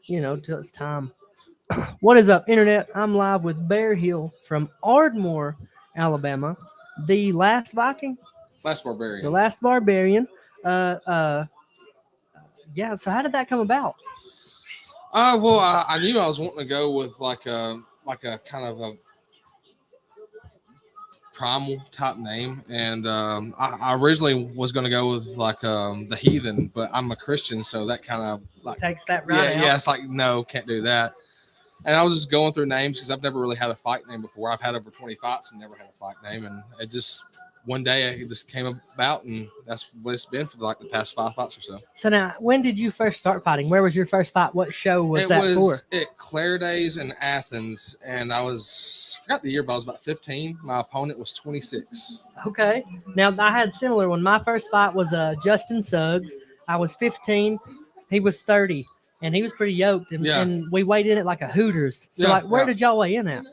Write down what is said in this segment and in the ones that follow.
till it's time. What is up, Internet? I'm live with Bear Hill from Ardmore, Alabama. The last Viking, Last the Barbarian. last barbarian. Uh, uh, yeah, so how did that come about? Well, I knew I was wanting to go with like a kind of a primal type name, and I originally was going to go with like the heathen, but I'm a Christian, so that kind of like Takes that right out. yeah, it's like no, can't do that. And I was just going through names because I've never really had a fight name before. I've had over 20 fights and never had a fight name, and it just one day it just came about, and that's what it's been for like the past 5 fights or so. So now, when did you first start fighting? Where was your first fight? What show was It that was for? at Clare Days in Athens, and I forgot the year, but I was about 15. My opponent was 26. Okay. Now, I had a similar one. My first fight was Justin Suggs. I was 15. He was 30. And he was pretty yoked, and we weighed in at like a Hooters. So, where did y'all weigh in at?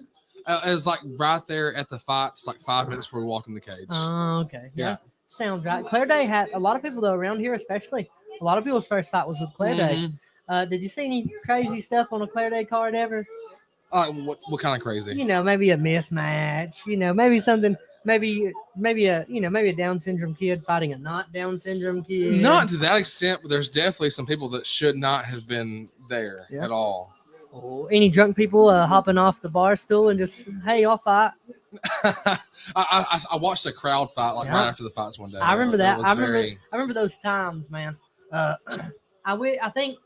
It was like right there at the fights, like 5 minutes before we walk in the cage. Oh, okay. Yeah. Sounds right. Clare Day had a lot of people, though, around here, especially. A lot of people's first fight was with Clare Day. Did you see any crazy stuff on a Clare Day card ever? What kind of crazy? Maybe a mismatch. Maybe something. Maybe a Down syndrome kid fighting a not Down syndrome kid. Not to that extent, but there's definitely some people that should not have been there at all. Oh, any drunk people hopping off the bar stool and just, hey, I'll fight. I watched a crowd fight right after the fights one day. I remember that. I remember those times, man. I think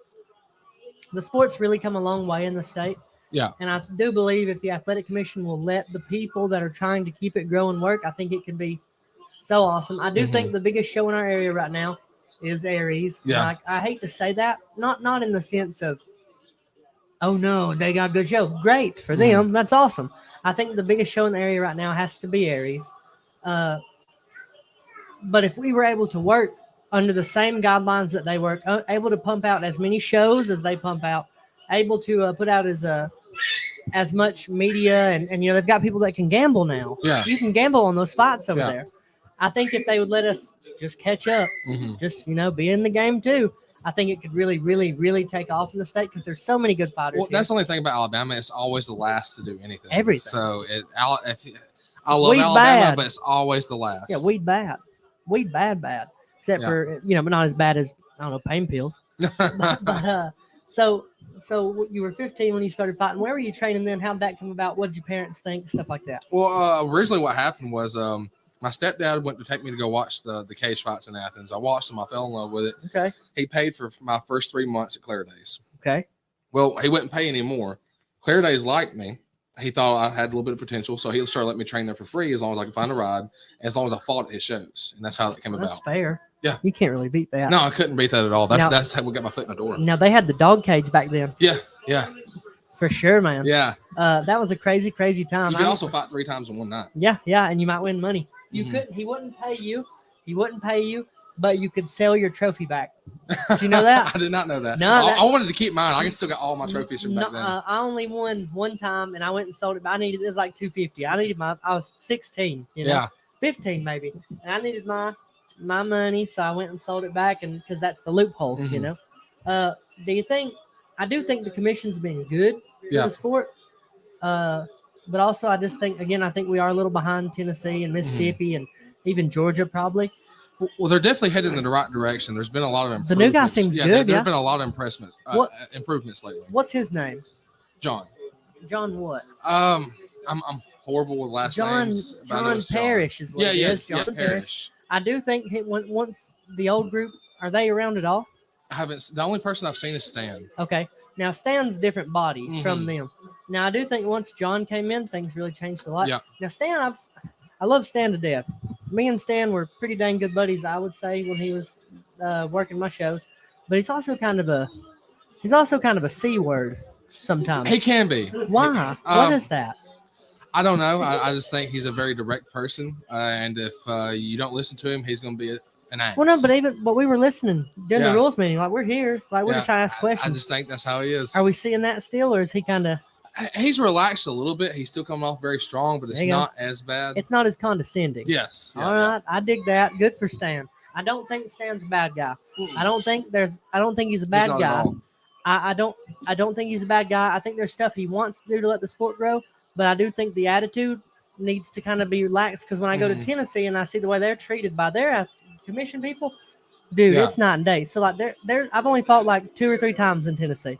the sport's really come a long way in the state. Yeah. And I do believe if the athletic commission will let the people that are trying to keep it growing work, I think it can be so awesome. I do think the biggest show in our area right now is Aries. Yeah. I hate to say that, not in the sense of, oh no, they got a good show. Great for them. That's awesome. I think the biggest show in the area right now has to be Aries. But if we were able to work under the same guidelines that they work, able to pump out as many shows as they pump out, able to put out as much media, and they've got people that can gamble now. Yeah. You can gamble on those fights over there. I think if they would let us just catch up, just be in the game too, I think it could really, really, really take off in the state because there's so many good fighters. Well, that's the only thing about Alabama. It's always the last to do anything. Everything. So I love Alabama, but it's always the last. Yeah, weed bad. Except for but not as bad as pain pills. but so you were 15 when you started fighting. Where were you training then? How'd that come about? What did your parents think? Stuff like that. Well, originally what happened was my stepdad went to take me to go watch the cage fights in Athens. I watched them. I fell in love with it. Okay. He paid for my first 3 months at Clare Days. Okay. Well, he wouldn't pay anymore. Clare Days liked me. He thought I had a little bit of potential, so he started letting me train there for free as long as I could find a ride, as long as I fought at his shows. And that's how that came about. That's fair. Yeah. You can't really beat that. No, I couldn't beat that at all. That's how we got my foot in the door. Now, they had the dog cage back then. Yeah. For sure, man. Yeah. That was a crazy, crazy time. You could also fight 3 times in one night. Yeah, and you might win money. You couldn't. He wouldn't pay you, but you could sell your trophy back. Did you know that? I did not know that. No, I wanted to keep mine. I still got all my trophies from back then. I only won one time, and I went and sold it. But it was like $250. I was 16. Yeah. 15 maybe, and I needed my money, so I went and sold it back, and because that's the loophole, Do you think? I do think the commission's been good for the sport. But also, I just think, again, I think we are a little behind Tennessee and Mississippi and even Georgia probably. Well, they're definitely heading in the right direction. There's been a lot of improvements. The new guy seems good. There have been a lot of improvements lately. What's his name? John. John what? I'm horrible with last names. John Parrish is what it is. John Parrish. I do think once the old group, are they around at all? I haven't. The only person I've seen is Stan. Okay. Now, Stan's different body from them. Now, I do think once John came in, things really changed a lot. Yeah. Now, Stan, I love Stan to death. Me and Stan were pretty dang good buddies, I would say, when he was working my shows. But he's also kind of a C word sometimes. He can be. Why? What is that? I don't know. I just think he's a very direct person, and if you don't listen to him, he's going to be an ass. Well, no, but we were listening during the rules meeting. Like, we're here. Like, we're just trying to ask questions. I just think that's how he is. Are we seeing that still, or is he kind of? He's relaxed a little bit. He's still coming off very strong, but it's not as bad. It's not as condescending. Yes. All right. I dig that. Good for Stan. I don't think Stan's a bad guy. I don't think he's a bad guy. I don't think he's a bad guy. I think there's stuff he wants to do to let the sport grow, but I do think the attitude needs to kind of be relaxed. Because when I go to Tennessee and I see the way they're treated by their commission people, dude, it's night and day. So like they're I've only fought like 2 or 3 times in Tennessee.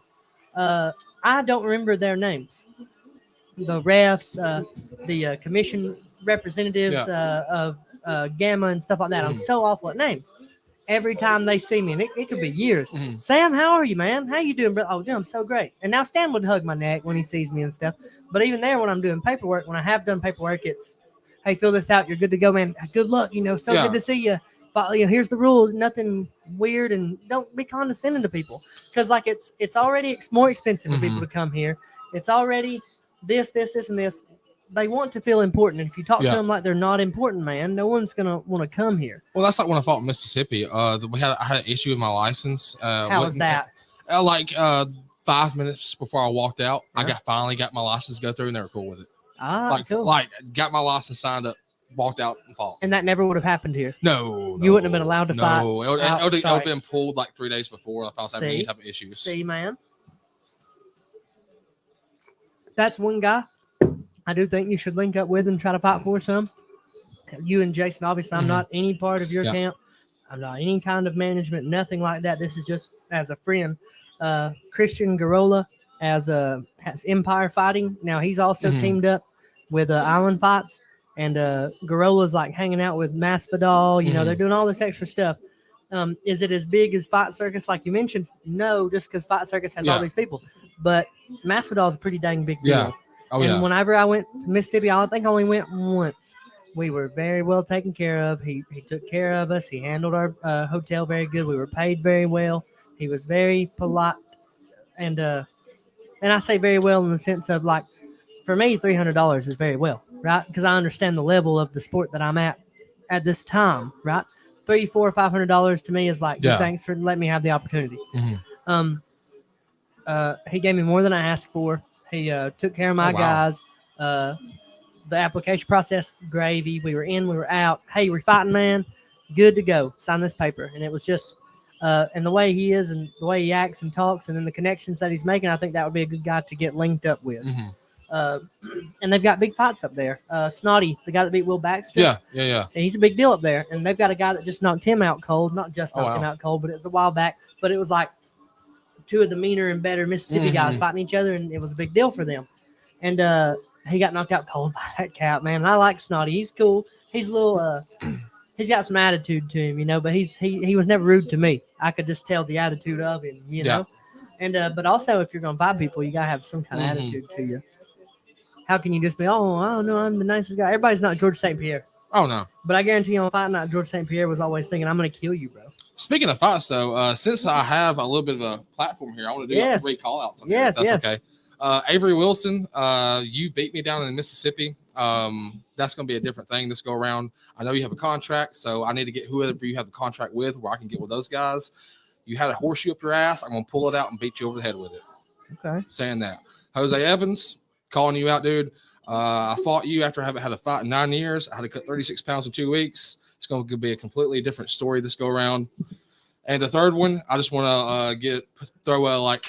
I don't remember their names. The refs, the commission representatives of Gamma and stuff like that. I'm so awful at names. Every time they see me, and it could be years. Sam, how are you, man? How you doing, bro? Oh, dude, I'm so great. And now Stan would hug my neck when he sees me and stuff. But even there, when I'm doing paperwork, when I have done paperwork, it's, hey, fill this out. You're good to go, man. Good luck. So good to see you. But, here's the rules. Nothing weird, and don't be condescending to people. Because, like, it's already more expensive for people to come here. It's already this, and this. They want to feel important. And if you talk to them like they're not important, man, no one's going to want to come here. Well, that's like when I fought in Mississippi. I had an issue with my license. How was that? 5 minutes before I walked out, I finally got my license to go through, and they were cool with it. Cool. Like got my license signed up, walked out and fought. And that never would have happened here. No. You wouldn't have been allowed to fight. No, it would have been pulled like 3 days before if I was having any type of issues. See, man. That's one guy I do think you should link up with and try to fight for some. You and Jason, obviously, I'm not any part of your camp. I'm not any kind of management, nothing like that. This is just as a friend. Christian Garola has Empire Fighting. Now, he's also teamed up with Island Fights. And Garola's like hanging out with Masvidal. They're doing all this extra stuff. Is it as big as Fight Circus, like you mentioned? No, just because Fight Circus has all these people. But Masvidal is a pretty dang big deal. Yeah. And whenever I went to Mississippi, I think I only went once. We were very well taken care of. He took care of us. He handled our hotel very good. We were paid very well. He was very polite. And I say very well in the sense of, like, for me, $300 is very well, right? Because I understand the level of the sport that I'm at this time, right? $300, $400, $500 to me is like, thanks for letting me have the opportunity. He gave me more than I asked for. He took care of my guys. The application process, gravy. We were in, we were out. Hey, we're fighting, man. Good to go. Sign this paper. And it was just, and the way he is and the way he acts and talks and then the connections that he's making, I think that would be a good guy to get linked up with. And they've got big fights up there. Snotty, the guy that beat Will Baxter. Yeah. He's a big deal up there. And they've got a guy that just knocked him out cold. Not just knocked him out cold, but it was a while back. But it was like 2 of the meaner and better Mississippi guys fighting each other, and it was a big deal for them. And he got knocked out cold by that cat, man. And I like Snotty. He's cool. He's a little he's got some attitude to him, but he was never rude to me. I could just tell the attitude of him, know. And but also, if you're gonna fight people, you gotta have some kind of attitude to you. How can you just be, oh, I don't know, I'm the nicest guy? Everybody's not George St. Pierre. Oh, no. But I guarantee you on Fight Night, George St. Pierre was always thinking, I'm going to kill you, bro. Speaking of fights, though, since I have a little bit of a platform here, I want to do like 3 call-outs. Yes, that's okay. Avery Wilson, you beat me down in Mississippi. That's going to be a different thing this go around. I know you have a contract, so I need to get whoever you have the contract with where I can get with those guys. You had a horseshoe up your ass. I'm going to pull it out and beat you over the head with it. Okay. Saying that. Jose Evans, calling you out, dude. I fought you after I haven't had a fight in 9 years. I had to cut 36 pounds in 2 weeks. It's going to be a completely different story this go around. And the third one, I just want to throw a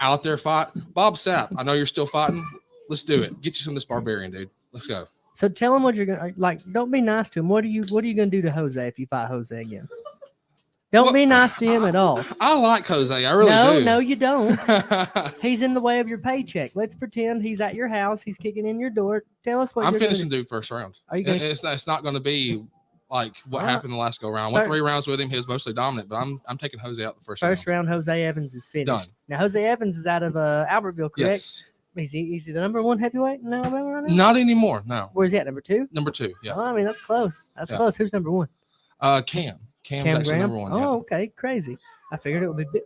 out there fight. Bob Sapp, I know you're still fighting. Let's do it. Get you some of this Barbarian, dude. Let's go. So tell him what you're gonna don't be nice to him. What are you gonna do to Jose if you fight Jose again? Don't be nice to him at all. I like Jose. I really do. No, you don't. He's in the way of your paycheck. Let's pretend he's at your house. He's kicking in your door. Tell us what I'm finishing dude first round. Are you gonna... It's not going to be like what happened the last go round. I went 3 rounds with him. He was mostly dominant, but I'm taking Jose out the first round. Jose Evans is finished. Done. Now Jose Evans is out of Albertville, correct? Yes. Is he the number 1 heavyweight in Alabama right now? Not anymore. No. Where's he at? Number 2? Number 2. Yeah. Oh, I mean that's close. That's close. Who's number 1? Cam's actually number 1. Oh, okay, crazy. I figured it would be.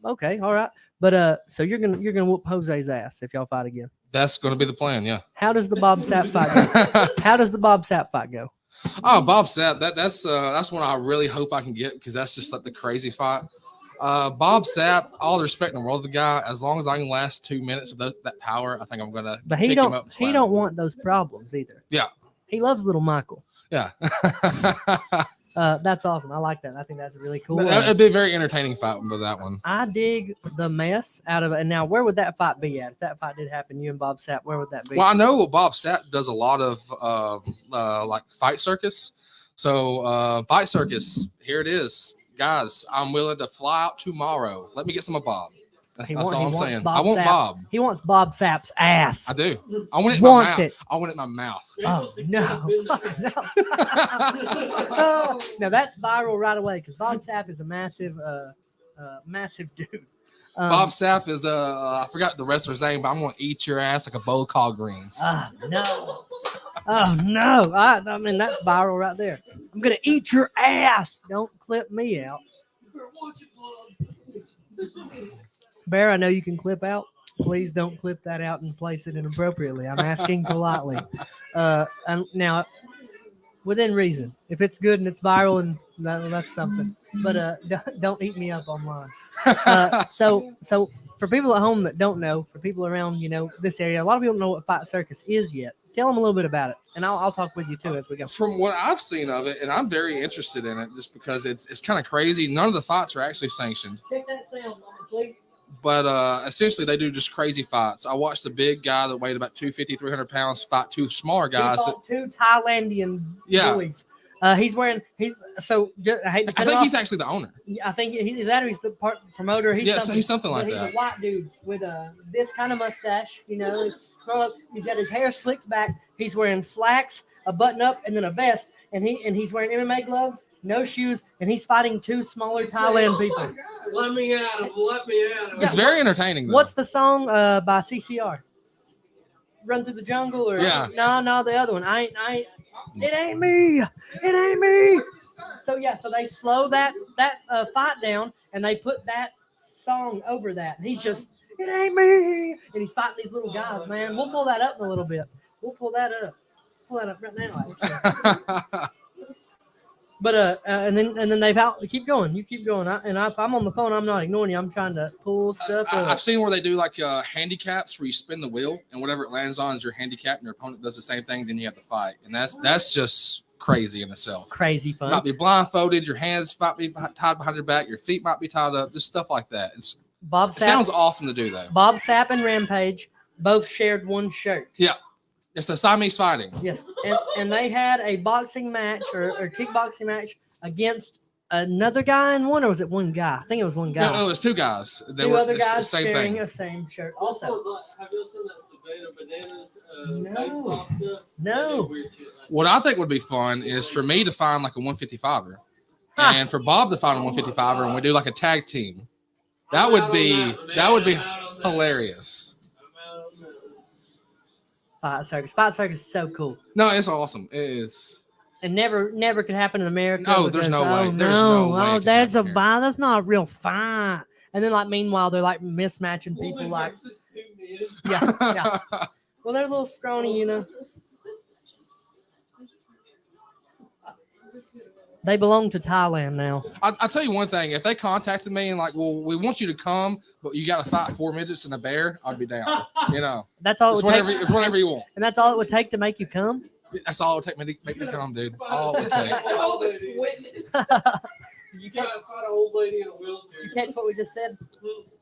Okay, all right. But so you're gonna whoop Jose's ass if y'all fight again. That's gonna be the plan. Yeah. How does the Bob Sapp fight go? How does the Bob Sapp fight go? Oh, Bob Sapp. That's one I really hope I can get because that's just like the crazy fight. Bob Sapp, all the respect in the world to the guy. As long as I can last 2 minutes of that power, I think I'm gonna. But he don't want those problems either. Yeah. He loves little Michael. Yeah. That's awesome. I like that. I think that's really cool. It'd be a very entertaining fight with that one. I dig the mess out of it. And now, where would that fight be at? If that fight did happen, you and Bob Sapp, where would that be? Well, I know Bob Sapp does a lot of like fight circus. So fight circus, here it is, guys. I'm willing to fly out tomorrow. Let me get some of Bob. That's all I'm saying. I want Bob. He wants Bob Sapp's ass. I do. I want it in Wants my mouth. it. I want it in my mouth. Oh no! No. Now that's viral right away because Bob Sapp is a massive, massive dude. Bob Sapp is I forgot the wrestler's name, but I'm gonna eat your ass like a bowl of collard greens. No! Oh no! I mean that's viral right there. I'm gonna eat your ass. Don't clip me out. Bear, I know you can clip out. Please don't clip that out and place it inappropriately. I'm asking politely. And now, within reason. If it's good and it's viral, and that's something. But don't eat me up online. So for people at home that don't know, for people around this area, a lot of people don't know what Fight Circus is yet. Tell them a little bit about it, and I'll talk with you too as we go. From what I've seen of it, and I'm very interested in it, just because it's kind of crazy. None of the fights are actually sanctioned. Check that sound, please. But essentially, they do just crazy fights. I watched a big guy that weighed about 250, 300 pounds fight two smaller guys. He fought two Thailandian boys. He's wearing. I hate to cut I think off. he's actually the owner. Yeah, I think he's that or he's the promoter. He's something like he's that. He's a white dude with this kind of mustache. It's curled up. He's got his hair slicked back. He's wearing slacks, a button up, and then a vest. And he's wearing MMA gloves, no shoes, and he's fighting two smaller Thailand people. Let me at him. Let me at him. It's very entertaining, though. What's the song by CCR? Run Through the Jungle or no, the other one. I it ain't me. It ain't me. So they slow that fight down and they put that song over that. And he's just, it ain't me. And he's fighting these little guys, man. We'll pull that up in a little bit. We'll pull that up. Pull that up right now, actually. But and then they've keep going. You keep going. If I'm on the phone, I'm not ignoring you. I'm trying to pull stuff up. I've seen where they do like handicaps where you spin the wheel and whatever it lands on is your handicap, and your opponent does the same thing. Then you have to fight, and that's just crazy in itself. Crazy fun. You might be blindfolded. Your hands might be tied behind your back. Your feet might be tied up. Just stuff like that. It sounds awesome to do though. Bob Sapp and Rampage both shared one shirt. Yeah. It's the Siamese fighting. Yes, and they had a boxing match or kickboxing match against another guy in one, or was it one guy? I think it was one guy. No, it was two guys. Two other guys sharing the same shirt. Also, have you seen that Savannah Bananas No. baseball stuff? No. What I think would be fun is for me to find like a 155er, and for Bob to find a 155er, and we do like a tag team. That would be hilarious. Fight Circus. Fight Circus is so cool. No, it's awesome. It is. It never could happen in America. No, there's no way. There's no way. That's a fight. That's not a real fight. And then, meanwhile, they're mismatching people. Yeah. Well, they're a little scrawny, They belong to Thailand now. I'll tell you one thing. If they contacted me and we want you to come, but you got to fight 4 midgets and a bear, I'd be down. That's all. It's whatever you want. And that's all it would take to make you come. That's all it would take to make me come, dude. All it would take. You gotta fight an old lady in a wheelchair. Did you catch what we just said?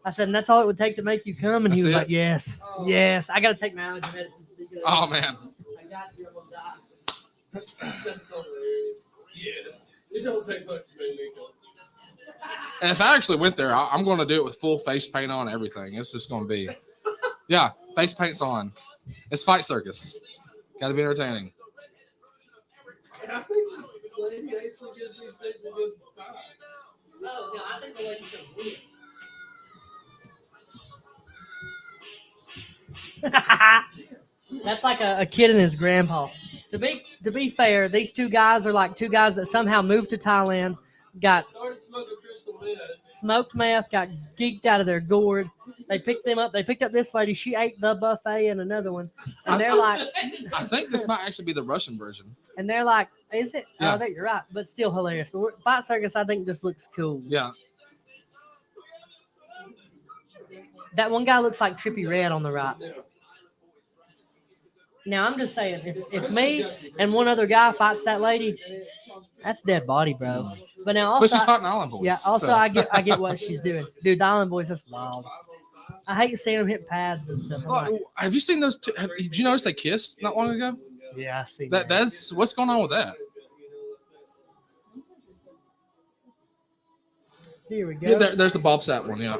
I said, and that's all it would take to make you come. And he was like, yes. Yes. I got to take my allergy medicine. Oh, man. I got you. I'm going to die. That's so hilarious. Yes. It don't take much to make me go. And if I actually went there, I'm going to do it with full face paint on and everything. It's just going to be, face paint's on. It's Fight Circus. Got to be entertaining. And I think this lady actually gives these things a good fight. Oh, no, I think the lady's going to win. That's like a kid and his grandpa. To be fair, these two guys are like two guys that somehow moved to Thailand, got Started smoking crystal meth. smoked meth, got geeked out of their gourd. They picked them up. They picked up this lady. She ate the buffet and another one. And they're like, I think this might actually be the Russian version. and they're like, is it? Yeah. Oh, I bet you're right, but still hilarious. But Fight Circus, I think, just looks cool. Yeah. That one guy looks like Trippy Red on the right. Now I'm just saying, if me and one other guy fights that lady, that's dead body, bro. But now also, But she's fighting Island Boys. yeah. Also, so. I get what she's doing, dude. The Island Boys, that's wild. I hate seeing them hit pads and stuff. I'm like, Have you seen those? Did you notice they kissed not long ago? yeah, I see That's what's going on with that. Here we go. Yeah, there's the Bob Sapp one. Yeah.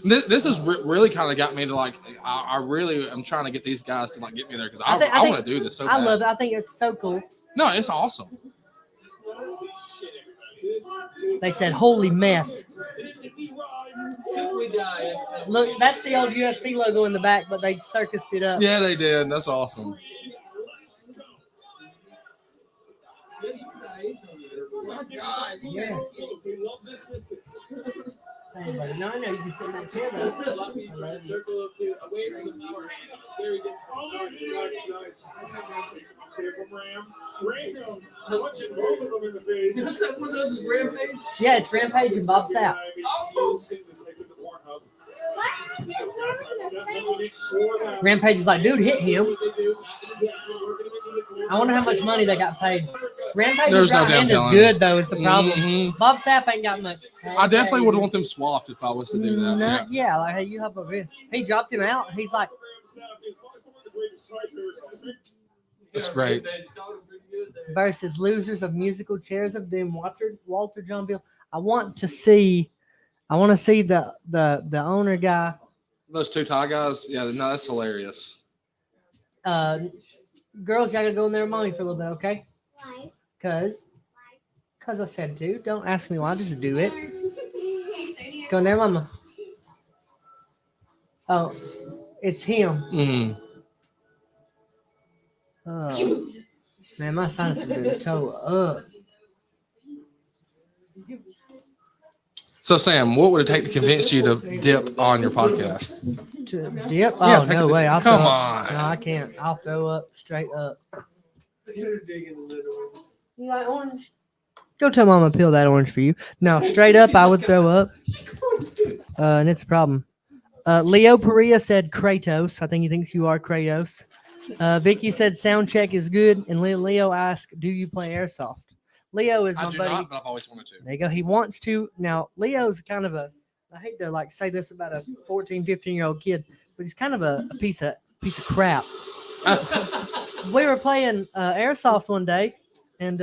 This has really kind of got me to like. I really am trying to get these guys to like get me there because I want to do this so bad. I love it. I think it's so cool. No, it's awesome. They said, "Holy mess!" Look, that's the old UFC logo in the back, but they circused it up. Yeah, they did. That's awesome. Yes. Hey, buddy. No, I know you can sit in that chair though. I love you. What's that one of those is Rampage? Yeah, it's Rampage and Bob Sapp. Rampage is like, dude, hit him. I wonder how much money they got paid. Rampage's right hand is good though, is the problem. Mm-hmm. Bob Sapp ain't got much. I definitely would want them swapped if I was to do that. No, yeah, like, hey, you hop over here. He dropped him out. He's like, it's great. Versus losers of musical chairs of doom, Walter John Bill. I want to see the owner guy. Those two Thai guys, yeah, no, that's hilarious. Girls, y'all gotta go in there with mommy for a little bit, okay? Why? Cause I said to. Don't ask me why, just do it. Go in there, mama. Oh, it's him. Mm-hmm. Oh, man, my sinuses are toe up. So, Sam, what would it take to convince you to dip on your podcast? To dip? Oh, Yeah, take no a dip. way. I'll Come throw on. Up. No, I can't. I'll throw up straight up. You're digging a little. You like orange? Go tell mama to peel that orange for you. No, straight up, I would throw up. And it's a problem. Leo Perea said Kratos. I think he thinks you are Kratos. Vicky said sound check is good. And Leo asked, do you play airsoft? Leo is my I do buddy. not, but I've always wanted to. There you go. He wants to. Now, Leo's kind of I hate to like say this about a 14, 15-year-old kid, but he's kind of a piece of crap. We were playing airsoft one day, and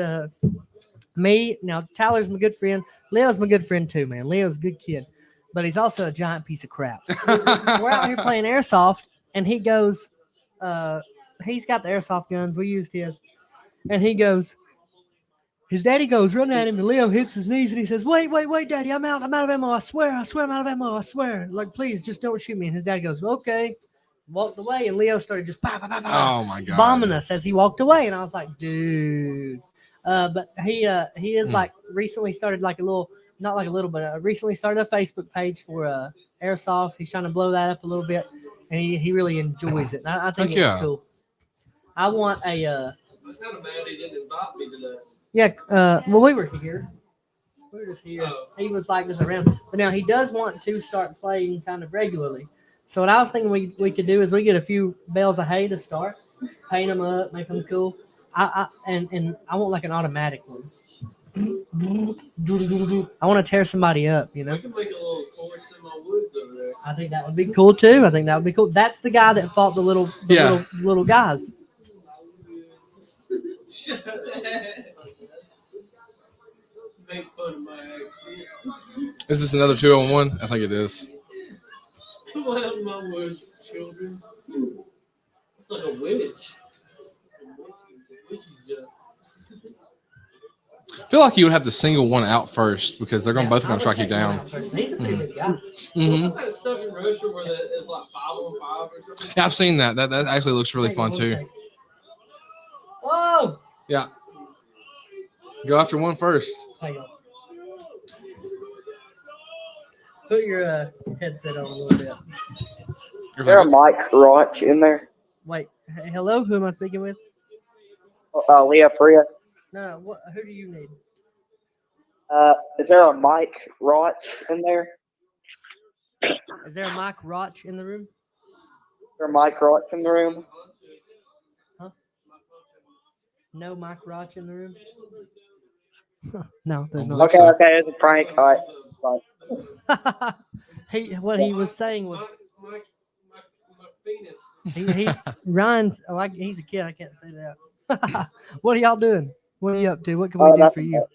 now Tyler's my good friend. Leo's my good friend too, man. Leo's a good kid, but he's also a giant piece of crap. We're out here playing airsoft, and he goes, he's got the airsoft guns. We used his, and he goes, his daddy goes running at him, and Leo hits his knees, and he says, wait, daddy, I'm out of ammo. I swear, I'm out of ammo. I swear. Like, please, just don't shoot me. And his daddy goes, okay. Walked away, and Leo started just Oh my god, bombing us as he walked away, and I was like, dude. But he is like recently started like a little, not like a little, but recently started a Facebook page for airsoft. He's trying to blow that up a little bit, and he really enjoys it. And I think it's cool. I want a. I'm kind of mad he didn't invite me to that. Yeah. Well, we were here. We were just here. Oh. He was like just around, but now he does want to start playing kind of regularly. So what I was thinking we could do is we get a few bales of hay to start, paint them up, make them cool. And I want like an automatic one. I want to tear somebody up, you know. We can make a little course in my woods over there. I think that would be cool too. I think that would be cool. That's the guy that fought the little guys. Shut up. Make fun of my accent. Is this another 2-on-1? I think it is. Come out of my woods, children. It's like a witch. It's a witchy joke. I feel like you would have to single one out first because they're both going to track you down. He's a pretty big guy. Mm-hmm. What's that stuff in Russia where it's like 5-on-5 or something? Yeah, I've seen that. That actually looks really fun too. Whoa! Yeah. Go after one first. Hang on. Put your headset on a little bit. Is there a Mike Roach in there? Wait. Hello? Who am I speaking with? Leah Priya. No. Who do you need? Is there a Mike Roach in there? Is there a Mike Roch in the room? there a Mike Roach in the room? No Mike Roach in the room. No, there's I not. believe Okay, so. okay, it's a prank. All right. Bye. What he was saying was My penis. he Ryan's like he's a kid. I can't say that. What are y'all doing? What are you up to? What can we do for Nothing you? much.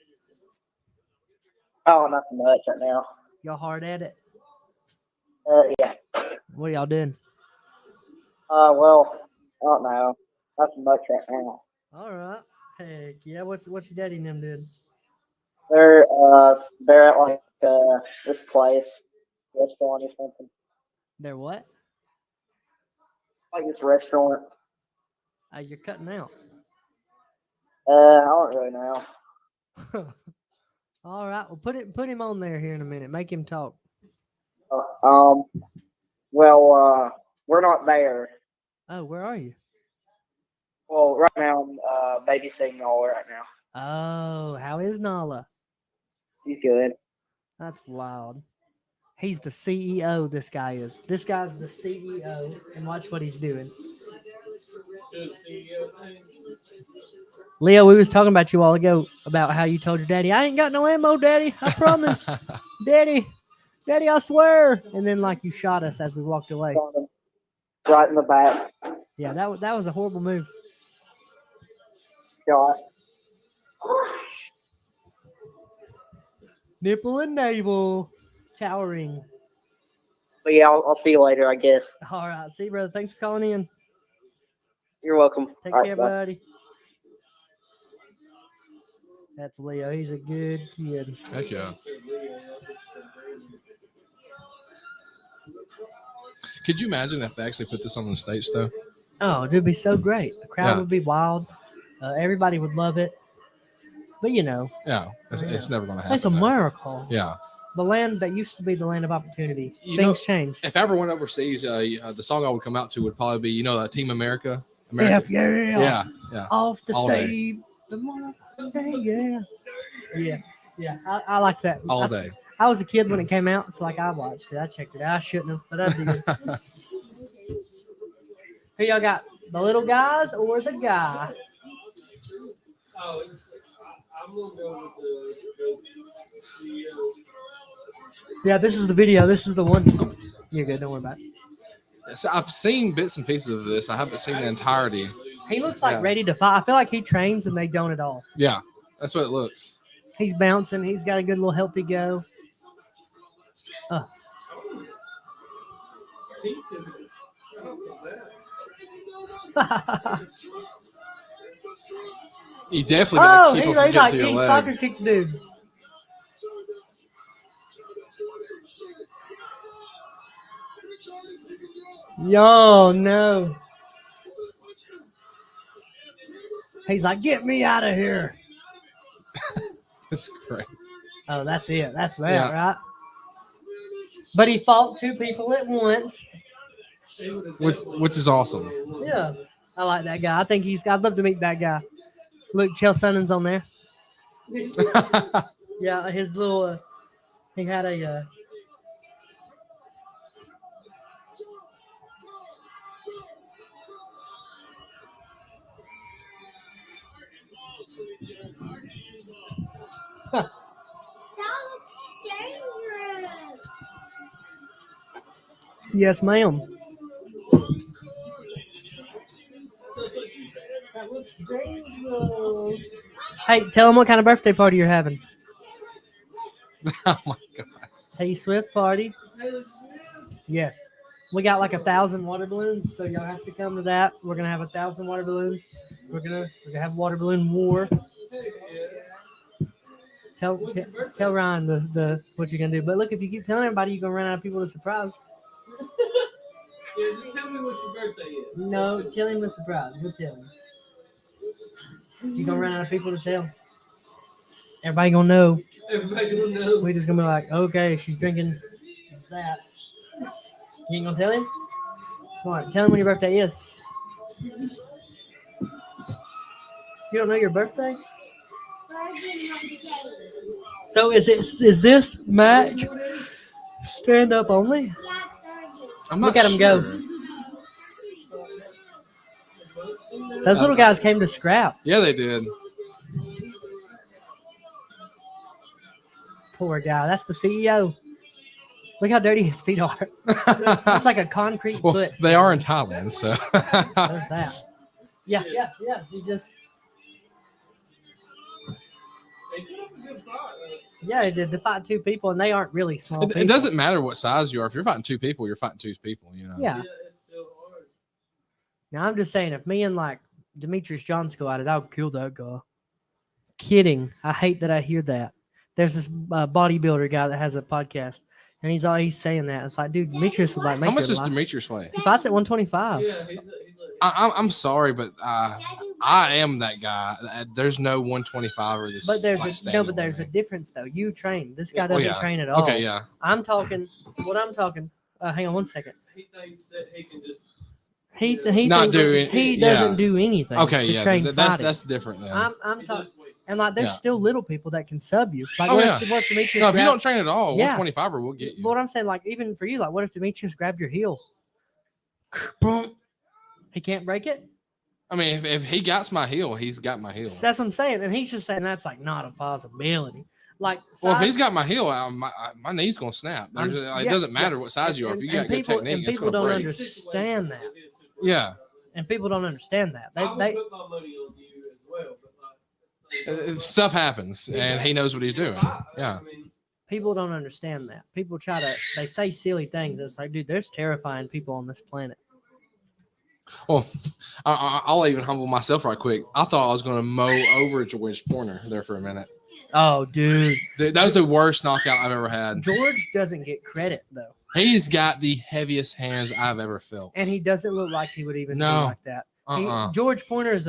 Oh, nothing much right now. Y'all hard at it. Yeah. What are y'all doing? Well, I don't know. Nothing much right now. All right. Heck yeah. What's your daddy and them doing? They're at like this place, restaurant or something. They're what? Like this restaurant. You're cutting out. I don't really know. All right. Well, put him on there here in a minute. Make him talk. Well, we're not there. Oh, where are you? Well, right now I'm babysitting Noah right now. Oh, how is Nala? He's good. That's wild. He's the CEO. This guy is. This guy's the CEO, and watch what he's doing. Good CEO things. Leo, we was talking about you all ago about how you told your daddy, "I ain't got no ammo, Daddy. I promise, Daddy, I swear." And then like you shot us as we walked away. Right in the back. Yeah, that was a horrible move. Shot. Nipple and navel, towering. But yeah, I'll see you later, I guess. All right, see you, brother. Thanks for calling in. You're welcome. Take All right, care, bye. buddy. That's Leo. He's a good kid. Heck yeah. Could you imagine if they actually put this on the States, though? Oh, it'd be so great. The crowd Yeah. would be wild. Everybody would love it. But you know, Yeah, it's never going to happen. it's a though. miracle. Yeah. The land that used to be the land of opportunity. You Things know, change. If I ever went overseas, the song I would come out to would probably be, Team America. Yeah. Yeah. Off to All day. save the modern day. Yeah. I like that. All day. I was a kid when it came out, so like I watched it. I checked it out. I shouldn't have, but I did. Who y'all got? The little guys or the guy? Oh, I'm gonna go with the CEO. Yeah, this is the video. This is the one. You're good. Don't worry about it. So I've seen bits and pieces of this. I haven't seen the entirety. He looks like Yeah. ready to fight. I feel like he trains and they don't at all. Yeah, that's what it looks. He's bouncing. He's got a good little healthy go. You definitely Oh, got to keep he's him from like getting to your he leg. soccer kicked dude. Yo, no. He's like, get me out of here. That's great. Oh, that's it. That's that, Yeah. right? But he fought two people at once. Which is awesome. Yeah. I like that guy. I think I'd love to meet that guy. Look, Chael Sonnen's on there. Yeah, his little, he had a, That looks dangerous. yes, ma'am. That looks dangerous. Hey, tell him what kind of birthday party you're having. Oh my god. T Swift party. Taylor Swift. Yes. We got like 1,000 water balloons, so y'all have to come to that. We're gonna have 1,000 water balloons. We're gonna have water balloon war. Tell Ryan the what you're gonna do. But look, if you keep telling everybody, you're gonna run out of people to surprise. Yeah, just tell me what your birthday is. No, tell him a surprise. Go tell him. You're gonna run out of people to tell. Everybody gonna know. Everybody gonna know. We just gonna be like, okay, she's drinking that. You ain't gonna tell him? Smart. Tell him when your birthday is. You don't know your birthday? 30 days. So is this match stand up only? Yeah, 30. I'm Look not at him go. sure. Those little guys came to scrap. Yeah, they did. Poor guy. That's the CEO. Look how dirty his feet are. It's like a concrete Well, foot. they are in Thailand, so. There's that. Yeah. He just They put up a good fight. he did to fight two people, and they aren't really small. It people. doesn't matter what size you are. If you're fighting two people, you're fighting two people. You know. Yeah. It's still hard. Now I'm just saying, if me and like Demetrius Johnson go at it, I'll kill that guy. Kidding. I hate that I hear that. There's this bodybuilder guy that has a podcast, and he's saying that. It's like, dude, Demetrius would like make How much your does life. Demetrius weigh? He fights at 125. Yeah, he's I'm sorry, but I am that guy. There's no 125 or this. But there's like, a standing but there's a weight. difference though. You train. This guy Yeah, doesn't well, yeah. train at all. Okay, yeah. I'm talking. Hang on one second. he thinks that he can just. He Not thinks do it- he yeah. doesn't do anything. Okay, to yeah. train That's fighting. different. Then. I'm He talking. just waits. And like, there's Yeah. still little people that can sub you. Like, Oh, what yeah. if Demetrius No, if you grabbed- don't train at all, Yeah. 125er will get you. But what I'm saying, like, even for you, like, what if Demetrius grabbed your heel? Boom. He can't break it. I mean, if he got my heel, he's got my heel. So that's what I'm saying, and he's just saying that's like not a possibility. Like, Well, if size- he's got my heel, my knee's gonna snap. I'm- It yeah, doesn't matter yeah. what size you are. If you got And good people- technique, and it's people gonna don't break. understand that. Yeah, And people don't understand that. I would They put my money on you as well, but like, stuff happens, and he knows what he's doing. Yeah. I mean, people don't understand that. People they say silly things. It's like, dude, there's terrifying people on this planet. Well, I'll even humble myself right quick. I thought I was gonna mow over George Pointer there for a minute. Oh, dude. That was the worst knockout I've ever had. George doesn't get credit though. He's got the heaviest hands I've ever felt. And he doesn't look like he would even No. be like that. George Pointer is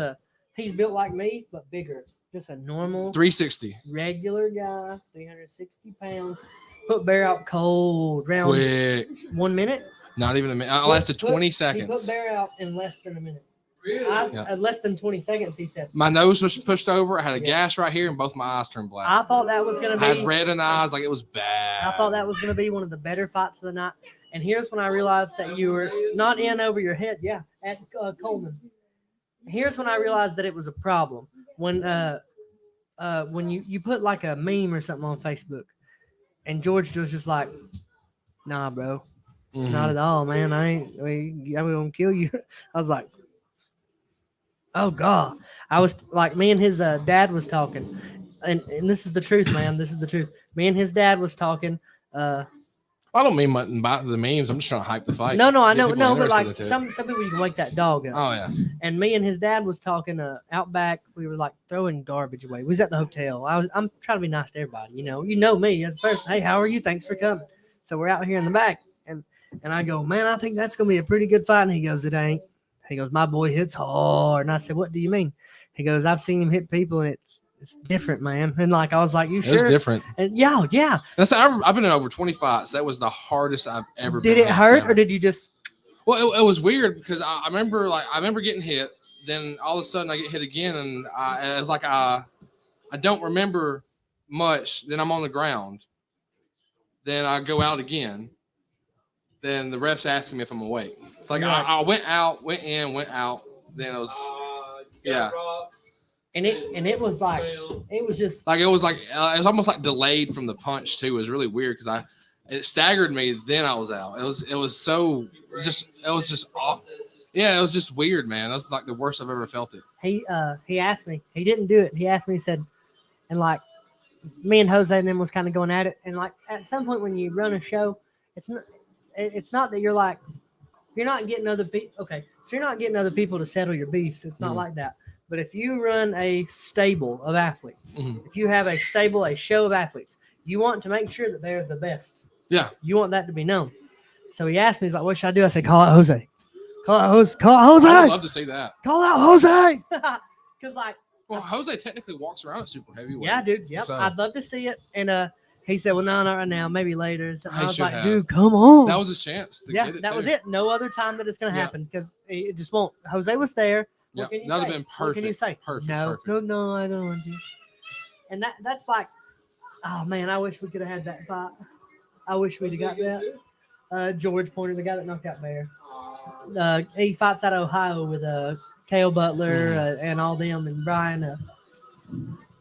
he's built like me, but bigger. Just a normal 360. regular guy, 360 pounds. Put Bear out cold round Quick. 1 minute. Not even a minute. I lasted 20 He put seconds. Bear out in less than a minute. really? Yeah. Less than 20 seconds, he said. My nose was pushed over. I had a Yeah. gash right here, and both my eyes turned black. I thought that was going I to had be. red in the eyes, like it was bad. I thought that was going to be one of the better fights of the night. And here's when I realized that you were not in over your head. Yeah, at Coleman. Here's when I realized that it was a problem. When you put like a meme or something on Facebook, and George was just like, "Nah, bro, Mhm. not at all, man. I'm gonna kill you." I was like, "Oh God!" I was like, me and his dad was talking, and this is the truth, man. This is the truth. Me and his dad was talking. I don't mean nothing about the memes. I'm just trying to hype the fight. No, I Get know, people no, but like interested into it. some people you can wake that dog up. Oh yeah. And me and his dad was talking out back. We were like throwing garbage away. We was at the hotel. I'm trying to be nice to everybody. You know me as a person. Hey, how are you? Thanks for coming. So we're out here in the back, and I go, man, I think that's gonna be a pretty good fight. And he goes, it ain't. He goes, my boy hits hard. And I said, what do you mean? He goes, I've seen him hit people, and it's different, man. And like I was like, you It's sure? different. And yeah. That's I've been in over 20 fights. That was the hardest I've ever been. Did it hit hurt, ever. or did you just? Well, it was weird because I remember getting hit. Then all of a sudden I get hit again, and it's like I don't remember much. Then I'm on the ground. Then I go out again. Then the ref's asking me if I'm awake. It's like Right. I went out, went in, went out. Then it was yeah. And it was like it was just Like it was almost like delayed from the punch too. It was really weird because it staggered me. Then I was out. It was just off. Yeah, it was just weird, man. That's like the worst I've ever felt it. he asked me. He didn't do it. He asked me. He said, and like me and Jose and them was kind of going at it. And like at some point when you run a show, it's not that you're not getting other people. Okay, so you're not getting other people to settle your beefs. It's not Mhm. like that. But if you run a stable of athletes, Mhm. if you have a show of athletes, you want to make sure that they're the best. Yeah. You want that to be known. So he asked me, he's like, what should I do? I said, call out Jose. Call out Jose. Call out Jose. I would love to see that. Call out Jose. Because like, Well, Jose technically walks around at super heavyweight. yeah, dude. Yep. So- I'd love to see it. And he said, well, no, not right now. Maybe later. So He I was should like, have. dude, come on. That was his chance to yeah, get it. that too. was it. No other time that it's going to Yeah. happen because it just won't. Jose was there. Yeah, What can you that'd have say? been What can you perfect. say? Perfect, No, perfect. no, I don't want to. And that's like, oh man, I wish we could have had that fight. I wish we'd have got that. George Pointer, the guy that knocked out Bear. He fights out of Ohio with Cale Butler and all them and Brian.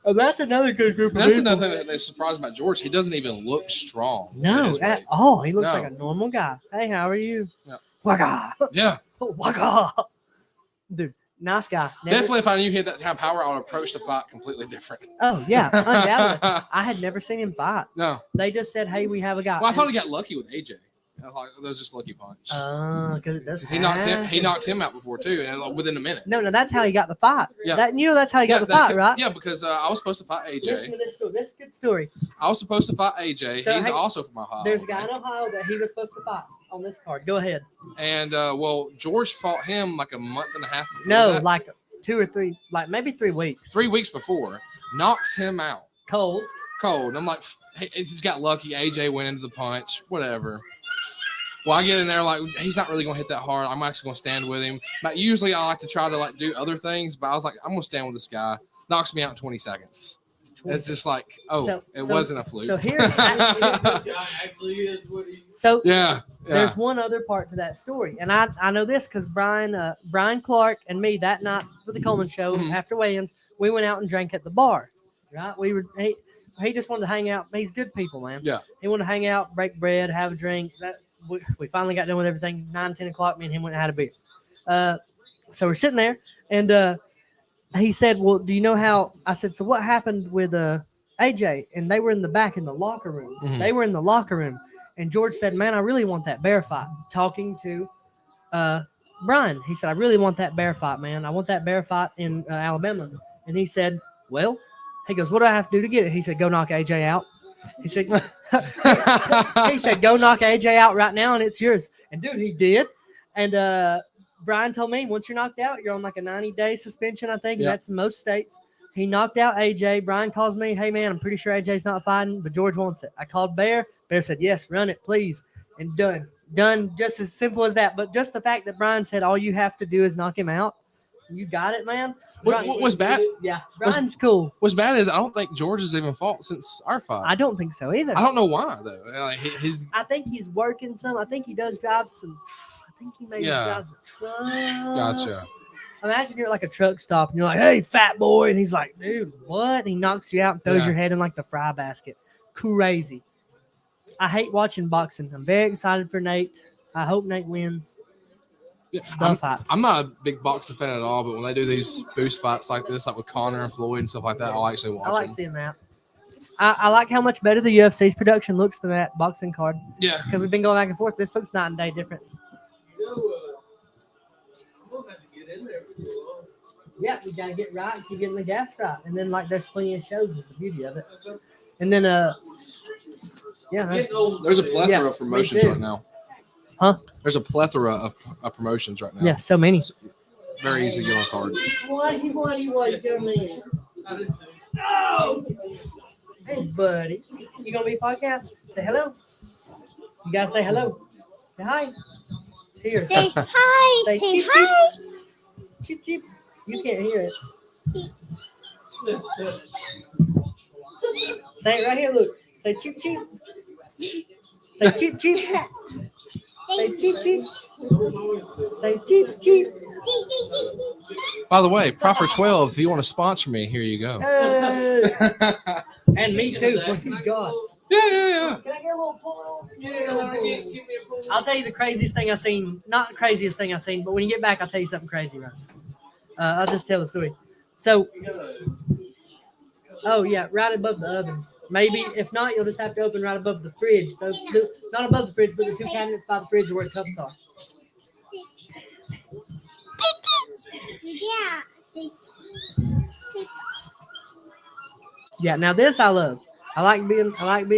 That's another good group And of that's people. another thing that's surprised about George. He doesn't even look strong. No, at his weight. he looks No. like a normal guy. Hey, how are you? Yeah. Waka. Yeah, Waka. Dude, nice guy. definitely. If I knew he had that kind of power, I would approach the fight completely different. Oh, yeah, undoubtedly. I had never seen him fight. No. They just said, hey, we have a guy. Well, I thought he got lucky with AJ. I thought that was just lucky punch. Because it does. Because he knocked him out before too, and within a minute. No, that's how he got the fight. Yeah. That's how he got the fight, right? Yeah, because I was supposed to fight AJ. Listen to this story. This is a good story. I was supposed to fight AJ. So, He's hey, also from Ohio. There's a guy in Ohio that he was supposed to fight on this card. Go ahead. And well, George fought him like a month and a half before No, that. like 2 or 3, like maybe 3 weeks. 3 weeks before, knocks him out Cold. cold. And I'm like, hey, he's got lucky. AJ went into the punch, whatever. Well, I get in there like he's not really gonna hit that hard. I'm actually gonna stand with him. But usually I like to try to like do other things, but I was like, I'm gonna stand with this guy. Knocks me out in 20 seconds. It's just like, it wasn't a fluke. So here's This guy actually is what he. so yeah. there's one other part to that story, and I know this because Brian Clark and me that night for the Coleman show Mhm. after weigh-ins, we went out and drank at the bar. Right? He just wanted to hang out. He's good people, man. Yeah. He wanted to hang out, break bread, have a drink. We finally got done with everything. 9, 10 o'clock. Me and him went and had a beer. So we're sitting there, and he said, "Well, do you know how?" I said, "So what happened with AJ?" And they were in the back in the locker room. Mhm. They were in the locker room, and George said, "Man, I really want that bear fight." Talking to Brian, he said, "I really want that bear fight, man. I want that bear fight in Alabama." And he said, "Well," he goes, "What do I have to do to get it?" He said, "Go knock AJ out." He said, he said, "Go knock AJ out right now, and it's yours." And dude, he did. And Brian told me once you're knocked out, you're on like a 90-day suspension, I think, and Yep. that's in most states. He knocked out AJ. Brian calls me, "Hey man, I'm pretty sure AJ's not fighting, but George wants it." I called Bear. Bear said, "Yes, run it, please," and done. Just as simple as that. But just the fact that Brian said all you have to do is knock him out, you got it, man. What was bad? Yeah, Brian's cool. What's bad is I don't think George has even fought since our fight. I don't think so either. I don't know why though. Like, his I think he's working some. I think he does drive some. I think he maybe drives a truck. gotcha. Imagine you're at like a truck stop and you're like, "Hey, fat boy," and he's like, "Dude, what?" And he knocks you out and throws Yeah. your head in like the fry basket. Crazy. I hate watching boxing. I'm very excited for Nate. I hope Nate wins. Yeah, They'll fight. I'm not a big boxing fan at all, but when they do these boost fights like this, like with Conor and Floyd and stuff like that, I'll actually watch I like them. seeing that. I like how much better the UFC's production looks than that boxing card Yeah. because we've been going back and forth. This looks night and day difference. You know, I'm gonna have to get in there for too long. Yeah, we gotta get right, keep getting the gas right, and then like there's plenty of shows. Is the beauty of it. And then yeah, that's, There's a plethora Yeah, of promotions me too. right now. Huh? There's a plethora of promotions right now. yeah, so many. Very easy to get on a card. What? Come in. Oh, hey, buddy. You gonna be a podcast? Say hello. You gotta say hello. Say hi. Here. Say hi. Say Say cheep, hi. Cheep, cheep. You can't hear it. Say it right here. Look. Say cheep, cheep. Say cheep, cheep. Say cheep, cheep. Say cheep, cheep. By the way, Proper 12, if you want to sponsor me, here you go. Hey. yeah. And me too. Praise God. Yeah. Can I get a little pull? I'll tell you the craziest thing I've seen. Not the craziest thing I've seen, but when you get back, I'll tell you something crazy, right? I'll just tell the story. So, oh yeah, right above the oven. Maybe if not, you'll just have to open right above the fridge. Those two, not above the fridge, but the two cabinets by the fridge are where the cups are. Yeah. Say Yeah. Now this I love. I like being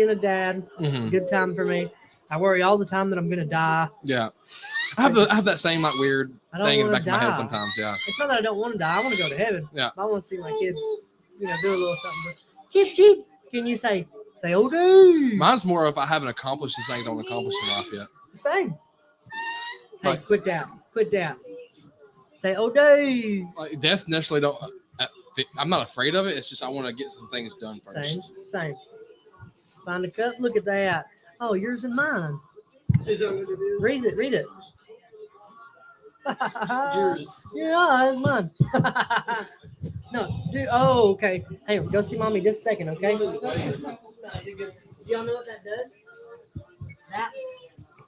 a dad. It's a Mhm. good time for me. I worry all the time that I'm gonna die. Yeah. I have that same like weird I don't thing in the wanna back of my head die. sometimes. Yeah. It's not that I don't want to die. I want to go to heaven. Yeah. I want to see my kids, do a little something. Cheep, cheep. Can you say, oh, dude? Mine's more of I haven't accomplished the things I don't accomplish in life yet. Same. Hey, Like- quit down. Say, oh, dude. Like death necessarily don't. I'm not afraid of it. It's just I want to get some things done first. Same. Find a cup. Look at that. Oh, yours and mine. Is that what it is? Read it. Yours. Yeah, it's mine. No, dude. Oh, okay. Hey, go see mommy just a second, okay? Y'all know what that does? That.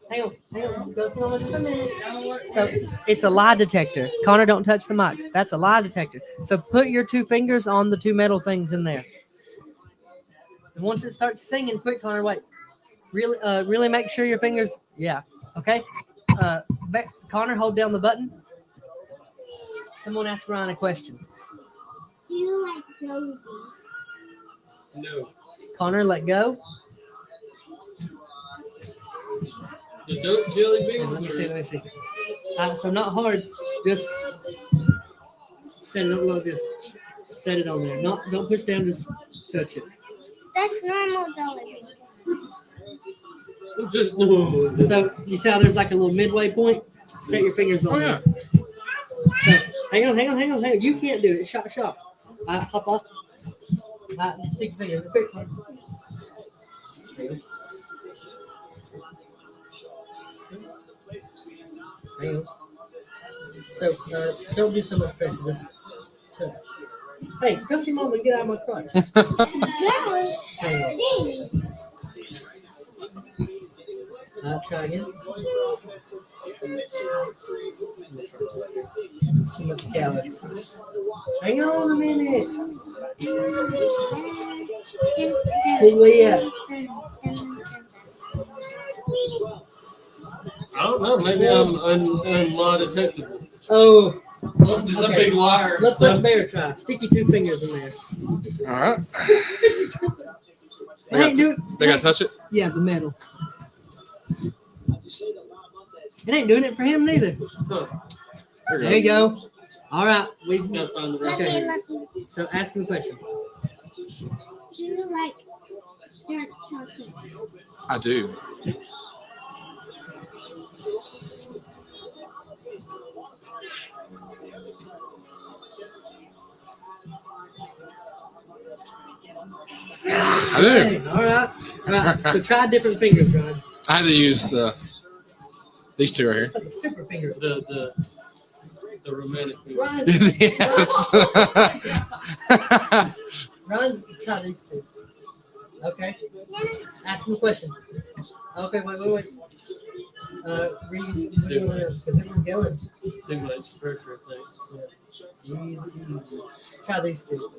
Hang on. Go see mommy just a minute. So it's a lie detector. Connor, don't touch the mics. That's a lie detector. So put your 2 fingers on the 2 metal things in there. And once it starts singing, quick, Connor, wait. Really make sure your fingers. Yeah. Okay. Connor, hold down the button. Someone ask Ryan a question. Do you like jelly beans? No. Connor, let go. The dope jelly beans. Let me see. So not hard. Just set it up like this. Set it on there. Don't push down. Just touch it. That's normal jelly beans. Just normal. So you see how there's like a little midway point? Set your fingers on there. So hang on. You can't do it. Shop. Hop off. Stick your fingers. Quick. Hang on. So don't do so much pressure. Just touch. Hey, go see mom and get out of my crotch. Hang on. Try again. Too much callus. Hang on a minute. Where we at? I don't know. Maybe I'm lie detectable. Oh, I'm just a big liar. Let's let Bear try. Stick your 2 fingers in there. All right. They got to touch it? Yeah, the metal. It ain't doing it for him neither. Huh. There you go. All right. We Just gotta find the right. Okay. Lucky. So ask him a question. Do you like dark chocolate? I do. I do. Okay, all right. So try different fingers, Ryan. I had to use these 2 right here. The super fingers. The romantic. Ryan's, Yes. Ryan's try these 2. Okay. Ask him a question. Okay, wait. Read because it was going. Too much pressure, I think. Yeah. Easy. Try these 2.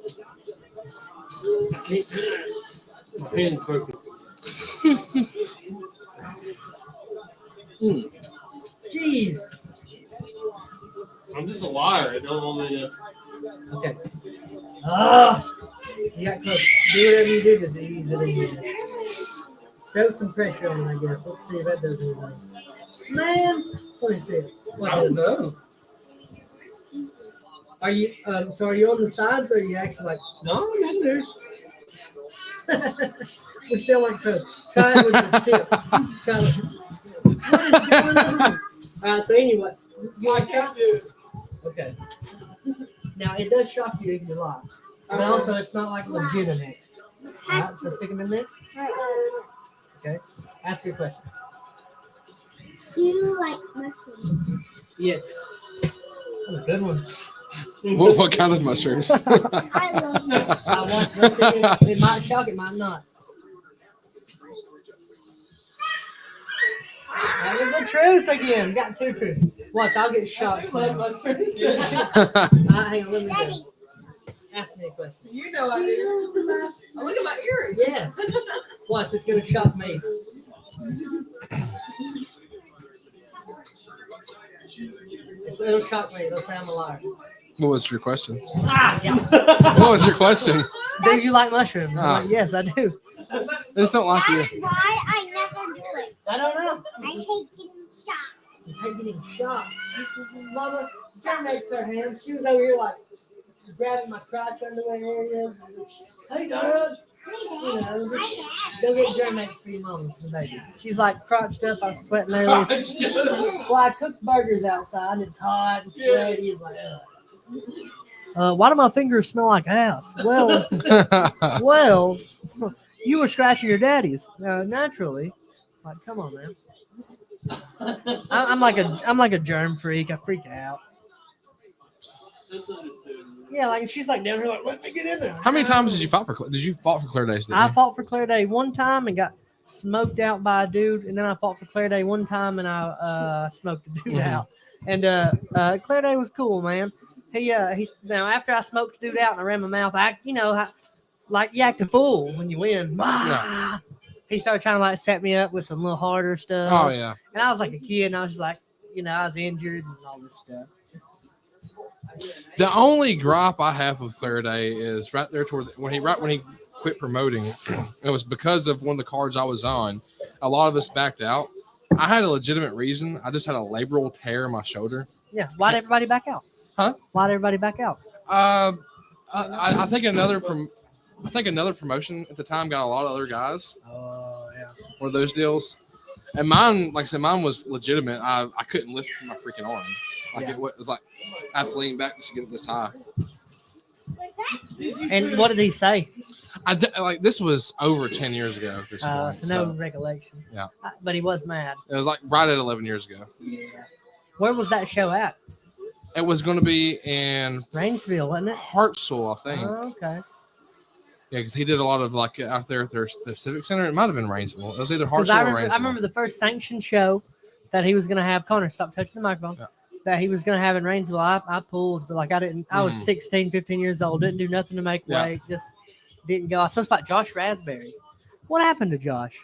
My pen's crooked. Jeez. I'm just a liar. I don't want me to. Okay. You got close. Do whatever you do, just ease it in there. Throw some pressure on it, I guess. Let's see if that does anything. Man, let me see it. What I does don't it? know. Are you so are you on the sides or are you actually like No, I'm in there. we sound like pros. Try it with the tip. Try it. What is going on? Alright, so anyway. Watch out. Okay. Now it does shock you if you lie. But also it's not like legitimate. Alright, so stick them in there. Okay. Ask your question. Do you like mushrooms? Yes. That was a good one. What kind of mushrooms? I love mushrooms. Let's see. It might shock, it might not. That was the truth again. Got 2 truths. Watch, I'll get shocked. Hang on, let me go. Daddy, Ask me a question. You know I do do. you love Oh, look at my earring. Yes. Watch, it's gonna shock me. It'll shock me. It'll say I'm a liar. What was your question? Yeah. What was your question? Do you like mushrooms? I'm like, yes, I do. I just don't like you. That's why I never do it. I don't know. I hate getting shot. I hate getting shot. Mama, she makes her hand. She was over here like grabbing my crotch underwear areas. And just, hey, Dad. You know, just go get Germax for your mama, for the baby. She's like crotched up. I was sweating earlier. Well, I cooked burgers outside. It's hot and sweaty. It's like, why do my fingers smell like ass? Well, you were scratching your daddy's naturally. Like, come on, man. I'm like a germ freak. I freak out. That's understandable. Yeah, like she's like down here, like let me get in there. How many times did you fight for? Did you fought for Claire Days? Didn't I you? fought for Claire Day one time and got smoked out by a dude, and then I fought for Claire Day one time and I smoked a dude Mhm. out. And Claire Day was cool, man. He's now after I smoked the dude out and I ran my mouth, like you act a fool when you win. Yeah. He started trying to like set me up with some little harder stuff. Oh yeah. And I was like a kid, and I was just like, I was injured and all this stuff. The only gripe I have with Claire Day is right there toward when he quit promoting. It was because of one of the cards I was on. A lot of us backed out. I had a legitimate reason. I just had a labral tear in my shoulder. Yeah. Why'd everybody back out? Huh? Why'd everybody back out? I think another promotion at the time got a lot of other guys. Oh yeah. One of those deals. And mine, like I said, mine was legitimate. I couldn't lift my freaking arm. Like Yeah. it was like I have to lean back just to get it this high. And what did he say? Like this was over 10 years ago at this point. So no recollection. Yeah. But he was mad. It was like right at 11 years ago. Yeah. Where was that show at? It was going to be in Rainsville, wasn't it? Hartselle, I think. Oh, okay. Yeah, because he did a lot of like out there at the Civic Center. It might have been Rainsville. It was either Because Hartselle or Rainsville. I remember the first sanctioned show that he was going to have. Connor, stop touching the microphone. Yeah. That he was going to have in Rainsville. I pulled, but like I was 16, 15 years old. Didn't do nothing to make Yeah. weight. Just didn't go. I was supposed to fight Josh Raspberry. What happened to Josh?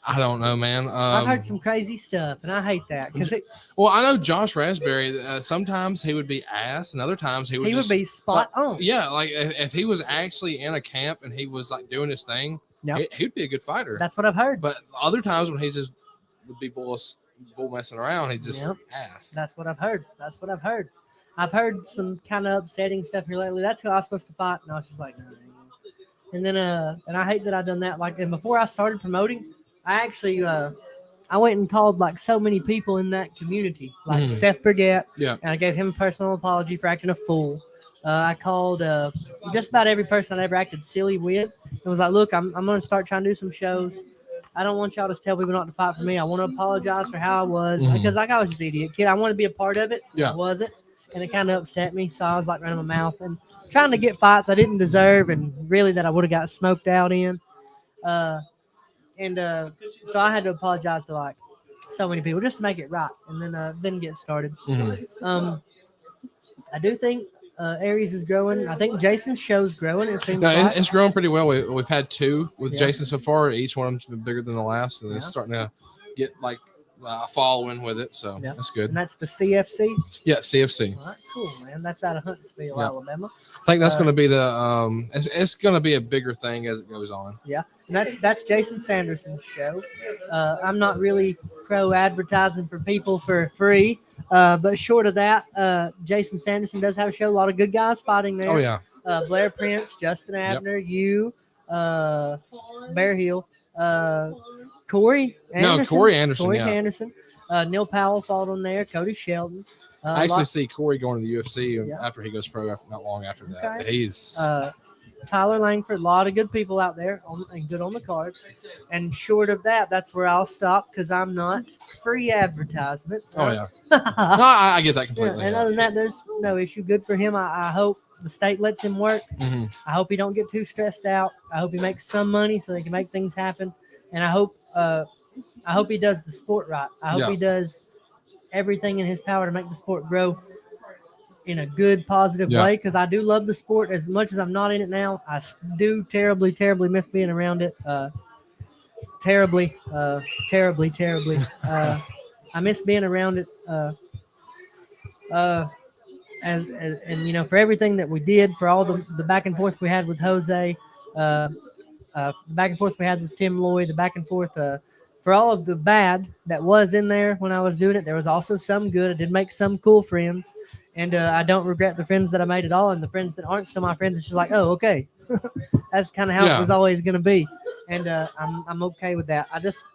I don't know, man. I've heard some crazy stuff, and I hate that because Well, I know Josh Raspberry. Sometimes he would be ass, and other times he would would be spot on. Yeah, like if he was actually in a camp and he was like doing his thing, Yep. he'd be a good fighter. That's what I've heard. But other times when he just would be bull messing around, he just Yep. ass. That's what I've heard. I've heard some kind of upsetting stuff here lately. That's who I was supposed to fight, and I was just like, no. And then and I hate that I done that. Like, and before I started promoting, I actually I went and called like so many people in that community, like Seth Burgett. Yeah. And I gave him a personal apology for acting a fool. I called just about every person I ever acted silly with. And was like, look, I'm going to start trying to do some shows. I don't want y'all to tell people not to fight for me. I want to apologize for how I was because like I was just an idiot kid. I want to be a part of it. Yeah. I wasn't. And it kind of upset me. So I was like running my mouth and trying to get fights I didn't deserve and really that I would have got smoked out in. So I had to apologize to like so many people just to make it right and then get started. I do think Aries is growing. I think Jason's show's growing. It seems like. It's growing pretty well. We've had two with Yeah. Jason so far. Each one of them's been bigger than the last, and it's starting to get like a following with it. So Yeah. that's good. And that's the CFC. Yeah, CFC. Well, that's cool, man. That's out of Huntsville, Yeah. Alabama. I think that's going to be the it's going to be a bigger thing as it goes on. Yeah, and that's Jason Sanderson's show. I'm not really pro advertising for people for free, but short of that, Jason Sanderson does have a show. A lot of good guys fighting there. Oh yeah, Blair Prince, Justin Abner, Bear Hill, Corey Anderson. Corey Anderson. Corey Yeah, Anderson. Neil Powell fought on there. Cody Shelton. I actually see Corey going to the UFC Yeah. after he goes pro. Not long after that, Okay. he's Tyler Langford. A lot of good people out there and good on the cards. And short of that, that's where I'll stop because I'm not free advertisement. oh yeah. No, I get that Yeah, completely. and other than that, there's no issue. Good for him. I hope the state lets him work. Mhm. I hope he don't get too stressed out. I hope he makes some money so they can make things happen. And I hope he does the sport right. I hope Yeah. he does everything in his power to make the sport grow in a good, positive Yeah. way. Because I do love the sport as much as I'm not in it now. I do terribly, terribly miss being around it. Terribly. I miss being around it. And for everything that we did, for all the back and forth we had with Jose, the back and forth we had with Tim Lloyd, the back and forth, for all of the bad that was in there when I was doing it, there was also some good. I did make some cool friends, and I don't regret the friends that I made at all. And the friends that aren't still my friends, it's just like, oh, okay, that's kind of how Yeah. it was always going to be, and I'm okay with that.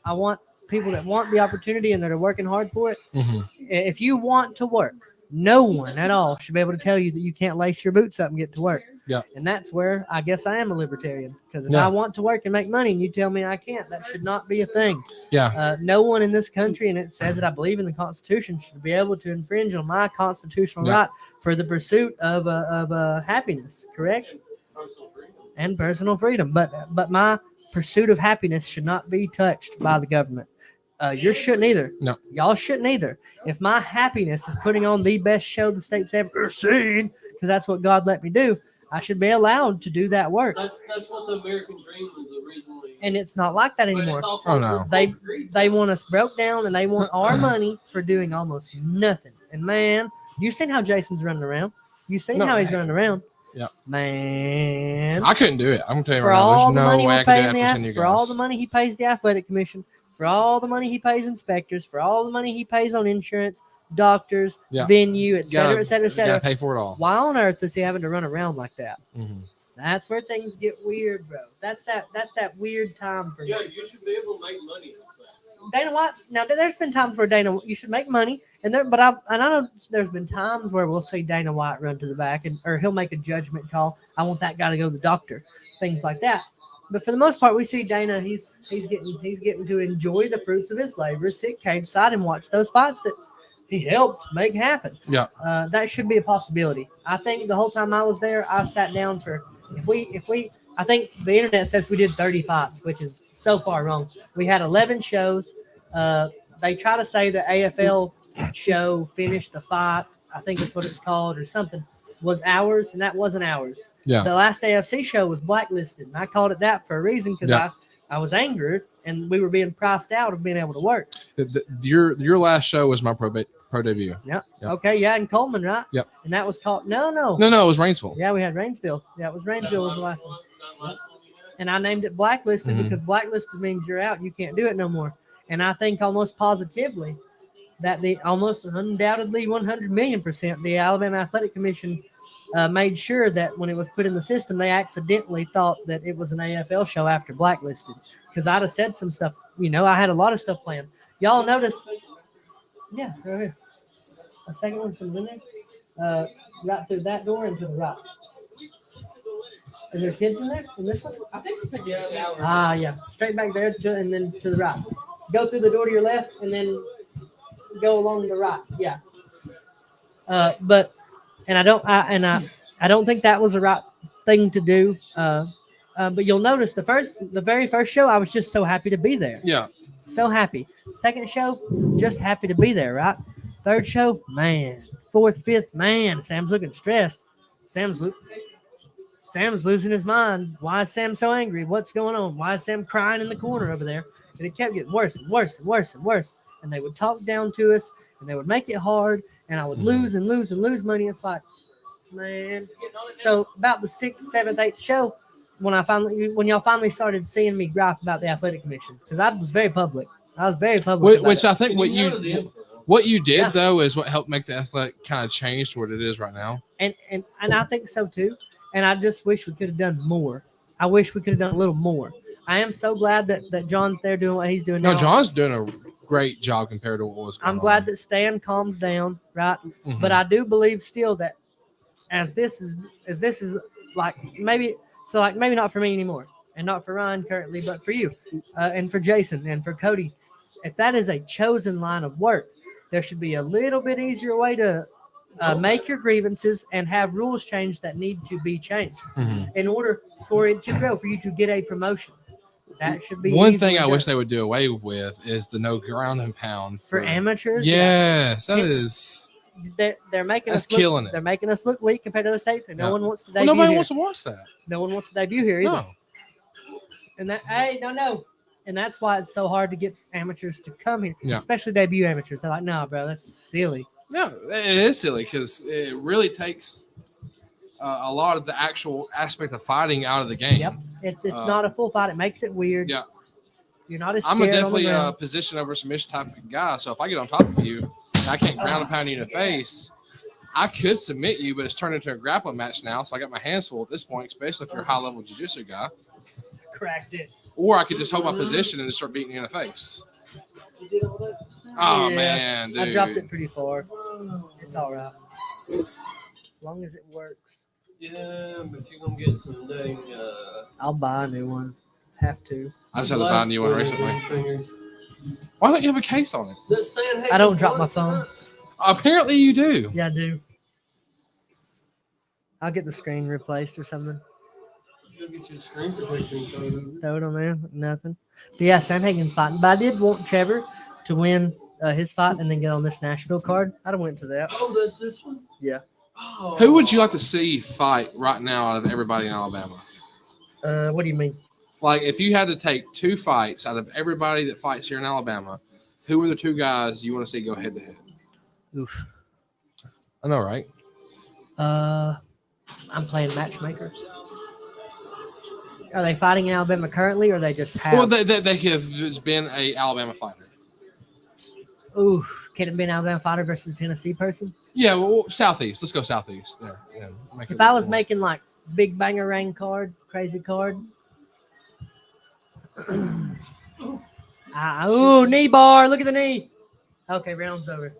I want people that want the opportunity and that are working hard for it. Mhm. If you want to work, No one at all should be able to tell you that you can't lace your boots up and get to work. Yeah. And that's where I guess I am a libertarian, because if Yeah. I want to work and make money and you tell me I can't, that should not be a thing. Yeah. No one in this country, and it says it, I believe, in the Constitution, should be able to infringe on my constitutional Yeah. right for the pursuit of happiness, correct? Personal freedom. And personal freedom. But my pursuit of happiness should not be touched by the government. You shouldn't either. No. Y'all shouldn't either. If my happiness is putting on the best show the state's ever seen, because that's what God let me do, I should be allowed to do that work. That's what the American dream was originally. And it's not like that But anymore. it's all Oh, no. They want us broke down, and they want our money for doing almost nothing. And man, you seen how Jason's running around? You seen No, how he's man. running around? Yeah. Man. I couldn't do it. I'm gonna tell you For right now. all There's the no money way we're I could do paying that the for ath- sending you for all guys. the money he pays the athletic commission, for all the money he pays inspectors, for all the money he pays on insurance, doctors, Yeah. venue, et You gotta- cetera, et cetera, et you gotta cetera. pay for it all. Why on earth is he having to run around like that? Mhm. That's where things get weird, bro. That's that weird time for me. Yeah, you should be able to make money off that. Dana White's now. There's been times where you should make money, and I know there's been times where we'll see Dana White run to the back, or he'll make a judgment call. I want that guy to go to the doctor, things like that. But for the most part, we see Dana. He's getting to enjoy the fruits of his labor, sit cage side and watch those fights that he helped make happen. Yeah. That should be a possibility. I think the whole time I was there, I sat down for if we. I think the internet says we did 30 fights, which is so far wrong. We had 11 shows. They try to say the AFL show finished the fight. I think that's what it's called or something. Was ours, and that wasn't ours. Yeah. The last AFC show was blacklisted, and I called it that for a reason because Yeah. I was angry and we were being priced out of being able to work. Your last show was my pro debut. Yep. Yep. Okay. Yeah, in Coleman, right? Yep. And that was called no. No, it was Rainsville. Yeah, we had Rainsville. Yeah, it was Rainsville was the last one. That last one you had? And I named it blacklisted Mhm. because blacklisted means you're out. You can't do it no more. And I think almost positively that the almost undoubtedly 100,000,000% the Alabama Athletic Commission made sure that when it was put in the system, they accidentally thought that it was an AFL show after blacklisted. Because I'd have said some stuff. I had a lot of stuff planned. Y'all notice? Yeah, right here. A second one's in there. Right through that door and to the right. Is there kids in there? In this one? I think it's taking a shower. Ah, yeah. Straight back there and then to the right. Go through the door to your left and then go along the right. Yeah. But I don't think that was the right thing to do. But you'll notice the very first show, I was just so happy to be there. Yeah. So happy. Second show, just happy to be there, right? Third show, man. Fourth, fifth, man. Sam's looking stressed. Sam's losing his mind. Why is Sam so angry? What's going on? Why is Sam crying in the corner over there? And it kept getting worse and worse and worse and worse. And they would talk down to us, and they would make it hard, and I would lose and lose and lose money. It's like, man. So about the 6th, 7th, 8th show, when y'all finally started seeing me gripe about the athletic commission, because I was very public. Which I think Can you go to the info? what you did Yeah. though is what helped make the athletic kind of change to what it is right now. And I think so too. And I just wish we could have done more. I wish we could have done a little more. I am so glad that John's there doing what he's doing No, now. John's doing a great job compared to what was going on. I'm glad that Stan calmed down, right? Mhm. But I do believe still that as this is like maybe not for me anymore, and not for Ryan currently, but for you, and for Jason and for Cody. If that is a chosen line of work, there should be a little bit easier way to make your grievances and have rules changed that need to be changed Mhm. in order for it to grow, for you to get a promotion. That should be One easily thing I wish done. they would do away with is the no ground and pound for amateurs. Yes, that Yeah. is. They're making That's us look, killing it. They're making us look weak compared to other states, and Yeah. no one wants to Well, debut nobody here. wants to watch that. No one wants to debut here either. No. And no. And that's why it's so hard to get amateurs to come here, Yeah. especially debut amateurs. They're like, no, bro, that's silly. No, it is silly because it really takes a lot of the actual aspect of fighting out of the game. Yep. It's not a full fight. It makes it weird. Yeah. You're not as I'm scared definitely on the a ground. position over submission type of guy. So if I get on top of you and I can't ground and pound you in the face, I could submit you, but it's turned into a grappling match now. So I got my hands full at this point, especially if you're a high level jiu-jitsu guy. Cracked it. Or I could just hold my position and just start beating you in the face. Oh Yeah. man, dude. I dropped it pretty far. It's all right. As long as it works. Yeah, but you're gonna get some dang. I'll buy a new one. Have to. I just had to buy a new one glass recently. fingers. Why don't you have a case on it? That saying, hey, I don't drop my phone. Apparently you do. Yeah, I do. I'll get the screen replaced or something. Go get you a screen protector and throw it over. Throw it on there. Nothing. But yeah, Sandhagen's fighting. But I did want Trevor to win his fight and then get on this Nashville card. I'd have went to that. Oh, that's this one? Yeah. Oh. Who would you like to see fight right now out of everybody in Alabama? What do you mean? Like, if you had to take 2 fights out of everybody that fights here in Alabama, who are the 2 guys you want to see go head to head? Oof. I know, right? I'm playing matchmaker. Are they fighting in Alabama currently, or they just have? Well, they have been a Alabama fighter. Ooh, can it be an Alabama fighter versus a Tennessee person? Yeah, well, Southeast. Let's go Southeast. There. Yeah, If I was making like big banger rain card, crazy card. Ooh, knee bar. Look at the knee. Okay, round's over.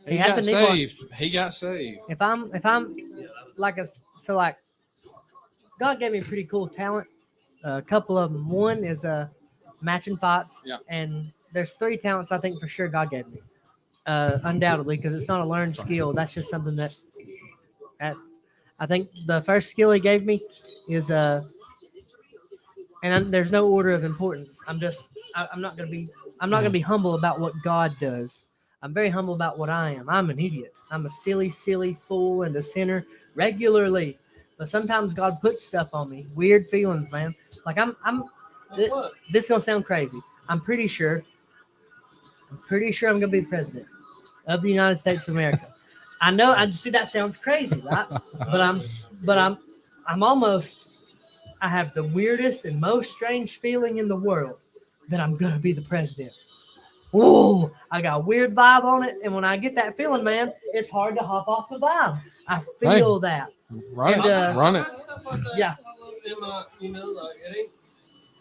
He had got the knee bar. saved. He got saved. If I'm like God gave me pretty cool talent. A couple of them. One is matching fights, Yeah. and there's 3 talents I think for sure God gave me. Undoubtedly, because it's not a learned skill. That's just something that I think the first skill He gave me is there's no order of importance. I'm not gonna be humble about what God does. I'm very humble about what I am. I'm an idiot. I'm a silly fool and a sinner regularly. But sometimes God puts stuff on me. Weird feelings, man. Like this is gonna sound crazy. I'm pretty sure I'm gonna be the president of the United States of America. I know. I see that sounds crazy, right? But I'm almost. I have the weirdest and most strange feeling in the world that I'm gonna be the president. Whoa, I got a weird vibe on it, and when I get that feeling, man, it's hard to hop off the vibe. I feel that. Run And, it. Run it. Stuff like that. Yeah. You know, like it ain't.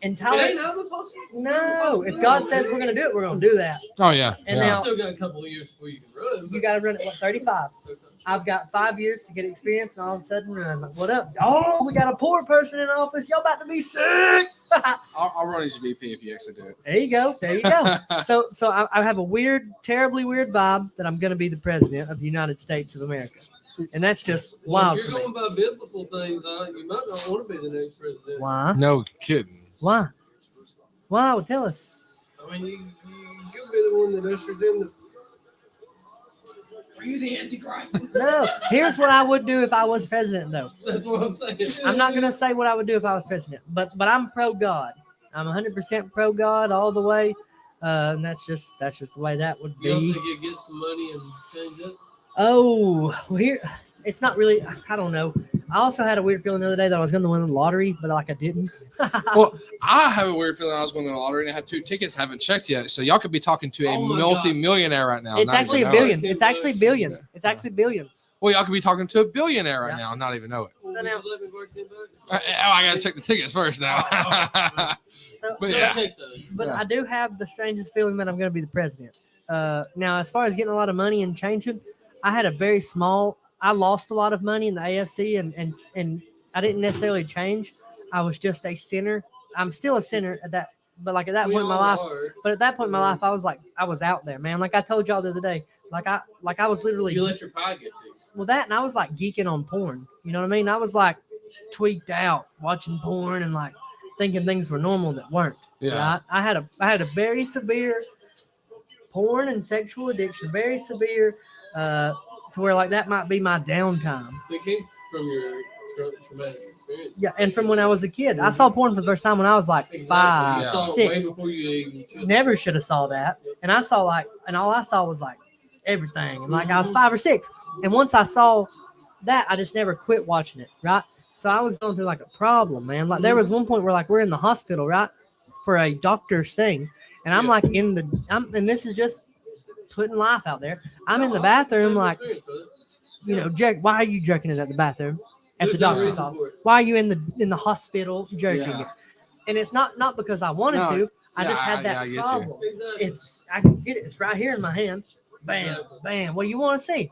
And It Tyler, ain't out of the possible. no, if God says we're gonna do it, we're gonna do that. Oh, yeah. And yeah. You now- still got a couple of years before you can run. You got to run at 35. I've got 5 years to get experience, and all of a sudden, what up? Oh, we got a poor person in office. Y'all about to be sick. I'll run as VP if you actually do it. There you go. There you go. So I have a terribly weird vibe that I'm going to be the president of the United States of America. And that's just wild If to you're me. going by biblical things, you might not want to be the next president. Why? No kidding. Why? Why? Well, tell us. I mean, you could be the one that ushers in the. Are you the Antichrist? No. Here's what I would do if I was president, though. That's what I'm saying. I'm not going to say what I would do if I was president, but I'm pro God. I'm 100% pro God all the way. And that's just the way that would You don't be. think you get some money and change it? Oh, well, here it's not really. I don't know. I also had a weird feeling the other day that I was going to win the lottery, but like I didn't. Well, I have a weird feeling I was going to the lottery and I have 2 tickets. Haven't checked yet. So y'all could be talking to a Oh my multi-millionaire right now. It's not actually even a know it. billion. It's actually billion. It's actually billion. Well, y'all could be talking to a billionaire right Yeah. now and not even know it. Well, So would now- you let me borrow $10? I got to check the tickets first now. So, But Go yeah. check those. but Yeah. I do have the strangest feeling that I'm going to be the president. Now, as far as getting a lot of money and changing, I had a very small. I lost a lot of money in the AFC, and I didn't necessarily change. I was just a sinner. I'm still a sinner at that, but like at that We point in my all life. are. But at that point in my life, I was out there, man. Like I told y'all the other day, I was literally You let your pie get to you. well that, and I was like geeking on porn. You know what I mean? I was like tweaked out watching porn and like thinking things were normal that weren't. Yeah. Right? I had a very severe porn and sexual addiction, very severe, to where like that might be my downtime. It came from your traumatic experience. Yeah, and from when I was a kid, I saw porn for the first time when I was like Exactly. 5, You saw it 6. way before you even should. Never should have saw that. And I saw and all I saw was like everything. And like I was 5 or 6. And once I saw that, I just never quit watching it, right? So I was going through like a problem, man. Like there was one point where like we're in the hospital, right? For a doctor's thing. And I'm like and this is just putting life out there. I'm in the bathroom like, Jack, why are you jerking it at the bathroom? At the doctor's office. Why are you in the hospital jerking Yeah. it? And it's not because I wanted No. to. I just had that I get you. problem. Exactly. I can get it. It's right here in my hand. Bam, bam. What do you want to see?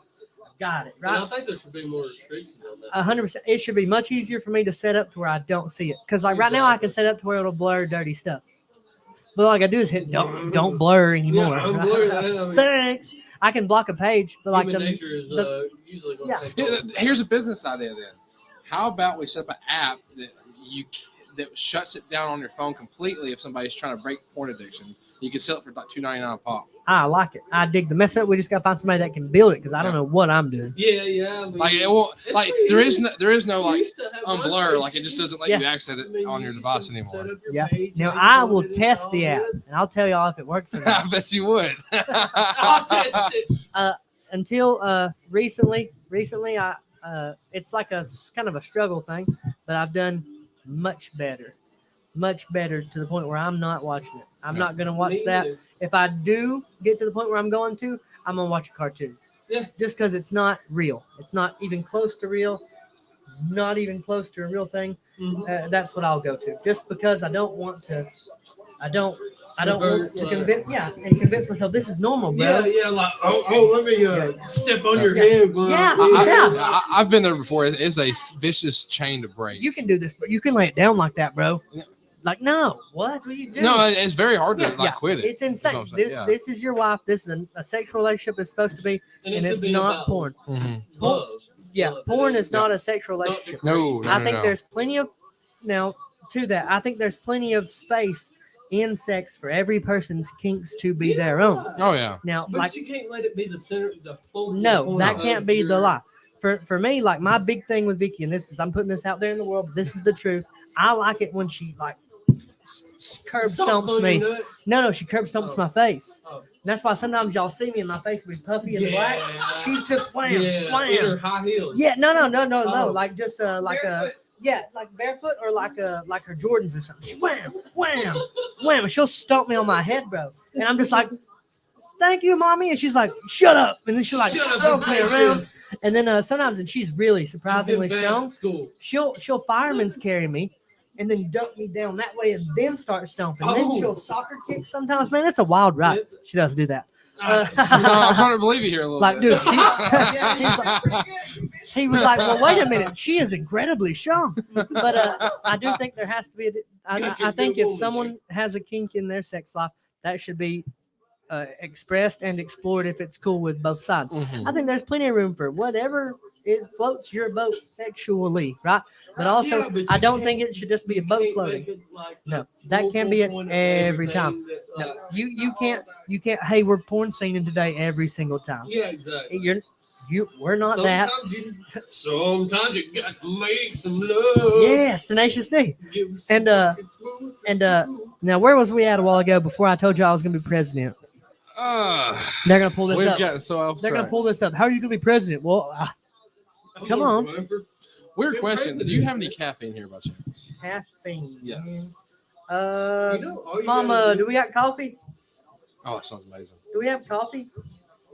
Got it, And I right? think there should be more restrictions on that. 100%. It should be much easier for me to set up to where I don't see it. Because like right now, I can set up to where it'll blur dirty stuff. But all I gotta do is hit don't blur anymore. Yeah, I'm blurry. I mean, Thanks. I can block a page, but like human the nature is usually going yeah. to take Yeah, over. here's a business idea then. How about we set up an app that shuts it down on your phone completely if somebody's trying to break porn addiction? You can sell it for like $2.99 a pop. I like it. I dig the mess up. We just gotta find somebody that can build it because I don't know what I'm doing. Yeah. I mean, Like it won't, it's like pretty there easy. is no We like used to have unblur, MySpace. like it just doesn't let Yeah. you access it I mean, on you your used device to set anymore. up your Yeah. page Now and I upload will it and test the all app this. and I'll tell y'all if it works or I not. bet you would. I'll test it. Until recently I it's like a kind of a struggle thing, but I've done much better to the point where I'm not watching it. I'm not gonna watch Me that. neither. If I do get to the point where I'm going to, I'm gonna watch a cartoon. Yeah. Just because it's not real. It's not even close to real. Not even close to a real thing. Mhm. That's what I'll go to. Just because I don't want to. I don't want to convince myself this is normal, bro. Yeah, like let me step on your Yeah. head, bro. Yeah. I've been there before. It's a vicious chain to break. You can do this, but you can lay it down like that, bro. Like, no, what are you doing? No, it's very hard to Yeah, like yeah. quit it. It's insane. That's what I'm saying, yeah. This is your wife. This is a sexual relationship. It's supposed to be, And and it it's should be not about porn. Mhm. love. Yeah, Love. porn It is not a sexual not relationship. No, I think no. there's plenty of now to that. I think there's plenty of space in sex for every person's kinks to be their own. Oh yeah. Now, But like, you can't let it be the center, the focal no, point that of can't be the your- lie. For me, like my big thing with Vicky, and this is I'm putting this out there in the world. But this is the truth. I like it when she like curb Stomps stomps on me. your nuts. No, she curb stomps my face. Oh. And that's why sometimes y'all see me and my face will be puffy and black. She's just wham, in her wham. high heels. Yeah, no, Oh. like just like Barefoot. like barefoot or like her Jordans or something. She wham, wham, wham, and she'll stomp me on my head, bro. And I'm just like, thank you, mommy. And she's like, shut up. And then she like Shut up stomps and me take around. this. And then sometimes, and she's really surprisingly You've been bad strong. at school. She'll fireman's carry me and then dump me down that way and then start stomping. Then Oh. she'll soccer kick sometimes. Man, it's a wild ride. It's- She does do that. I'm starting to believe you here a little Like, bit. dude, he was like, well, wait a minute. She is incredibly strong. But I do think there has to be, I think if someone has a kink in their sex life, that should be expressed and explored if it's cool with both sides. Mhm. I think there's plenty of room for whatever floats your boat sexually, right? But also, Yeah, but I you don't can't- think it should just be a You boat can't floating. make it like No, the that can't be it focal point of every everything time. that's No, like- you can't. Hey, we're porn scening today every single time. Yeah, exactly. We're not that. Sometimes you got to make some love. Yes, Tenacious D. Give some And, fucking smooth and, smooth. Now, where was we at a while ago before I told you I was going to be president? They're going to pull this We've up. gotten so off They're going to track. pull this up. How are you going to be president? Well, I'm come gonna on. run for Weird question. president. Do you have any caffeine here by chance? caffeine. Yes. You know, all you Mama, gotta do we got coffee? Oh, that sounds amazing. Do we have coffee?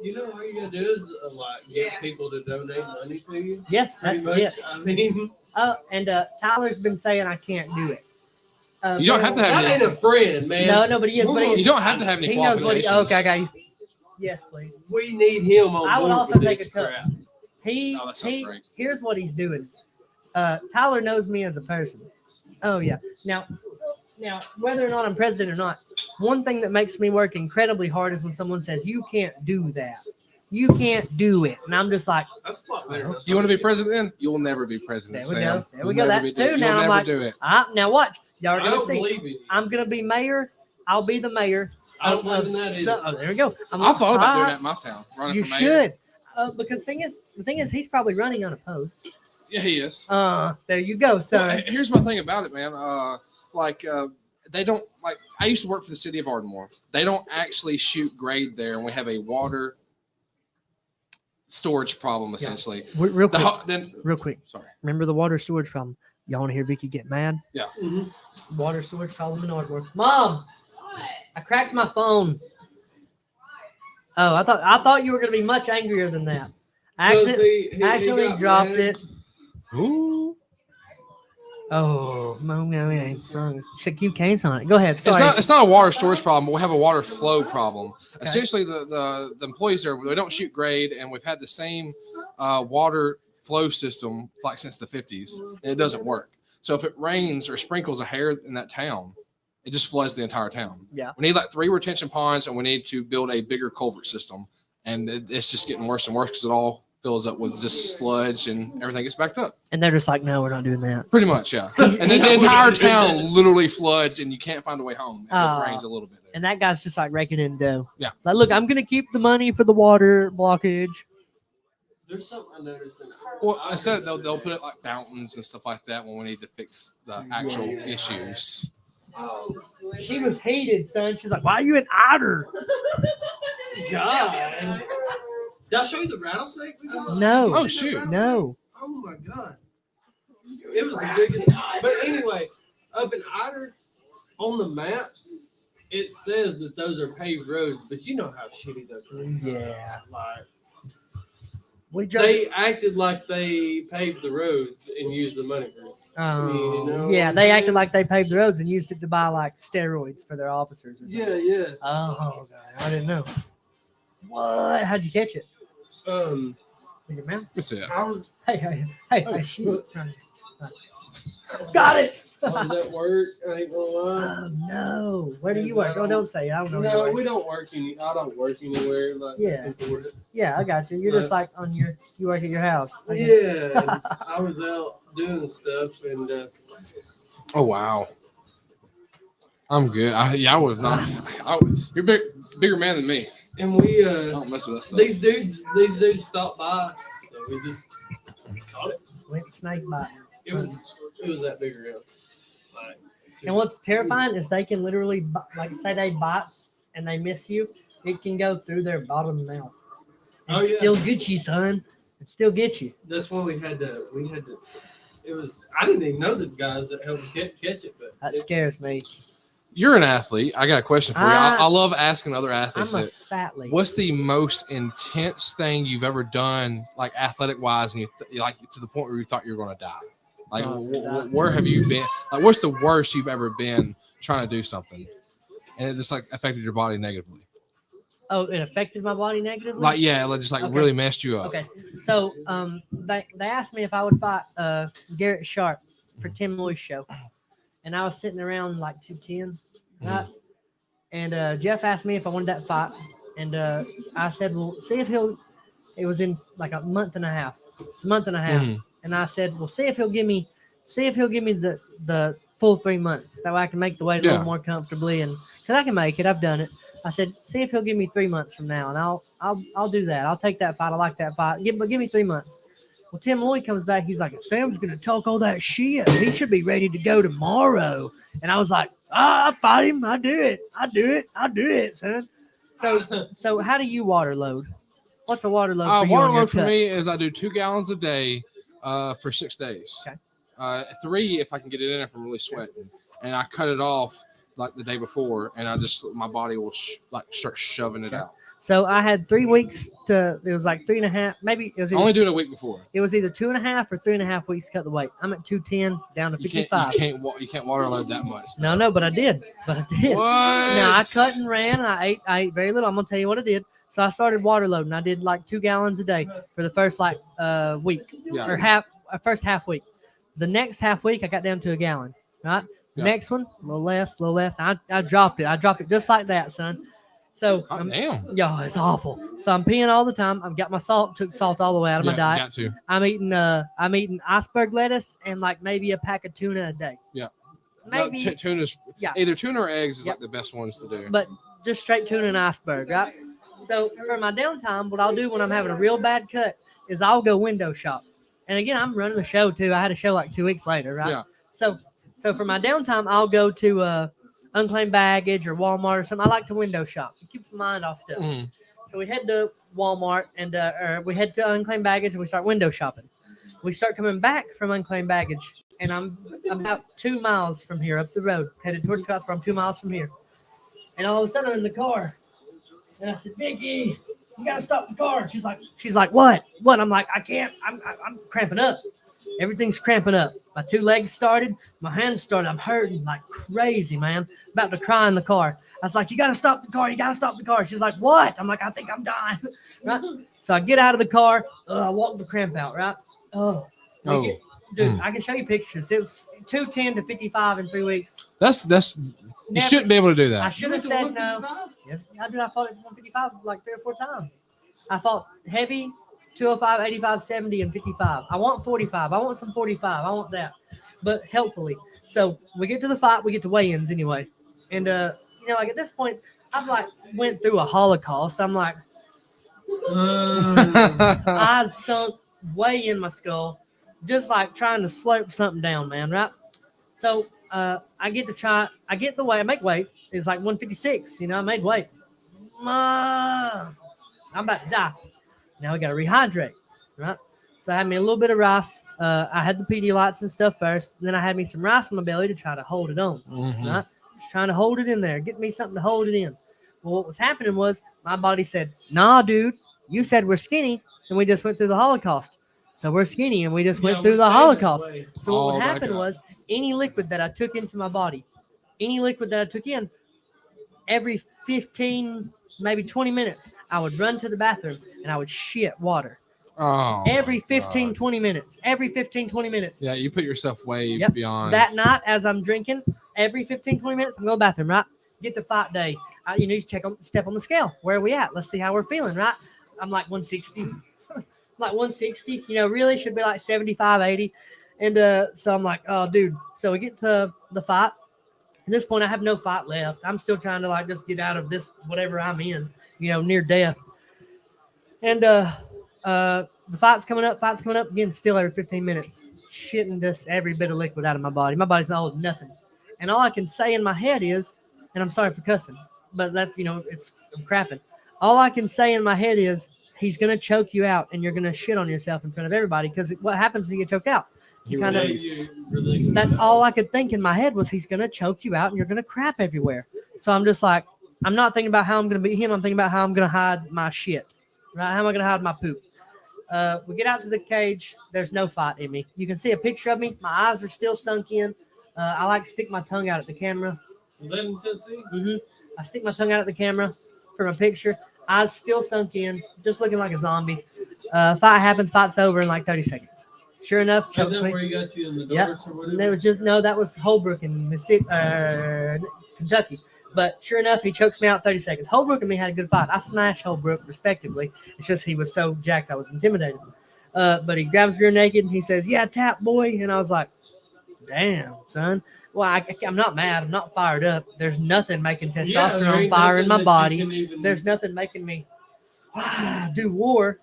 You know, all you gotta do is like get people to donate money to you. Yes, Pretty that's much. it. I mean, And Tyler's been saying I can't do it. You don't have to have that ain't a friend, man. No, but he is. But You don't have to have any he knows what he. qualifications. Okay, I got you. Yes, please. We need him on I would board also with take this a cup. crap. Oh, that sounds great. Here's what he's doing. Tyler knows me as a person. Oh yeah. Now, whether or not I'm president or not, one thing that makes me work incredibly hard is when someone says you can't do that. You can't do it, and I'm just like, That's a lot better. You want to be president? Then you'll never be president. There we Sam. go. There You'll we go. never That's be do- two. You'll Now I'm never like, do it. now watch. Y'all are I gonna don't see. believe in you. I'm gonna be mayor. I'll be the mayor. I don't believe in that either. Oh, there we go. I thought about doing that in my town. Running You for mayor. should, because the thing is, he's probably running unopposed. Yeah, he is. There you go, Well, son. here's my thing about it, man. They don't like. I used to work for the city of Ardmore. They don't actually shoot grade there, and we have a water storage problem essentially. Real quick. Then, Real quick. sorry. Remember the water storage problem? Y'all want to hear Vicky get mad? Mhm. Water storage problem in Ardmore. Mom, I cracked my phone. Oh, I thought you were gonna be much angrier than that. I Because he accidentally got dropped mad. it. Ooh. Oh, no, should keep case on it. Go ahead. Sorry. It's not a water storage problem, but we have a water flow problem. Essentially, the employees there, they don't shoot grade, and we've had the same water flow system like since the 50s, and it doesn't work. So if it rains or sprinkles a hair in that town, it just floods the entire town. Yeah. We need like 3 retention ponds, and we need to build a bigger culvert system. And it's just getting worse and worse because it all fills up with just sludge and everything gets backed up. And they're just like, no, we're not doing that. Pretty much, yeah. And then the entire town literally floods, and you can't find a way home if it rains a little bit. There. And that guy's just like raking in dough. Yeah. Like, look, I'm going to keep the money for the water blockage. There's something I noticed in Well, instead they'll put it like fountains and stuff like that when we need to fix the actual issues. Oh, She was hated, son. She's like, why are you an otter? God. Did I show you the rattlesnake? No. Oh, shoot. No. Oh my god. It was the biggest. But anyway, up in Otter, on the maps, it says that those are paved roads, but you know how shitty those roads are. Yeah. Like, We drove. they acted like they paved the roads and used the money for it. Oh, you know? yeah, they acted like they paved the roads and used it to buy like steroids for their officers. Or something. Yeah. Oh, God, I didn't know. What? How'd you catch it? Um, With your mouth? That's it. I was. Hey. Oh, Shoot. Got it. How does that work? I ain't gonna lie. Oh, no. Where do you work? Oh, don't say it. I don't know. where you No, work. we don't work I don't work anywhere. Like, that's Yeah. important. Yeah, I got you. You're just like you work at your house. Okay. Yeah, and I was out doing stuff, and Oh, wow. I'm good. I would have not. You're bigger man than me. we I don't mess with that stuff. these dudes stopped by, so we just caught it. Went snake biting. It was that big around. Like, And what's terrifying is they can literally, like, say they bite and they miss you, it can go through their bottom mouth. And Oh, yeah. still get you, son. It still get you. That's why we had to. It was. I didn't even know the guys that helped catch it, but That scares me. You're an athlete. I got a question for you. I love asking other athletes I'm a that. fat lady. What's the most intense thing you've ever done, like athletic wise, and you like to the point where you thought you were going to die? Like, where have you been? Like, what's the worst you've ever been trying to do something, and it just like affected your body negatively? Oh, it affected my body negatively? Like, yeah, it just like Okay. really messed you up. Okay. So they asked me if I would fight Garrett Sharp for Tim Loy's show. And I was sitting around like 210. Right? And Jeff asked me if I wanted that fight. And I said, well, see if it was in like a month and a half. It's a month and a half. Mhm. And I said, well, see if he'll give me the full 3 months. That way I can make the weight a Yeah. little more comfortably. And because I can make it, I've done it. I said, see if he'll give me 3 months from now, and I'll do that. I'll take that fight. I like that fight. Give me 3 months. Well, Tim Lloyd comes back. He's like, if Sam's gonna talk all that shit, he should be ready to go tomorrow. And I was like, I fight him. I do it, son. So how do you water load? What's a water load for you? Water on your load for cut? me is I do 2 gallons a day for 6 days. Okay. 3 if I can get it in if I'm really sweating, and I cut it off like the day before, and my body will start shoving it out. So I had 3 weeks to. It was like 3.5. Maybe it was. I only do it a week before. It was either 2.5 or 3.5 weeks to cut the weight. I'm at 210 down to You 55. can't water load that much. No, but I did. What? No, I cut and ran. And I ate very little. I'm gonna tell you what I did. So I started water loading. I did like 2 gallons a day for the first week Yeah. or first half week. The next half week I got down to a gallon. Right. The Yeah. next one a little less. I dropped it. I dropped it just like that, son. So Damn. yo, it's awful. So I'm peeing all the time. I've got my salt. Took salt all the way out of my diet. Got to. I'm eating iceberg lettuce and like maybe a pack of tuna a day. Yeah. Maybe Tuna's Yeah. either tuna or eggs is Yep. like the best ones to do. but just straight tuna and iceberg, right? So for my downtime, what I'll do when I'm having a real bad cut is I'll go window shop. And again, I'm running the show too. I had a show like 2 weeks later, right? Yeah. So for my downtime, I'll go to Unclaimed Baggage or Walmart or something. I like to window shop. It keeps my mind off stuff. Mhm. So we head to Walmart and or we head to Unclaimed Baggage and we start window shopping. We start coming back from Unclaimed Baggage, and I'm about 2 miles from here up the road, headed towards Scottsboro. I'm 2 miles from here. And all of a sudden I'm in the car. And I said, Vicky, you gotta stop the car. And she's like, what? What? I'm like, I can't. I'm cramping up. Everything's cramping up. My 2 legs started. My hands started. I'm hurting like crazy, man. About to cry in the car. I was like, you got to stop the car. You got to stop the car. She's like, what? I'm like, I think I'm dying. Right? So I get out of the car. I walk the cramp out, right? Oh. Dude, I can show you pictures. It was 210 to 55 in 3 weeks. That's you shouldn't be able to do I that. should have said no. Yes, I did. I fought at 155 like 3 or 4 times. I fought heavy, 205, 85, 70, and 55. I want 45. I want some 45. I want that, but helpfully. So we get to the fight. We get to weigh-ins anyway, and like at this point, I've like went through a Holocaust. I'm like, eyes sunk way in my skull, just like trying to slurp something down, man. Right? So I get the weight. I make weight. It's like 156. I made weight. I'm about to die. Now we got to rehydrate, right? So I had me a little bit of rice. I had the Pedialytes and stuff first. And then I had me some rice in my belly to try to hold it on, right? Just trying to hold it in there. Get me something to hold it in. Well, what was happening was my body said, nah, dude, you said we're skinny and we just went through the Holocaust. So we're skinny and we just went through the Holocaust. So what would happen was any liquid that I took into my body, any liquid that I took in, every 15, maybe 20 minutes, I would run to the bathroom and I would shit water. Every 15, 20 minutes. Every 15, 20 minutes. Yeah, you put yourself way beyond. That night, as I'm drinking, every 15, 20 minutes, I'm going to the bathroom, right? Get the fight day. You step on the scale. Where are we at? Let's see how we're feeling, right? I'm like 160. Like 160. Really should be like 75, 80. And so I'm like, oh, dude. So we get to the fight. At this point, I have no fight left. I'm still trying to like just get out of this whatever I'm in, near death. And the fight's coming up again, still every 15 minutes, shitting just every bit of liquid out of my body. My body's not holding nothing. And all I can say in my head is, and I'm sorry for cussing, but that's, I'm crapping. All I can say in my head is, he's going to choke you out and you're going to shit on yourself in front of everybody. Because what happens when you get choked out? You kind of, that's all I could think in my head was he's going to choke you out and you're going to crap everywhere. So I'm just like, I'm not thinking about how I'm going to beat him. I'm thinking about how I'm going to hide my shit, right? How am I going to hide my poop? We get out to the cage. There's no fight in me. You can see a picture of me. My eyes are still sunk in. I like to stick my tongue out at the camera. Was that in Tennessee? Mm-hmm. I stick my tongue out at the camera for my picture. Eyes still sunk in, just looking like a zombie. Fight happens. Fight's over in like 30 seconds. Sure enough, chokes me. Where he got you in the doors or whatever? There was that was Holbrook in Mississippi, Kentucky. But sure enough, he chokes me out 30 seconds. Holbrook and me had a good fight. I smashed Holbrook respectively. It's just he was so jacked I was intimidated. But he grabs rear naked and he says, yeah, tap, boy. And I was like, damn, son. Well, I'm not mad. I'm not fired up. There's nothing making testosterone fire in my body. There's nothing making me do war,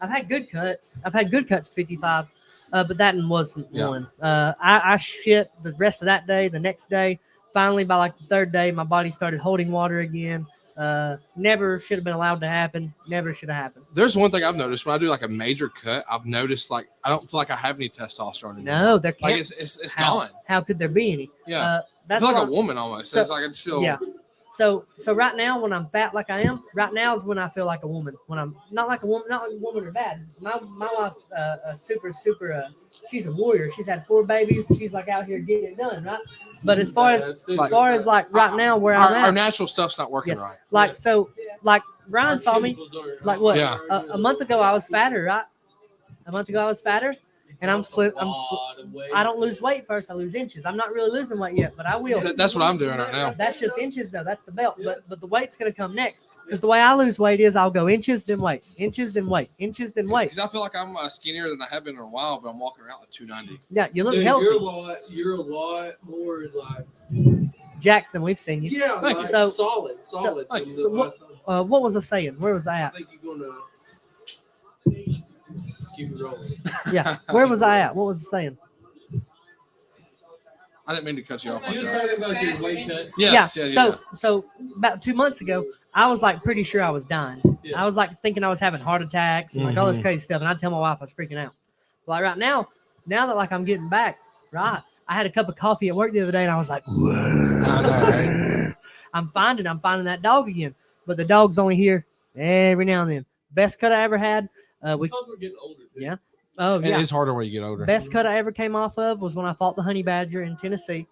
I've had good cuts. I've had good cuts 55. But that wasn't one. I shit the rest of that day, the next day. Finally, by like the third day, my body started holding water again. Never should have been allowed to happen. Never should have happened. There's one thing I've noticed when I do like a major cut. I've noticed like I don't feel like I have any testosterone anymore. No, there can't. Like it's gone. How could there be any? Yeah, that's I feel like a woman almost. So, it's like I just feel. Yeah. So right now, when I'm fat like I am, right now is when I feel like a woman. When I'm not like a woman, not like a woman or bad. My wife's super. She's a warrior. She's had 4 babies. She's like out here getting it done, right? But as far as right now where I'm at, our natural stuff's not working right. Like like Ryan saw me, like what? Yeah. A month ago I was fatter, right? A month ago I was fatter, and I don't lose weight first. I lose inches. I'm not really losing weight yet, but I will. That's what I'm doing right now. That's just inches though. That's the belt. But the weight's gonna come next because the way I lose weight is I'll go inches then weight, inches then weight, inches then weight. Because I feel like I'm skinnier than I have been in a while, but I'm walking around like 290. Yeah, you look healthy. You're a lot more like Jack than we've seen you. Yeah, like solid. What was I saying? Where was I at? I think you're gonna keep it rolling. Yeah, where was I at? What was I saying? I didn't mean to cut you off. You was talking about your weight cut. Yes, yeah. So about 2 months ago, I was like pretty sure I was dying. Yeah. I was like thinking I was having heart attacks and like all this crazy stuff, and I'd tell my wife I was freaking out. But like right now that like I'm getting back, right? I had a cup of coffee at work the other day, and I was like, I'm finding that dog again, but the dog's only here every now and then. Best cut I ever had. Because we're getting older. Dude. Yeah. Oh And yeah. it's harder when you get older. Best cut I ever came off of was when I fought the honey badger in Tennessee.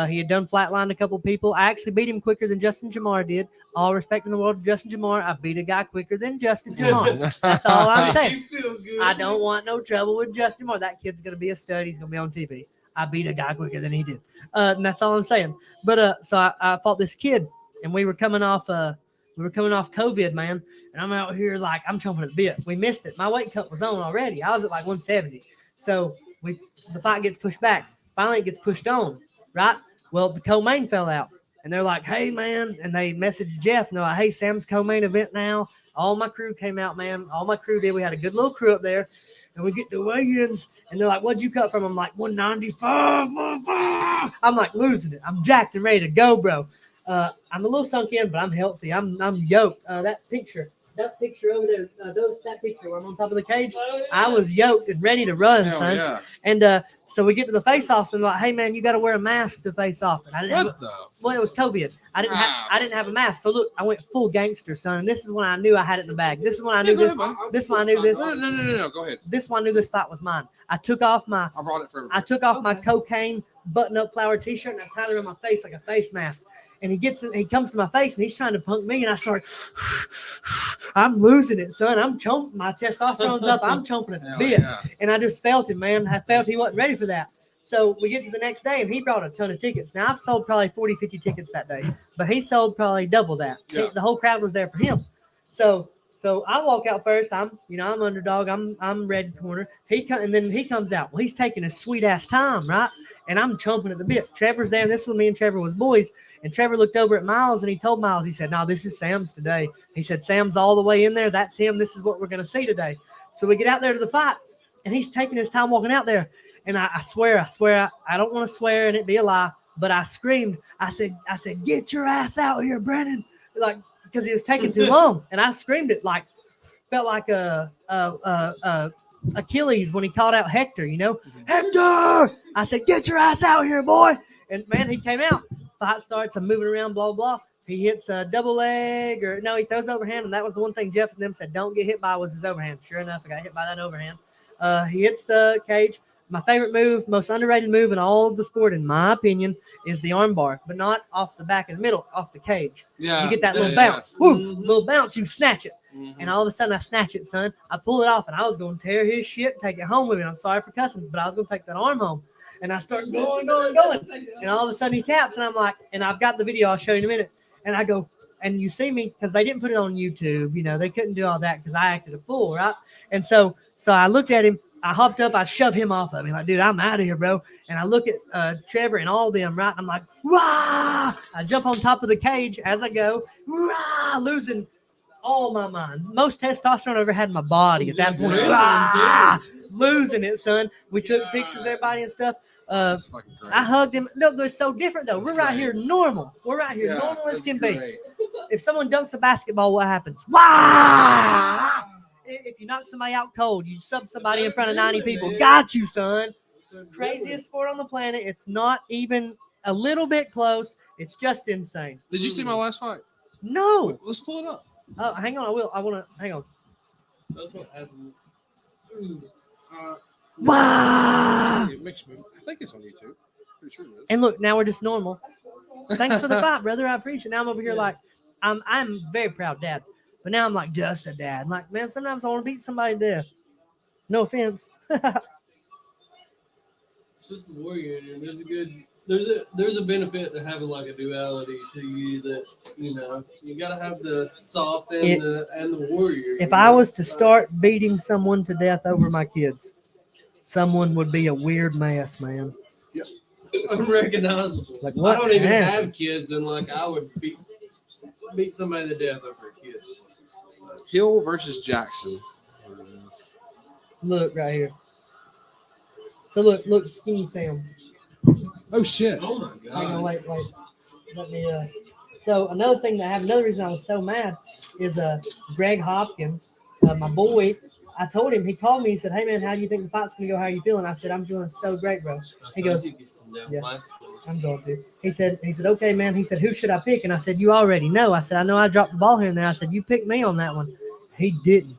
He had done flatlined a couple people. I actually beat him quicker than Justin Jamar did. All respect in the world to Justin Jamar. I beat a guy quicker than Justin Jamar. That's all I'm saying. You feel good. I don't want no trouble with Justin Jamar. That kid's gonna be a stud. He's gonna be on TV. I beat a guy quicker than he did. And that's all I'm saying. But so I fought this kid, and we were coming off COVID, man. And I'm out here like I'm chomping at the bit. We missed it. My weight cut was on already. I was at like 170. So the fight gets pushed back. Finally, it gets pushed on. Right? Well, the co-main fell out. And they're like, hey, man. And they messaged Jeff. And they're like, hey, Sam's co-main event now. All my crew came out, man. All my crew did. We had a good little crew up there. And we get to weigh-ins. And they're like, what'd you cut from? I'm like, 195. I'm like losing it. I'm jacked and ready to go, bro. I'm a little sunk in, but I'm healthy. I'm yoked. That picture over there, that picture where I'm on top of the cage, I was yoked and ready to run, Hell son. yeah. And so we get to the face-offs and they're like, hey man, you got to wear a mask to face off. And I didn't What the? well, it was COVID. I didn't have a mask. So look, I went full gangster, son. And this is when I knew I had it in the bag. This is when I knew this. This one I knew this. No. Go ahead. This one I knew this fight was mine. I took off my I brought it for everybody. my cocaine button-up flower T-shirt and I tied it on my face like a face mask. And he comes to my face and he's trying to punk me and I start, I'm losing it, son. I'm chomping. My testosterone's up. I'm chomping at the Hell bit. yeah. And I just felt it, man. I felt he wasn't ready for that. So we get to the next day and he brought a ton of tickets. Now I've sold probably 40, 50 tickets that day, but he sold probably double that. Yeah. The whole crowd was there for him. So I walk out first. I'm underdog. I'm red corner. And then he comes out. Well, he's taking a sweet ass time, right? And I'm chomping at the bit. Trevor's there, and this was me and Trevor was boys. And Trevor looked over at Miles, and he told Miles, he said, no, this is Sam's today. He said, Sam's all the way in there. That's him. This is what we're going to see today. So we get out there to the fight, and he's taking his time walking out there. And I swear, I don't want to swear and it be a lie, but I screamed. I said, get your ass out here, Brennan. Like, because he was taking too long. And I screamed it like, felt like Achilles when he called out Hector, you know, Hector. I said, get your ass out here, boy. And man, he came out. Fight starts. I'm moving around, blah, blah. He hits a double leg he throws overhand. And that was the one thing Jeff and them said, don't get hit by was his overhand. Sure enough, I got hit by that overhand. He hits the cage. My favorite move, most underrated move in all of the sport, in my opinion, is the arm bar, but not off the back in the middle, off the cage. Yeah. You get that little yeah. bounce. Woo, little bounce, you snatch it. Mhm. And all of a sudden I snatch it, son. I pull it off and I was going to tear his shit, take it home with me. I'm sorry for cussing, but I was going to take that arm home. And I start going. And all of a sudden he taps and I'm like, and I've got the video, I'll show you in a minute. And I go, and you see me, because they didn't put it on YouTube, you know, they couldn't do all that because I acted a fool, right? And so I looked at him, I hopped up, I shoved him off of me, like, dude, I'm out of here, bro. And I look at Trevor and all of them, right? And I'm like, rah! I jump on top of the cage as I go, rah! Losing all my mind. Most testosterone I ever had in my body at that point. Rah! Losing it, son. We took pictures of everybody and stuff. That's fucking great. I hugged him. No, they're so different, though. That's We're right great. here normal. We're right here Yeah, normal as that's can be. great. If someone dunks a basketball, what happens? Wah! If you knock somebody out cold, you sub somebody in front of 90 people. Got you, son. Craziest sport on the planet. It's not even a little bit close. It's just insane. Did you see my last fight? No. Let's pull it up. Hang on. I want to. Hang on. That's what happened. Wow. It makes me, I think it's on YouTube. Pretty sure it is. And look, now we're just normal. Thanks for the fight, brother. I appreciate it. Now I'm over here like, I'm very proud dad. But now I'm like just a dad. I'm like, man, sometimes I want to beat somebody to death. No offense. It's just a warrior, and there's a benefit to having like a duality to you that you gotta have the soft and the warrior. If I was to start beating someone to death over my kids, someone would be a weird mess, man. unrecognizable. Like, what I don't even happened? have kids, and like I would beat somebody to death over a kid. Hill versus Jackson. Look right here. So look, Skinny Sam. Oh shit. Oh my Hang on, god! wait. Let me. So another thing that happened, another reason I was so mad is Greg Hopkins, my boy. I told him, he called me, he said, hey man, how do you think the fight's gonna go? How are you feeling? I said, I'm feeling so great, bro. He goes, yeah. I'm going to. He said, okay, man. He said, who should I pick? And I said, you already know. I said, I know I dropped the ball here and there. I said, you pick me on that one. He didn't.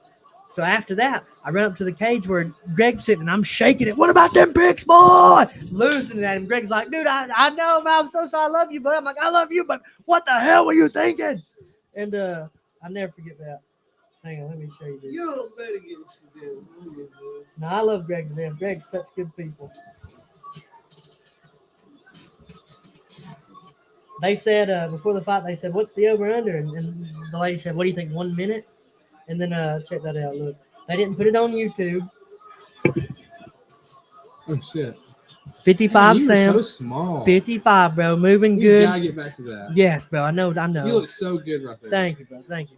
So after that, I run up to the cage where Greg's sitting, and I'm shaking it. What about them picks, boy? Losing it at him. Greg's like, dude, I know, man. I'm so sorry. I love you, but I'm like, I love you, but what the hell were you thinking? And I never forget that. Hang on, let me show you this. You don't bet against them. No, I love Greg to death. Greg's such good people. They said before the fight, they said, "What's the over under?" And the lady said, "What do you think? 1 minute?" And then check that out. Look, they didn't put it on YouTube. Oh shit! 55 Man, you Sam. were so small. 55, bro. Moving We good. gotta get back to that. Yes, bro. I know. You look so good right there. Thank you, bro. Thank you.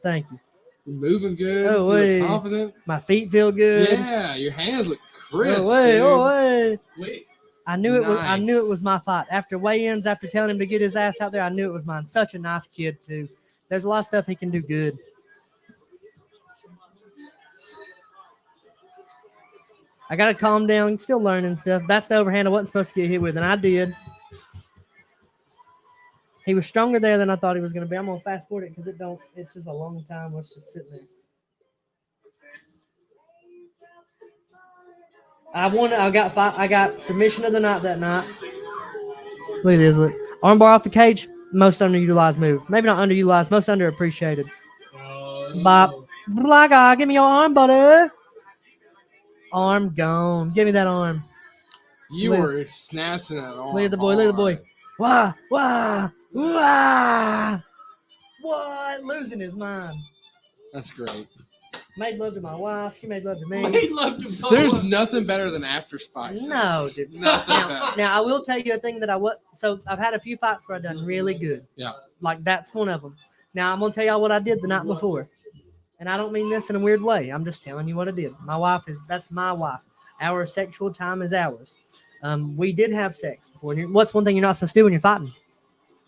Thank you. You're moving good. Oh, you wait. look confident. My feet feel good. Yeah, your hands look crisp. Oh, wait. dude. Oh, wait. Wait. I knew it was. I knew it Nice. was my fight. After weigh-ins, after telling him to get his ass out there, I knew it was mine. Such a nice kid too. There's a lot of stuff he can do good. I gotta calm down. Still learning stuff. That's the overhand I wasn't supposed to get hit with, and I did. He was stronger there than I thought he was gonna be. I'm gonna fast forward it because it don't. It's just a long time. Let's just sit there. I won. I got submission of the night that night. Look at this. Look, armbar off the cage. Most underutilized move. Maybe not underutilized. Most underappreciated. Bop. Black eye. Give me your arm, buddy. Arm gone. Give me that arm. You Look- were snatching that arm. Look at the boy. Look at the boy. hard. Wah. Wah. Wah. What? Losing his mind. That's great. Made love to my wife. She made love to me. Made love to both. There's nothing better than after fight. No, sex. dude. Nothing Now, better. now I will tell you a thing that I was. So I've had a few fights where I've done really good. Yeah. Like that's one of them. Now I'm gonna tell y'all what I did the night before, and I don't mean this in a weird way. I'm just telling you what I did. That's my wife. Our sexual time is ours. We did have sex before. What's one thing you're not supposed to do when you're fighting?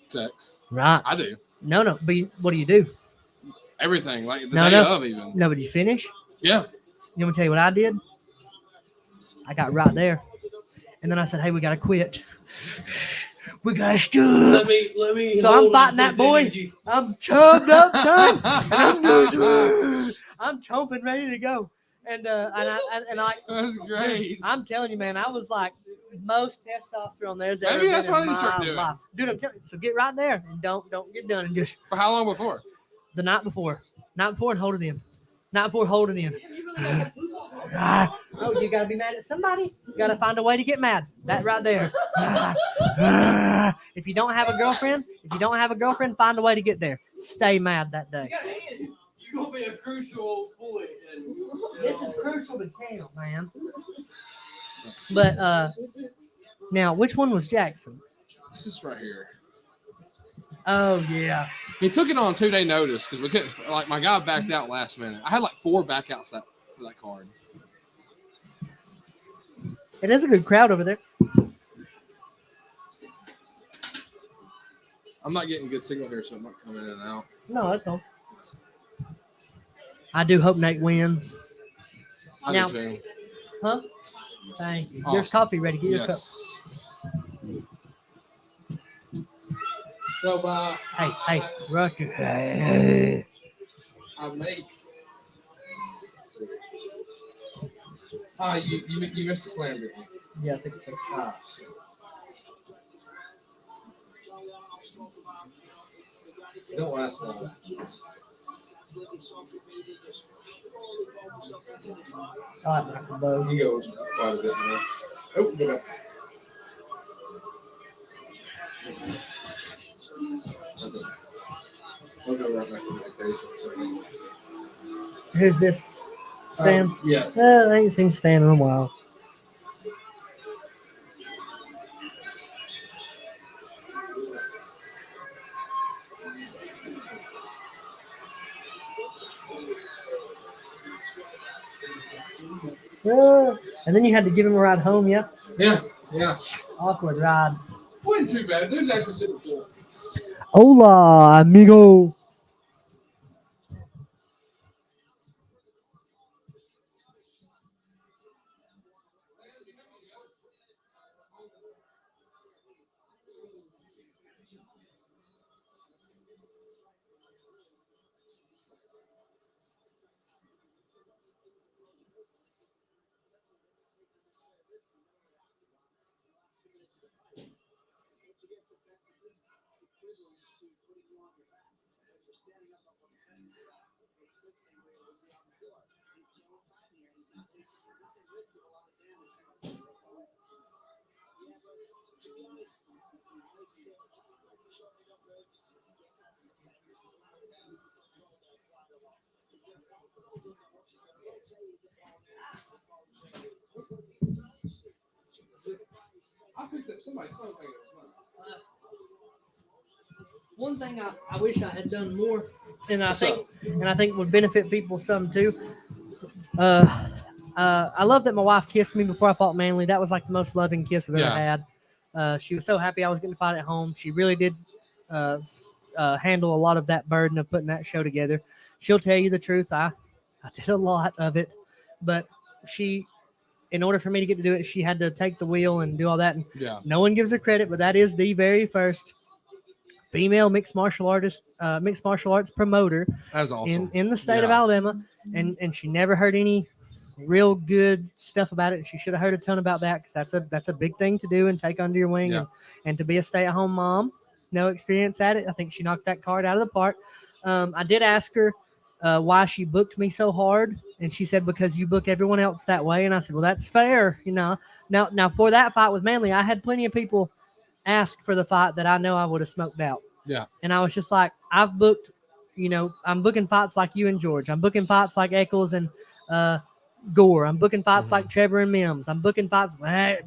Sex. Right. I do. No. But what do you do? Everything. Like the No, day no. of even. No, but you finish. Yeah. You want me to tell you what I did? I got right there, and then I said, "Hey, we gotta quit. We gotta stop." Let me. So I'm hold fighting this that boy. energy. I'm chugged up, son. And I'm chomping, ready to go. And I, That's great. I'm telling you, man, I was like most testosterone there's ever Maybe been that's in what I need my to start doing. life. Dude, I'm telling you. So get right there and don't get done and just For how long before? the night before and hold it in. Night before, hold it in. Oh, you gotta be mad at somebody. You gotta find a way to get mad. That right there. If you don't have a girlfriend, find a way to get there. Stay mad that day. You're gonna be a crucial point. This is crucial to count, man. But now, which one was Jackson? This is right here. Oh yeah. He took it on 2-day notice because we couldn't. Like my guy backed out last minute. I had like 4 backouts for that card. It is a good crowd over there. I'm not getting good signal here, so I'm not coming in and out. No, that's all. I do hope Nate wins. I Now- do too. Huh? Thank you. Awesome. There's coffee ready. Get your cup. Yes. So, Hey, Roger. Hey. I make. You missed the slam, didn't you? Yeah, I think so. Ah, shit. Don't last long. I like Michael Bowe. He goes quite a bit more. Oh, go back. We'll go right back to the case for a second. Who's this? Stan? Yeah. I ain't seen Stan in a while. And then you had to give him a ride home, yeah? Yeah. Awkward ride. Wasn't too bad. There's actually super cool. Hola, amigo. I picked up somebody's phone. One thing I wish I had done more, and What's up? I think would benefit people some too. I love that my wife kissed me before I fought Manly. That was like the most loving kiss I've ever Yeah. had. She was so happy I was getting to fight at home. She really did handle a lot of that burden of putting that show together. She'll tell you the truth. I did a lot of it, but she, in order for me to get to do it, she had to take the wheel and do all that. And Yeah. no one gives her credit, but that is the very first female mixed martial arts promoter That's awesome. in the state of Yeah. Alabama, and she never heard any real good stuff about it. And she should have heard a ton about that, because that's a big thing to do and take under your wing, Yeah. and to be a stay-at-home mom, no experience at it. I think she knocked that card out of the park. I did ask her why she booked me so hard, and she said because you book everyone else that way. And I said, well, that's fair, you know. Now for that fight with Manly, I had plenty of people ask for the fight that I know I would have smoked out. Yeah. And I was just like, I've booked, I'm booking fights like you and George. I'm booking fights like Eccles and Gore. I'm booking fights like Trevor and Mims. I'm booking fights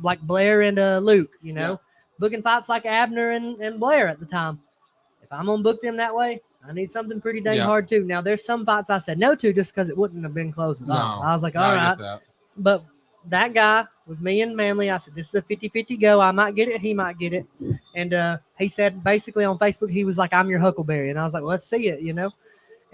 like Blair and Luke, Yeah. booking fights like Abner and Blair at the time. If I'm going to book them that way, I need something pretty dang Yeah. hard too. Now, there's some fights I said no to just because it wouldn't have been close at all. I was like, all I right. get that. But that guy with me and Manly, I said, this is a 50-50 go. I might get it. He might get it. And he said basically on Facebook, he was like, I'm your Huckleberry. And I was like, well, let's see it,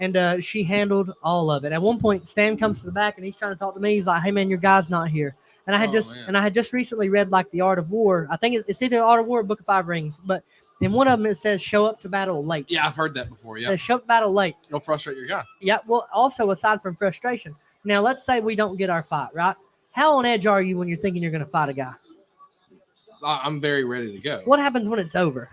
And she handled all of it. At one point, Stan comes to the back and he's trying to talk to me. He's like, hey, man, your guy's not here. And I had just recently read like The Art of War. I think it's either The Art of War or Book of Five Rings. But in one of them, it says show up to battle late. Yeah, I've heard that before. It Yeah. says show up to battle late. Don't frustrate your guy. Yeah. Well, also aside from frustration. Now, let's say we don't get our fight, right? How on edge are you when you're thinking you're going to fight a guy? I'm very ready to go. What happens when it's over?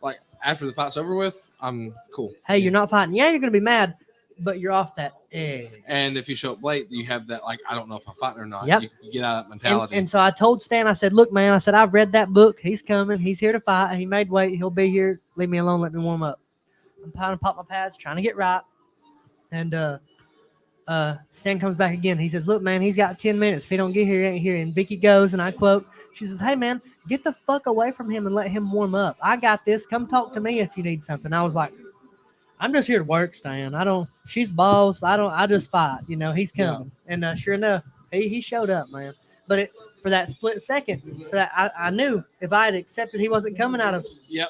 Like after the fight's over with, I'm cool. Hey, you're not fighting. Yeah, you're going to be mad, but you're off that edge. And if you show up late, you have that, like, I don't know if I'm fighting or not. Yep. You get out of that mentality. And so I told Stan, I said, look, man, I said, I've read that book. He's coming. He's here to fight. He made weight. He'll be here. Leave me alone. Let me warm up. I'm trying to pop my pads, trying to get right. And Stan comes back again. He says, look, man, he's got 10 minutes. If he don't get here, he ain't here. And Vicky goes, and I quote, she says, hey, man, get the fuck away from him and let him warm up. I got this. Come talk to me if you need something. I was like, I'm just here to work, Stan. She's boss. I just fight. He's coming. Yeah. And sure enough, he showed up, man. But for that split second, I knew if I had accepted he wasn't coming out of Yep.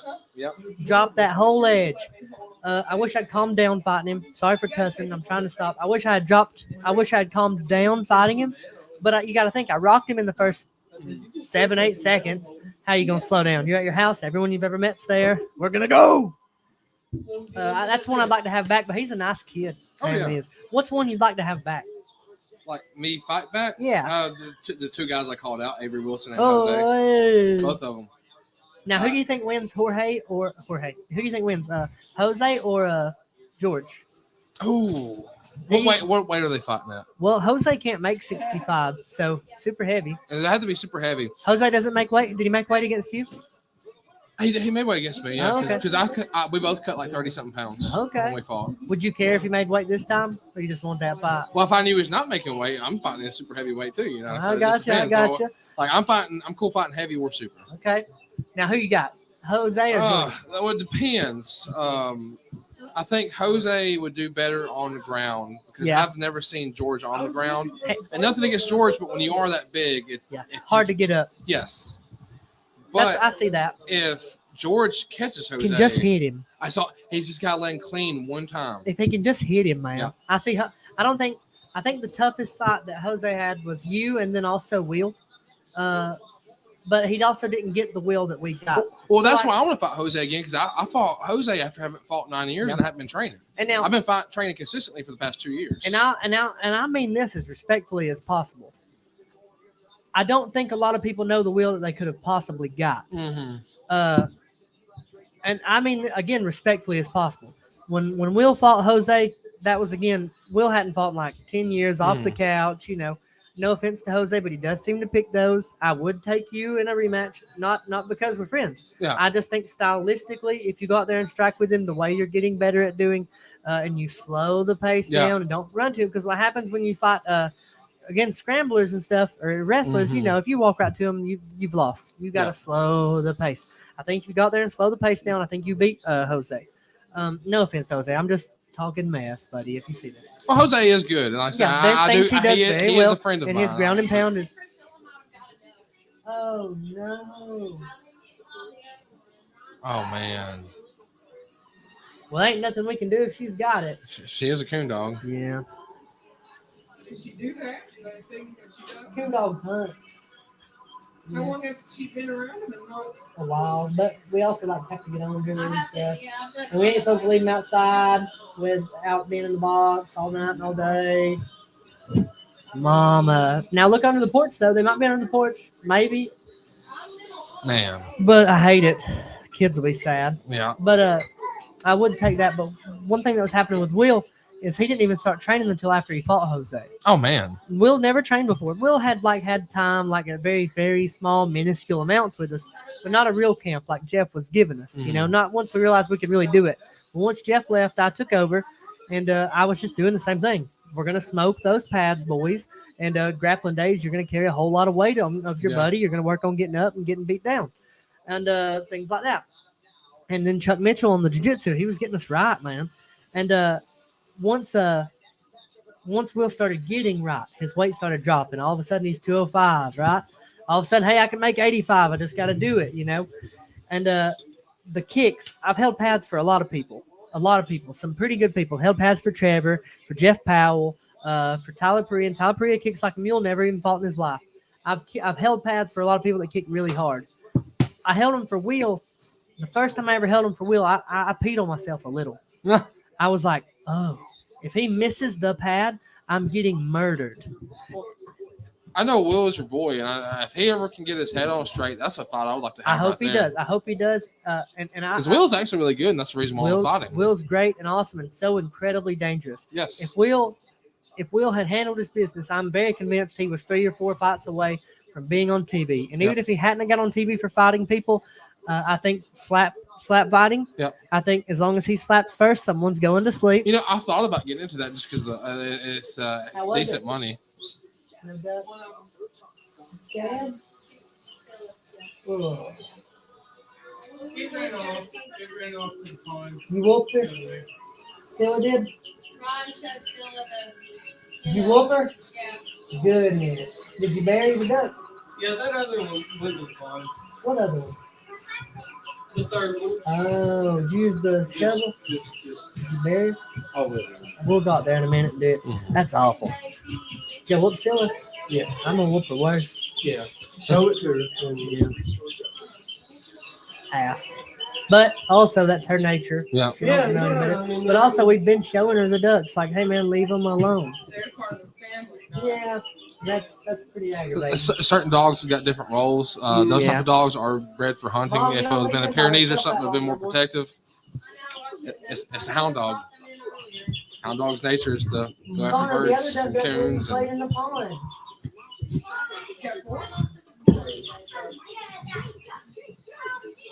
dropped that whole edge. I wish I'd calmed down fighting him. Sorry for cussing. I'm trying to stop. I wish I had calmed down fighting him. But you got to think, I rocked him in the first 7-8 seconds. How you going to slow down? You're at your house. Everyone you've ever met's there. We're going to go. That's one I'd like to have back, but he's a nice kid. Yeah. Is. What's one you'd like to have back? Like me fight back? Yeah. The two guys I called out, Avery Wilson and Oh, Jose. hey. Both of them. Now, who do you think wins, Jorge? Who do you think wins, Jose or George? Oh, what weight are they fighting at? Well, Jose can't make 65, so super heavy. And they have to be super heavy. Jose doesn't make weight. Did he make weight against you? He made weight against me, yeah. Oh, okay. Because we both cut like 30-something pounds when we fought. Would you care if he made weight this time, or you just want that fight? Well, if I knew he was not making weight, I'm fighting a super heavy weight too, So I got you. So, like I'm cool fighting heavy or super. Okay. Now, who you got? Jose or George? Well, it depends. I think Jose would do better on the ground because I've never seen George on the ground. And nothing against George, but when you are that big, it's hard to get up. Yes. But I see that. If George catches Jose, can just hit him. He's just got to let him clean one time. If he can just hit him, man. Yeah. I think the toughest fight that Jose had was you and then also Will. But he also didn't get the will that we got. Well, that's why I want to fight Jose again because I fought Jose after having fought 9 years and I haven't been training. And now I've been training consistently for the past 2 years. And I mean this as respectfully as possible. I don't think a lot of people know the Will that they could have possibly got. Mm-hmm. And I mean, again, respectfully as possible. When Will fought Jose, that was again, Will hadn't fought in like 10 years off the couch. No offense to Jose, but he does seem to pick those. I would take you in a rematch, not because we're friends. Yeah. I just think stylistically, if you go out there and strike with him the way you're getting better at doing, and you slow the pace Yeah. down and don't run to him, because what happens when you fight again scramblers and stuff or wrestlers, if you walk right to them, you've lost. You got to slow the pace. I think if you go out there and slow the pace down, I think you beat Jose. No offense to Jose, I'm just talking mess, buddy. If you see this, Well, Jose is good, and like I said, yeah, there's I things do. he does very he well, is a friend of and mine. his ground and pound is. Oh no! Oh man, Well, ain't nothing we can do if she's got it. she is a coon dog. Yeah, Did she do that? That thing that she done? coon dogs hunt. How long has she been around and not? A while, but we also have to get on her and stuff. And we ain't supposed to leave them outside without being in the box all night and all day. Mama. Now look under the porch though. They might be under the porch, maybe. Man, But I hate it. Kids will be sad. yeah. But I would take that. But one thing that was happening with Will is he didn't even start training until after he fought Jose. Oh man, Will never trained before. Will had time, like a very, very small, minuscule amounts with us, but not a real camp like Jeff was giving us. Not once we realized we could really do it. But once Jeff left, I took over, and I was just doing the same thing. We're gonna smoke those pads, boys. And grappling days, you're gonna carry a whole lot of weight of your buddy. You're gonna work on getting up and getting beat down, and things like that. And then Chuck Mitchell on the jiu-jitsu, he was getting us right, man. And once Will started getting right, his weight started dropping. All of a sudden, he's 205, right? All of a sudden, hey, I can make 85. I just got to do it, And the kicks, I've held pads for a lot of people, some pretty good people. Held pads for Trevor, for Jeff Powell, for Tyler Perea. And Tyler Perea kicks like a mule, never even fought in his life. I've held pads for a lot of people that kick really hard. I held them for Will. The first time I ever held them for Will, I peed on myself a little. I was like, oh. If he misses the pad, I'm getting murdered. I know Will is your boy, and if he ever can get his head on straight, that's a fight I would like to have. I hope he does. I hope he does. Because Will's actually really good, and that's the reason why I'm fighting. Will's great and awesome and so incredibly dangerous. Yes. If Will had handled his business, I'm very convinced he was 3 or 4 fights away from being on TV. And even if he hadn't got on TV for fighting people, I think slap fighting. Yep. I think as long as he slaps first, someone's going to sleep. I thought about getting into that just because it's decent money. Dad? Oh. It ran off to the pond. You whooped her? Scylla did? Ron said Scylla Did you whoop her? Yeah. Goodness. Did you bury the duck? Yeah, that other one went to the pond. What other one? The third one. Oh, did you use the shovel? Just. Did you bury it? Oh, wait. We'll go out there in a minute and do it. That's awful. Yeah, whoop Scylla? Yeah. I'm going to whoop her worse. Yeah. Show it to her. Yeah. Ass. But also, that's her nature. Yeah. She don't know better. But also, we've been showing her the ducks. Like, hey, man, leave them alone. They're part of the family. No? Yeah, that's pretty aggravating. Certain dogs have got different roles. Those type of dogs are bred for hunting. If it would have been a Pyrenees or something, it would have been more protective. It's a hound dog. Hound dog's nature is to go after Connor, the birds other and duck coons. played in the pond.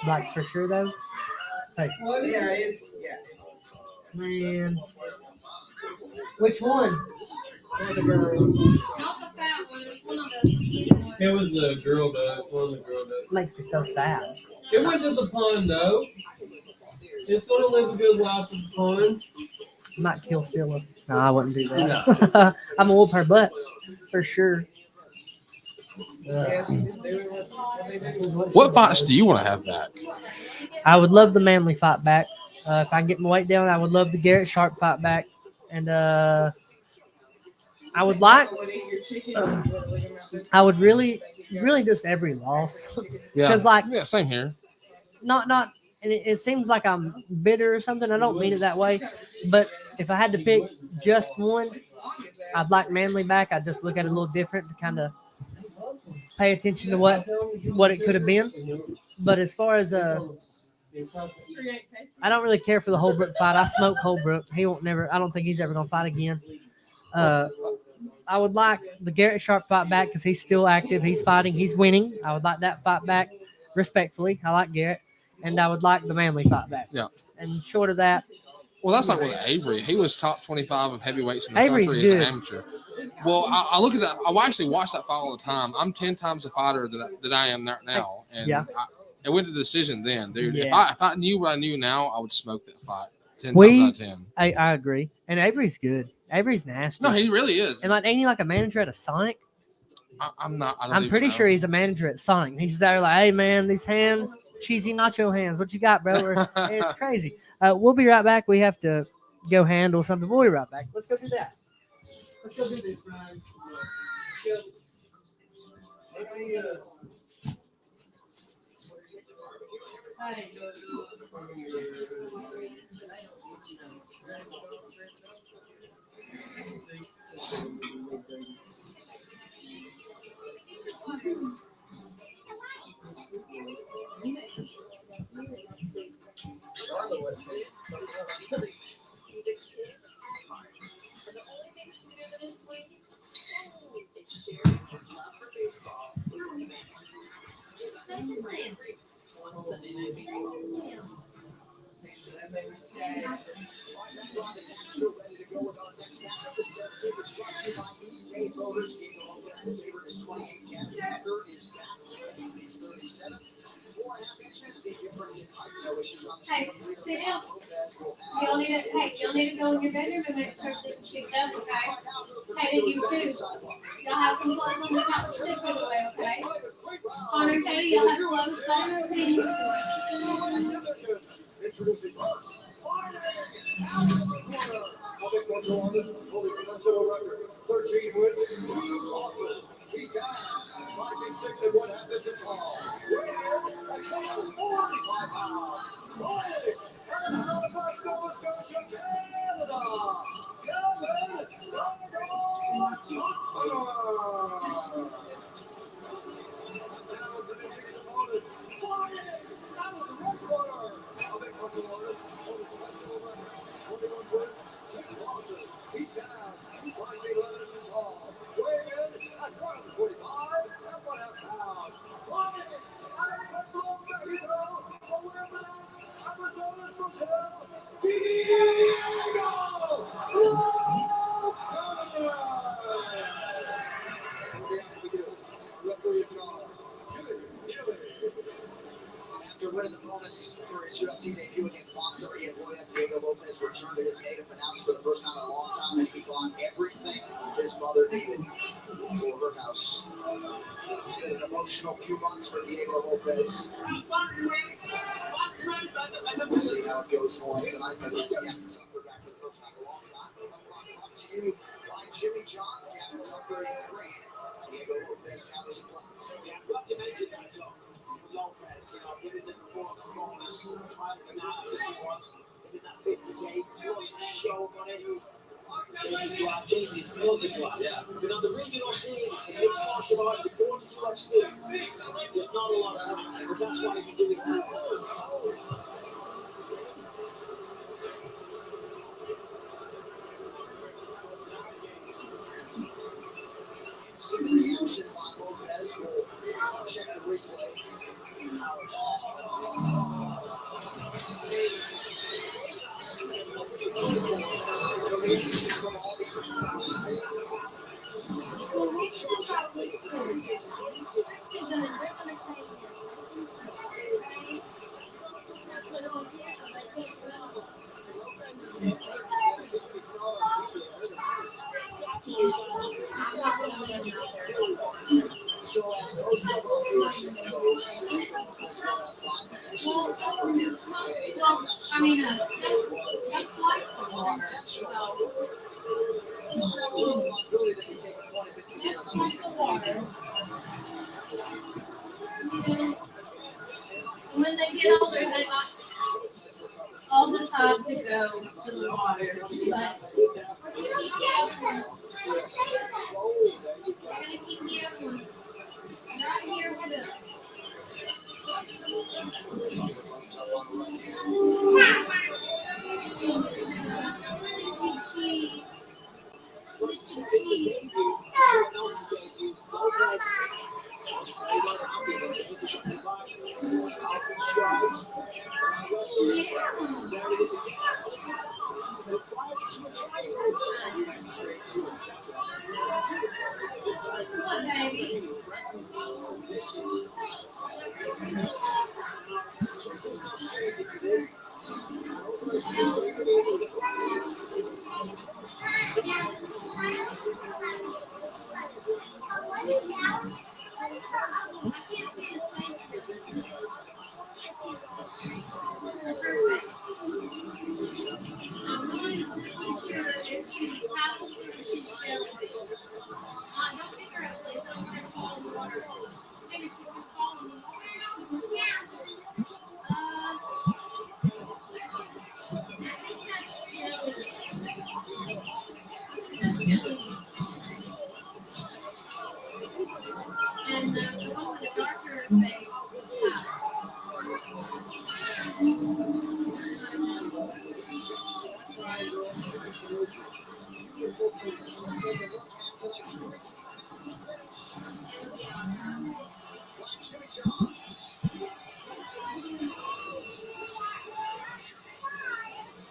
Like, for sure, though? Hey, man. Which one? Not the fat one. It's one of the skinny ones. It was the girl duck. One of the girl ducks. Makes me so sad. It went to the pond, though. It's going to live a good life in the pond. I might kill Scylla. No, I wouldn't do that. I'm going to whoop her butt. For sure. What fights do you want to have back? I would love the Manly fight back. If I can get my weight down, I would love the Garrett Sharp fight back. And I would like, I would really just every loss. Yeah. Because, like, Yeah, same here. not, and it seems like I'm bitter or something. I don't mean it that way. But if I had to pick just one, I'd like Manly back. I'd just look at it a little different to kind of pay attention to what it could have been. But as far as I don't really care for the Holbrook fight. I smoke Holbrook. He won't never. I don't think he's ever gonna fight again. I would like the Garrett Sharp fight back because he's still active. He's fighting. He's winning. I would like that fight back respectfully. I like Garrett, and I would like the Manley fight back. Yeah. And short of that, Well, that's like with Avery. He was top 25 of heavyweights in the Avery's country as good. an amateur. Well, I look at that. I actually watch that fight all the time. I'm 10 times the fighter that I am now. And Yeah. it went to decision then, dude. Yeah. If I knew what I knew now, I would smoke that fight 10 We- times out of 10. I agree. And Avery's good. Avery's nasty. No, he really is. and like, ain't he like a manager at a Sonic? I'm not. I don't I'm even pretty know. sure he's a manager at Sonic. He's just out there like, hey man, these hands, cheesy nacho hands. What you got, bro? It's crazy. We'll be right back. We have to go handle something. We'll be right back. Let's go do that. Let's go do this, Ryan. Hey, sit down. Y'all need to go in your bedroom and make sure that she's up, okay? Hey, and you too. Y'all have some clothes on the couch to put away, okay? Connor and Katie, y'all have clothes on the After winning the bonus for his UFC debut against Boxer Ian Diego Lopez returned to his native pronounced for the first time in a long time, and he got everything his mother needed for her house. It's been an emotional few months for Diego Lopez. We'll see how it goes for him tonight. But it's Gavin Tucker back for the first time in a long time. Brought to you by Jimmy John's, Gavin Tucker in green. Diego Lopez counters in black. Lopez, give it the performance bonus. Trying to deny it once. Give it that 50K plus show money. Jamie's build this life. Yeah. But on the regional scene, in mixed martial arts, before the UFC, there's not a lot happening. But that's why you're doing that. Reaction by Lopez will check the replay. So as those double viewership goes, I mean, just drink the water. When they get older, they like all the time to go to the water. But you're gonna keep the other ones. What, baby? I'm not really sure if she's apple or she's jelly. Don't pick her up, please. I don't want her to fall in the water. And if she's going to fall in the water, I think that's jelly. And the one with the darker face is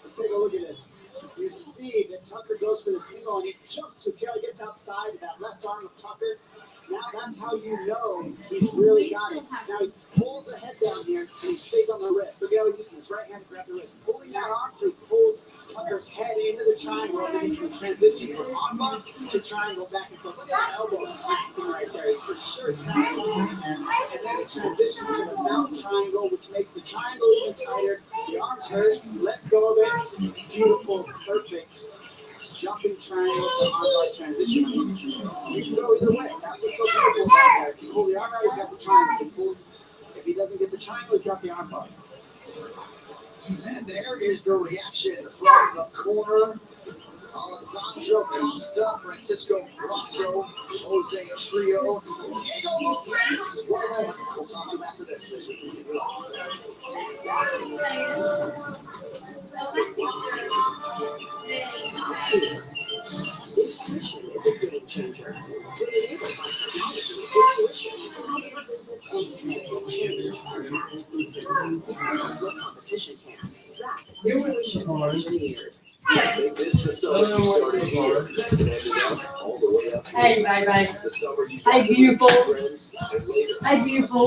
Let's take a look at this. You see that Tucker goes for the single and he jumps to Taylor, gets outside that left arm of Tucker. Now that's how you know he's really got it. Now he pulls the head down here and he stays on the wrist. Look how he uses his right hand to grab the wrist. Pulling that arm, he pulls Tucker's head into the triangle and he can transition from arm bar to triangle back and forth. Look at that elbow smacking right there. He for sure snaps on it. And then he transitions to the mount triangle, which makes the triangle even tighter. The arms hurt. Let's go of it. Beautiful, perfect. Jumping triangle to arm transition. You can go either way. That's what's so beautiful about that. If you pull the arm out, he's got the triangle. If he pulls, if he doesn't get the triangle, he's got the arm bar. And there is the reaction from the corner. Alessandro Costa, Francisco Grasso, Jose Trio, Diego Lopez. One moment. We'll talk to him after this as we continue on. Intuition is a game changer. When enabled by technology, intuition, your business and technical change are not easy. Your competition can. That's intuition engineered. Hey, baby. Hey, beautiful. Hey, beautiful.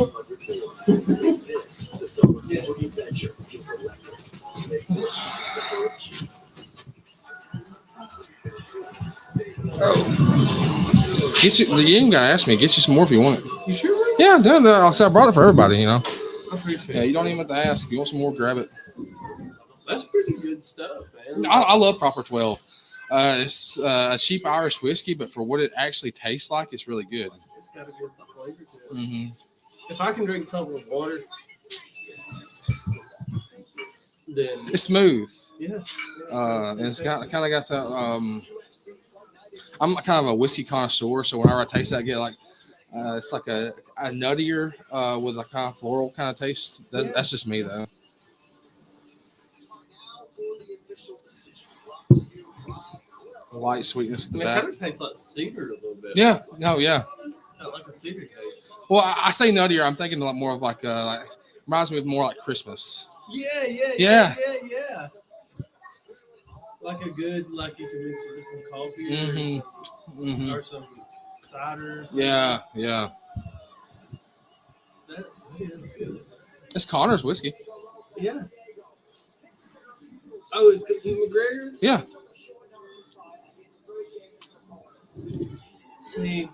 Get you. You ain't gotta ask me. Get you some more if you want it. You sure? Yeah, I done that. I brought it for everybody. You know. I appreciate Yeah, it. you don't even have to ask. If you want some more, grab it. That's pretty good stuff, man. I love Proper 12. It's a cheap Irish whiskey, but for what it actually tastes like, it's really good. It's got a good flavor to it. Mm-hmm. If I can drink something with water, then It's smooth. yeah. And it's kind of got that. I'm kind of a whiskey connoisseur, so whenever I taste that, I get like it's like a nuttier with a kind of floral kind of taste. That's just me though. Light sweetness at the It back. kind of tastes like cedar a little bit. Yeah, no, yeah. It's got like a cedar taste. Well, I say nuttier. I'm thinking a lot more of like reminds me of more like Christmas. Yeah. Like a good, like you can mix it with some coffee Mm-hmm. or some cider. Or something. Yeah. That is good. It's Connor's whiskey. Yeah. Oh, it's McGregor's? Yeah. See.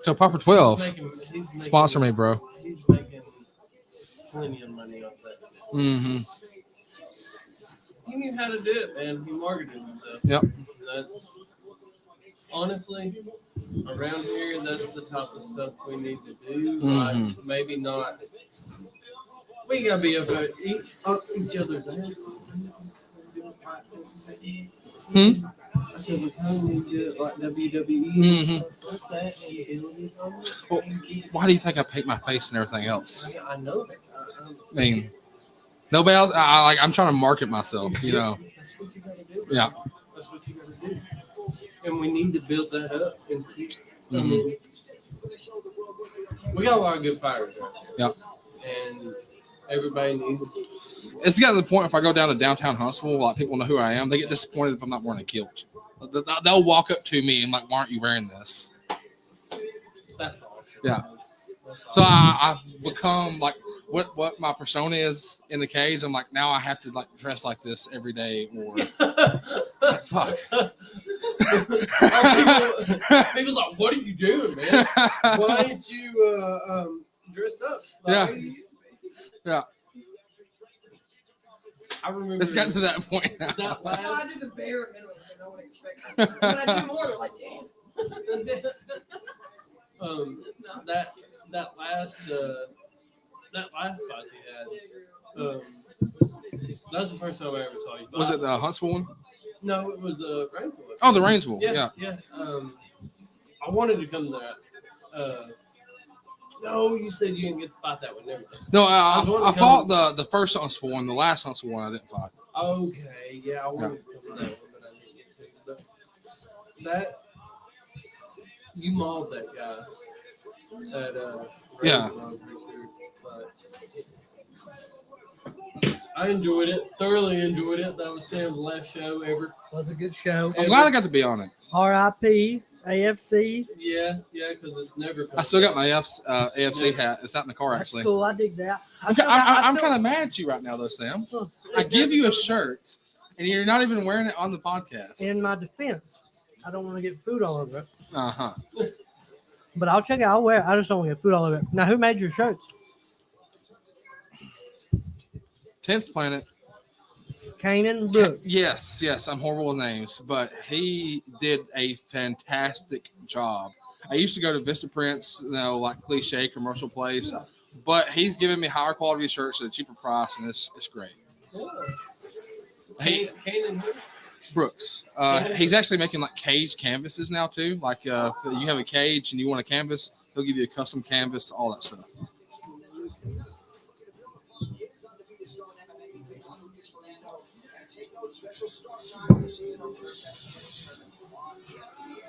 So Proper 12. He's making, Sponsor me, bro. He's making plenty of money off that. Mm-hmm. He knew how to do it, man. He marketed himself. Yep. That's honestly around here. That's the type of stuff we need to do. Mm-hmm. Like maybe not. We gotta be up each other's ass. I said we probably need to do it like WWE. Mm-hmm. Stuff like that. Well, why do you think I paint my face and everything else? I know that. I mean, nobody else. I'm trying to market myself. You know. That's what you gotta do. Yeah. That's what you gotta do. and we need to build that up and keep. I Mhm. mean, we got a lot of good fighters out there. Yep. And everybody needs. It's gotten to the point if I go down to downtown Huntsville, like people know who I am. They get disappointed if I'm not wearing a kilt. They'll walk up to me and like, "Why aren't you wearing this?" That's awesome. Yeah. That's So awesome. I've become like what my persona is in the cage. I'm like, now I have to like dress like this every day, or it's like, fuck. People's like, "What are you doing, man? Why ain't you dressed up?" Yeah. Yeah. I remember It's gotten to that point now. that Well, I last. do the bare minimum that no one expects. When I do more, they're like, damn. That last fight you had. That's the first time I ever saw you fight. Was it the Huntsville one? No, it was Rainsville. Oh, the Rainsville. Yeah. Yeah. I wanted to come to that. No, you said you didn't get to fight that one. Never mind. No, I was wanting I to fought come- the first Huntsville one. The last Huntsville one I didn't fight. Okay, yeah, I wanted to come to that one, but I didn't get to. But that you mauled that guy. That Yeah. Rainsville, I'm pretty sure, but I enjoyed it. Thoroughly enjoyed it. That was Sam's last show ever. Was a good show. I'm glad I got to be on it. R.I.P. AFC. Yeah, because it's never. I still got my AFC hat. It's out in the car, That's actually. cool. I dig that. I'm kind of mad at you right now, though, Sam. of. I give you a shirt, and you're not even wearing it on the podcast. In my defense, I don't want to get food all over it. Uh-huh. But I'll check it. I'll wear it. I just don't want to get food all over it. Now, who made your shirts? 10th Planet. Kanan Brooks. Yes. I'm horrible with names, but he did a fantastic job. I used to go to Vista Prints, like cliche commercial place, but he's giving me higher quality shirts at a cheaper price, and it's great. Hey, Kanan Brooks. He's actually making like cage canvases now too. Like if you have a cage and you want a canvas, he'll give you a custom canvas, all that stuff.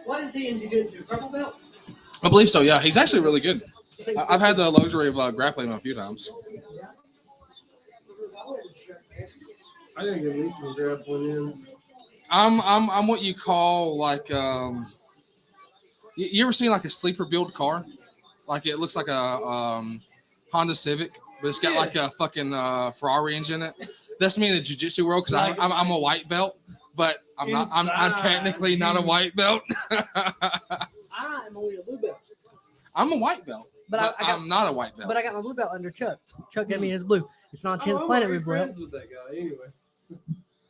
What is he in jiu-jitsu? Purple belt? I believe so. Yeah, he's actually really good. I've had the luxury of grappling him a few times. I think at least we'll grab one in. I'm what you call like you ever seen like a sleeper build car? Like it looks like a Honda Civic, but it's got like a fucking Ferrari engine in it. That's me in the jiu-jitsu world because I'm a white belt, but I'm not. I'm technically not a white belt. I'm only a blue belt. I'm a white belt, but I'm not a white belt. But I got my blue belt under Chuck. Chuck gave me his blue. It's not 10th Planet we're blue belt. friends with that guy anyway.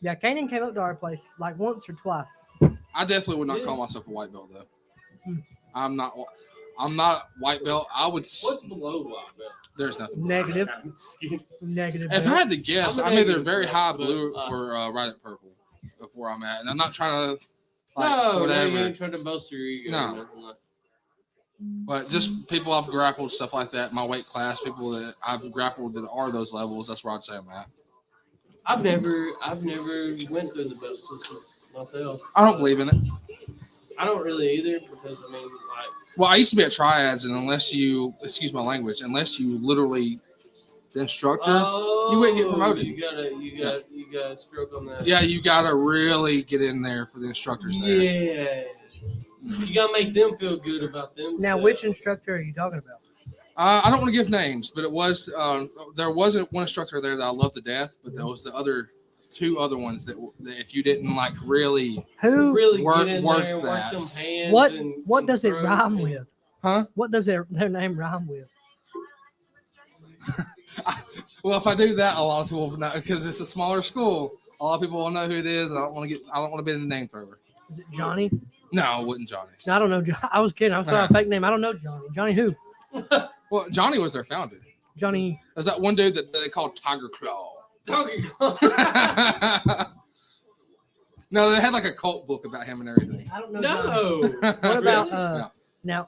Yeah, Kanan came up to our place like once or twice. I definitely would not call myself a white belt though. Hmm. I'm not white belt. I would. What's below white belt? There's nothing. Negative. I'm just kidding. Negative. If I belt. had to guess, I'm a I'm either negative very belt, high but, blue or right at purple of where I'm at, and I'm not trying to like No, whatever. you ain't trying to boast your ego. No. or nothing like- But just people I've grappled, stuff like that, my weight class, people that I've grappled that are those levels, that's where I'd say I'm at. I've never went through the belt system myself. I don't believe in it. I don't really either because I mean, like, Well, I used to be at triads, and unless you, excuse my language, unless you literally the instructor, you wouldn't get promoted. You gotta stroke on that. Yeah, you got to really get in there for the instructors there. Yeah. You gotta make them feel good about themselves. Now, which instructor are you talking about? I don't want to give names, but it was there wasn't one instructor there that I loved to death, but there was the two other ones that if you didn't like really Who? really work get in work there and that. work them hands What and does it throws rhyme and- with? Huh? What does their name rhyme with? Well, if I do that, a lot of people will know because it's a smaller school. A lot of people will know who it is. I don't want to be the name thrower. Is it Johnny? No, it wasn't Johnny. I don't know. I was kidding. I was throwing a fake name. I don't know Johnny. Johnny who? Well, Johnny was their founder. Johnny. There's that one dude that they called Tiger Claw. Donkey Kong. No, they had like a cult book about him and everything. I don't know. Johnny. No. What about Yeah.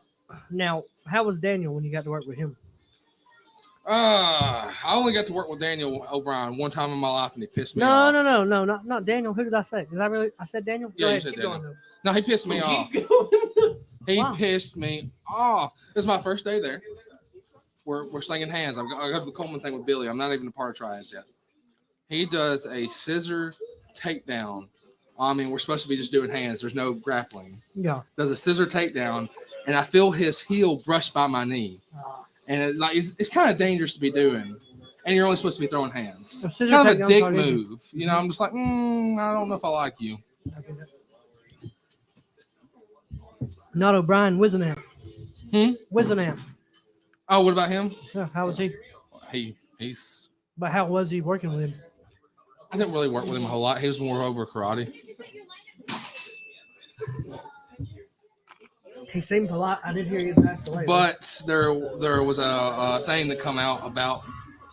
now? How was Daniel when you got to work with him? I only got to work with Daniel O'Brien one time in my life, and he pissed me No, off. no, not Daniel. Who did I say? Did I said Daniel? Yeah, Go you ahead, said keep Daniel. going, No, he pissed me off. He Wow. pissed me off. It was my first day there. We're slinging hands. I got the Coleman thing with Billy. I'm not even a part of triads yet. He does a scissor takedown. I mean, we're supposed to be just doing hands. There's no grappling. Yeah. Does a scissor takedown, and I feel his heel brush by my knee. And it's kind of dangerous to be doing. And you're only supposed to be throwing hands. Kind of a dick move. You know, I'm just like, I don't know if I like you. Not O'Brien, Wizenamp. Wizenamp. Oh, what about him? Yeah, how was he? He's. But how was he working with him? I didn't really work with him a whole lot. He was more over karate. He seemed polite. I did hear he passed away. But there was a thing that come out about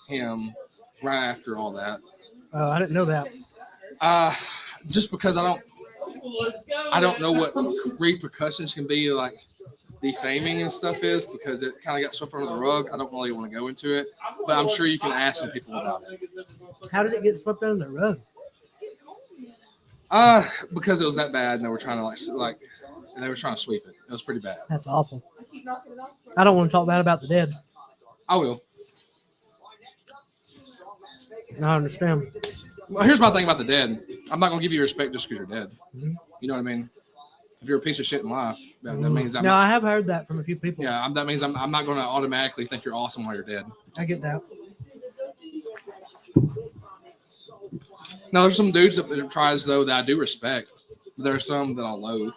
him right after all that. Oh, I didn't know that. Just because I don't know what repercussions can be like defaming and stuff is, because it kind of got swept under the rug. I don't really want to go into it, but I'm sure you can ask some people about it. How did it get swept under the rug? Because it was that bad, and they were trying to and they were trying to sweep it. It was pretty bad. That's awful. I don't want to talk bad about the dead. I will. I understand. Well, here's my thing about the dead. I'm not gonna give you respect just because you're dead. Mm-hmm. You know what I mean? If you're a piece of shit in life, that means I'm. No, not, I have heard that from a few people. Yeah, that means I'm not going to automatically think you're awesome while you're dead. I get that. Now, there's some dudes that tries though that I do respect. But there are some that I loathe.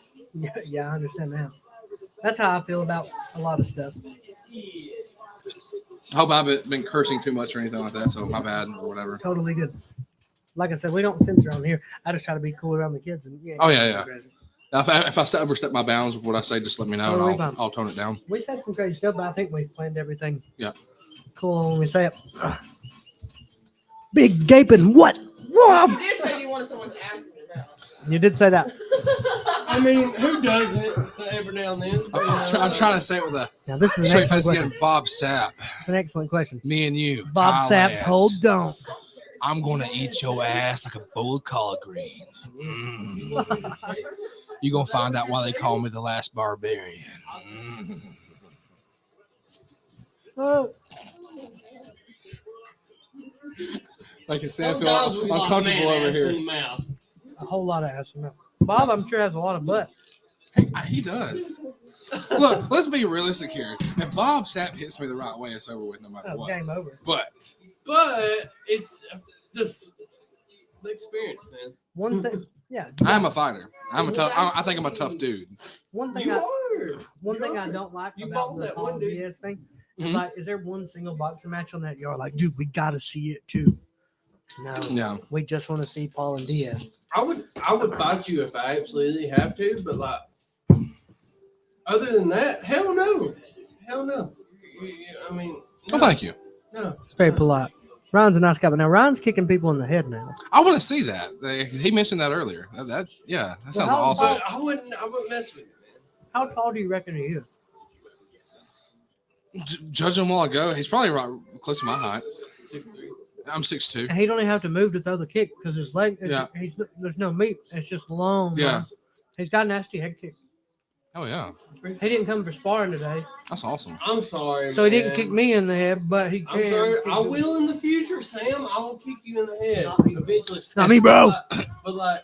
Yeah, I understand that. That's how I feel about a lot of stuff. I hope I've been cursing too much or anything like that, so my bad or whatever. Totally good. Like I said, we don't censor on here. I just try to be cool around the kids. And Oh yeah. Now, if I overstep my bounds with what I say, just let me know, and I'll tone it down. We said some crazy stuff, but I think we've planned everything. Yeah. Cool when we say it. Big gaping what? Whoa! You did say you wanted someone to ask me about. You did say that. I mean, who doesn't? So every now and then. I'm trying to say it with a Now this is an straight excellent face question. again. Bob Sapp. It's an excellent question. Me and you. Bob Thailand. Sapp's whole donk. I'm going to eat your ass like a bowl of collard greens. You're going to find out why they call me the last barbarian. Oh. Like I said, I Sometimes feel we like uncomfortable man over ass here. in the mouth. A whole lot of ass. No. Bob, I'm sure, has a lot of butt. He does. Look, let's be realistic here. If Bob Sapp hits me the right way, it's over with no matter Oh, what. game over. But it's just the experience, man. One thing, yeah. I'm a fighter. I think I'm a tough dude. One thing You I are. one thing I don't like You about bought the that Paul one, dude. Diaz thing is Mhm. like, is there one single boxing match on that you're like, dude, we gotta see it too? No, we just want to see Paul and Diaz. I would fight you if I absolutely have to, but like, other than that, hell no. I mean, no. Well, thank you. No. It's very polite. Ryan's a nice guy, but now Ryan's kicking people in the head now. I want to see that. He mentioned that earlier. That sounds awesome. I wouldn't mess with you, man. How tall do you reckon he is? Judging him while ago, he's probably right close to my height. 6'3". I'm 6'2". And he don't even have to move to throw the kick because his leg, Yeah. there's no meat. It's just long. Yeah. He's got a nasty head kick. Oh yeah, He didn't come for sparring today, that's awesome. I'm sorry, so he man. didn't kick me in the head, but he can. I'm sorry. kick I him. will in the future, Sam. I will kick you in the head eventually. Not me, bro. But like,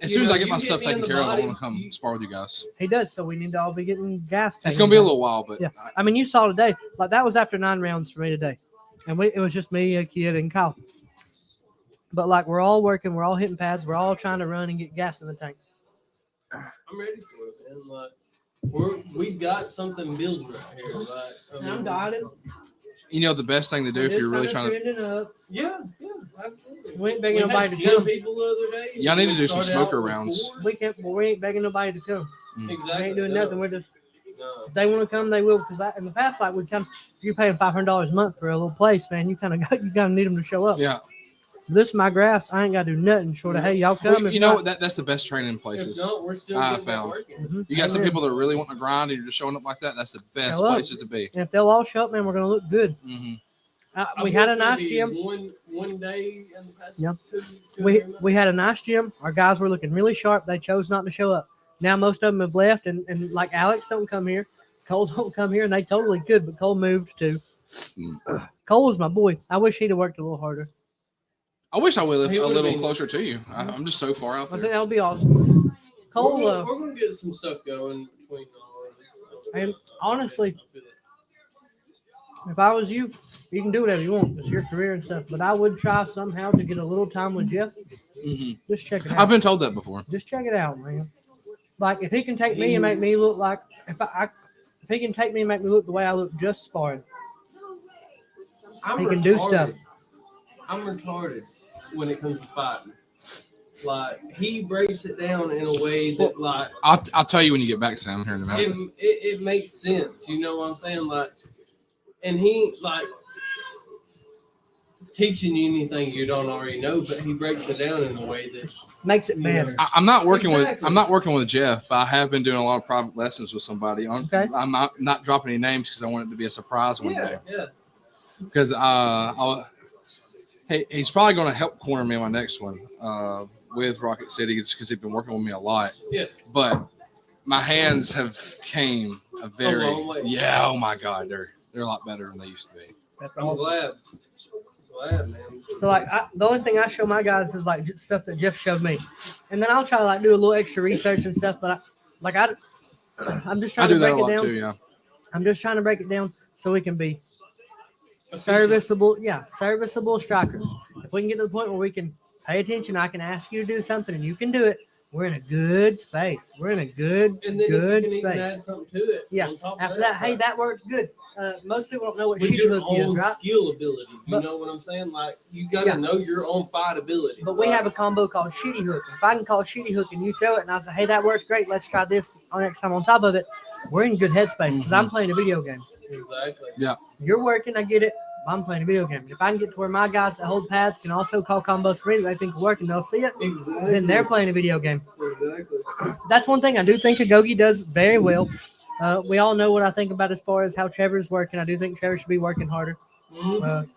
As you soon as know, I get you my hit stuff me in taken the care of, I body, want to come you- spar with you guys. He does, so we need to all be getting gas. It's taken gonna be a down. little while, but Yeah. I mean, you saw today, like that was after 9 rounds for me today, and it was just me, a kid, and Kyle. But like we're all working, we're all hitting pads, we're all trying to run and get gas in the tank. I'm ready for it, man. Like, we've got something building right here. Like, I And I'm mean, dieted. you know the best thing to do if you're really trying to. Trending up. Yeah, absolutely. We ain't begging We nobody had to 10 come. people the other day. Y'all need to do some Started out smoker with rounds. 4. We can't. Well, we ain't begging nobody to come. Exactly. We ain't doing no. nothing. We're just. No. If they want to come, they will. Because in the past, like we'd come. If you're paying $500 a month for a little place, man, you kind of need them to show up. Yeah, This is my grass. I ain't got to do nothing short of hey, y'all come. well, If you know not- that's the best training If places. not, we're still I getting that found. working. Mhm. You got some Amen. people that really want to grind, and you're just showing up like that. That's the best Show up. places to be. And if they'll all show up, man, we're gonna look good. Mm-hmm. We had a guess nice maybe gym. One day in the past Yep. two We had a nice gym. Our guys were looking really sharp. They chose not to show up. Now most of them have left, and like Alex don't come here, Cole don't come here, and they totally could, but Cole moved too. Cole was my boy. I wish he'd have worked a little harder. I wish I would live He a would've little been- closer to you. I'm just so far out I think there. that would be awesome. Cole, we're gonna get some stuff going between all of us. And honestly, if I was you, you can do whatever you want. It's your career and stuff. But I would try somehow to get a little time with Jeff. Hmm. Just check it out. I've been told that before. Just check it out, man. Like if he can take me and make me look like if he can take me and make me look the way I look just sparring, he can do stuff. I'm retarded when it comes to fighting. Like he breaks it down in a way that like I'll tell you when you get back, Sam. Here in a minute. it makes sense. You know what I'm saying? Like, and he like teaching you anything you don't already know, but he breaks it down in a way that Makes it better. I'm not working Exactly. with I'm not working with Jeff, but I have been doing a lot of private lessons with somebody. Okay. I'm not dropping any names because I want it to be a surprise one day. yeah. Because he's probably going to help corner me on my next one with Rocket City, just because he's been working with me a lot. Yeah. But my hands have came a very long way. yeah. Oh my God, they're a lot better than they used to be. That's I'm awesome. glad, man. So like the only thing I show my guys is like stuff that Jeff showed me, and then I'll try to like do a little extra research and stuff. But I'm just I trying do to that break a it lot down. too. Yeah. I'm just trying to break it down so we can be serviceable strikers. If we can get to the point where we can pay attention, I can ask you to do something and you can do it. We're in a good space. We're in a good And then good if you can even space. add something to it. Yeah. On top of After that, hey, that worked good. Most people don't know what with shooty your hook own is, right? skill ability. You But- know what I'm saying? Like you gotta Yeah. know your own fight ability. But we have a combo called shooty hook. If I can call shooty hook and you throw it, and I say, hey, that worked great. Let's try this next time on top of it. We're in good headspace because I'm playing a video game. Exactly. You're working, I get it. I'm playing a video game. If I can get to where my guys that hold pads can also call combos for me that they think will work and they'll see it, Exactly. then they're playing a video game. Exactly. That's one thing I do think Agogi does very well. We all know what I think about as far as how Trevor's working. I do think Trevor should be working harder. Mm-hmm.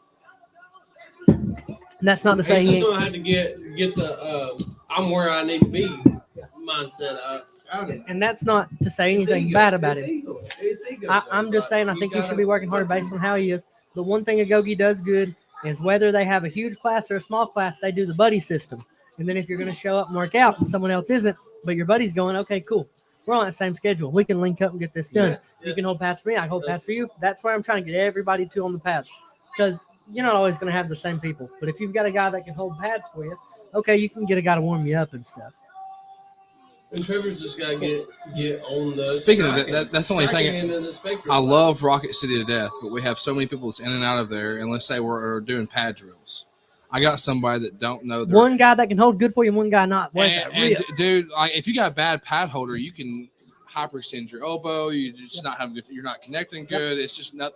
And that's not to say He's he just ain't. gonna have to get the I'm where I need to be mindset out of it. And that's not to say It's anything ego. bad about It's it. ego. It's ego. I'm just saying I think he should be working harder based on how he is. The one thing Agogi does good is whether they have a huge class or a small class, they do the buddy system. And then if you're going to show up and work out and someone else isn't, but your buddy's going, okay, cool. We're on that same schedule. We can link up and get this done. Yeah. You can hold pads for me. I can hold pads for you. That's where I'm trying to get everybody to on the pads. Because you're not always going to have the same people. But if you've got a guy that can hold pads for you, okay, you can get a guy to warm you up and stuff. And Trevor's just got to get on the. Speaking of striking- that's the only striking thing. end of the spectrum. I love Rocket City to death, but we have so many people that's in and out of there. And let's say we're doing pad drills. I got somebody that don't know their One guy that can hold good for you and one guy not. Where's that and rip? dude, like if you got a bad pad holder, you can hyperextend your elbow. You just not have good. You're not connecting good. It's just not.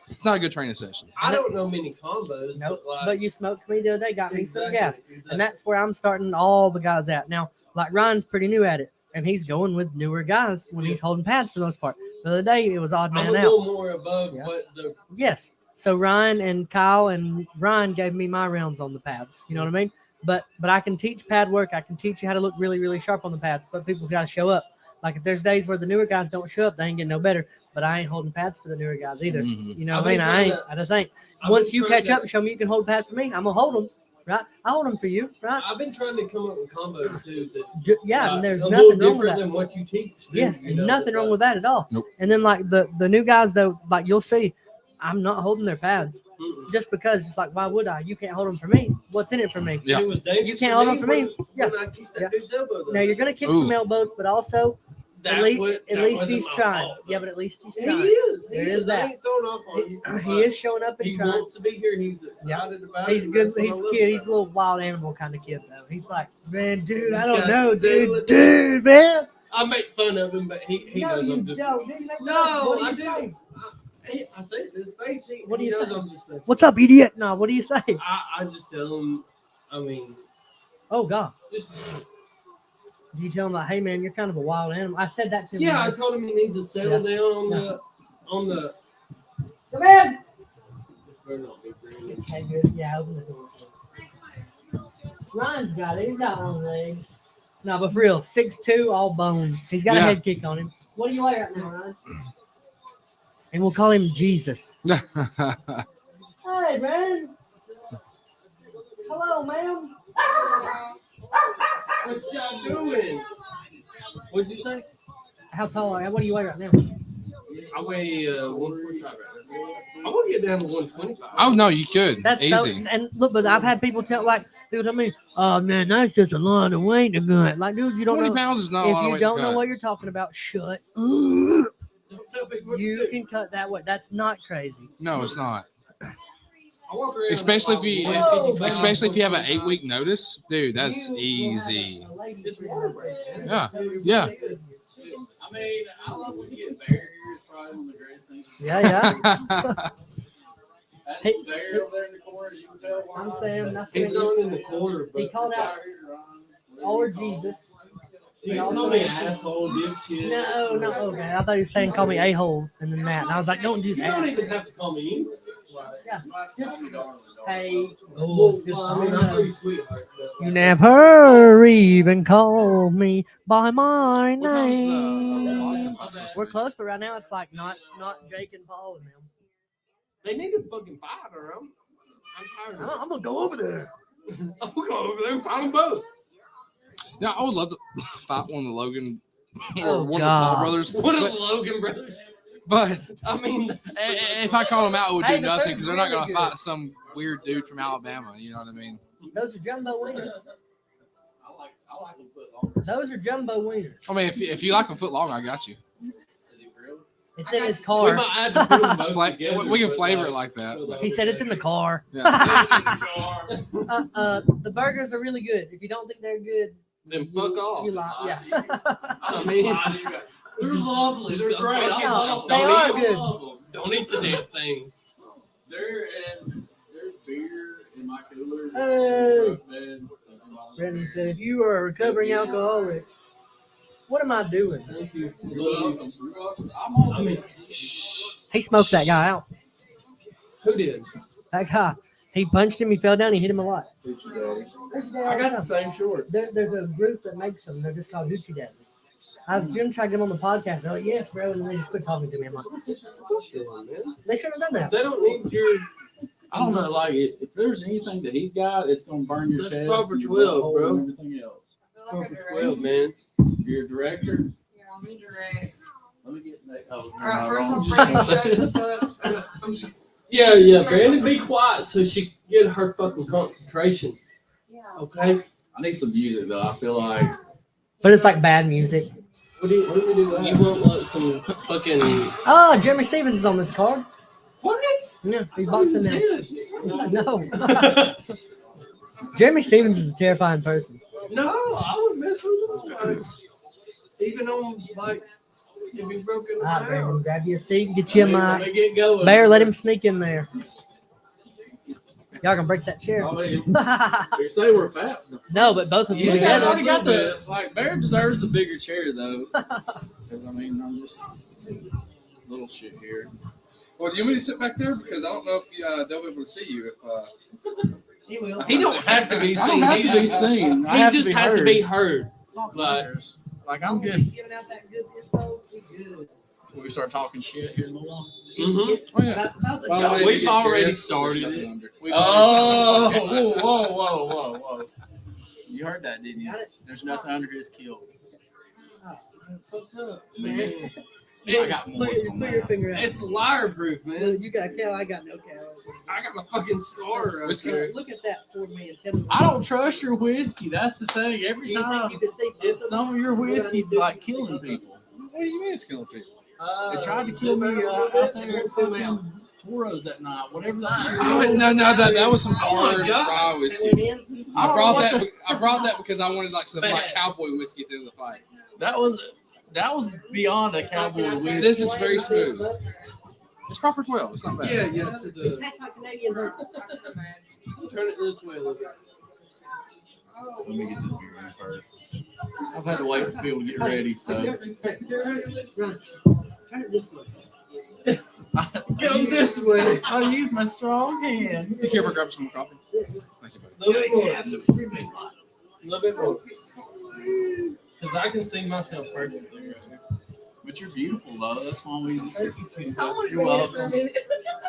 It's not a good training session. I don't know many combos, Nope. but like, But you smoked me the other day, got me some Exactly, gas. exactly. And that's where I'm starting all the guys at. Now, like Ryan's pretty new at it, and he's going with newer guys when he's holding pads for the most part. The other day, it was odd I'm man a out. little more above Yeah. what the Yes. So Ryan and Kyle and Ryan gave me my rounds on the pads. You know what I mean? But I can teach pad work. I can teach you how to look really, really sharp on the pads, but people's got to show up. Like if there's days where the newer guys don't show up, they ain't getting no better. But I ain't holding pads for the newer guys either. Mhm. You know I've what I mean? been I trying ain't. to- I just ain't. I've Once been you trying catch to- up and show me you can hold pads for me, I'm gonna hold them. Right? I hold them for you. Right? I've been trying to come up with combos too. That Yeah, and there's a nothing little wrong with different that. than what you teach. Too, Yes, you know, nothing wrong with that at all. Nope. And then like the new guys though, like you'll see, I'm not holding their pads Mm-mm. just because it's like why would I? You can't hold them for me. What's in it for me? Yeah. It was dangerous. You can't hold on for me. When I kicked that Yeah. dude's elbow. though. Now you're gonna kick Ooh. some elbows, but also That at least wa- at that least wasn't he's my trying. fault, Yeah, though. but at least he's He trying. is. There He is is. that. I ain't throwing off on you. He is showing up and He trying. wants to be here. He's excited about it. He's and good. that's what He's I love kid. He's a about little wild animal kind of kid though. He's like, man, dude, I Just don't gotta know, settle dude, it dude, man. it. I make fun of him, but he No, knows you I'm just. don't. Dude, you make No, fun. What do I you do. say? I say it to his face. What do he you knows say? I'm just messing What's with up, idiot? No, what do you say? him. I just tell him. I mean, Oh God. just Do you tell him like, hey man, you're kind of a wild animal? I said that to him. yeah. I man. told him he needs to settle down on the Come in. Okay, good. Yeah, open the door. Ryan's got it. He's got long legs. No, but for real, 6'2", all bone. He's got a Yeah. head kick on him. What do you weigh right now, Ryan? And we'll call him Jesus. Hey, man. Hello, ma'am. What y'all doing? What'd you say? How tall are you? What do you weigh right now? I weigh 145 right now. I want to get down to 125. Oh no, you could. That's Easy. so. And look, but I've had people tell me, "Oh man, that's just a lot of weight to gut." Like, dude, you don't 20 know. pounds is not a If lot of you weight don't to know cut. what you're talking about, shut. Don't tell people what to You do. can cut that way. That's not crazy. No, it's not. I walk around Especially about if you, 155, especially if you have an 125. 8-week notice, dude. That's You will easy. have a lady It's friend water that break, says, man. Yeah, "You're yeah. really good." I mean, I love when you get bear ears, probably one of the greatest things. Yeah, yeah. That's Hey, bear over there in the corner, you can tell. I'm saying that's He's what not in the corner, he but called out our Jesus. he's not an asshole, dipshit. No, no, okay. I thought you were saying call me a-hole and then that. And I was like, don't do You don't that. even have to call me English. Yeah, just, hey, Well, it's good I song. mean, I'm pretty sweetheart. You never even called me by my What time's name. the We're close, but right now it's like not Jake and Paul and them. They need to fucking fight her. I'm tired of it. I'm gonna go over there. I'm gonna go over there and fight them both. Yeah, I would love to fight one of the Logan or Oh, one God. of the Paul brothers. What are the But, Logan brothers? but I mean, that's if I call them out, it would Hey, do the nothing food's because they're not really going to good. fight some weird dude from Alabama. You know what I mean? Those are jumbo wieners. I like them foot longer. Those are jumbo wieners. I mean, if you like them foot long, I got you. Is it real? It's in his we car. might have to put them both together. We can but, flavor it like that. so but- He said it's in the car. Yeah. The burgers are really good. If you don't think they're good, Then fuck off. you lie. Yeah. I mean, They're lovely. They're Just great. fucking I stop. love They them. are I good. love them. don't eat the damn things. There's beer in my cooler. Hey. Truck bed. Brandon said, if you are a recovering alcoholic, what am I doing? Thank you. I mean, He smoked that guy out. Who did? That guy. He punched him. He fell down. He hit him a lot. I got the same shorts. There's a group that makes them. They're just called Hoochie Daddies. I was going to try to get them on the podcast. They're like, yes, bro. And then they just quit talking to me. I'm like, they should have done that. They don't need your. I don't know, like if there's anything that he's got, it's gonna burn your That's chest. proper your 12, butthole, bro. and everything else. Proper 12, man. You're a director. Yeah, I'm direct. Let me get that. Oh, All right, no, first wrong. one, Brandon, shut the fuck. I'm sorry. Yeah, Brandon, be quiet so she can get her fucking concentration. Yeah. Okay? I need some music though. I feel like But it's like bad music. What do we do? You want like some fucking. Oh, Jeremy Stevens is on this card. What? Yeah, he's I boxing now. understand. No. Jeremy Stevens is a terrifying person. No, I would mess with him. Like, even on, like, if he broke into All my right, Brandon, house. grab you a seat and get you a Let mic. me get going. Bear, let him sneak in there. Y'all gonna break that chair. I mean, you say we're fat. No, but both of you Yeah, I together. already got the like. Bear deserves the bigger chair though, because I mean I'm just little shit here. Well, do you want me to sit back there? Because I don't know if they'll be able to see you. If He will. He don't have to be I seen. don't have He to be just, seen. I he have just to be has heard. to be heard. Like, like I'm good. Giving out that good info. We good. When we start talking shit here in a little while. Mm-hmm. oh yeah. About the By the job. way, if We've you get already curious, started there's it. nothing under. Oh, whoa. You heard that, didn't you? Got it. There's nothing under his kill. Fucked up, Man. man. I got more. Put your finger out. It's liar proof, man. You got a cow. I got no cow. I got a fucking scar. Right there. Look at that for me and tell me. I don't trust your whiskey. That's the thing. Every Do you think time you could see? it's some of your whiskey's like killing people. What do you mean it's killing people? They tried to kill me out there at fucking Toros that night. Whatever that shit Oh, was. no, that was some Oh my hard God. rye whiskey. Went in. I I don't brought know that. what I brought that because I wanted like some like Bad. cowboy whiskey at the end of the fight. That was beyond a cowboy whiskey. This is very smooth. It's proper 12. It's not bad. Yeah. To the, Tastes like Canadian herb. turn it this way a little bit. Let me get this beer in first. I've had to wait for people to get ready, so Run. Turn it this way. Go this way. I'll use my strong hand. You ever grab some more coffee? Thank you, buddy. A little bit more. A little bit more. Because I can see myself perfectly right here. But you're beautiful, though. That's why we. You're welcome.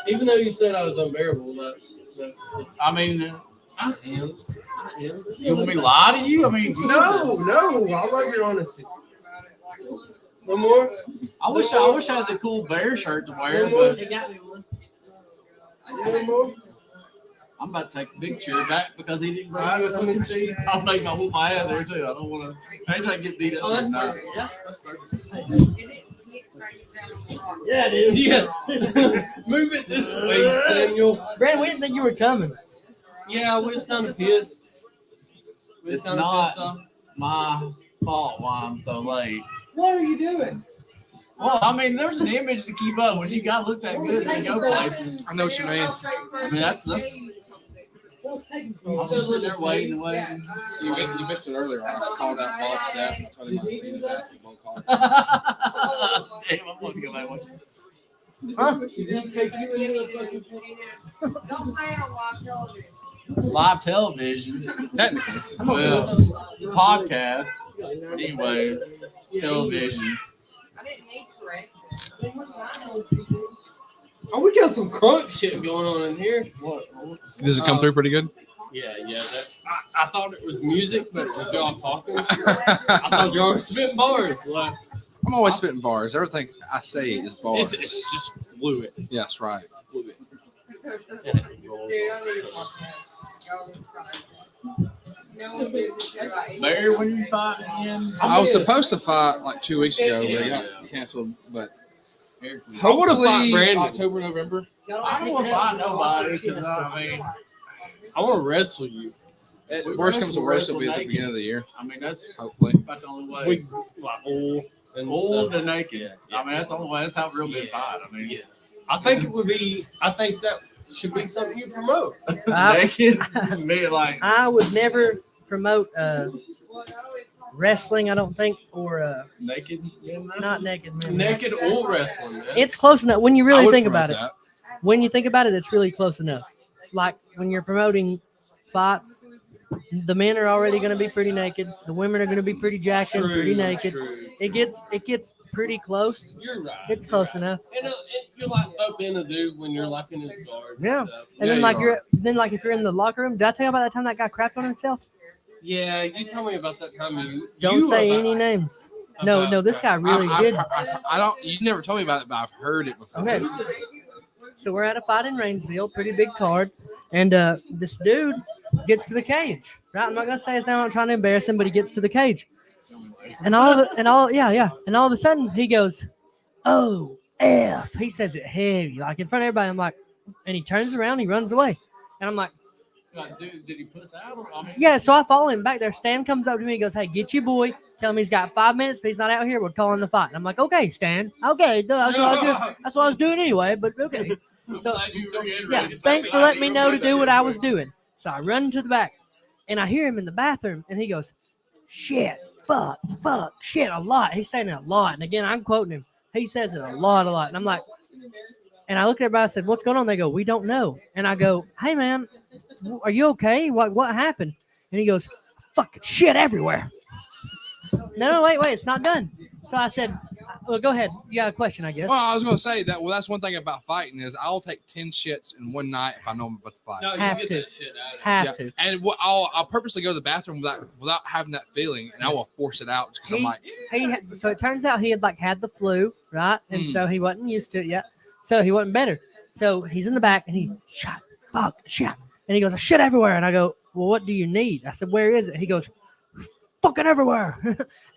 Even though you said I was unbearable, that's I mean, I am. you want me to lie to you? I mean, No, I love your honesty. One more? I wish I had the cool bear shirt to wear, but They got me one. One more? I'm about to take the big chair back because he didn't bring All right, me a let me fucking see. seat. I'll make my whoop my ass there too. I don't want to. I ain't trying to get beat up. Oh, that's No. perfect. Yeah, that's perfect. Yeah, it is. Yeah. Move it this way, Samuel. Brad, we didn't think you were coming. Yeah, we was kind of pissed. We was It's kind of not. pissed off. My fault why I'm so late. What are you doing? Well, I mean, there's an image to keep up. When you got look that good and you go places. I know what you mean. I mean, that's I'm just sitting there waiting and waiting. You missed it earlier. I called out Bob Sapp. I told him I beat his ass at Bull Call. Damn, I'm going to go back and watch it. Huh? Don't say it on live television. Live television. Technically. Well, podcast. Anyways, television. I didn't need correct. Oh, we got some crunk shit going on in here. What? Does it come through pretty good? Yeah. I thought it was music, but it was y'all talking. I thought y'all were spitting bars. Like, I'm always spitting bars. Everything I say is bars. it's just fluid. Yes, right. Fluid. Dude, I need to watch that. Go inside. No one gives a shit about it. Barry, when you fight again? I was supposed to fight like 2 weeks ago, but it got canceled. But I would have hopefully fought Brandon. October, November. I don't want to fight nobody because I mean, I want to wrestle you. Worst comes to worst, it'll be at the naked. beginning of the year. I mean that's Hopefully. about the only way. We like old and Old stuff. and naked. I mean that's the only way. That's how real good fight. I mean, I think it would be. I think that should be something you promote. naked. Me like I would never promote Well, no, it's on wrestling, I don't think, or naked men wrestling? not naked men. Naked or wrestling, man. It's close enough when you I really would think promote about it. that. When you think about it, it's really close enough. Like when you're promoting fights, the men are already going to be pretty naked. The women are going to be pretty jacked and pretty naked. True. It gets pretty close. You're right. It's you're close right. enough. And you're like up in a dude when you're like in his guards. Yeah. And stuff. And Yeah, then like you you're if you're in the locker room, did I tell you about that time that guy crapped on himself? Yeah, you told me about that time. Don't you say about- any names. No, this guy really did. I don't. You never told me about it, but I've heard it before. Okay. So we're at a fight in Rainsville, pretty big card, and this dude gets to the cage. Right, I'm not gonna say his name. I'm not trying to embarrass him, but he gets to the cage, and all of a sudden he goes, "Oh F!" He says it heavy, like in front of everybody. I'm like, and he turns around, he runs away, and I'm like, Like, dude, did he puss out? I mean, yeah. So I follow him back there. Stan comes up to me, and goes, "Hey, get your boy. Tell him he's got 5 minutes. If he's not out here, we're calling the fight." And I'm like, "Okay, Stan. Okay, that's what I was doing anyway. But okay." So yeah, thanks for letting me know to do what I was doing. So I run to the back, and I hear him in the bathroom, and he goes, "Shit, fuck, shit, a lot." He's saying it a lot, and again, I'm quoting him. He says it a lot, and I'm like, and I looked at everybody. I said, "What's going on?" They go, "We don't know." And I go, "Hey, man, are you okay? What happened?" And he goes, "Fucking shit everywhere." No, wait, it's not done. So I said, "Well, go ahead. You got a question, I guess." Well, I was going to say that. Well, that's one thing about fighting is I'll take 10 shits in one night if I know I'm about to fight. No, you Have get to. that shit out of Have Yeah. to. And I'll purposely go to the bathroom without having that feeling, and I will force it out because I'm like, So it turns out he had had the flu, right? And so he wasn't used to it yet. So he wasn't better. So he's in the back and he shot, fuck, shit. And he goes, "I shit everywhere." And I go, "Well, what do you need?" I said, "Where is it?" He goes, "Fucking everywhere."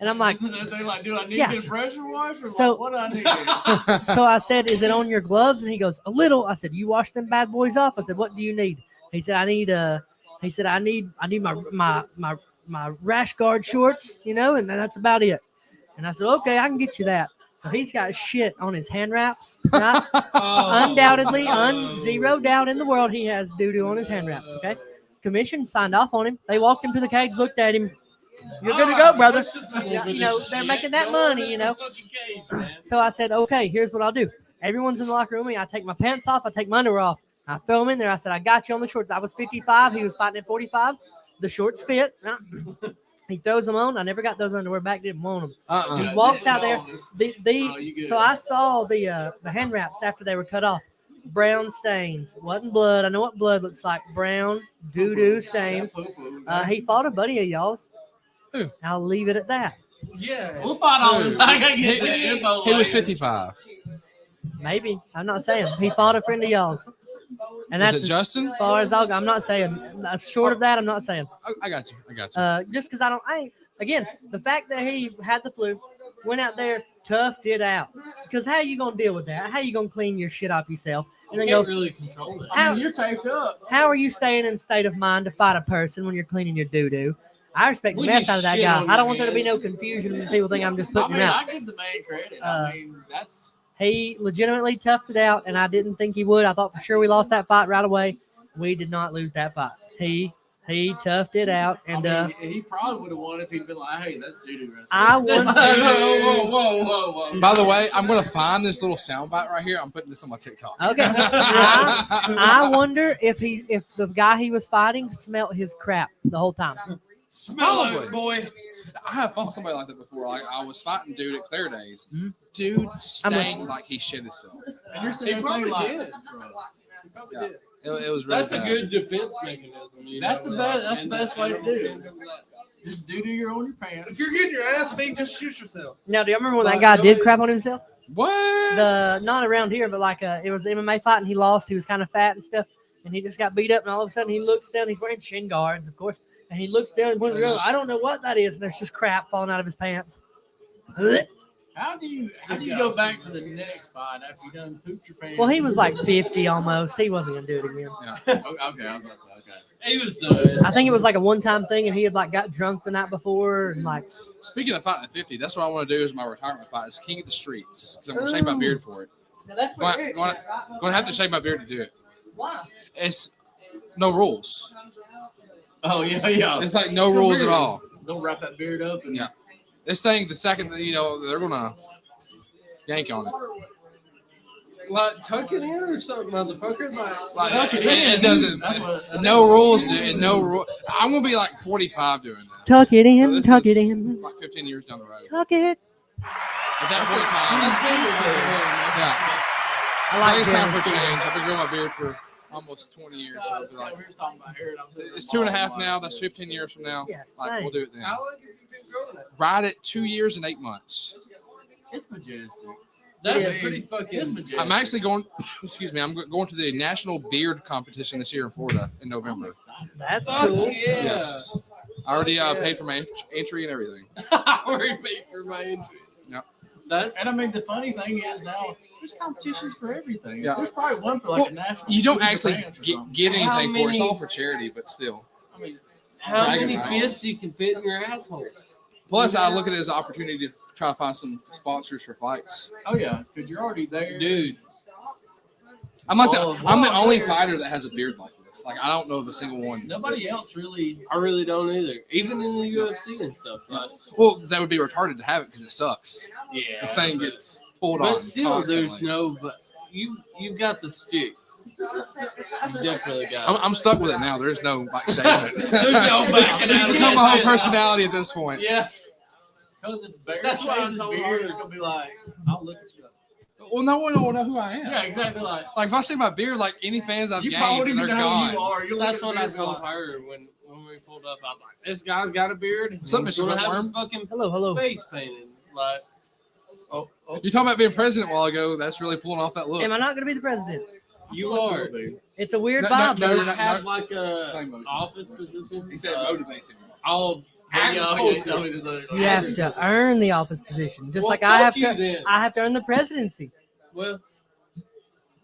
And I'm like, isn't that thing like, do I need Yeah. to get a pressure wash or So- what do I need? so I said, "Is it on your gloves?" And he goes, "A little." I said, "You wash them bad boys off." I said, "What do you need?" He said, I need my rash guard shorts, and that's about it." And I said, "Okay, I can get you that." So he's got shit on his hand wraps. Right? Undoubtedly, zero doubt in the world, he has doo-doo on his hand wraps. Okay. Commission signed off on him. They walked him to the cage, looked at him. "You're good to go, brother." That's just a little Yeah, bit you know, of they're shit making that going money, in the fucking cage, man. So I said, "Okay, here's what I'll do." Everyone's in the locker room. I take my pants off. I take my underwear off. I throw them in there. I said, I got you on the shorts. I was 55. He was fighting at 45. The shorts fit. He throws them on. I never got those underwear back. Didn't want them. He walks out there. So I saw the hand wraps after they were cut off. Brown stains. It wasn't blood. I know what blood looks like. Brown doo-doo stains. He fought a buddy of y'all's. I'll leave it at that. Yeah. We'll find all this. I gotta get the info. He was later. 55. Maybe. I'm not saying. He fought a friend of y'all's. And Was that's it Justin? as far as I'll go. I'm not saying. Short of that, I'm not saying. I got you. Just because again, the fact that he had the flu, went out there, toughed it out. Because how you going to deal with that? How you going to clean your shit off yourself? And then Can't go, really control that. I mean, you're taped up. how are you staying in state of mind to fight a person when you're cleaning your doo-doo? I respect the When mess you out of that shit guy. on I don't your want there to be no hands. confusion and people think I'm just I putting mean, him out. I give the man credit. Uh, I mean, that's He legitimately toughed it out, and I didn't think he would. I thought for sure we lost that fight right away. We did not lose that fight. He toughed it out, and I mean, he probably would have won if he'd been like, "Hey, that's doo doo." Right I there. won. Whoa. By the way, I'm gonna find this little soundbite right here. I'm putting this on my TikTok. Okay. I wonder if the guy he was fighting smelt his crap the whole time. Smell Probably. it, boy. I have fought somebody like that before. Like I was fighting dude at Clear Days. Mhm. Dude stank like he shit himself. And you're sitting He there probably thinking like, did. He probably Yeah. did. It was really That's a bad. good defense mechanism. You That's know, the best- that's and the best way to and do it. and that. just doo doo your on your pants. If you're getting your ass beat, just shoot yourself. Now, do you remember when that But guy did nobody's- crap on himself? What? Not around here, but like it was MMA fight, and he lost. He was kind of fat and stuff, and he just got beat up. And all of a sudden, he looks down. He's wearing shin guards, of course, and he looks down and points around. I don't know what that is, and there's just crap falling out of his pants. How do you go back to the next fight after you done pooped your pants? Well, he was like 50 almost. He wasn't gonna do it again. okay. I was about to say, okay. He was done. I think it was like a one-time thing, and he had like got drunk the night before, and like Speaking of fighting at 50, that's what I want to do as my retirement fight. Is King of the Streets because I'm gonna shave my beard for it. now that's Going to have to shave my beard to do it. Why? It's no rules. Oh yeah. It's like no rules at all. Don't wrap that beard up. And Yeah. This thing, the second that they're gonna yank on it. Like, tuck it in or something, motherfucker. Like, Tuck it doesn't. That's what. No rules, dude. No rule. I'm gonna be like 45 doing this. Tuck it in, So this tuck is it in, Like 15 years down the road. tuck it. At that point in time, yeah. I I like think it's time for a Dennis change. I've been growing my beard for almost 20 years. So I'll be like, we were talking about hair. And I'm sitting there it's 2.5 balding now. like That's this. 15 years from now. Yeah, Like same. we'll do it then. How long have you been growing it? Right at 2 years and 8 months. It's majestic. That's Yeah. pretty fucking. It's majestic. I'm actually going. Excuse me. I'm going to the National Beard Competition this year in Florida in November. That's Fuck cool. yeah. Yes. I already paid for my entry and everything. I already paid for my entry. Yep. That's. And I mean, the funny thing is now there's competitions for everything. Yeah. There's probably one for like Well, a national. You don't League of actually Bands or get something. anything How for it. It's many- all for charity, but still. I mean, How Dragon many rights. fists you can fit in your asshole? Plus, I look at it as an opportunity to try to find some sponsors for fights. oh yeah, because you're already there, Dude. I'm like Oh, I'm the wow. only fighter that has a beard like this. Like I don't know of a single one. Nobody else really. I really don't either. Even in the UFC and stuff. Like, Well, that would be retarded to have it because it sucks. yeah. The thing gets pulled on. But still, constantly. there's no. But you've got the stick. You definitely got. it. I'm stuck with it now. There's no like shaving it. There's no backing It's out of become that my whole shit. personality at this point. Yeah. Because if Bear That's why I shaves his told beard, her. it's gonna be like, I'll look at you. Well, no one will know who I am. Yeah, exactly. Like Like if I shave my beard, like any fans I've you gained, probably don't they're even know gone. who you are. You'll That's look what at I the beard told and be like, her when we pulled up. I was like, "This guy's got a beard. Something He's should gonna go have for his him." fucking Hello. face painted." Like, Oh, You're talking about being president a while ago. That's really pulling off that look. Am I not going to be the president? you are. It's a weird No, vibe. no, but you're not. Have like Same a motion. office position. He said motivates him. I'll But, you know, he ain't agriculture. telling me this other You have to earn the office position, just Well, like I have fuck you to. then. I have to earn the presidency. Well,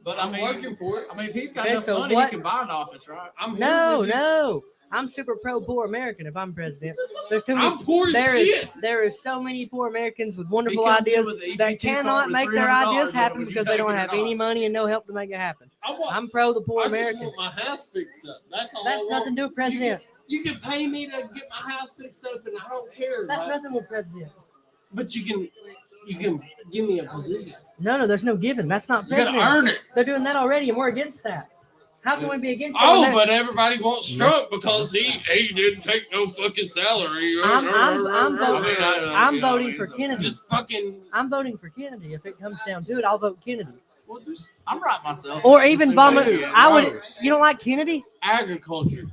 But I'm working for it. I mean, if he's got Okay, enough so money, what- he can buy an office, right? I'm here No, with you. no. I'm super pro poor American if I'm president. There's too many. I'm poor as There is shit. there is so many poor Americans with wonderful comes in ideas with the that EBT card cannot with make their $300 ideas on it, happen would you because they take don't it or have not? any money and no help to make it happen. I want. I'm pro the poor I just American. want my house fixed up. That's all. That's I want. nothing to do with president. You can pay me to get my house fixed up, and I don't care. That's like, nothing with president. But you can give me a position. No, there's no giving. That's not You gotta president. earn it. They're doing that already, and we're against that. How can we be against that? Oh, but everybody wants Trump because he didn't take no fucking salary. I'm voting for Kennedy. Just fucking. I'm voting for Kennedy. If it comes down to it, I'll vote Kennedy. Well, I'm right myself. Or even Obama. Dude, I would. gross. You don't like Kennedy? Agriculture.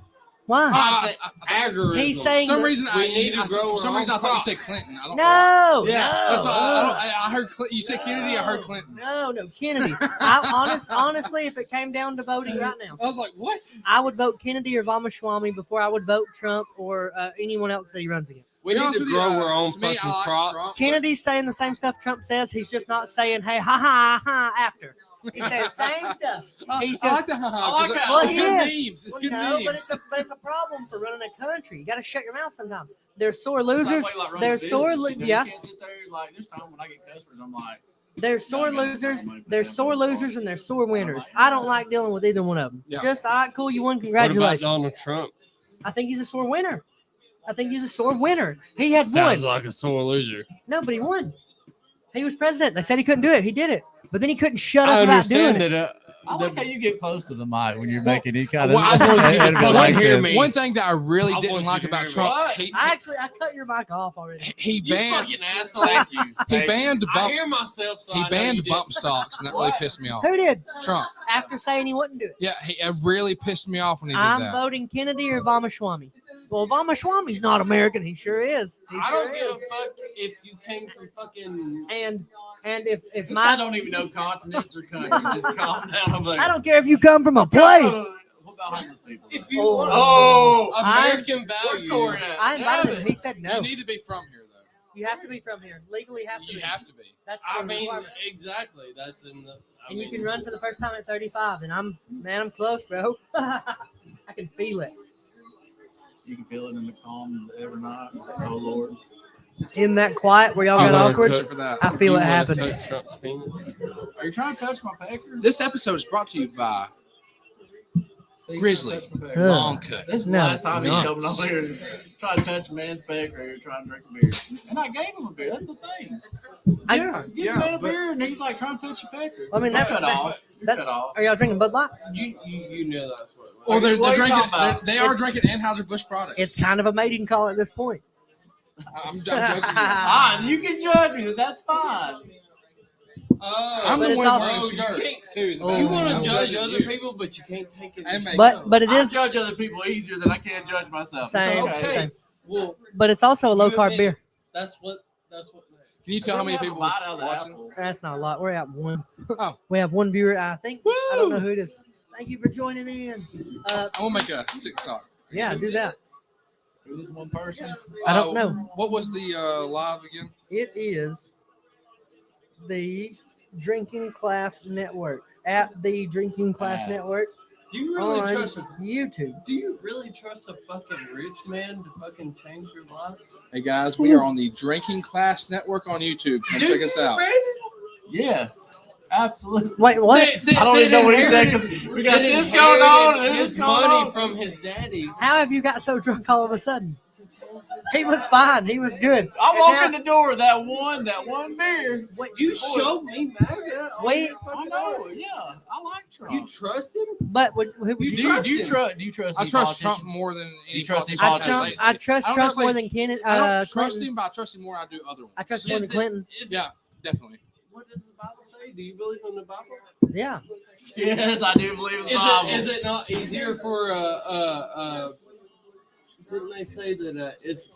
Why? Agorism. He's saying For some that- reason, we need to grow for some our reason, I own thought you crops. said Clinton. I don't know. No. Yeah, no. that's why I heard you said Kennedy. I heard Clinton. No, Kennedy. Honestly, if it came down to voting right now, I was like, what? I would vote Kennedy or Ramaswamy before I would vote Trump or anyone else that he runs against. We To be need honest to with you, grow our own to me, I fucking like crops. Trump. Kennedy's saying the same stuff Trump says. He's just not saying, hey, ha ha ha after. He said the same stuff. He's I like just, the I like that. Well, It's he good is. memes. It's good no, memes. but it's a problem for running a country. You got to shut your mouth sometimes. There's sore losers. There's sore, yeah. You can't sit there like there's time when I get customers, I'm like, There's sore losers. There's sore losers and there's sore winners. I don't like dealing with either one of them. Yeah. Just all right, cool. You won. What about Congratulations. Donald Trump? I think he's a sore winner. He had Sounds won. like a sore loser. No, but he won. He was president. They said he couldn't do it. He did it. But then he couldn't shut I up about doing understand it. that. I like how you get close to the mic when you're making it kind of. well, I want you to fucking hear me. One thing that I really I didn't want like you to about hear me. Trump, What? I cut your mic off already. he You banned fucking asshole. Thank you. he Thank banned I bump hear myself, so he I know banned you did. bump stocks, and that really What? pissed me off. Who did? Trump. After saying he wouldn't do it. Yeah, it really pissed me off when he did I'm that. voting Kennedy or Ramaswamy. Well, Ramaswamy's not American. He sure is. He I sure don't give a is. fuck if you came from fucking. And if This guy my don't even know continents or countries. Just calm down over there. I don't care if you come from a place. What about homeless people? If you Oh. want Oh, American where's values, Corey at? I invited him. He said no. You need to be from here, though. You have to be from here. Legally have to. You be. have to be. That's I the mean, requirement. exactly. That's in the. And you can run for the first time at 35, and I'm close, bro. I can feel it You can feel it in the calm every night. Oh Lord. in that quiet where y'all I got wanna awkward. touch for that. I feel You it wanna happen. touch Trump's penis? Are you trying to touch my pecker? This episode is brought to you by See, he's Grizzly. trying to touch my pecker. Ugh. Long Cut. This is the No, last time he's it's coming over here and trying to touch a man's pecker or trying to drink a beer. And I gave him a beer. That's the thing. Give a man a beer and he's like trying to touch your pecker. I mean, You're that's cut off. You're that- cut off. Are y'all drinking Bud Lights? You know that's what. Well, they're What are you drinking. talking about? They are drinking Anheuser-Busch products. It's kind of a mating call at this point. I'm judging you. You can judge me. That's fine. I'm But the it's one also- wearing the you skirt can't- too. is the Oh. bad You thing. want I'm to judge judging other you. people, but you can't take it. And make- But it I is judge other people easier than I can judge myself. same, It's okay. same. Well, But it's also a low carb admit beer. That's what. Can you tell how many Have a people bite was out of the watching? apple. That's not a lot. We're at one. Oh. We have one viewer. I think. I don't know who it is. Thank you for joining in. I will make a TikTok. Yeah, do that. Who's this one person? I don't know. What was the live again? It is the Drinking Class Network at the Drinking Class Ah. Network Do you really on trust? YouTube. Do you really trust a fucking rich man to fucking change your life? Hey guys, we are on the Drinking Class Network on YouTube. Come check us out. Yes. Absolutely. Wait, what? I don't even know what he said because we got this going on and this his going money on. from his daddy. How have you got so drunk all of a sudden? He was fine. He was good. I And walk now- in the door, that one beer. Wait, You showed me MAGA. Wait. I know, yeah. I like Trump. You trust him? but who would You you do trust? you trust? Do you trust? I any trust Trump politicians? more than any You trust any politician. politicians? I trust I don't Trump more necessarily- than Kennedy. I don't trust Clinton. him, but I trust him more than I do other ones. I trust him more than Clinton. Yeah, definitely. What does the Bible say? Do you believe in the Bible? Yeah. Yes, I do believe in the Bible. Is it not easier for didn't they say that it's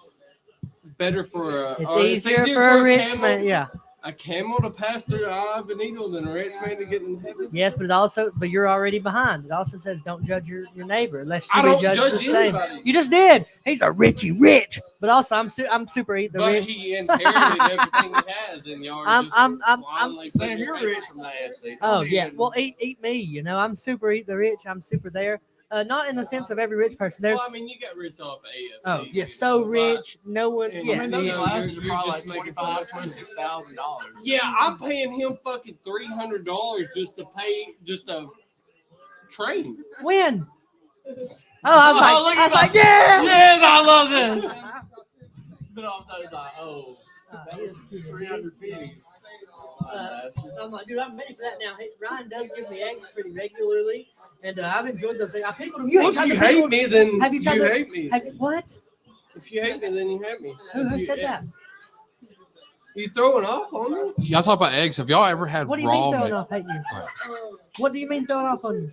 better for It's easier for a rich camel, man. Yeah. a camel to pass through the eye of a needle than a rich man to get in heaven? Yes, but you're already behind. It also says don't judge your neighbor unless I you be don't judged the judge same. anybody. You just did. He's a richy rich. But also I'm super eat the But rich. he inherited everything he has, and y'all are I'm- just I'm- blindly Sam, putting your you're faith- rich from the AFC. Oh yeah. Well, eat me. You know, I'm super eat the rich. I'm super there. Not in the sense of every rich person. There's Well, I mean, you got rich off AFC. oh yeah, so rich. No one. And Yeah. I mean, those yeah, glasses you're are probably like just making $25,000, fun of me. $26,000. Yeah, I'm paying him fucking $300 just to train. When? Oh, I was look like, at yeah. Yes, I love this. But also, it's like, oh. He is cute. 300 pennies. I'm like, dude, I'm ready for that now. Hey, Ryan does give me eggs pretty regularly, and I've enjoyed those eggs. I pickled them. You Well, ain't if you tried to pickle hate them? me, then Have you tried you to- hate me. What? If you hate me, then you hate me. Who If you- said that? You throwing off on me? Y'all talk about eggs. Have y'all ever had What do you raw mean throwing milk? off hating you? What do you mean throwing off on you?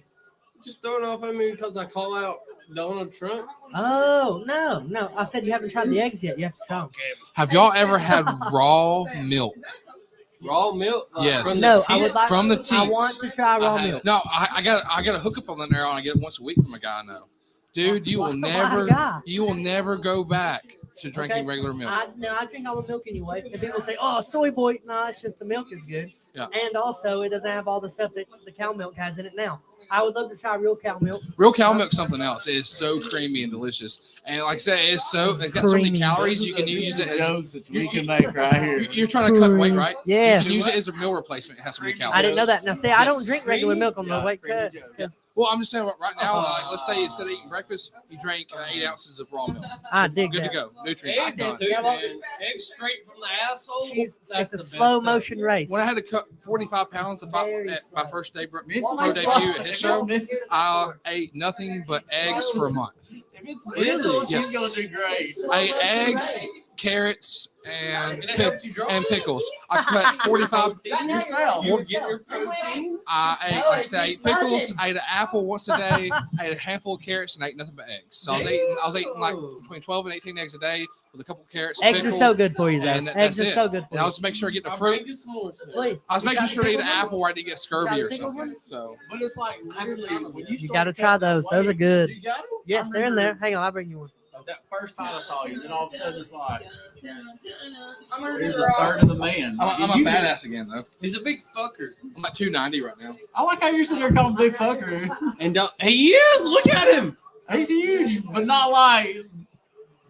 Just throwing off on me because I call out Donald Trump? Oh, no. I said you haven't tried the eggs yet. You have to try them. Have y'all ever had raw milk? Raw milk? Yes. From the No, I tit? would like. From the I teats. want to try raw haven't. milk. No, I got a hookup on there, and I get it once a week from a guy I know. Dude, you will Why? never go back to drinking Okay. regular milk. I drink almond milk anyway. And people say, "Oh, soy boy." No, it's just the milk is good. Yeah. And also, it doesn't have all the stuff that the cow milk has in it now. I would love to try real cow milk. Real cow milk's something else. It is so creamy and delicious. And like I said, it's got so many Creamy. calories. You can use it as jokes that we can make right here. you're trying to cut weight, right? Yeah. You can use it as a meal replacement. It has so many calories. I didn't know that. Now, see, I don't Yes. drink regular milk on the Yeah, weight creamy cut. jokes. 'Cause Well, I'm just saying right now, like, let's say instead of eating breakfast, you drank 8 ounces of raw milk. I dig Good that. to go. Nutrients. Eggs, done. too, man. Eggs straight from the asshole. Jeez, That's it's the a best slow stuff. motion race. When I had to cut 45 pounds at my slow. first day pro It's debut at his show, If I ate nothing but eggs for a month. it's mental, she's Yes. gonna do great. I ate eggs, carrots, and Did it help you draw? pickles. I cut 45. Yourself. You get your protein? I ate, like I said, I ate pickles. I ate an apple once a day. I ate a handful of carrots and I ate nothing but eggs. So I was eating like between 12 and 18 eggs a day with a couple of carrots. And Eggs are pickles, so good for you, though. and Eggs that's are it. so good for And I you. was making sure I get the I'll fruit. bring you some more, sir. Please. I was You making tried sure to eat the an pickled apple where I didn't get scurvy or pickled something. ones? So But it's like literally when You got to try those. Those are good. You got them? Yes, they're in there. Hang on, I'll bring you one. that first time I saw you, then all of a sudden it's like there's a third of the man. I'm a fat ass again though. He's a big fucker. I'm at 290 right now. I like how you're sitting there calling him big fucker. And he is. Look at him. He's huge, but not like.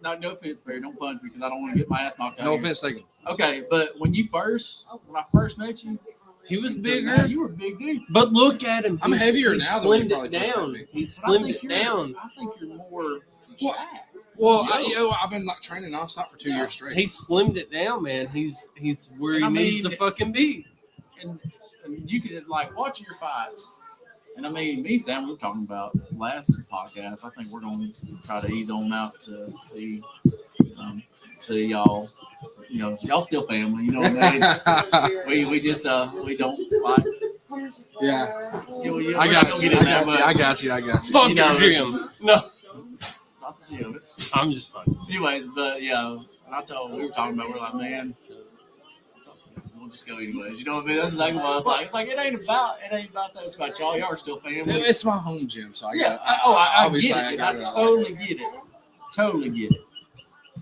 No offense, Barry. Don't punch me because I don't want to get my ass knocked out. No here. offense taken. Okay, but when I first met you, He was bigger. bigger. You were a big dude. But look at him. I'm heavier now than when you slimmed probably it first down. met me. He But I slimmed think it you're- down. I think you're more. Well, jacked. Well, I've been like training nonstop for 2 years straight. He slimmed it down, man. He's where he I needs mean- to fucking be. and you can like watch your fights. And I mean, me and Sam, we were talking about last podcast. I think we're going to try to ease on out to see y'all. You know, y'all still family. You know what I mean? we just we don't like. Yeah. I got I got you. Fuck You know- Jim. No, Not the gym. I'm just fucking. Anyways, but yeah, and we were talking about. We're like, man. We'll just go anyways. You know what I mean? That's exactly what I was like. It's like it ain't about that. It's about y'all. Y'all are still family. It's my home gym, so I Yeah. got. I obviously get it. got I it. totally get it. Totally get it.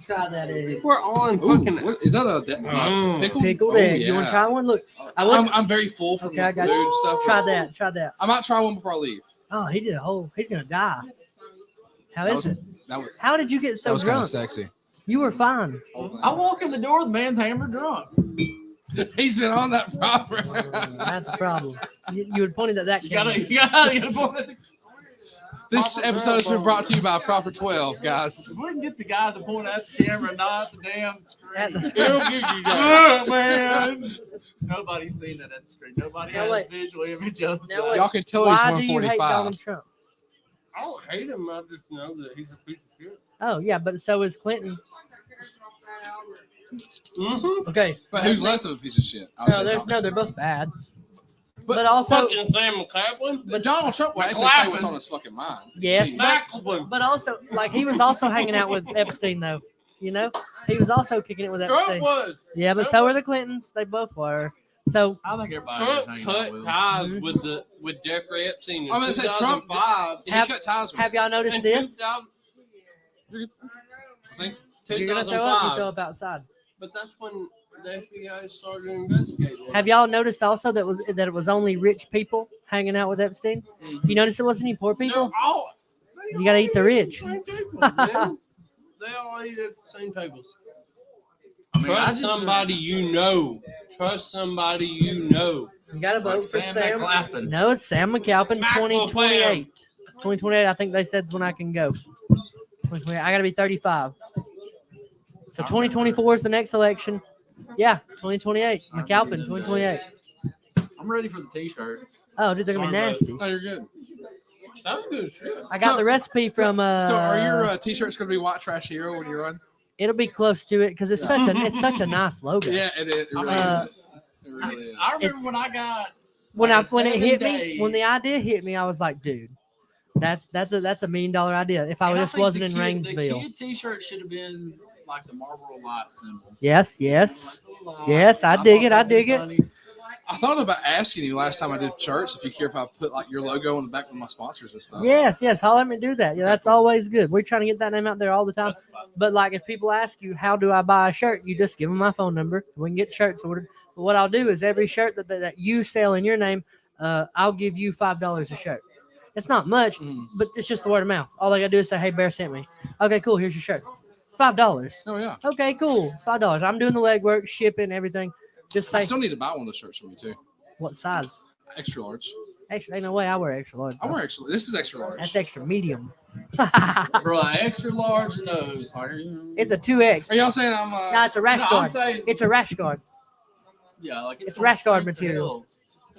Try that egg. We're on Ooh, fucking. what, is that a pickle? Pickled Oh, egg. You want yeah. to try one? Look. I would, I'm very full from Okay, I the got food you. and stuff. Try that. Try that. I might try one before I leave. Oh, he did a whole. He's gonna die. How That is was- it? That was How did you get so kind of drunk? sexy. You were fine. I walk in the door, the man's hammered drunk. He's been on that proper. That's a problem. You had pointed at that You camera. gotta point at the. This episode's been brought to you by Proper 12, guys. If we can get the guy to point at the camera, not the damn At screen. the- It'll give you Oh, man. Nobody's seen that at the screen. Nobody Now has wait. visual image of Now that. wait. Y'all can tell he's Why do you hate 145. Donald Trump? I don't hate him. I just know that he's a piece of shit. Oh yeah, but so is Clinton. Mm-hmm. Okay. But who's less of a piece of shit? I would No, say there's Donald. no. They're both bad. But- But also, Fucking Sam McClaplin. But Donald Trump will actually say what's on his fucking mind. yes, Please. McClaplin. but also, like he was also hanging out with Epstein, though. You know, he was also kicking it with Trump Epstein. was. Yeah, but so were the Clintons. They both were. So I think everybody was Trump hanging cut out with him. ties with Jeffrey Epstein in I'm gonna say Trump- 2005. He Have- cut ties with have y'all noticed And this? 2000 I think. You're gonna throw up. You 2005. throw up outside. But that's when the FBI started investigating. Have y'all noticed also that it was only rich people hanging out with Epstein? Mhm. You notice it wasn't any poor people? They're all- they You gotta all eat the at rich. Same tables, man. They all eat at the same tables. I mean, I Trust just, somebody you know. Trust somebody you know. You gotta vote like for Sam Sam. McClappin. No, it's Sam McAlpin. McAlpin. 2028. 2028. I think they said is when I can go. 2028. I gotta be 35. So 2024 is the next election. Yeah, 2028. McAlpin, 2028. I'm ready for the t-shirts. Oh, dude, they're gonna be Sorry, nasty. Oh, you're good. That's good shit. I got So- the recipe from. So are your t-shirts going to be White Trash Hero when you run? It'll be close to it because it's such a nice logo. Yeah, it really is. It really is. I remember It's- when I got When like when it 7 hit day- me, when the idea hit me, I was like, dude, that's a $1 million idea. If I And just think wasn't the in kid- Rainsville. The kid t-shirt should have been like the Marlboro light symbol. Yes. Like the Yes, I thought dig it, I that'd be dig it. funny. I thought about asking you last time I did shirts if you care if I put like your logo on the back with my sponsors and stuff. Yes. I'll let me do that. Yeah, that's always good. We're trying to get that name out there all the time. But like, if people ask you, how do I buy a shirt? You just give them my phone number. We can get shirts ordered. But what I'll do is every shirt that you sell in your name, I'll give you $5 a shirt. It's not much, but it's just the word of mouth. All they gotta do is say, "Hey, Bear sent me." Okay, cool. Here's your shirt. It's $5. Oh yeah. Okay, cool. It's $5. I'm doing the legwork, shipping, everything. Just I say still need to buy one of those shirts from you too. what size. Extra large. Extra, ain't no way I wear extra large. I bro. wear extra. This is extra large. That's extra medium. Bro, extra large nose. It's a 2X. Are y'all saying I'm? No, it's a rash No, I'm guard. saying, It's a rash guard. yeah, like it's gonna rash guard straight to material. hell.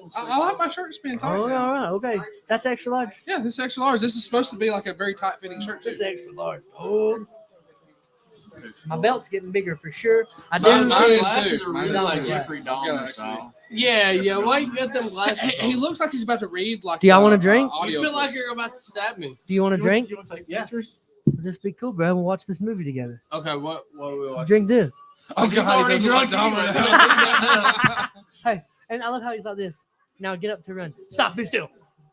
It's gonna I like my shirts being tight. Oh, now. all right, okay. That's extra large. Yeah, this is extra large. This is supposed to be like a very tight fitting shirt. This Too. is extra large. Oh, my belt's getting bigger for sure. I Mine- do. mine is Glasses too. are Mine really is like too. Jeffrey You gotta Dahmer actually- style. Yeah. Why you got them glasses? He on? looks like he's about to read like. Do y'all wanna drink? Audio You feel like book. you're about to stab me. Do you want to drink? You want to take Yeah. pictures? Just be cool, bro. We'll watch this movie together. Okay, what are we watching? Drink this. Oh He's god, he already doesn't like drunk Dahmer anyway. now. Hey, and I love how he's like this. Now get up to run. Stop, be still.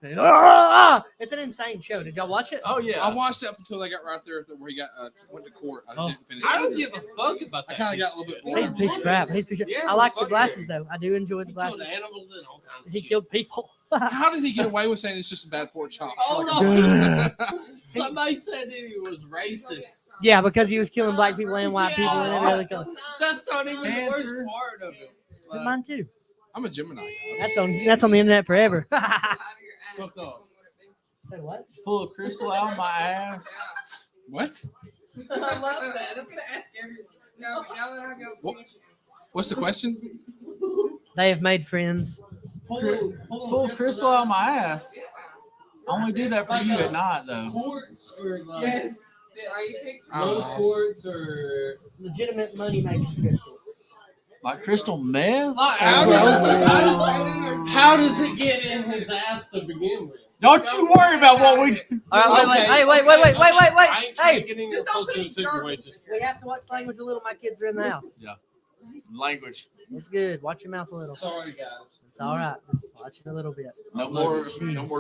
It's an insane show. Did y'all watch it? Oh yeah. I watched it up until they got right there where he got went to court. I Oh. didn't finish. I it. don't give a fuck about I that. kind of got a little bit bored. He's a piece of crap. He's a piece of- Yeah, I like the fuck glasses yeah. though. I do enjoy the He killed glasses. animals and all kinds of He shit. killed people. How did he get away with saying it's just a bad pork chop? Hold Like- on. Somebody said that he was racist. Yeah, because he was killing black people and white people and every other color. That's not even the worst Cancer. part of it. But mine too. I'm a Gemini. Guys. That's on the internet forever. Fuck off. Say what? Pull a crystal out of my ass. What? I love that. I'm gonna ask everyone. No, y'all let her go. What? What's the question? They have made friends. Pull a crystal out of my ass. I only do that for you at night though. Quartz or like Yes. Are you picking? rose quartz or Legitimate money making crystal. Like crystal meth? like, how does it get in his ass to begin with? Don't you worry about what we do. All right, Okay, wait. I ain't trying Hey, to get in Just your don't closer put any dirt. situation. we have to watch language a little. My kids are in the house. Language. It's good. Watch your mouth a little. Sorry, guys. It's all right. Just watch it a little bit. No more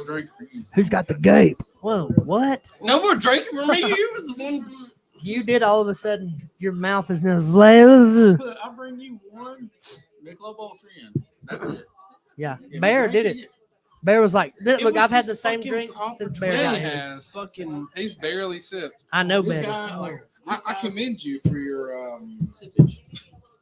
drink for you. Who's got the gape? Whoa, what? No more drinking for me. You was the one. You did all of a sudden. Your mouth is now slave. I bring you one Michelob Ultra in. That's it. Yeah, If you Bear drink did it. Bear was like, It "Look, was I've had his the same fucking drink proper since Bear Yeah, got he here." has. Fucking He's barely sipped. I know This better. guy, like, I commend you for your sippage.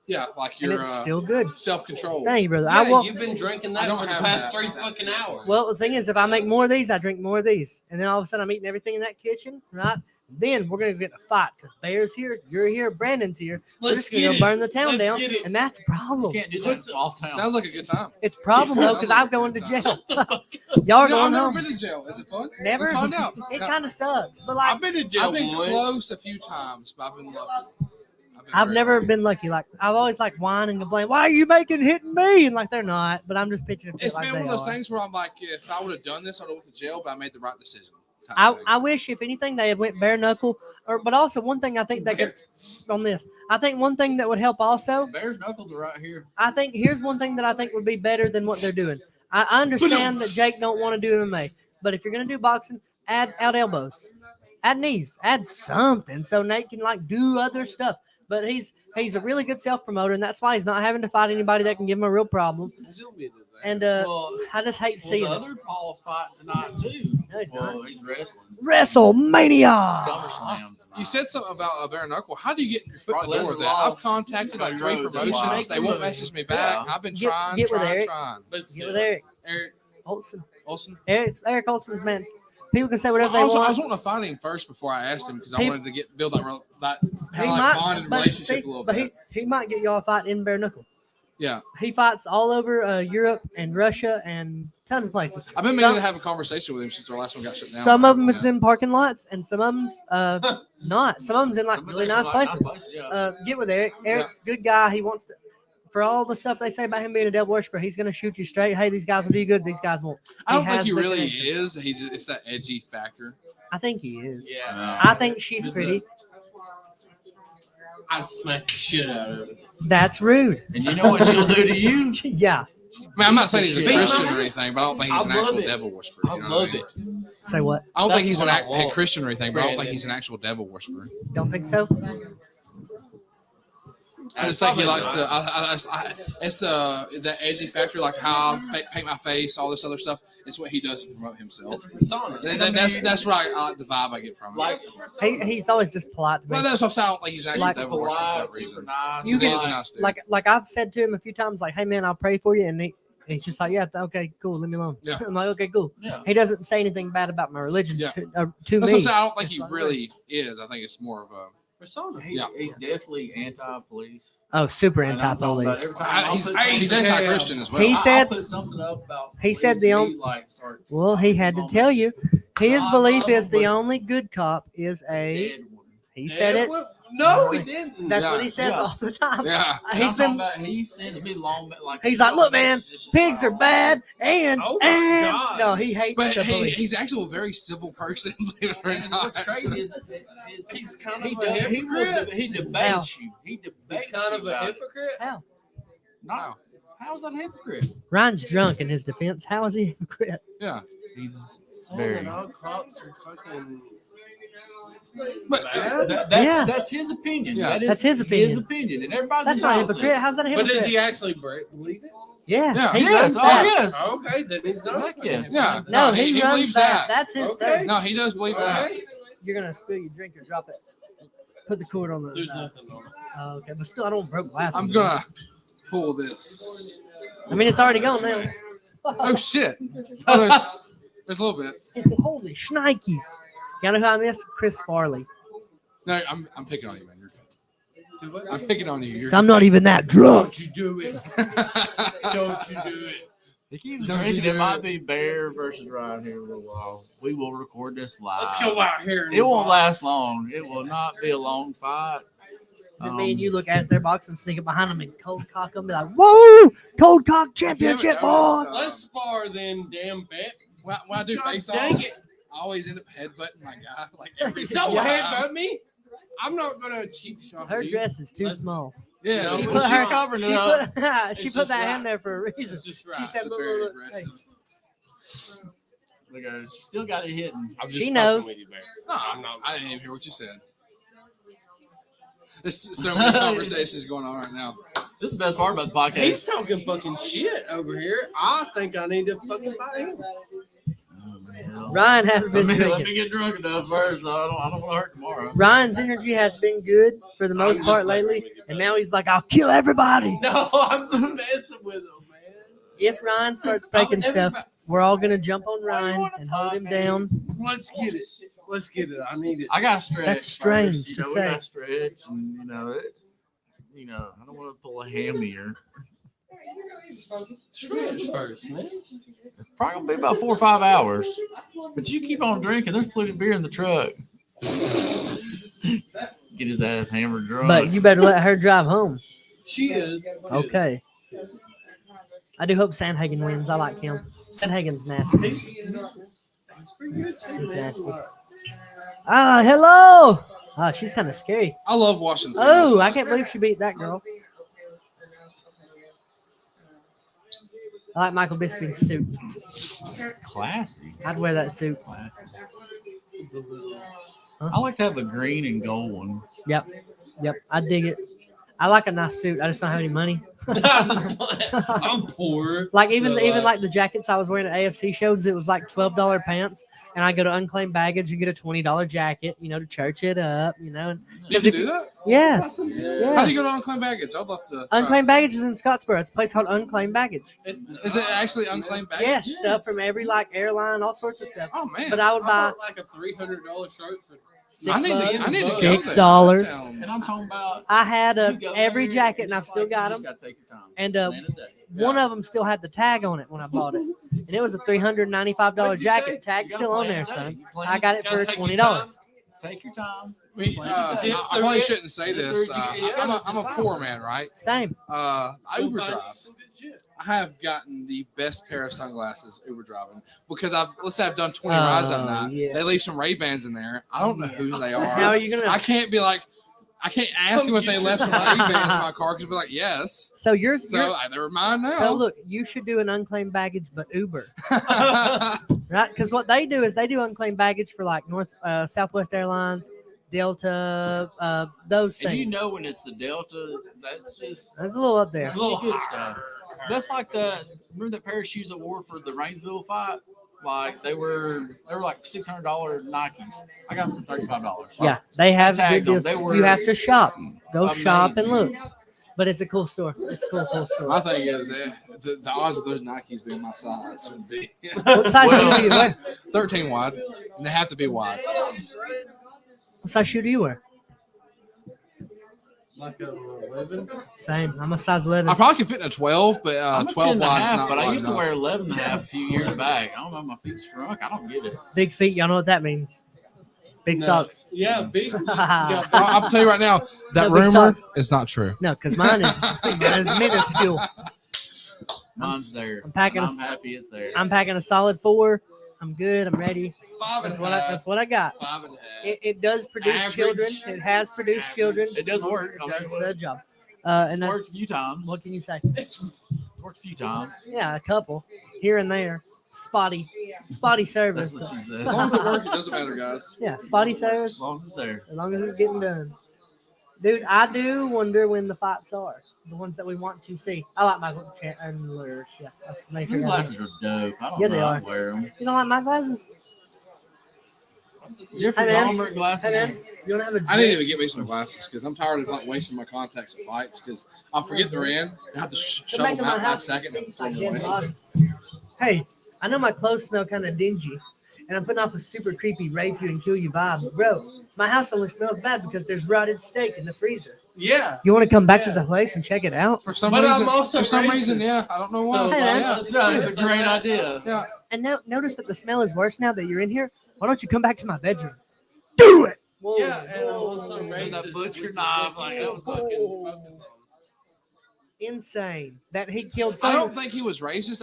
yeah, like And your it's still good. self-control. Thank you, brother. yeah, I will. you've been drinking I that don't for the have past that. 3 fucking hours. Well, the thing is, if I make more of these, I drink more of these, and then all of a sudden I'm eating everything in that kitchen, right? Then we're gonna get in a fight because Bear's here, you're here, Brandon's here. We're let's just gonna get go it. burn the town Let's down, get it. and that's a problem. You can't do that in soft town. Sounds like a good time. It's a problem though because I'm going to jail. Y'all are No, I've going never home. been to jail. Is it fun? Never. Let's find out. It No, kind of sucks, but like I've been to jail I've been once. close a few times, but I've been lucky. I've very never lucky. been lucky. Like I've always like whine and complain. Why are you making hitting me? And like they're not, but I'm just pitching a fit It's like been they one of those are. things where I'm like, if I would have done this, I'd have went to jail, but I made the right decision. type I, thing. I wish if anything they had went bare knuckle, but also one thing I think they could on this. I think one thing that would help also. Bear's knuckles are right here. I think here's one thing that I think would be better than what they're doing. I understand that Jake don't want to do MMA, but if you're gonna do boxing, add out elbows, add knees, add something so Nate can like do other stuff. But he's a really good self promoter, and that's why he's not having to fight anybody that can give him a real problem. And Well, I just hate well, seeing the it. other Paul's fighting tonight too. No, he's Well, not. he's wrestling. WrestleMania. SummerSlam tonight. You said something about a bare knuckle. How do you get your foot in the Brock door with Lesnar that? I've lost. contacted like 3 Cody Rhodes promotions. lost. They won't message me back. Yeah. I've been Get with trying. Eric. But Get with Eric Eric Olson. Olson. Eric Olson's man. People can say whatever I they was want. wanting to find him first before I asked him because I He- wanted to build that He kind of like bonded but relationship see, a little but bit. he might get y'all a fight in bare knuckle. Yeah, He fights all over Europe and Russia and tons of places. I've been meaning to have a conversation with him since our last one got shut down. Some of them Yeah. it's in parking lots, and some of them's not. Some of them's in like Some of really those nice are like places. yeah. Get with Eric. Eric's a good guy. He wants to. For all the stuff they say about him being a devil worshiper, he's going to shoot you straight. Hey, these guys will do good. These guys won't. I don't think has he the really connection. is. It's that edgy factor. I think he is. Yeah. I think she's pretty. I'd smack the shit out of it. That's rude. And you know what she'll do to you? Yeah. I mean, I'm not saying he's a Shit. Christian or anything, but I don't think he's an I love actual it. devil worshiper. I You know love what I mean? it. Say what? I don't That's think he's what I a want. Christian or anything, but I don't think Brandon. he's an actual devil worshiper. Don't think so. I just think he likes to. It's the edgy factor, like how I paint my face, all this other stuff. It's what he does to promote himself. It's persona. And that's what I like the vibe I get from him. Like He's always just polite to me. Well, that's what I'm saying. I don't think he's actually Like devil worshiper for Polite, that super reason. nice. You He is get- a nice dude. Like I've said to him a few times, like, "Hey man, I'll pray for you," and he's just like, "Yeah, okay, cool, leave me alone." Yeah. I'm like, "Okay, cool." Yeah. He doesn't say anything bad about my religion Yeah. to That's me. what I'm saying. I don't think It's he like, really is. I think it's more of a. persona. He's definitely anti-police. Oh, super And I'm talking about anti-police. every time I'll He's put something- anti-Christian as well. He I'll said- put something up about he said police the and only- he, like, starts Well, he had to tell you, his I belief love is him, the but- only good cop is a. dead one. He said it. No, he didn't. That's Yeah. what he says Yeah. all the time. Yeah. And He's I'm talking been. about, he sends me long like He's like, look, man, messages just pigs like, are bad, and Oh my God. no, he hates But the police. he's actually a very civil person. Believe it or And not. what's crazy is He's kind he of a hypocrite. he debates you. He He's debates kind you of a about it. hypocrite. How? No, how's that a hypocrite? Ryan's drunk in his defense. How is he a hypocrite? Yeah. He's Saying very. that all cops are fucking. But That's his opinion. Yeah. That is That's his His opinion. opinion, and everybody's That's not a entitled to hypocrite. it. How's that a But hypocrite? does he actually believe it? Yeah. Yeah. He Yes, runs oh that. yes. Okay, then he's not. Heck yes. yeah. No, he runs believes that. That's his Okay. thing. No, he does believe that. Okay. You're gonna spill your drink or drop it. Put the cord on the There's side. nothing on it. Oh, okay, but still, I don't broke glass. I'm gonna pull this. I mean, it's already gone now. Oh shit! Oh, there's a little bit. It's holy shnikes. You know who I miss? Chris Farley. No, I'm picking on you, man. You're good. Do what? I'm picking on you. You're So I'm not even that drunk. Don't you do it. Don't you do it. He keeps Don't drinking. you It do might it. be Bear versus Ryan here in a little while. We will record this live. Let's go out here. It won't last long. It will not be a long fight. Then me and you look as they're boxing, sneaking behind them and cold cock them, be like, "Whoa, cold cock championship, boy!" Let's spar then, damn bet. When I do God face dang offs, it. I always end up headbutting my guy like every Don't single time. headbutt me. I'm not gonna cheap shot Her you. dress is too Let's- small. Yeah, No, She but put she's her covering she it up. put, she It's put just that right. hand there for a reason. It's just She right. said, It's "Look, very look, look, hey." aggressive. Look at her. She still got it hidden. I'm just She fucking knows. with you, Bear. No, I'm not. I didn't even hear what you said. There's so many conversations going on right now. This is the best part about the podcast. He's talking fucking shit over here. I think I need to fucking fight him. Ryan has Let been me drinking. get drunk enough first. I don't want to hurt tomorrow. Ryan's energy has been good for the most I'm part just messing lately, with you, and buddy. now he's like, "I'll kill everybody." No, I'm just messing with him, man. If Ryan starts breaking stuff, we're all gonna jump on Ryan and hold him down. Let's get it. Let's get it. I need it. I got stretch. That's strange first. to We say. got stretch, and I don't want to pull a ham here. Stretch first, man. It's probably gonna be about 4 or 5 hours. But you keep on drinking. There's plenty of beer in the truck. Get his ass hammered drunk. But you better let her drive home. She is. Okay. I do hope Sandhagen wins. I like him. Sandhagen's nasty. It's pretty good too, He's man. nasty. Ah, hello. Ah, she's kind of scary. I love watching. Oh, I can't believe she beat that girl. I like Michael Bisping's suit. classy. I'd wear that suit. Classy. Huh? I like to have the green and gold one. Yep. I dig it. I like a nice suit. I just don't have any money. I'm poor. Like even so, even like the jackets I was wearing at AFC shows, it was like $12 pants, and I go to Unclaimed Baggage and get a $20 jacket, to church it up, And Did you do that? yes, How do yes. you go to Unclaimed Baggage? I'd love to. Unclaimed Baggage is in Scottsboro. It's a place called Unclaimed Baggage. Is it actually Unclaimed Baggage? Yes, stuff from every like airline, all sorts of stuff. Oh man! But I would I buy bought like a $300 shirt for I need to $6. go there. $6. That sounds- And I'm talking about I had you go every there, jacket, and it's I've still like got you them. just gotta take your time. And Plan a day. one of them still had the tag on it when I bought it, and it was a $395 What'd you jacket. say? You Tag gotta still on plan there, a day. son. You plan- I got it for Gotta take your $20. Take your time. I probably shouldn't say this. I'm a poor man, right? Same. I Uber Go find drive. you some good shit. I have gotten the best pair of sunglasses Uber driving because let's say I've done 20 rides that night. yeah. They leave some Ray-Bans in there. I don't know who they are. How are you gonna? I can't be like, I can't ask them if they left some Ray-Bans in my car because be like, yes. So yours. So they're mine now. So look, you should do an Unclaimed Baggage, but Uber, right? Because what they do is they do Unclaimed Baggage for like Southwest Airlines, Delta, those things. And you know when it's the Delta, that's just That's a little up there. a little good stuff. That's like remember the pair of shoes I wore for the Rainsville fight? Like they were like $600 Nikes. I got them for $35. Yeah, they have good tags on. deals. They were You have to shop. Go shop and amazing. look. But it's a cool store. It's a cool store. My thing is, the odds of those Nikes being my size would be What size shoe do you wear? 13 wide, and they have to be wide. What size shoe do you wear? Like a 11. Same. I'm a size 11. I probably can fit in a 12, but I'm a 12 10 and a wide's half, not but I wide used to enough. wear 11 and a half a few years back. I don't know, my feet's shrunk. I don't get it. Big feet. Y'all know what that means. Big No. socks. Yeah, big. I'll tell you right now, that No, big rumor socks. is not true. No, because mine is minuscule. Mine's there. I'm packing and a- I'm happy it's there. I'm packing a solid 4. I'm good. I'm ready. 5 and That's a what half. that's what I got. 5 and a half. It does produce Average. children. It has produced children. It does work. It I mean, does it the job. And It's worked that's a few times. what can you say? It's Worked a few times. Yeah, a couple here and there. Spotty service. That's what she said. As long as it works, it doesn't matter, guys. Yeah, spotty service. As long as it's there. As long as it's getting done. Dude, I do wonder when the fights are. The ones that we want to see. I like Michael Chandler. Yeah. Your glasses are dope. I don't Yeah, know. they I'd are. wear them. You don't like my glasses? Jeffrey Hey, man. Dahmer glasses. Hey, man. You want to have a I need to get me some glasses because I'm tired of like wasting my contacts at fights because I'll forget they're in and I have to shove them out by a second and have to throw them away. Hey, I know my clothes smell kind of dingy, and I'm putting off a super creepy rape you and kill you vibe. But bro, my house only smells bad because there's rotted steak in the freezer. yeah. You want to come back to the place and check it out? For some But I'm reason, also for some racist. reason, yeah, I don't know why. So, Hey, man. yeah. That's a great idea. Yeah. And now notice that the smell is worse now that you're in here. Why don't you come back to my bedroom? Do it. Whoa, Yeah, and I'm whoa, also And racist. that butcher which is knife, what like, you that was fucking focus on. Insane that he killed. I So, don't think he was racist.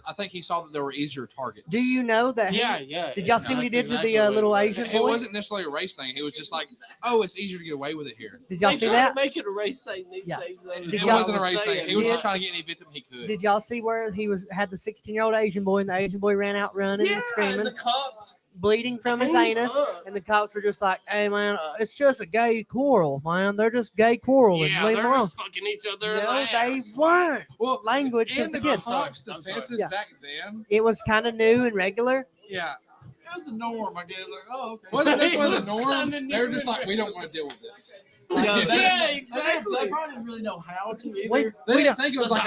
I think he saw that there were easier targets. do you know that? Yeah, yeah. Did y'all see what he that's did to the exactly what little it Asian It boy? wasn't necessarily a race thing. It was just like, oh, it's easier to get away with it here. Did y'all They see tried that? to make it a race thing. Yeah. Did It y'all- wasn't a race thing. He was just Did- trying to get any victim he could. Did y'all see where he had the 16-year-old Asian boy, and the Asian boy ran out running and screaming, the cops. bleeding from his came anus, up. and the cops were just like, "Hey man, it's just a gay quarrel, man. They're just gay quarreling. Yeah, Leave they're them alone." just fucking each other in No, the they ass. weren't. Well, Language, because in the the kids. cops' I'm sorry. defenses Yeah. back then, It was kind of new and regular. yeah, It was the norm, I guess. Like, oh, okay. wasn't this one the It was norm? kinda They were new. just like, we don't want to deal with this. Yeah, Yeah, They exactly. probably didn't really know how to either. We They don't- didn't think it was like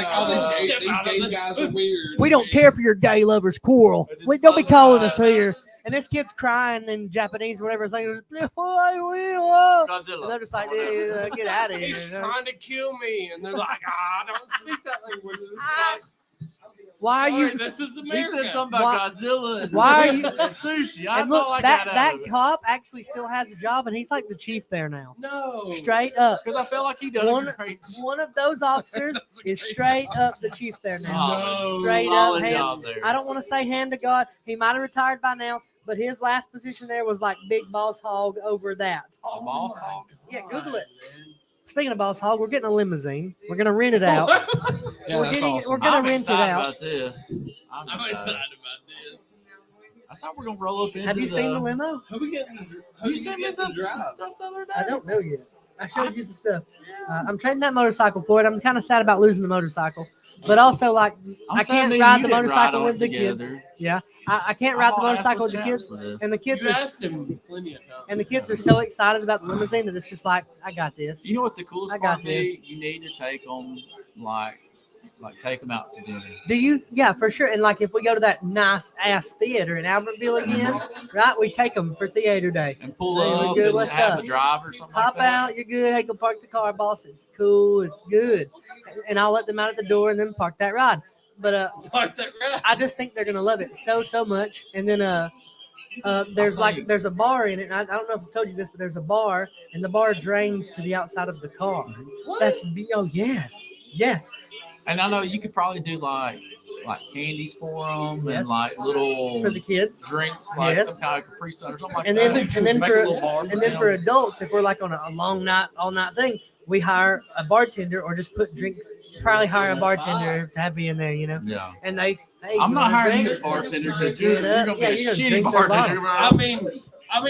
all these Step out of gay this. guys are weird. We don't care for your gay lovers quarrel. Just We don't be other calling us side. here. And this kid's crying in Japanese, whatever. It's like, and they're Godzilla. just like, "Dude, get out of here. He's trying to kill me, and they're like, don't speak that language. Why are Sorry, you? This is He America. said something about Godzilla and, Why are you- and sushi. That's And look, all I that got out of it. cop actually still has a job, and he's like the chief there now. No. Straight up. Because I felt like he done One- a great One of those officers That's a is great straight up the chief there now. No, Straight up solid hand- job there. I don't want to say hand to God. He might have retired by now, but his last position there was like big boss hog over that. A boss hog. Yeah, Google it. Speaking of boss hog, we're getting a limousine. We're gonna rent it out. Yeah, We're that's getting- awesome. we're gonna I'm rent it excited out. about this. I'm I'm excited. excited about this. That's how we're gonna roll up into Have you seen the limo? Who we getting? You sent me the drive? stuff the other day. I don't know yet. I showed you the stuff. I'm trading that motorcycle for it. I'm kind of sad about losing the motorcycle, but also like I can't ride the motorcycle with the kids. Yeah, I can't ride the motorcycle with the kids, and the kids You are asked him plenty of times. and the kids are so excited about the limousine that it's just like I got this. You know what the coolest I part got would be? You need to take them like take them out to dinner. Do you? Yeah, for sure. And like if we go to that nice ass theater in Albertville again, right? We take them for theater day. And pull Hey, we're up good. and What's have up? a drive or something Hop like that. out. You're good. Hey, go park the car, boss. It's cool. It's good. And I'll let them out at the door and then park that ride. But Park that ride. I just think they're gonna love it so much. And then there's a bar in it. And I don't know if I told you this, but there's a bar, and the bar drains to the outside of the car. That's oh yes. And I know you could probably do like candies for them Yes. and like little For the kids. drinks, like Yes. some kind of Capri Sun or something like And that. then Make a little bar and then them. for adults, if we're like on a long night, all night thing, we hire a bartender or just put drinks. Probably hire a bartender to have me in there, you know. Yeah. And hey, I'm you not wanna hiring you drink? as bartender because Pick you're it up. gonna be Yeah, a you're gonna shitty drink the bartender. bottle. I'll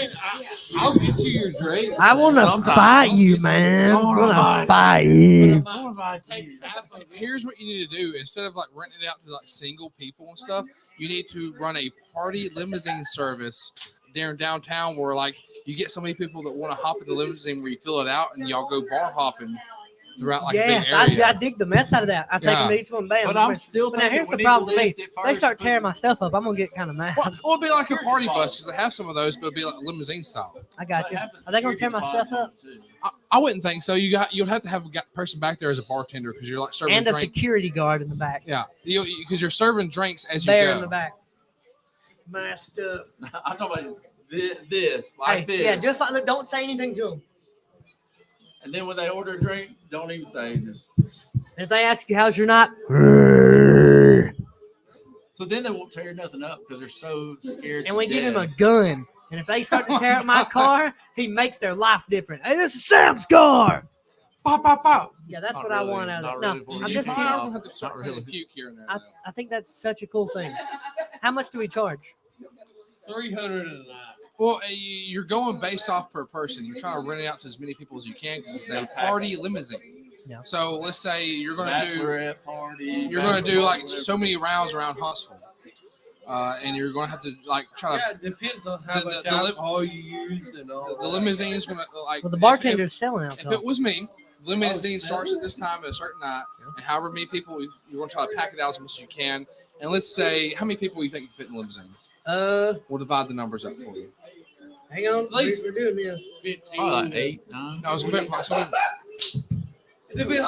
get you your drink. I want to Sometimes. fight you, man. I want to fight you. Take half of it. Here's what you need to do. Instead of like renting it out to like single people and stuff, you need to run a party limousine service there in downtown where like you get so many people that want to hop in the limousine where you fill it out and y'all go bar hopping throughout like Yes, a big area. I dig the mess out of that. I take them to each one, bam. But I'm still But now thinking here's we the need to problem with me. lift it If they first, start but- tearing my stuff up, I'm gonna get kind of mad. Well, it'll be like a party bus because they have some of those, but it'll be like limousine style. I got you. Are they gonna tear my stuff up? I wouldn't think so. You'll have to have a person back there as a bartender because you're like serving And a drinks. security guard in the back. Yeah, because you're serving drinks as you Bear go. in the back. Messed up. I'm talking about this, like Hey, this. yeah, just like don't say anything to them. And then when they order a drink, don't even say just. If they ask you how's your night, So then they won't tear nothing up because they're so scared. and we give him a gun. And if they start to tear up my car, he makes their life different. Hey, this is Sam's car. Pop, pop, pop. Yeah, that's Not what I really, want out of not it. really No, for I'm you. just You kidding. know, have to start not really. puke here and there. I think that's such a cool thing. How much do we charge? 300 a night. Well, you're going based off per person. You're trying to rent it out to as many people as you can because it's a party limousine. Yeah. So let's say you're going to do Bachelorette party. you're going to do like so many rounds around Huntsville, and you're going to have to like try Yeah, it depends on how The- much the lim- alcohol you use and all. the limousine is going to like. Well, the if- bartender's selling If alcohol. it was me, the limousine Oh, starts at this time at a certain night, and however many people you want to try to pack it out as much as you can. And let's say how many people you think you fit in the limousine. We'll divide the numbers up for you. Hang on. At least- We're doing this. 15. Probably like 8, 9. I was going to It depends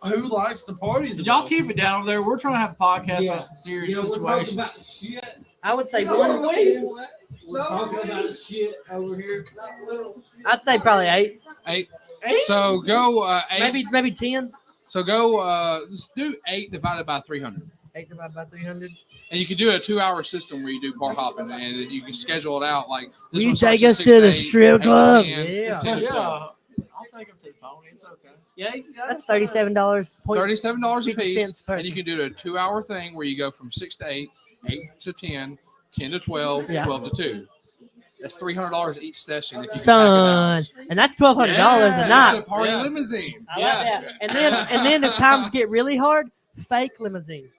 on who likes to party the Y'all most. keep it down over there. We're trying to have a podcast Yeah. about some serious You know, we're talking situations. about shit. I would say We're one. talking about shit over here. I'd say probably 8. 8. So go 8. Maybe 10. So go. Let's do 8 divided by 300. 8 divided by 300. And you can do a 2-hour system where you do bar hopping, and you can schedule it out. Like this Will you one starts take at us 6 to the 8, strip 8 to club? 10, Yeah. 10 to Yeah. 12. I'll take them to the pony. It's okay. Yeah, you got That's it. $37. $37 a 50 piece, cents per and you can do a 2-hour thing where you go from 6 to 8, 8 to 10, 10 to 12, Yeah. 12 to 2. That's $300 each session if you can Son, and that's $1,200 a pack it out. night. That's the party Yeah. limousine. I like that. And then if times get really hard, fake limousine.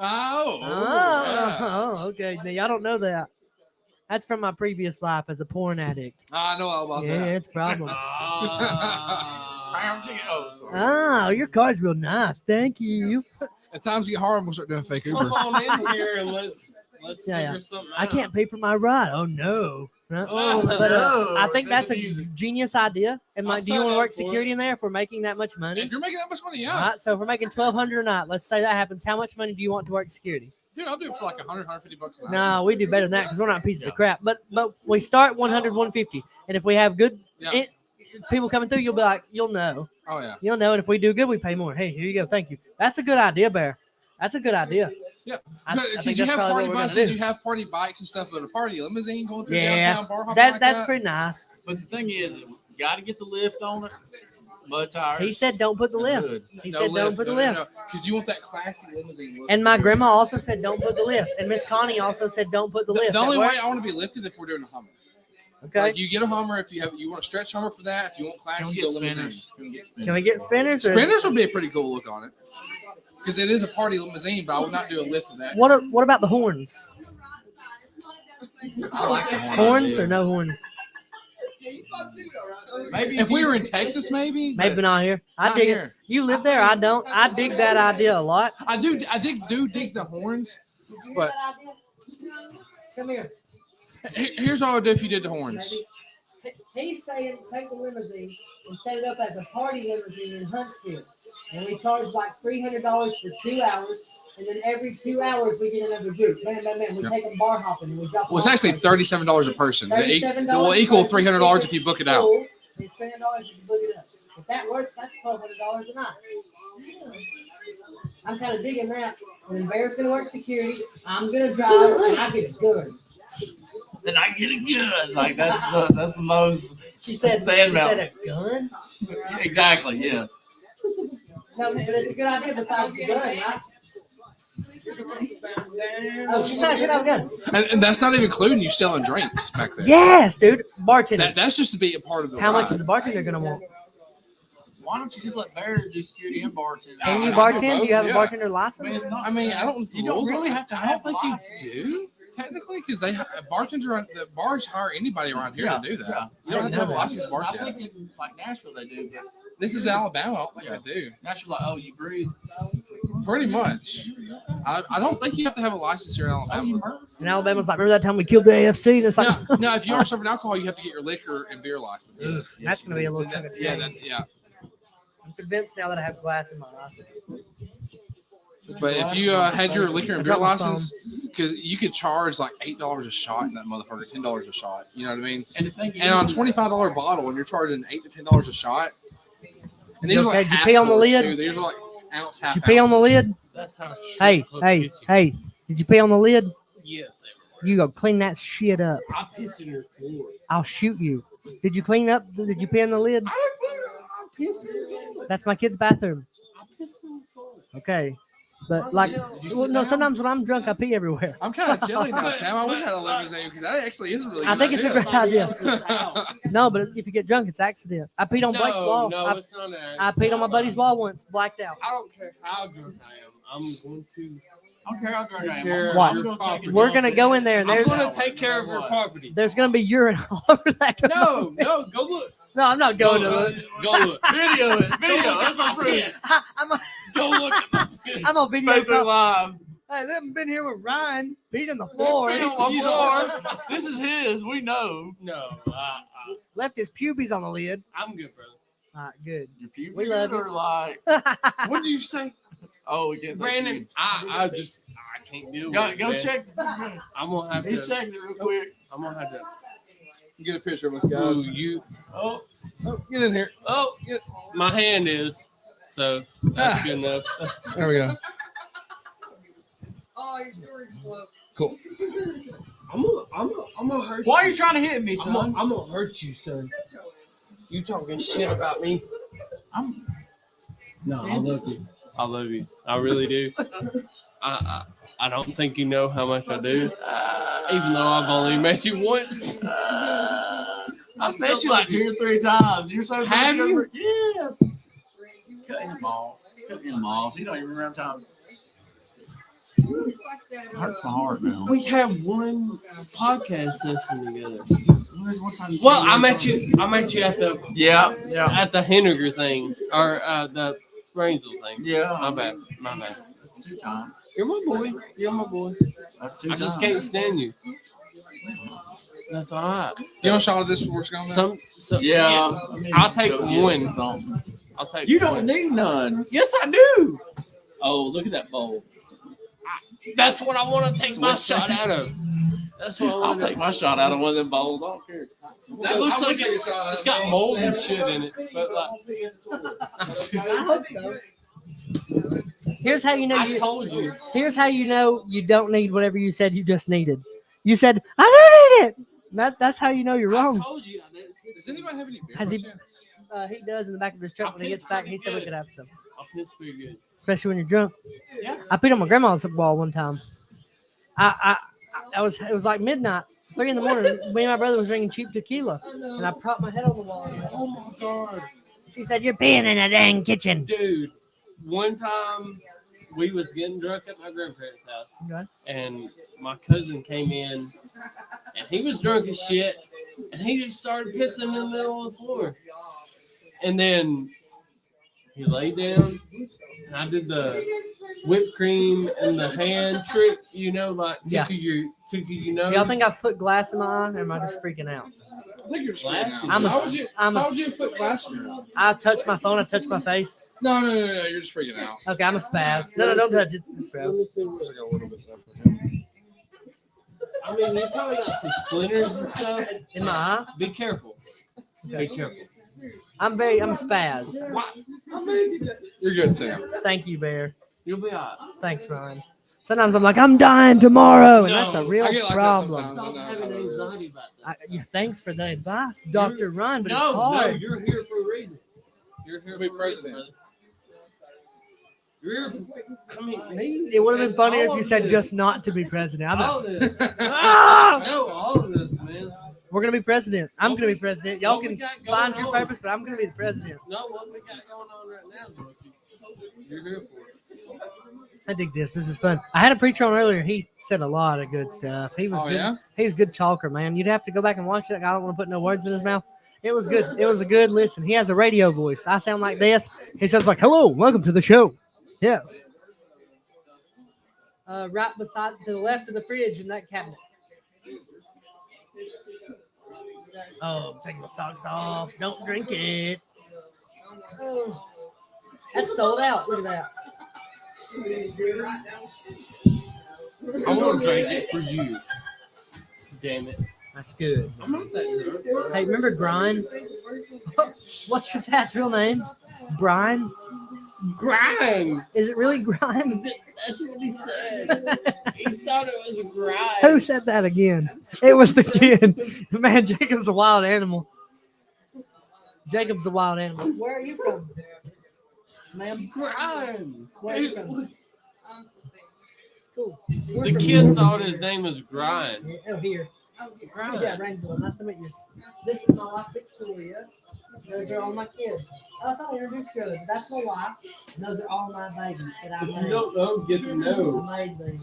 Oh, Oh, okay. Now, y'all don't know that. That's from my previous life as a porn addict. I know all about Yeah, that. it's a problem. Oh, sorry. Oh, your car's real nice. Thank you. As times get hard, we'll start doing fake Uber. Come on in here and let's Yeah, figure yeah. something I out. can't pay for my ride. Oh no. No. Oh, But no. I think that's a Music. genius idea. And I'll like, do you sign want to up work for it. security in there if we're making that much money? If you're making that much money, yeah. All right. So if we're making $1,200 a night, let's say that happens. How much money do you want to work security? Dude, I'll do it for like $100, $150 a night. No, we do better than that because we're not pieces of crap. But we start 100, 150, and if we have good Yeah. people coming through, you'll be like, you'll know, Oh, yeah. you'll know. And if we do good, we pay more. Hey, here you go. Thank you. That's a good idea, Bear. That's a good idea. Yeah. I Because think you that's have probably party what we're gonna buses, do. you have party bikes and stuff, but a party limousine going through Yeah, downtown bar hopping that's like that. pretty nice. But the thing is, you got to get the lift on it. Mud tires. He said, don't put the lift. Good. He said, don't put the lift. Because you want that classy limousine look. And my grandma also said, don't put the lift. And Miss Connie also said, don't put the lift. The only That way work? I want to be lifted if we're doing a Hummer. Okay. Like you get a Hummer if you want a stretch Hummer for that. If you want Can we classy, get go limousine. spinners? Can we get spinners? Can we get spinners? Or Spinners would be a pretty cool look on it because it is a party limousine, but I would not do a lift with that. what about the horns? I like the Horns idea. or no horns? Maybe If we were in Texas, maybe. Maybe but not here. I not dig here. it. You live there. I don't. I dig that idea a lot. I do dig the horns, but Come here. here's what I would do if you did the horns. He's saying take a limousine and set it up as a party limousine in Huntsville. And we charge like $300 for 2 hours. And then every 2 hours we get another group. Man. We Yep. take them bar hopping. And we drop them Well, it's off actually places. $37 a person. It $37 will equal a person. $300 if you book it out. Full, it's $300 if you book it up. If that works, that's $1,200 a night. I'm kind of digging that. And then Bear's gonna work security. I'm gonna drive, and I get a gun. then I get it good. Like that's the most. She said, Sand she mountain. said a gun? Exactly. Yes. No, but it's a good idea besides the gun, right? Oh, she said I should have a gun. And that's not even including you selling drinks back there. Yes, dude. Bartender. That's just to be a part of the How much ride. is the bartender gonna want? Why don't you just let Bear do security and bartend? Can you I bartend? know Do you have both, a yeah. bartender I mean, license? it's not. I mean, I don't. You don't really have to. I don't think you license. do technically because they bartender the bars hire anybody around here to do that. Yeah. You don't have to have a licensed I bartender. think in like Nashville they do, but This is Alabama. I don't think I do. Nashville like, oh, you breathe. Pretty much. I don't think you have to have a license here in Oh, you Alabama. murder. And Alabama's like, remember that time we killed the AFC? And it's like, No, if you are serving alcohol, you have to get your liquor and beer license. that's gonna be a little chunk of Yeah, change. yeah. I'm convinced now that I have glass in my eye. But if you had your liquor and I beer dropped my license, because you could charge like $8 a shot in that motherfucker, $10 a shot. You know what I mean? And the thing And on a is, $25 bottle, and you're charging $8 to $10 a shot. And these You are like okay? Did you half pee on the pours, lid? too. These are like ounce, half. Did you pee on the ounces. lid? That's how. Hey, did you pee on the lid? Yes. You go clean that shit up. I pissed in your floor. I'll shoot you. Did you clean up? Did you pee on the lid? I pissed in the floor. That's my kid's bathroom. I pissed in the floor. Okay. But like, you well, sit no, down? sometimes when I'm drunk, I pee everywhere. I'm kind of jelly now, Sam. I wish I had a limousine because that actually is a really good I think it's a idea. great idea. Somebody else's house. No, but if you get drunk, it's accident. I peed on Blake's wall. No, I it's not an I peed on my buddy's wall once, blacked out. I don't care how drunk I am. I'm going to. I don't care how drunk I am. Care Watch. I'm gonna take it We're down. gonna go in there and I'm there's going to take care of your property. there's gonna be urine all over that. No, go look. No, I'm not going to look. Go look. Video it. Video. Go look That's at my my proof. piss. I'm a, Go look at my piss. I'm on video. Facebook Live. Hey, they haven't been here with Ryan beating the floor. Video on my floor. This is his. We know. No, Left his pubes on the lid. I'm good, brother. All right, good. Your pubes We are love good you. or like. What did you say, Oh, we can't. say Brandon? pubes. I can't deal with it. Go man. check. I'm gonna have He's to. checking it real quick. I'm gonna have to. Get a picture of us, Ooh, guys. you. Oh, Oh, get in here. Oh, my hand is. So that's good enough. There we go. Oh, your storage slow. Cool. I'm gonna hurt why are you. you trying to hit me, son? I'm gonna hurt you, son. You talking shit about me? I'm No, I love you. I love you. I really do. I don't think you know how much I do. Even though I've only met you once. I still met you like love you. 2 or 3 times. You're so Have good. you? Yes. Cut him off. Cut him off. You don't even remember time. It hurts my heart now. We have one podcast session together. There's one time you Well, came I in met from- you at the Yeah. at the Henniger thing or the Brainsville thing. Yeah. My bad. That's 2 times. You're my boy. You're my boy. That's 2 I times. just can't stand you. That's all right. You want a shot of this before it's gone? Yeah. I'll take Go get one. it. It's on. I'll take. You don't one. need none. Yes, I do. Oh, look at that bowl. That's what I want to take my shot out of. That's what I I'll want. take my shot out of one of them bowls. I don't care. That looks like it's got mold and shit in it. But like, I hope so. Here's how you know I told you. Here's how you know you don't need whatever you said you just needed. You said, I don't need it. That's how you know you're I wrong. told you. Does anybody have any beer? Has by he- chance? He does in the back of his truck when he gets back. He said we could have some, I piss pretty good. especially when you're drunk. Yeah. I peed on my grandma's wall one time. It was like midnight. 3 in the morning. Me and my brother was drinking cheap tequila, and I propped my head on the wall. And Oh my god, she said, "You're peeing in the dang kitchen." dude! One time we was getting drunk at my grandparents' house, Okay. and my cousin came in, and he was drunk as shit, and he just started pissing in the middle of the floor, and then he laid down, and I did the whipped cream and the hand trick, like Yeah. tickle your nose. Y'all think I've put glass in my eye, or am I just freaking out? I think you're just Glass freaking in out. I'm a- How would you put glass in your eye? I touch my phone. I touch my face. No, you're just freaking out. Okay, I'm a spaz. No, don't touch it, Let bro. me see I what- got a little bit left for him. I mean, you probably got some splinters and stuff. In my eye. Be careful. Be careful. I'm a spaz. You're good, Sam. Thank you, Bear. You'll be alright. Thanks, Ryan. Sometimes I'm like, I'm dying tomorrow, and that's a real I get like that problem. sometimes. I Stop know having how that is. anxiety about that. Yeah, thanks for the advice, Dr. Ryan, but it's No, hard. you're here for a reason. You're here Be for a president. reason, brother. You're here for, I mean, me. It would have been funnier if all you of said this. just not to be president. I'm All like, of this. Ah! No, all of this, man. we're gonna be president. I'm gonna be president. Y'all What we can got going find your on? purpose, but I'm gonna be the president. No, what we got going on right now is what you're here for. I dig this. This is fun. I had a preacher on earlier. He said a lot of good stuff. He was Oh, good. yeah? He was good talker, man. You'd have to go back and watch it. I don't want to put no words in his mouth. It was good. It was a good listen. He has a radio voice. I sound like this. He sounds like, "Hello, welcome to the show." Yes. Right beside, to the left of the fridge in that cabinet. Oh, I'm taking my socks off. Don't drink it. Oh, that's sold out. Look at that. I want to drink it for you. Damn it. That's good. I'm not that drunk. Hey, remember Grind? What's your dad's real name? Brian? Grind. Is it really Grind? That's what he said. He thought it was a grind. Who said that again? It was the kid. Man, Jacob's a wild animal. Jacob's a wild animal. Where are you from? Ma'am? Grind. Where are you from? Cool. We're The from- kid thought his name was Grind. Oh, here. Grind. Yeah, Rainsville. Nice to meet you. This is my wife, Victoria. Those are all my kids. I thought I introduced you earlier. That's my wife. And those are all my babies that I If you made. don't know, get to know. I made them.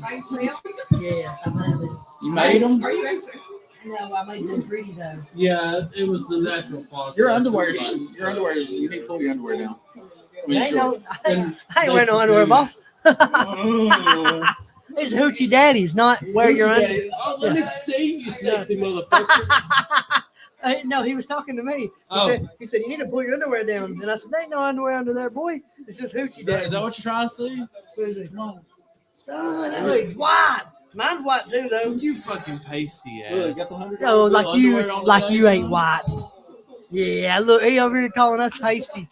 Yeah, I made them. You made them? Are you actually? No, I made them pretty though. Yeah, it was the natural process. Your underwear. You need to pull your underwear down. I mean, Ain't sure. no, I ain't wearing no underwear, boss. It's hoochie daddies, not wear your underwear. Oh, let me see, you sexy motherfucker. No, he was talking to me. Oh. He said, you need to pull your underwear down. And I said, there ain't no underwear under there, boy. It's just hoochie Is daddies. that what you're trying to see? What is it? Son, that looks white. Mine's white too, though. You fucking pasty Look, got ass. the $100 No, like you, underwear on like today, you ain't son. white. Yeah, look, he over here calling us pasty.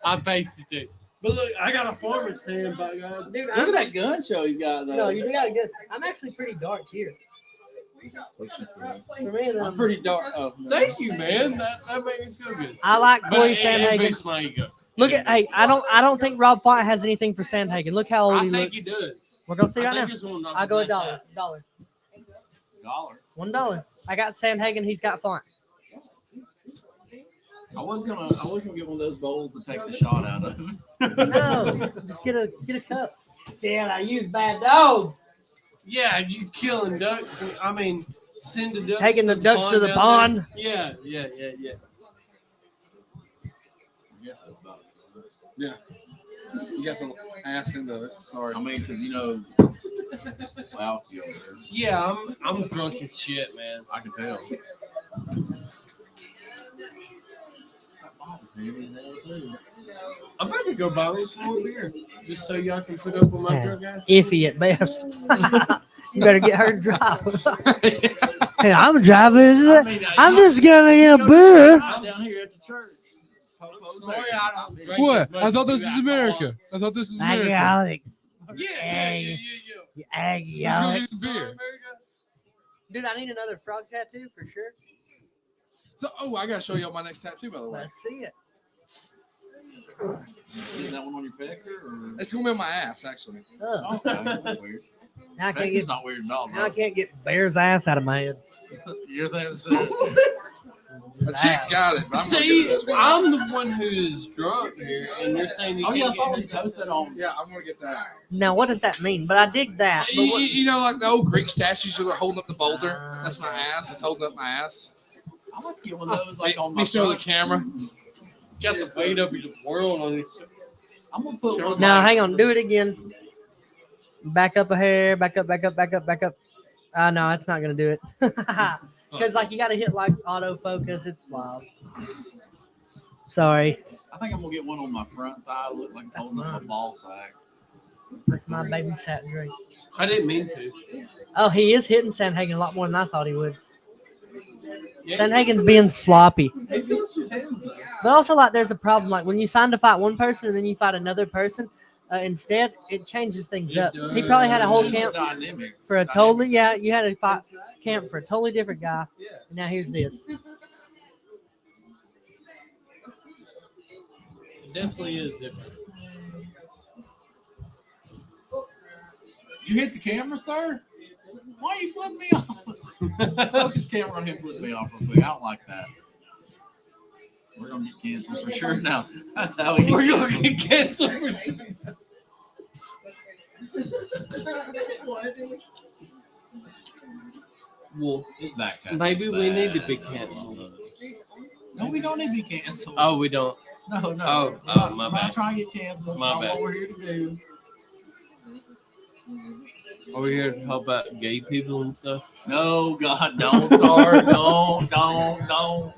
I'm pasty too. But look, I got a farmer's hand, by God. Dude, Look at that gun show he's got though. No, you got it good. I'm actually pretty dark here. What she said. For me, I'm pretty dark. Oh, no. Thank you, man. That made me feel good. I like But Corey it Sandhagen. boosts my ego. Look at, hey, I don't think Rob White has anything for Sandhagen. Look how old I he think looks. he does. We're gonna see I right think now. it's one of I go the $1. $1. $1. I got Sandhagen. He's got font. I was gonna get one of those bowls to take the shot out of. No, just get a cup. Said I use bad dog. Yeah, you killing ducks. I mean, send the ducks. Taking the ducks to the down pond. there. Yeah. Yes, that's about it. Yeah. You got the ass end of it. Sorry. I mean, because wow, you over there. Yeah, I'm drunk as shit, man. I can tell. That bottle's heavy as hell, too. I'm about to go buy me some more beer, just so y'all can put up with my drunk That's ass. iffy at best. You better get her to drive. Hey, I'm driving. I'm just gonna get a beer. I'm down here at the church. Sorry, I don't drink What? as much I thought as this you is America. alcoholics. I thought this is America. Alcoholics. Yeah. You Let's go Aggie. get some beer. Dude, I need another frog tattoo for sure. So, I gotta show y'all my next tattoo, by the way. Let's see it. Is that one on your pecker? Or? It's gonna be on my ass, actually. Ugh. Okay, that's weird. Now I can't Pecker's get not weird at all, now I bro. can't get Bear's ass out of my head. You're saying A chick got it, but I'm gonna get See, it as well. I'm the one who's drunk here, and you're saying you Oh, yeah, I can't saw get what his you posted on. Yeah, I'm gonna get that. Now what does that mean? But I dig that. But what, You know, like the old Greek statues where they're holding up the boulder. That's my ass. It's holding up my ass. I want to get one of those like on my Me showing the front. camera. got the weight of the world on it. I'm gonna put one. now like- hang on, do it again. Back up a hair, back up, back up, back up, back up. No, it's not gonna do it. Because like you gotta hit like autofocus. It's wild. Sorry, I think I'm gonna get one on my front thigh. Look like it's That's holding up mine. a ball sack. that's my baby satin drink. I didn't mean to. Oh, he is hitting Sandhagen a lot more than I thought he would. Sandhagen's being sloppy. But also, like, there's a problem. Like, when you sign to fight one person and then you fight another person, instead, it changes things It up. He probably had a whole does. camp Dynamic. for a totally, yeah, you had a fight camp for a totally different guy. And now here's this. It definitely is different. Did you hit the camera, sir? Why are you flipping me off? Focus camera on him flipping me off real quick. I don't like that. We're gonna get canceled for sure now. That's how we We're gonna get canceled for Well, It's back time. maybe we need to be canceled. No, we don't need to be canceled. Oh, we don't. No, no. Oh, We're not- my we're bad. not trying to get canceled. That's My not bad. what we're here to do. Are we here to talk about gay people and stuff? No, God, don't start. Don't.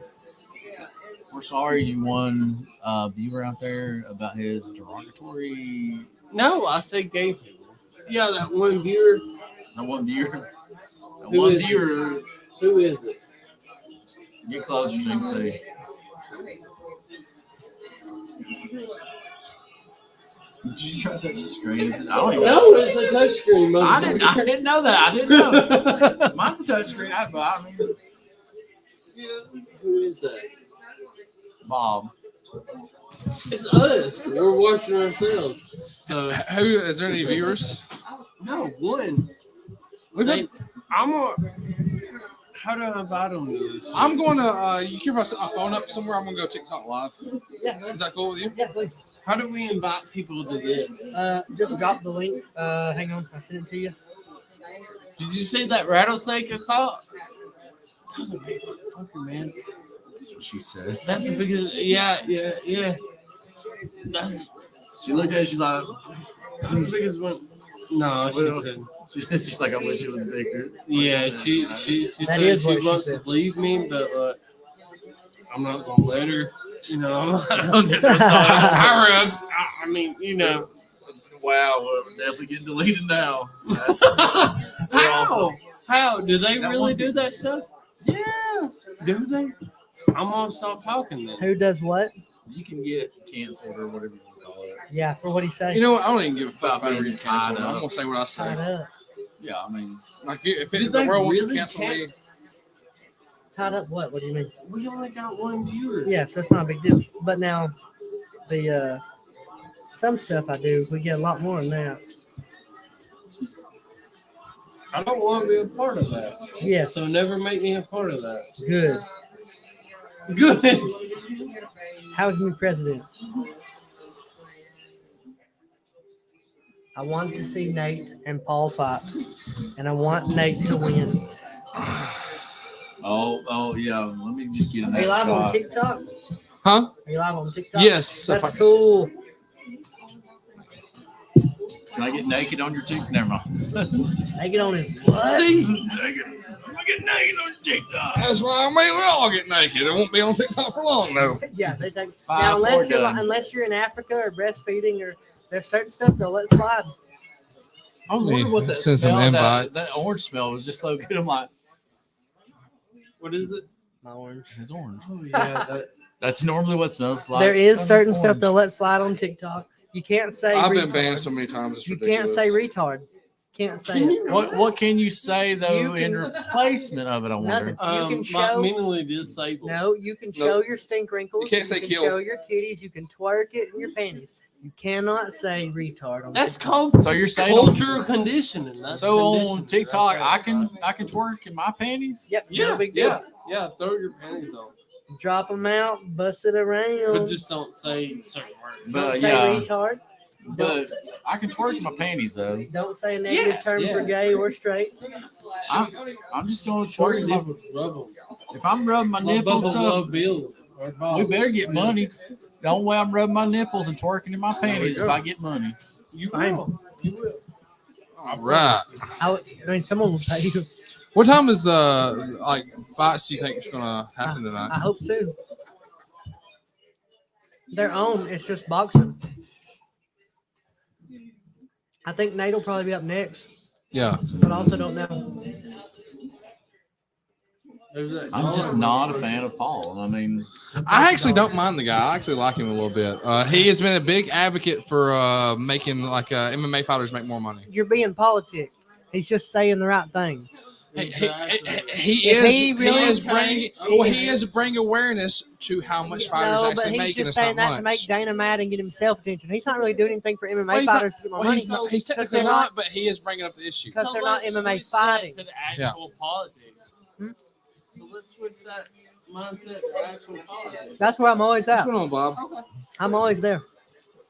We're sorry you won viewer out there about his derogatory. No, I said gay people. Yeah, that one viewer. That one viewer. That Who one is it? viewer. Who is it? Get closer so you can see. Did you just try to touch the screen? I don't even No, it's a touchscreen. I didn't know that. I didn't know. Mine's a touchscreen. I mean, Who is that? Bob. It's us. We're watching ourselves. So Who is there any viewers? no one. They, I'm a. How do I invite them to this? I'm going to. You care if I set my phone up somewhere? I'm gonna go TikTok live. Yeah, Is that cool with you? yeah, please. How do we invite people to this? Just drop the link. Hang on, I sent it to you. Did you see that rattlesnake I caught? That was a big motherfucker, man. That's what she said. That's the biggest. Yeah. That's She looked at it. She's like, the biggest one. No, she Well, said. she's like, I wish it was bigger. Yeah, she That said is she what she wants said. to leave me, but I'm not gonna let her. You know, I mean, you know. Wow, we're definitely getting deleted now. How do they That really one- do that stuff? Yeah. Do they? I'm gonna stop talking then. Who does what? You can get canceled or whatever you want to call it. Yeah, for what he say? You know what? I don't even give a fuck if I Being ever get canceled. tied I'm up. gonna say what I Tied say. up. Yeah, I mean, Like if Did the they world wants to really cancel me, Tied up what? What do you mean? We only got one viewer. Yeah, so it's not a big deal. But now, the some stuff I do, we get a lot more than that. I don't want to be a part of that. Yes. So never make me a part of that. Good. Good. How can you be president? I want to see Nate and Paul fight, and I want Nate to win. oh yeah. Let me just get Are another you live on shot. TikTok? huh? Are you live on TikTok? Yes. That's If I- cool. Can I get naked on your TikTok? Never mind. Take it on his what? See, Naked. I'm gonna get naked on TikTok. that's why I may well get naked. It won't be on TikTok for long though. Yeah, they take. Five, Now, unless four you're done. unless you're in Africa or breastfeeding or there's certain stuff they'll let slide. I was wondering what that Send some smell. invites. That orange smell was just so good. I'm like, What is it? My orange. it's orange. Oh yeah. That's normally what smells like. There is certain stuff orange. they'll let slide on TikTok. You can't say. I've been retard. banned so many times. It's You ridiculous. can't say retard. Can't say it. What can you say though You in can- replacement of it? I wonder. Nothing. You can my show. mentally disabled. No, you can show your stink wrinkles. You can't say can kill. show your titties. You can twerk it in your panties. You cannot say retard. On That's TikTok. called So you're saying on, cultural conditioning. That's so on conditioning TikTok right there. I can twerk in my panties? Yep. Yeah, No big deal. yeah. Throw your panties on, Drop them out. Bust it around. but just don't say certain words. Don't But say yeah, retard. but I can twerk in my panties though. Don't say a negative term for yeah. gay or straight. I'm just gonna twerk. Rubble. If I'm rubbing my nipples Bubba stuff, love Bill. Or Bob. we better get money. The only way I'm rubbing my nipples and twerking in my panties is if I get money. You Fine. will. You will. All right. I mean, someone will pay you. What time is the fights do you think is gonna happen tonight? I hope soon. They're on. It's just boxing. I think Nate will probably be up next, Yeah. but I also don't know. I'm just not a fan of Paul. I mean, I actually don't mind the guy. I actually like him a little bit. He has been a big advocate for making MMA fighters make more money. You're being politic. He's just saying the right thing. He If is he really he is bringing awareness to how much fighters No, but actually he's make, and just it's saying not that to much. make Dana mad and get himself attention. He's not really doing anything for MMA Well, he's not- fighters to get more Well, money. he's not. He's technically they're not, but he is bringing up the issue. Because they're not let's MMA switch that fighting. to the actual politics. So let's switch that mindset to actual politics. That's where I'm always What's at. going on, Bob? I'm always there.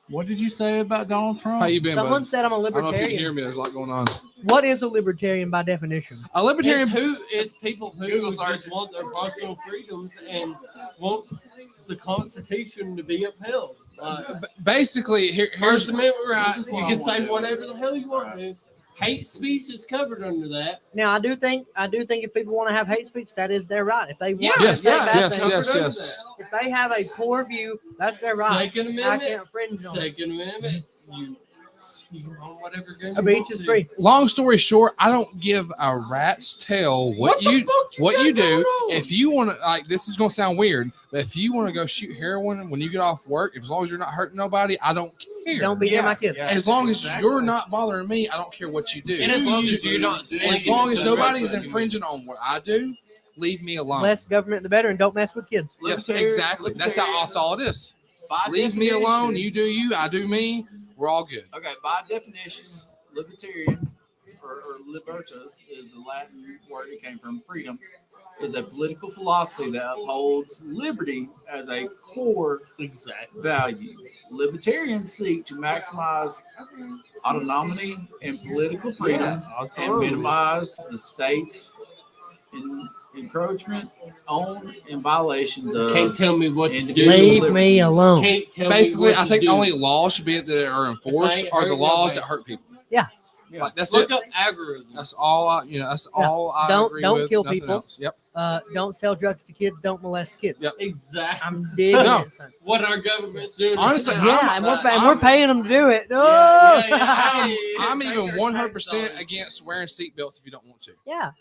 what did you say about Donald Trump? How you been, Someone bud? said I'm a I don't know if you can hear libertarian. me. There's a lot going on. What is a libertarian by definition? A libertarian. It's people who just want their personal freedoms and wants the Constitution to be upheld. Basically, here's First Amendment right. This is You what I can want say to do. whatever the hell you want to. Hate speech is covered under that. Now, I do think if people want to have hate speech, that is their right. If they want to Yes, say bad yes, things, yes, yes. if they have a poor view, that's their right. Second I Amendment. can't infringe on it. Second Amendment. You can own whatever gun A you beach want is to. free. Long story short, I don't give a rat's tail what you do. going on? If you want to, this is gonna sound weird, but if you want to go shoot heroin when you get off work, as long as you're not hurting nobody, I don't care. Don't be near my kids. As long as you're not bothering me, I don't care what you do. And as long as you're not As long as nobody's infringing on what I do, leave me alone. Less government, the better, and don't mess with kids. Yes, exactly. That's all it is. By Leave me definition- alone. You do you. I do me. We're all good. Okay, by definition, libertarian or libertas is the Latin word it came from, freedom, is a political philosophy that upholds liberty as a core value. Libertarians seek to maximize autonomy and political freedom and minimize the state's encroachment on and violations of Can't tell me what to do. Leave liberties. me alone. Can't tell Basically, me what I think to the do. only laws should be that are enforced ain't are the hurting laws nobody. that hurt people. Yeah. Like, that's Look it. up algorithms. That's all. That's all I Don't- agree don't with. kill Nothing people. else. Yep. Don't sell drugs to kids. Don't molest kids. Yep. Exactly. I'm digging No. it, son. What our government's doing. Honestly, now. Yeah, and I'm- we're paying them to do it. No. I'm even 100% against wearing seatbelts if you don't want to. Yeah.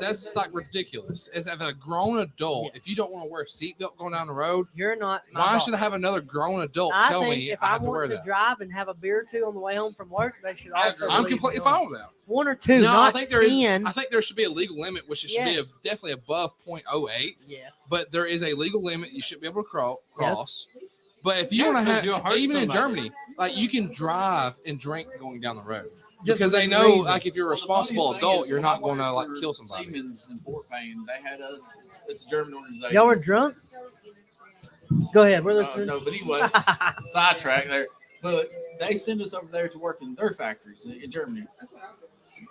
That's like ridiculous. As a grown adult, if you don't want to wear a seatbelt going down the road, You're not. my why boss. should I have another grown adult I tell think me if I I have to wear want to that? drive and have a beer or two on the way home from work, they should also. I'm leave completely me alone. fine with that. One or two, No, not I think there is. 10. I think there should be a legal limit, which it should be Yes. definitely above 0.08. Yes. But there is a legal limit you should be able to cross. But if you Yeah, want to 'cause you'll have, hurt even in somebody. Germany, like you can drive and drink going down the road Just because they within know, reason. like if you're a Well, the responsible funniest thing adult, is you're when not I going to worked like for kill somebody. Siemens in Fort Payne, they had us. It's a German organization. Y'all were drunk. Go ahead. We're listening. No, but anyway, sidetrack there. But they send us over there to work in their factories in Germany.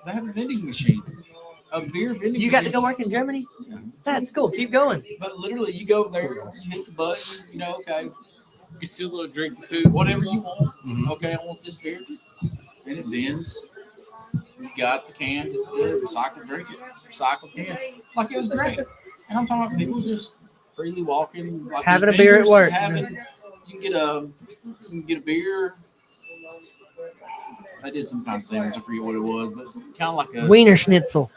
They have a vending machine, a beer vending machine. You got to go work in Germany? That's cool. Keep going. But literally, you go there, you hit the button, okay, Get you a little drink of food. whatever you want. Mhm. Okay, I want this beer. And it bends. You got the can, recycled, drink it, recycled can. Like it was great. And I'm talking about people just freely walking, like Having there's a beer at vendors work. You can get a beer. I did some kind of sandwich. I forget what it was, but it's kind of like a Wiener Schnitzel.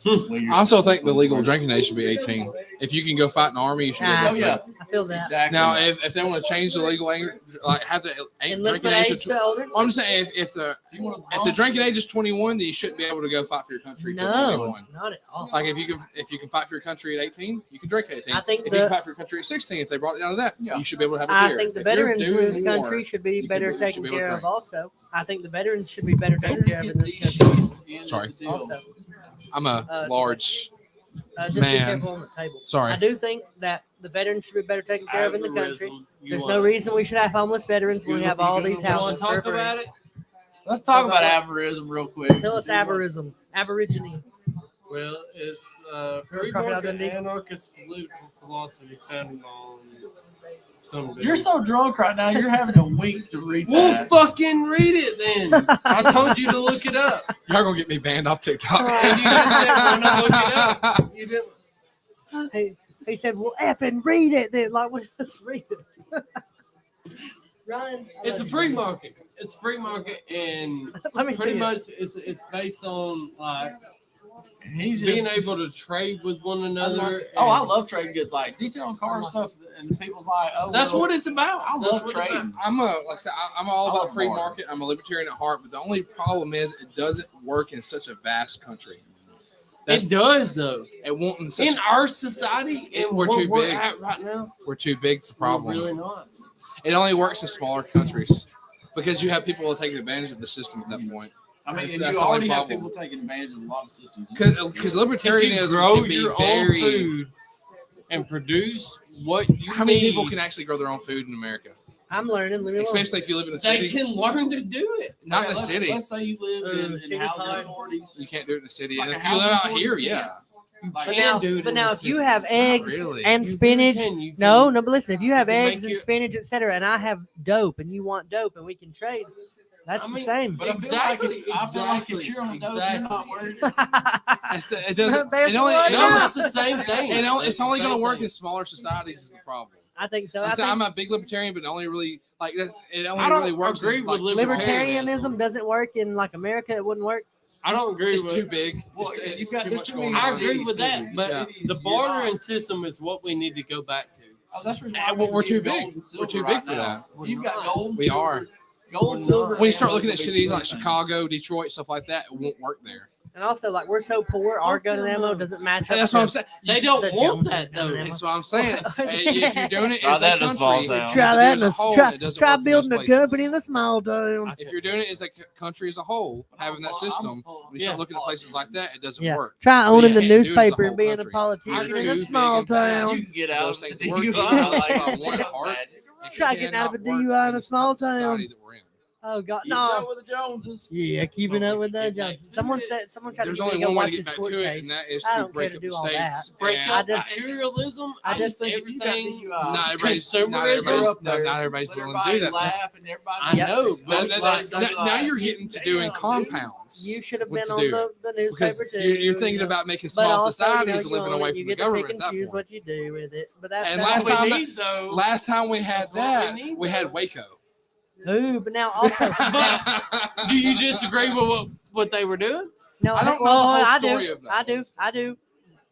I also think the legal drinking age should be 18. If you can go fight in the army, you should be able Oh, to yeah. drink. I feel that. Exactly. Now, if they want to change the legal age, like have the Enlistment drinking age, age to older? I'm just saying if the drinking age is 21, then you shouldn't be able to go fight for your country. Till No, 21. not at all. Like if you can fight for your country at 18, you can drink at 18. I think if you can fight for your country at 16, if they brought it down to that, you should be able to have a I beer. think the If you're veterans in doing this more, country should be you better should taken be able to care of. drink. Also, I think the veterans should be better taken care of in this These country. sheets at the end of Sorry. the deal. Also, I'm a large. just be Man. careful on the table. Sorry. I do think that the veterans should be better taken care of in the country. Average, you There's want- no reason we should have homeless veterans when we have all these You want houses to for talk free. about it? Let's talk about avarism real quick. Tell us aborigine. Aborigine. Well, it's free Crocodile market Dundee. anarchist political philosophy founded on some. You're so drunk right now. You're having a week to read Well, that. fucking read it then. I told you to look it up. Y'all gonna get me banned off TikTok. And you just said when I look it up. You didn't. He said, "Well, effing read it then." Like, well, just read it. Ryan, It's a free market. It's a free market, and Let me pretty see it. much it's based on like He's being just, able to trade with one another. Oh, I and love trading goods, like detail on car stuff, and people's like, oh, That's well, what it's about. I That's love what it's trading. about. I'm like I said, I'm all I about love free barter. market. I'm a libertarian at heart, but the only problem is it doesn't work in such a vast country. It does though. It won't in such. In our society, and We're where too we're big. at right now, We're too big. It's the problem. we're really not. It only works in smaller countries because you have people taking advantage of the system at that point. I mean, That's- and that's you the only already have problem. people taking advantage of a lot of systems. Because If you libertarianism grow can be your own very. food and produce what you How many need, people can actually grow their own food in America? I'm learning. Leave me alone. Especially if you live in a they city. can learn to do it. Not in a let's- city. Let's say you live in city's housing hard. authorities. You can't do it in a city. Like And a if you live housing out here, authority, yeah. You But can now, do it. but in now the if you city. have eggs really. and You spinach, can. no, but listen, if you have you can eggs make and it- spinach, etc., and I have dope, and you want dope, and we can trade, that's I the mean, same. But I feel like if you're on dope, you're not worried. It doesn't. There's It only. one. It No, only that's the same thing. it's only going to work in. in smaller societies. Is the problem. I think so. Like I I said, think I'm a big libertarian, but only really like it only I don't really works. agree in, with like, libertarianism doesn't work in like America. It wouldn't work. I don't agree It's with. too big. Well, It's, you've it's got- too there's much too going many I on. agree with that, but Yeah. the bartering system is what we need to go back to. Oh, that's the reason Yeah, why well, we're too gold big. and We're silver too right big for now. that. You've got gold. And We silver. are. Gold, and silver. When you start and looking at those are cities big like things. Chicago, Detroit, stuff like that, it won't work there. And also, like we're so poor, our gun and ammo doesn't match up. And that's what I'm saying. They don't The want Joneses that gun though. and ammo. That's what I'm saying. If you're doing it Try as a that in a small country, town. Try if that you in do it a as whole, try, it doesn't try work in most building a places. company in a small town. If you're doing it as a country as a whole, having that system, when you start looking at places like that, it doesn't Yeah. work. Try So owning you the can't do it as a newspaper whole and being a country. politician You're in a too small big and fast. town. You can get out Those of things the work. DUI. Even though that's like, what I want at heart. It Try getting out of a cannot work DUI in a this small type of society town. that we're in. Oh God, Keep up no. with the Joneses. Yeah, keeping up with that. Get back Johnson. to Someone it. said someone tried There's to get only me to go one way watch to his get back court to it, case. and that is I to don't care break to up do the all that. states. Break and up just- materialism. I I just just think if you got everything. DUI, not everybody's willing let to everybody do that. laugh and everybody. I know, Now, but now you're getting to doing compounds. You should have what been to on do. the Because newspaper too. you're thinking you know. about making But small also, societies and you living own it, away you from the get to pick government and at that choose point. what you do with it. But that's And that's last what time we that- need, though. Last time we had That's what that, we need, we though. had Waco. Ooh, but now also Do you disagree with what they were doing? no, I don't know well, the whole I story do, of that. I do.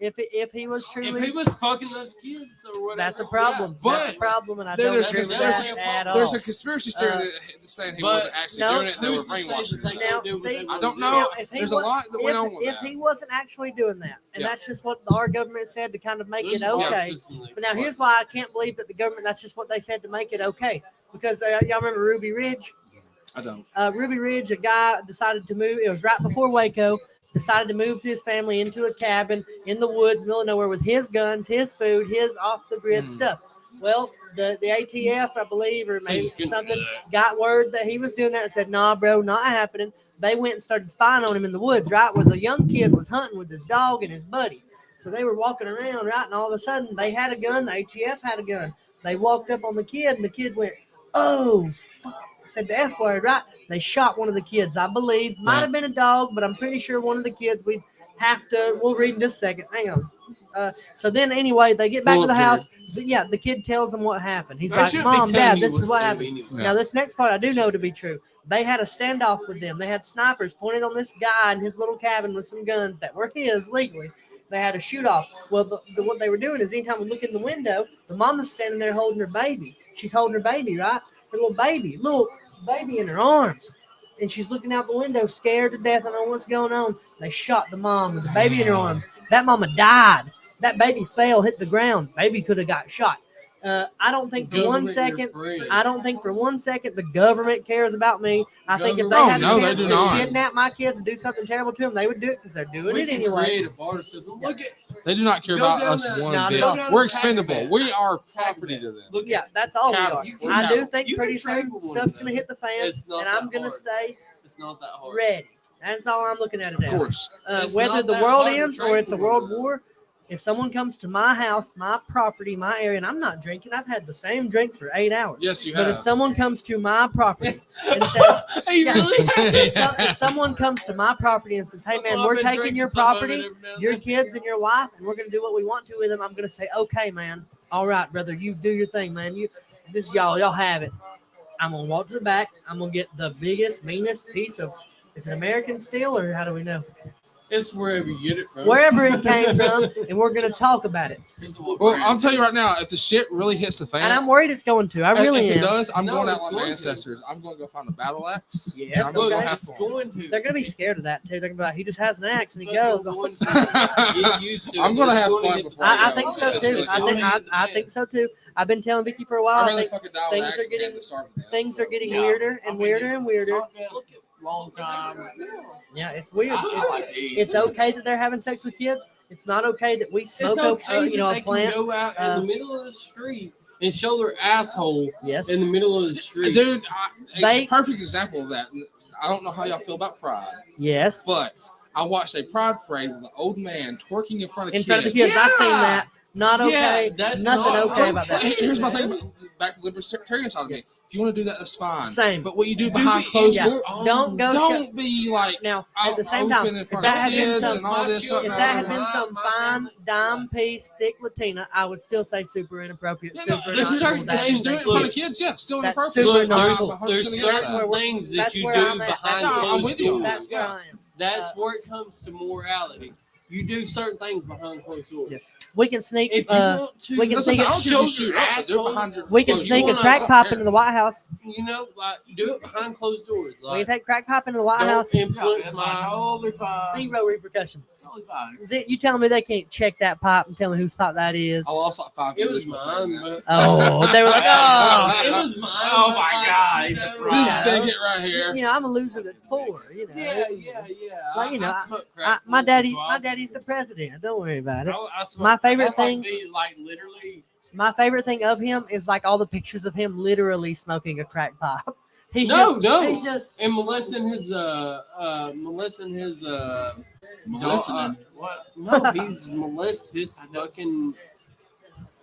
If he was If truly, he was fucking those kids or whatever, that's a problem. Yeah, that's a but problem, and I there's don't agree with there's that a- at all. There's a conspiracy theory Uh, that's saying he but wasn't actually no, doing it. They were who's to say brainwashing that him. they Now, do what see, they I wanna don't do? know. Now, if he There's a was- lot that went on with if that. he wasn't actually doing that, and Yeah. that's just what our government said to kind of make There's it a bar okay. system that- But now here's why I can't believe that the government. That's just what they said to make it okay. Because y'all remember Ruby Ridge? I don't. Ruby Ridge, a guy decided to move. It was right before Waco. Decided to move his family into a cabin in the woods, middle of nowhere, with his guns, his food, his off the grid stuff. Well, the ATF, I believe, or maybe something, got word that he was doing that and said, "Nah, bro, not happening." They went and started spying on him in the woods, right, where the young kid was hunting with his dog and his buddy. So they were walking around, right, and all of a sudden they had a gun. The ATF had a gun. They walked up on the kid, and the kid went, "Oh, fuck." Said the F word, right? They shot one of the kids, I believe. Might have been a dog, but I'm pretty sure one of the kids. We'll read in just a second. Hang on. So then anyway, they get back Pull to the up, house. Yeah, the kid tells them what happened. He's They like, shouldn't be Mom, telling Dad, you this is what to do happened. anyway. Yeah. Now, this next part I do know to be true. They had a standoff with them. They had snipers pointed on this guy in his little cabin with some guns that were his legally. They had a shoot off. Well, what they were doing is anytime we look in the window, the mama's standing there holding her baby. She's holding her baby, right? Her little baby in her arms. And she's looking out the window, scared to death. I don't know what's going on. They shot the mom with the baby in her arms. That mama died. That baby fell, hit the ground. Baby could have got shot. I don't think for one Government, second. your friend. I don't think for one second the government cares about me. I think if they Oh, had no, a they chance do to not. kidnap my kids and do something terrible to them, they would do it because they're doing We it can anyway. create a barter system. Look at They do not care Go about down us the- one Not at bit. all. We're Go expendable. down the We are Taco property Bell. to them. look Yeah, at that's all we cattle. are. You can I do have- think you pretty can trade soon with one stuff's of going to hit the fan, It's not and I'm that going to hard. say It's not that hard. ready. That's all I'm looking at it Of as. course. It's Whether not the that world hard to ends or trade it's a with world one another. war, if someone comes to my house, my property, my area, and I'm not drinking, I've had the same drink for 8 hours. Yes, you But if have. someone comes to my property and says, Hey, Yeah. really? if someone comes to my property and says, hey, That's man, why I've we're been taking drinking your some of it property, every now and your then. kids and your wife, and we're going to do what we want to with them, I'm going to say, okay, man. All right, brother, you do your thing, man. This y'all have it. I'm going to walk to the back. I'm going to get the biggest, meanest piece of, is it American steel or how do we know? It's wherever you get it from. Wherever it came from, and we're going to talk about it. Well, I'll tell you right now, if the shit really hits the fan, And I'm worried it's going to. I really if it am. does, I'm No, going out it's like my going to. ancestors. I'm going to go find a battle axe. Yes, and I'm going to okay. go have It's fun. going to. They're going to be scared of that, too. They're going to be like, he just has an axe and he It's goes. going to get used to it. I'm going to It's have going fun get- before I go. think so, It's too. really I fun. think so, too. I've been telling Vicky for a while. I'd I rather think fucking die with things an are axe getting- than to starve to death. things are getting Yeah. weirder and I mean, weirder and weirder. Long time. Yeah, it's weird. I like to eat. It's okay that they're having sex with kids. It's not okay that we smoke It's okay that a they plant. can go out in uh, the middle of the street and show their asshole Yes. in the middle of the street. Dude, They- a perfect example of that. I don't know how y'all feel about Pride, Yes. but I watched a Pride parade with an old man twerking in front of In kids. front of the kids. I've seen that. Not okay. Yeah, that's Nothing not okay about that. Here's my thing about back to libertarian side of me. Yes. If you want to do that, that's fine. Same. But what you do behind it- closed Yeah. doors, Don't go. don't be like Now, out at the same open time, in if front that of had been kids some, and all this. if that had been My- some my fine family- dime piece, thick Latina, I would still say super inappropriate. Yeah, no, Super there's not certain cool. That's- she's doing it in Look, front of kids, yeah, still that's inappropriate. super Look, not there's, cool. 100% there's against certain that. things that That's you where do I'm at. behind That's- No, I'm closed with you on doors. that. That's where I am. That's where it comes to morality. You do certain things behind closed doors. Yes. We can sneak. If you want to, we can Listen, sneak I don't care show if you shoot your up, but do it asshole. behind your we can closed sneak a doors. crack I pipe don't into the White House. You know, like do it behind closed doors. We Like can take crack pipe into the White don't House. influence my. Totally fine. Zero repercussions. Totally fine. Is it, you telling me they can't check that pipe and tell me whose pipe that is? I lost like 5 It years was by saying mine, that. but Oh, they were like, oh. it was mine. Oh my but, God, like, he's you a know, fraud. This Yeah. bigot right here. You know, I'm a loser that's poor. You know. Yeah. Like, you know, I smoke crack my once or daddy's twice. the president. Don't worry about it. I smoke My favorite That's like thing. me, like literally. My favorite thing of him is like all the pictures of him literally smoking a crack pipe. He's No, just, no. He's just and molesting his Listening. What? no, he's molested his fucking.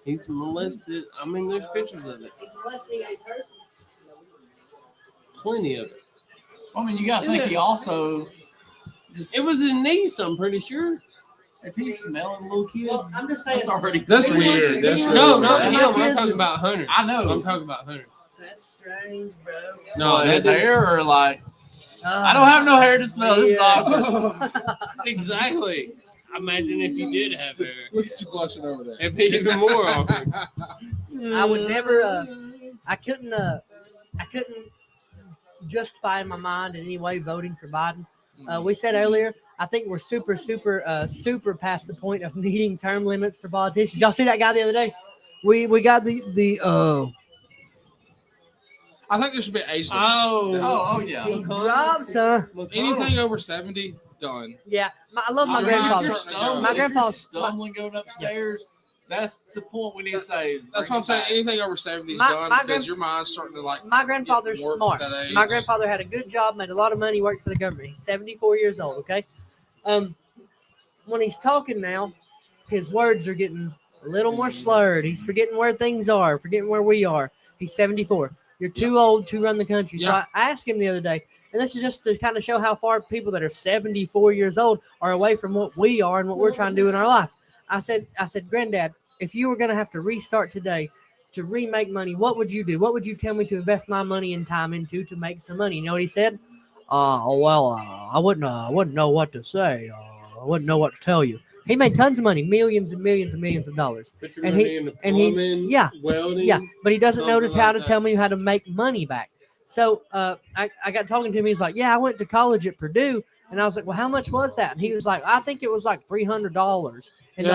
He's molested. I mean, there's pictures of it. molesting a person. Plenty of it. I mean, you gotta think he also just It was his niece, I'm pretty sure. if he's smelling little kids, Well, I'm just saying. that's already That's crazy. weird. That's weird. No, no, him. my I'm kids talking are- about Hunter. I know. I'm talking about Hunter. That's strange, bro. No, his that hair or like I don't have no hair to smell. This Yeah. exactly. Imagine if you did have hair. Look at you blushing over there. It'd be even more awkward. I would never. I couldn't justify in my mind in any way voting for Biden. We said earlier, I think we're super past the point of needing term limits for politicians. Y'all see that guy the other day? We got the I think there should be an age limit. Oh yeah. he dropped, son. Anything over 70, done. Yeah, I love my I mean, grandfather. you're Stumbling, My if you're grandpa's- stumbling going upstairs. That's the point we need to say. That's bring what I'm it saying. back. Anything over 70 is My- done my because grand- your mind's starting to like. My grandfather's Get work smart. at that age. My grandfather had a good job, made a lot of money, worked for the government. He's 74 years old. Okay, when he's talking now, his words are getting a little more slurred. He's forgetting where things are, forgetting where we are. He's 74. You're too old to run the country. So Yeah. I asked him the other day, and this is just to kind of show how far people that are 74 years old are away from what we are and what we're trying to do in our life. I said, Granddad, if you were gonna have to restart today to remake money, what would you do? What would you tell me to invest my money and time into to make some money? You know what he said? I wouldn't know what to say. I wouldn't know what to tell you. He made tons of money, millions and millions and millions of dollars. Put your And money he- into and he- plumbing, yeah, welding. Yeah, but he doesn't know something how like to that. tell me how to make money back. So I got talking to him. He's like, yeah, I went to college at Purdue. And I was like, well, how much was that? And he was like, I think it was like $300. And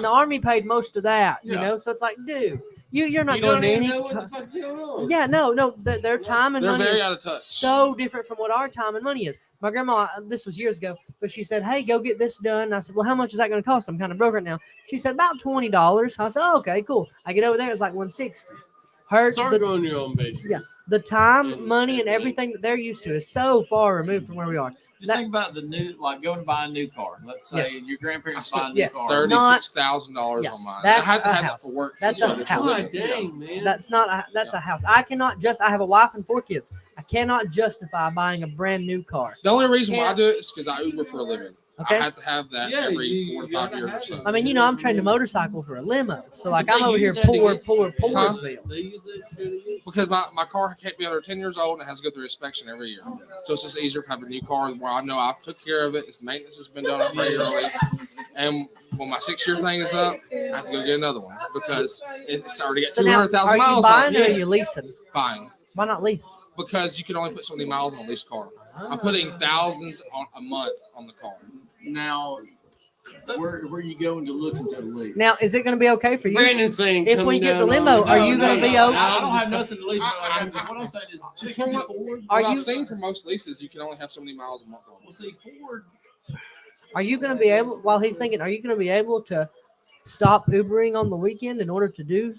the Army paid most of that, you Yeah. know? So it's like, dude, you're not You going don't to even any. know what the fuck's going on. Yeah, no, their time and They're money very is out of touch. so different from what our time and money is. My grandma, this was years ago, but she said, hey, go get this done. And I said, well, how much is that going to cost? I'm kind of broke right now. She said, about $20. I said, oh, okay, cool. I get over there, it's like $160. Start going your own basis. Yeah, the time, And- money, and everything that they're used to is so far removed from where we are. Just think about the new, like going to buy a new car. Let's say Yes. your grandparents I buy a new yes, car. $36,000 Yeah, on mine. I that's had to a have house. that for work. That's so a I just house. wasn't- God dang, man. That's not that's a house. I have a wife and 4 kids. I cannot justify buying a brand new car. The only reason why I Can't- do it is because I Uber for a living. Okay. I have to have that Yeah, every you 4 to 5 gotta years or have so. it. I mean, I'm trained to motorcycle for a limo. So like They I'm over here use that to poor get- Huh? Poorsville. They use that shit again. Because my car can't be under 10 years old and it has to go through inspection every year. So it's just easier if I have a new car where I know I've took care of it. Its maintenance has been done up regularly. And when my 6-year thing is up, I have to go get another one because it's already got So now, 200,000 are you miles buying on or are it. you leasing? Buying. Why not lease? Because you can only put so many miles on a leased car. I'm putting thousands on a month on the car. Now, where are you going to look into the lease? Now, is it going to be okay for you? Brandon's saying, If come we get the down limo, on- are you gonna be okay? I don't have nothing to lease. What I'm saying is, From what, Are what you- I've seen from most leases, you can only have so many miles a month on. well, see, Ford. Are you going to be able? While he's thinking, are you going to be able to stop Ubering on the weekend in order to do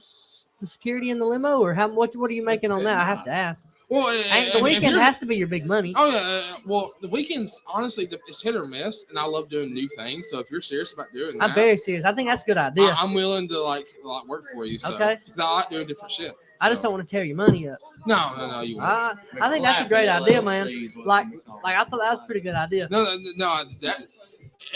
the security in the limo, or how? What are you making on that? I have to ask. Well, The weekend has to be your big money. Oh yeah, well the weekends honestly it's hit or miss, and I love doing new things. So if you're serious about doing that, I'm very serious. I think that's a good idea. I'm willing to like work for you. So, Okay. 'cause I like doing different shit. I just don't want to tear your money up. No, you won't. I think that's a great idea, man. Like I thought that was a pretty good idea. No, that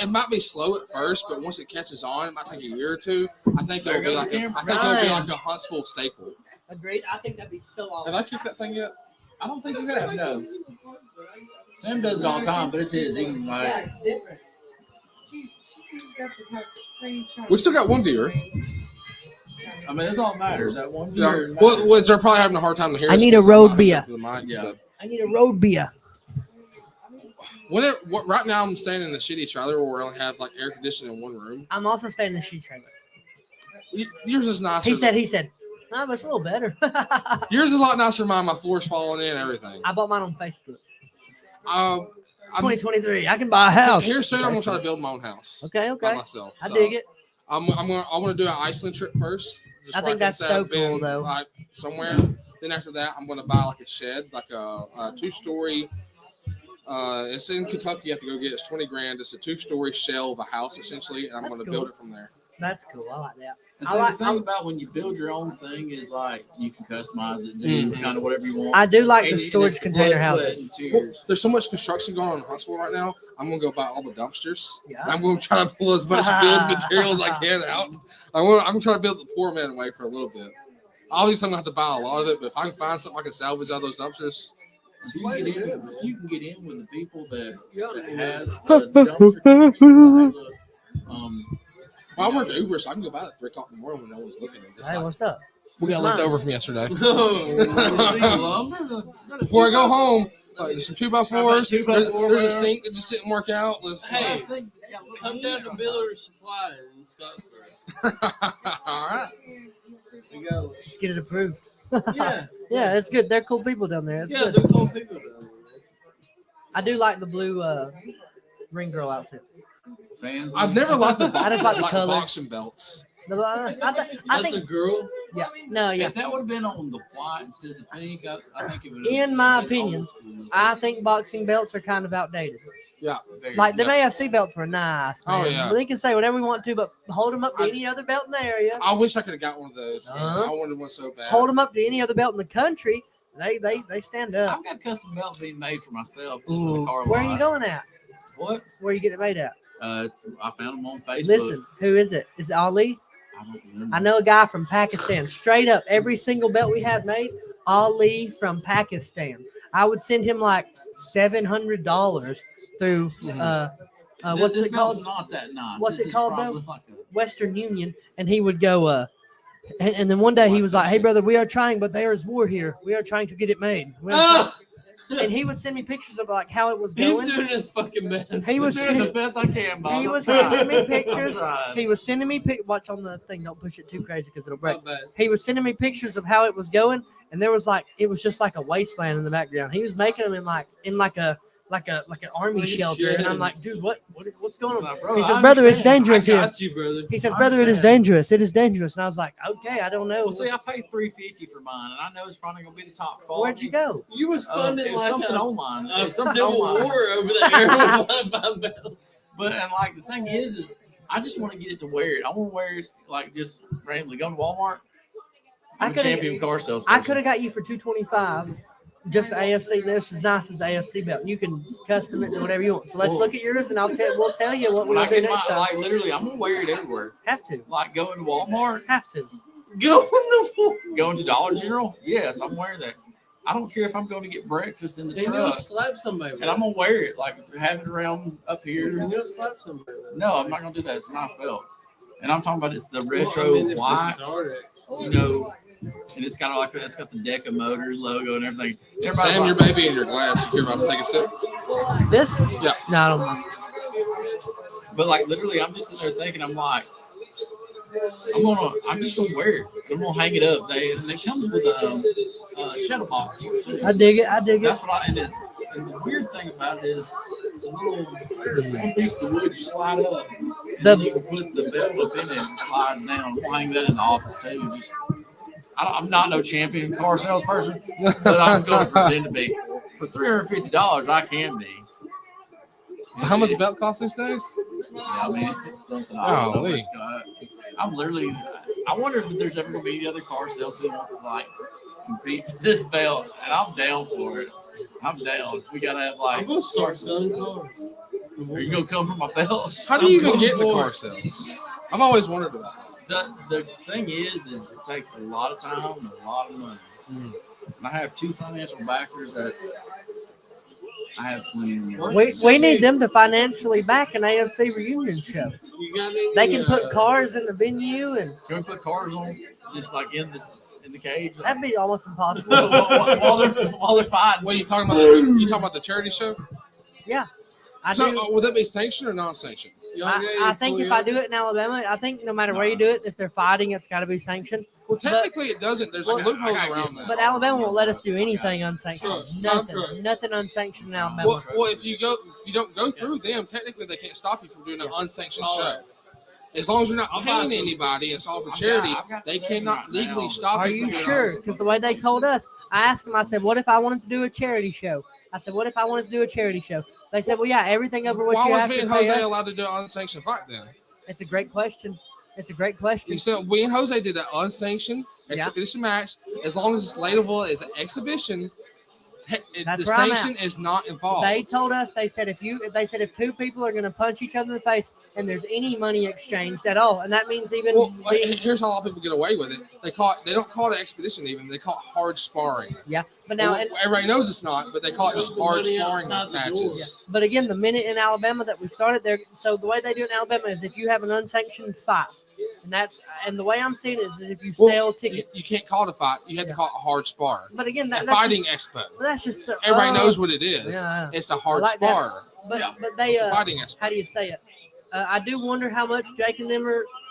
it might be slow at first, but once it catches on, it might take a year or two. I think it'll be like a Huntsville staple. Agreed. I think that'd be so awesome. Have I kicked that thing yet? I don't think you have. No. Sam does it all the time, but it's his. He can like. Yeah, it's different. We still got one viewer. I mean, that's all that matters. That one Yeah. year. Well, they're probably having a hard time to hear. I us need a 'cause I'm road not beer. hooked up to the mics, Yeah. but I need a road beer. right now I'm staying in a shitty trailer where we only have like air conditioning in one room. I'm also staying in the sheet trailer. Yours is nicer. He said, no, but it's a little better. Yours is a lot nicer than mine. My floor's falling in and everything. I bought mine on Facebook. I'm 2023. I can buy a house. here soon. I'm gonna try to build my own house. Okay. By myself. I So dig it. I want to do an Iceland trip first. just I where think can that's set so up in, cool, though. Like somewhere. Then after that, I'm gonna buy like a shed, like a 2-story. It's in Kentucky. You have to go get it. It's $20,000. It's a 2-story shell of a house essentially, and I'm That's gonna cool. build it from there. That's cool. I like that. And I so like- the thing about when you build your own thing is like you can customize it, do Mhm. kind of whatever you want. I do like the And storage it's container blood, sweat, houses. and Well, tears. there's so much construction going on in Huntsville right now. I'm gonna go buy all the dumpsters. Yeah. I'm gonna try to pull as much building materials as I can out. I'm gonna try to build the poor man away for a little bit. Obviously, I'm gonna have to buy a lot of it, but if I can find something I can salvage out of those dumpsters, If you can get in with the people that has the dumpster, well, I work Uber, so I can go by at 3 o'clock in the morning when no one's looking. And just Hey, like, what's up? we got Mine. left over from yesterday. lumber? Before I go home, there's some 2x4s. Two by There's, four, there's a whatever. sink that just didn't work out. Hey, come down to Miller Supply in Scottsboro. All right. We go. Just get it approved. Yeah. Yeah, it's good. They're cool people down there. It's Yeah, good. they're cool people down there. I do like the blue ring girl outfits. fans. I've never liked the, I just like the color. boxing belts. I That's think, a girl. yeah, no, yeah. If that would have been on the white instead of the pink, I think it would. In my opinion, I think boxing belts are kind of outdated. Like the AFC belts were nice. Man. Oh, yeah. We can say whatever we want to, but hold them up to any other belt in the area. I wish I could have got one of those. Man. Uh-huh. I wanted one so bad. Hold them up to any other belt in the country. They stand up. I've got a custom belt being made for myself just for Ooh, the car. where are lot. you going at? What? Where you getting it made at? I found him on Facebook. Listen, who is it? Is it Ali? I don't remember. I know a guy from Pakistan. Straight up, every single belt we have made, Ali from Pakistan. I would send him like $700 through what's This it belt's called? not that nice. What's This it is called, probably though? like a- Western Union, and he would go. And then one day he was like, "Hey brother, we are trying, but there is war here. We are trying to get it made." And he would send me pictures of like how it was He's going. doing his fucking best. He was doing the best I can, Bob. He I'm was trying. sending me I'm pictures. trying. He was sending me watch on the thing. Don't push it too crazy because it'll break. My bad. He was sending me pictures of how it was going, and there was like it was just like a wasteland in the background. He was making them in like an army Holy shelter, and I'm shit. like, dude, what's going on? Like, bro, He I says, brother, it's understand. dangerous I here. got you, brother. He says, I brother, it is understand. dangerous. It is dangerous. And I was like, okay, I don't know. Well, see, I paid $350 for mine, and I know it's probably gonna be the top quality. Where'd you go? You was It funding was like something a, online. It a was something civil online. war over there with my belt. But and like the thing is I just want to get it to wear it. I want to wear it like just randomly. Go to Walmart. I I'm a coulda- champion car sales. I could have got you for $225. Just AFC. This is nice as the AFC belt. You can custom it to whatever you want. So let's look at yours, and we'll tell you what When we'll I do get next my time. like literally, I'm gonna wear it everywhere. Have to. Like going to Walmart, Have to. Go in the war. going to Dollar General. Yes, I'm wearing that. I don't care if I'm going to get breakfast in the And you'll truck, slap somebody. and I'm gonna wear it. Like have it around up here. And you'll slap somebody. No, I'm not gonna do that. It's a nice belt, and I'm talking about it's the Well, retro I mean, if we white. started, You know, and it's got like it's got the Deca Motors logo and everything. Everybody's Sam, your like, baby in your glass. You care about us take a sip? This? Yeah. No, I don't mind. but like literally, I'm just sitting there thinking, I'm like, I'm just gonna wear it. I'm gonna hang it up. And it comes with a shuttle box. I dig it. I dig it. That's what and the weird thing about it is the little one piece of wood you slide up, and then you can put the belt up in it and slides down. We'll hang that in the office too. Just I'm not no champion car salesperson, but I'm going to pretend to be. For $350, I can be. So how much a belt cost these days? Yeah, I mean, it's something I don't know. Golly. I'm literally. I wonder if there's ever going to be any other car salesman who wants to like compete for this belt, and I'm down for it. I'm down. We gotta have like. I'm gonna start selling cars. Are you gonna come for my belt? How do you even get in the car sales? I've always wondered about that. The thing is it takes a lot of time and a lot of money. Mm. And I have two financial backers that I have plenty of money. We need them to financially back an AFC reunion show. You got any, They can put cars in the venue, and Can we put cars on just like in the cage? that'd be almost impossible. while they're fighting. What are you talking about? You talking about the charity show? I So do. would that be sanctioned or non-sanctioned? I think if I do it in Alabama, I think no matter where you do it, if they're fighting, it's got to be sanctioned. Well, technically it doesn't. There's some loopholes around that. But Alabama won't let us do anything unsanctioned. Sure. Nothing unsanctioned in Alabama. Well, if you don't go through them, technically they can't stop you from doing an unsanctioned show. As long as you're not paying anybody, it's all for charity. They cannot legally stop Are you you from doing sure? Because the way they told us, I asked them, I said, what if I wanted to do a charity show? I said, what if I wanted to do a charity show? They said, well, yeah, everything over what Why you was have me to and pay Jose us. allowed to do an unsanctioned fight then? It's a great question. It's a great question. You said we and Jose did an unsanctioned exhibition match. As long as it's labelable as an exhibition, That's the where I'm at. sanction is not involved. They told us. They said if two people are going to punch each other in the face and there's any money exchanged at all, and that means even Well, here's how a lot of people get away with it. They don't call it expedition even. They call it hard sparring. yeah. But now, Well, everybody knows it's not, but they call it just hard sparring matches. but again, the minute in Alabama that we started there, so the way they do it in Alabama is if you have an unsanctioned fight, and the way I'm seeing it is that if you sell tickets, You can't call it a fight. You have to call it a hard spar. But again, A that's fighting just, expo. that's just Everybody knows what it is. Yeah. It's a hard I like that. spar. But they It's a fighting expo. how do you say it? I do wonder how much Jake and them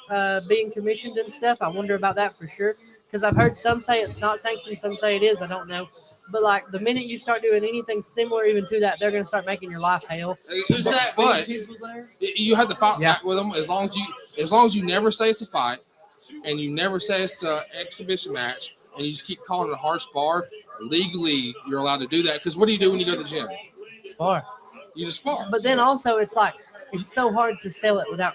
are being commissioned and stuff. I wonder about that for sure. Because I've heard some say it's not sanctioned, some say it is. I don't know. But like the minute you start doing anything similar even to that, they're going to start making your life hell. But you have to fight back with them as long as you never say it's a fight and you never say it's an exhibition match and you just keep calling it a hard spar. Legally, you're allowed to do that. Because what do you do when you go to the gym? Spar. You just spar. But then also it's like it's so hard to sell it without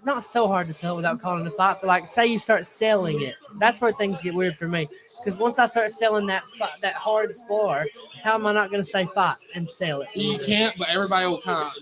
not so hard to sell without calling it a fight, but like say you start selling it, that's where things get weird for me. Because once I start selling that hard spar, how am I not going to say fight and sell it? You can't, but everybody will kind of.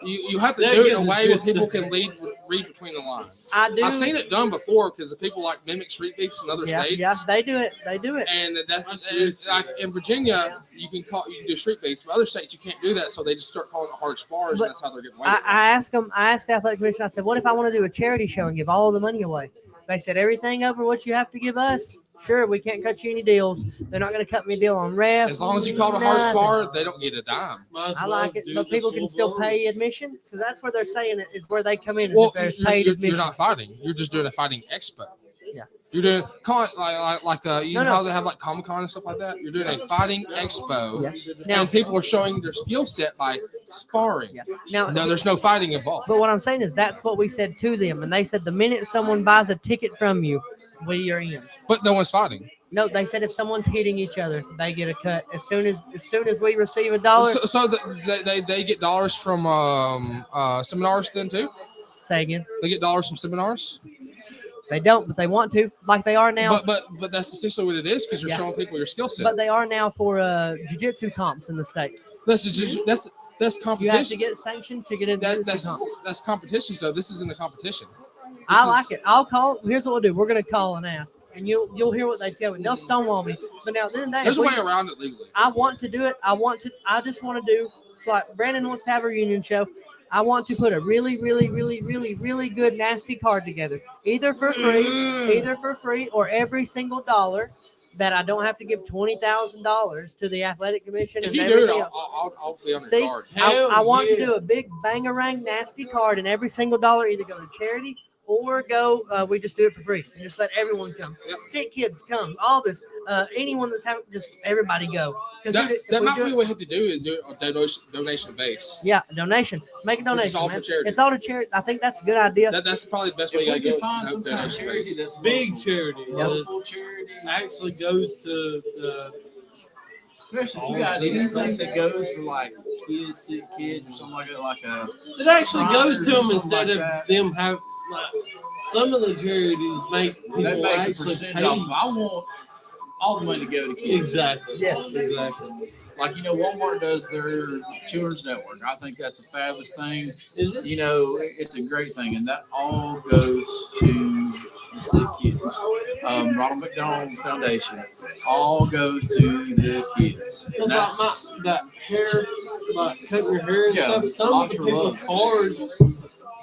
You have to They do it get in a the way where gist people of can it. read between the lines. I do. I've seen it done before because the people like mimic street beefs in other states. Yeah, they do it. They do it. And That's that's like in Virginia, you can do street beefs, but other states you can't do that, so they just start calling it hard spars, But and that's how they're getting away. I asked them. I asked the athletic commission. I said, "What if I want to do a charity show and give all the money away?" They said, "Everything over what you have to give us. Sure, we can't cut you any deals. They're not going to cut me a deal on ref. As long as you call it a hard nothing." spar, they don't get a dime. Might as I well like it, do but the people can still full-blown. pay admission. So that's where they're saying it is where they come in. Is Well, if there's you're, paid you're, admission. you're not fighting. You're just doing a fighting expo. Yeah. You're doing call it like you No, know no. how they have like Comic Con and stuff like that. You're doing a fighting expo, Yeah. Now, and people are showing their skill set by sparring. yeah. Now, No, there's no fighting involved. but what I'm saying is that's what we said to them, and they said the minute someone buys a ticket from you, we are in. But no one's fighting. No, they said if someone's hitting each other, they get a cut. As soon as we receive $1, So they get dollars from seminars then too. say again. They get dollars from seminars. They don't, but they want to, like they are now. But that's essentially what it is because you're Yeah. showing people your skill set. But they are now for jiu-jitsu comps in the state. That's competition. You have to get sanctioned to get into jiu-jitsu comp. That's competition. So this isn't a competition. I like it. I'll call. Here's what we'll do. We're gonna call and ask, and you'll hear what they tell me. They'll stonewall me, but now then There's a way around it legally. I want to do it. I just want to do. It's like Brandon wants to have a reunion show. I want to put a really, really, really, really, really good nasty card together, either for free, or every single dollar that I don't have to give $20,000 to the athletic commission. If and you do everything it, else. I'll be on See, your card. I want yeah. to do a big bangarang nasty card, and every single dollar either go to charity or go. We just do it for free and just let everyone come. Yep. Sick kids come. All this. Anyone that's having, just everybody go. 'Cause That if we might do be it- what we have to do is do it on donation base. Yeah, donation. Make a donation. This is all for man. charity. It's all to charity. I think that's a good idea. That's probably the best way If you we gotta can go. find is some kind of donation charity base. that's Big charity. Yep. local charity, Actually goes to especially if you got anything that goes for like kids, sick kids, or something like that, like a it actually goes to them Something instead like of that. them have like some of the charities make people they make a actually percentage pay. off. I want all the money to go to kids. Exactly. Yes. Exactly. Like, Walmart does their children's network. I think that's a fabulous thing. Is it? It's a great thing, and that all goes to the sick kids. Ronald McDonald Foundation all goes to the kids. Because And like that's- that hair, like cutting your hair and Yeah, stuff. Some lots for people love.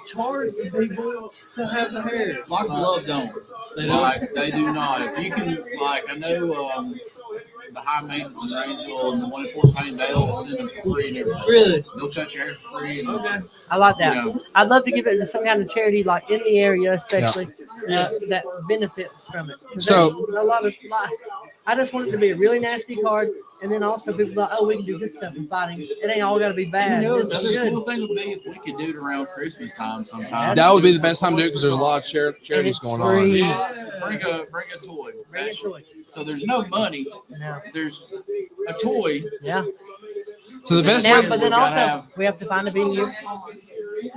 charge the people to have the hair. Lots of love don't. They don't. Like, they do not. If you can, I know the high maintenance in Rainsville and the one in Fort Payne, they'll send them for free and everything. Really? They'll cut your hair for free. And, Okay. I like that. You know. I'd love to give it to some kind of charity, like in the area, especially that benefits from it. 'Cause So- there's a lot of. I just want it to be a really nasty card, and then also people like, oh, we can do good stuff in fighting. It ain't all got to be bad. This is Another good. cool thing would be if we could do it around Christmas time sometime. That would be the best time to do it because there's a lot of charities it's going free. on. Yeah, so bring a toy. Bring it to it. So there's no money. No. There's a toy. Yeah. So the best Now, way. but then we gotta also have- we have to find a venue.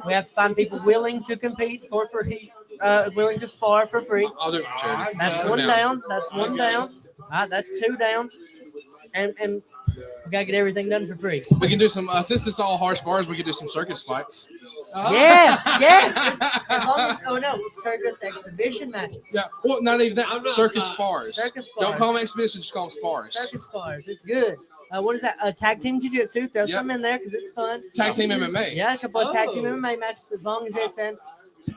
We have to find people willing to compete for free, willing to spar for free. I'll do it for charity. That's Put one down. down. That's one down. All right, that's two down. And we gotta get everything done for free. We can do some since it's all harsh bars. We can do some circus fights. Yes, yes. As long as, oh no, circus exhibition matches. Yeah. Well, not even I'm that. not- Circus spars. Circus spars. Don't call them exhibition. Just call them spars. Circus spars. It's good. What is that? Tag team jiu-jitsu. Throw Yep. some in there because it's fun. Tag team MMA. Yeah, a couple of tag team Oh. MMA matches as long as it's in a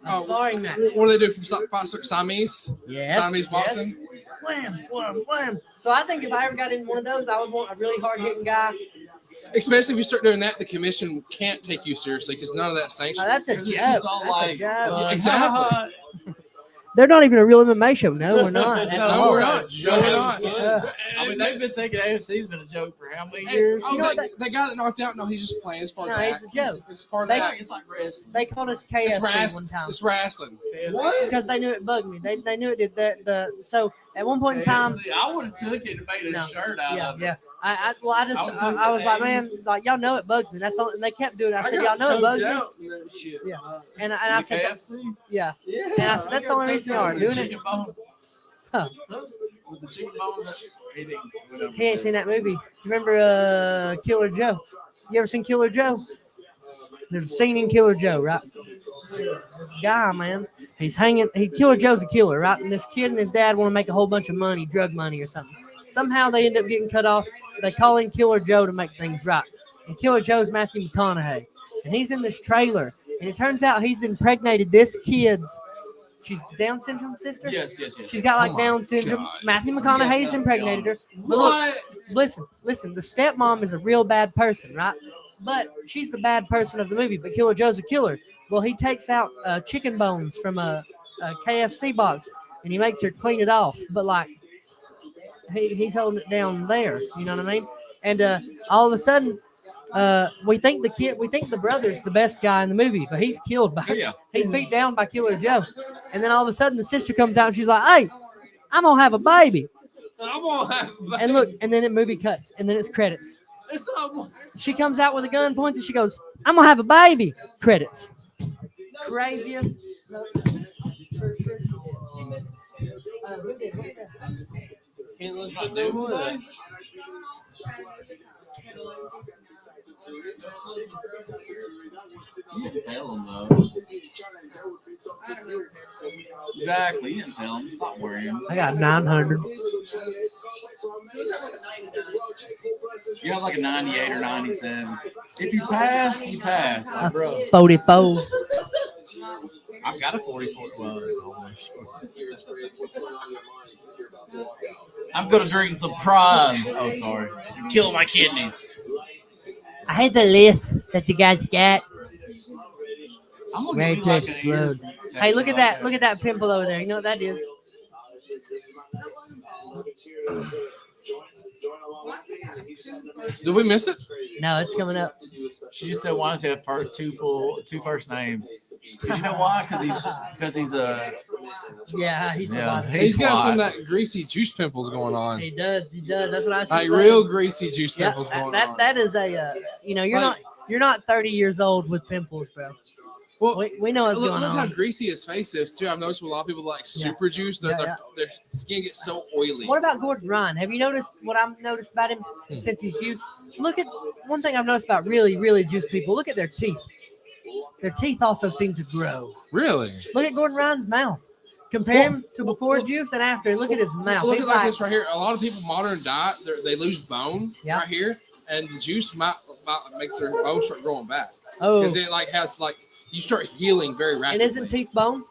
Oh, sparring match. What do they do for Siamese? Yes. Siamese yes. boxing. Wham, wham, wham. So I think if I ever got in one of those, I would want a really hard-hitting guy. Especially if you start doing that, the commission can't take you seriously because none of that sanctioned. That's a 'Cause it's joke. just all That's a like, joke. Exactly. They're not even a real MMA show. No, we're not. At No, all. No, we're not. No, we're not. I mean, they've been thinking AFC's been a joke for how many Hey, years? oh, You know what the guy that knocked out, no, he's just playing. It's part of No, the it's a act. joke. It's part of They- the act. It's like wrestling. They called us It's, KFC one time it's wrestling. What? because they knew it bugged me. They knew it did that. So at one point in time, AFC, I would have took it and made a No. shirt out yeah, of it. yeah. I was like, man, like y'all know it bugs me. That's all. And they kept doing it. I said, y'all know it bugs me. Yeah. And I said, KFC? yeah. And I said, that's the only reason y'all are doing it. Huh. With the chicken bone that eating. He ain't seen that movie. You remember Killer Joe? You ever seen Killer Joe? There's a scene in Killer Joe, right? This guy, man, he's hanging. Killer Joe's a killer, right? And this kid and his dad want to make a whole bunch of money, drug money or something. Somehow they end up getting cut off. They call in Killer Joe to make things right. And Killer Joe's Matthew McConaughey, and he's in this trailer. And it turns out he's impregnated this kid's. She's Down syndrome sister. Yes. She's got like Oh my Down syndrome. God. Matthew McConaughey's impregnated her. But look, listen. The stepmom is a real bad person, right? But she's the bad person of the movie. But Killer Joe's a killer. Well, he takes out chicken bones from a KFC box and he makes her clean it off. But like he's holding it down there. You know what I mean? And all of a sudden, we think the brother's the best guy in the movie, but he's killed by. Yeah. He's beat down by Killer Joe. And then all of a sudden, the sister comes out and she's like, "Hey, I'm gonna have a baby." And look, and then the movie cuts, and then it's credits. She comes out with a gun, points, and she goes, "I'm gonna have a baby." Credits. Craziest. No, for sure she did. Can't listen to what? You didn't tell him though. Exactly, you didn't tell him. Stop worrying. I got 900. You have like a 98 or 97. If you pass, you pass. Like, bro, 44. I've got a 44. Well, it's almost. I'm gonna drink some Prime. Oh, sorry. You're killing my kidneys. I hate the list that you guys got. I'm gonna Ready give to you like an ear. explode. Hey, look at that! Look at that pimple over there. You know what that is? Did we miss it? No, it's coming up. She just said, "Why does he have two first names?" Because you know why? Because he's a Yeah, he's the Yeah. bottom. He's got fly. some of that greasy juice pimples going on. He does. That's what I was just Like saying. real greasy juice Yeah, pimples going on. that is a you're not 30 years old with pimples, bro. Well, We know what's look going how on. greasy his face is too. I've noticed with a lot of people like super juice, Yeah, their skin gets so oily. What about Gordon Ryan? Have you noticed what I've noticed about him since he's juiced? Look at one thing I've noticed about really, really juiced people. Look at their teeth. Their teeth also seem to grow. Really? Look at Gordon Ryan's mouth. Compare him to before juice and after. Look at his mouth. Look He's at like this right here. A lot of people modern diet, they lose bone Yeah. right here, and the juice might make their bones start growing back Oh, because it like has like you start healing very and rapidly. isn't teeth bone?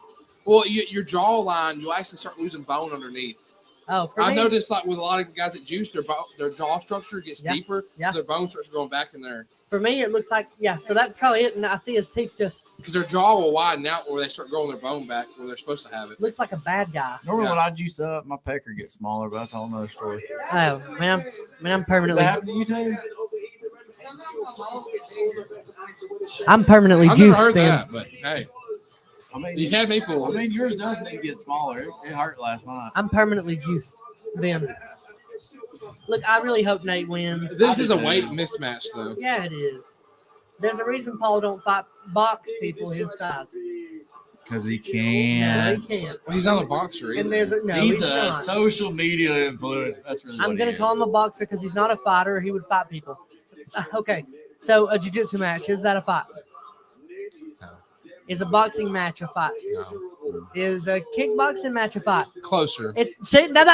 Well, your jawline, you actually start losing bone underneath. Oh, for I me, noticed like with a lot of guys that juice, their jaw structure gets Yeah, deeper, yeah. so their bone starts growing back in there for me, it looks like So that's probably it. And I see his teeth just because their jaw will widen out where they start growing their bone back where they're supposed to have it. looks like a bad guy. Normally Yeah. when I juice up, my pecker gets smaller, but that's a whole nother story. Oh man, I'm Does permanently that happen to you too? I'm permanently I've never juiced, heard Ben. that, but hey, I mean, you had me fooled. I mean, yours does need to get smaller. It hurt last night. I'm permanently juiced, Ben. Look, I really hope Nate wins. This is a weight mismatch, though. Yeah, it is. There's a reason Paul don't box people his size. Because he No, can't. he can't. Well, he's not a boxer either. And there's no, he's he's a not. social media influencer. That's really I'm what gonna he call is. him a boxer because he's not a fighter. He would fight people. Okay, so a jiu-jitsu match, is that a fight? No. Is a boxing match a fight? No. Is a kickboxing match a fight? Closer. I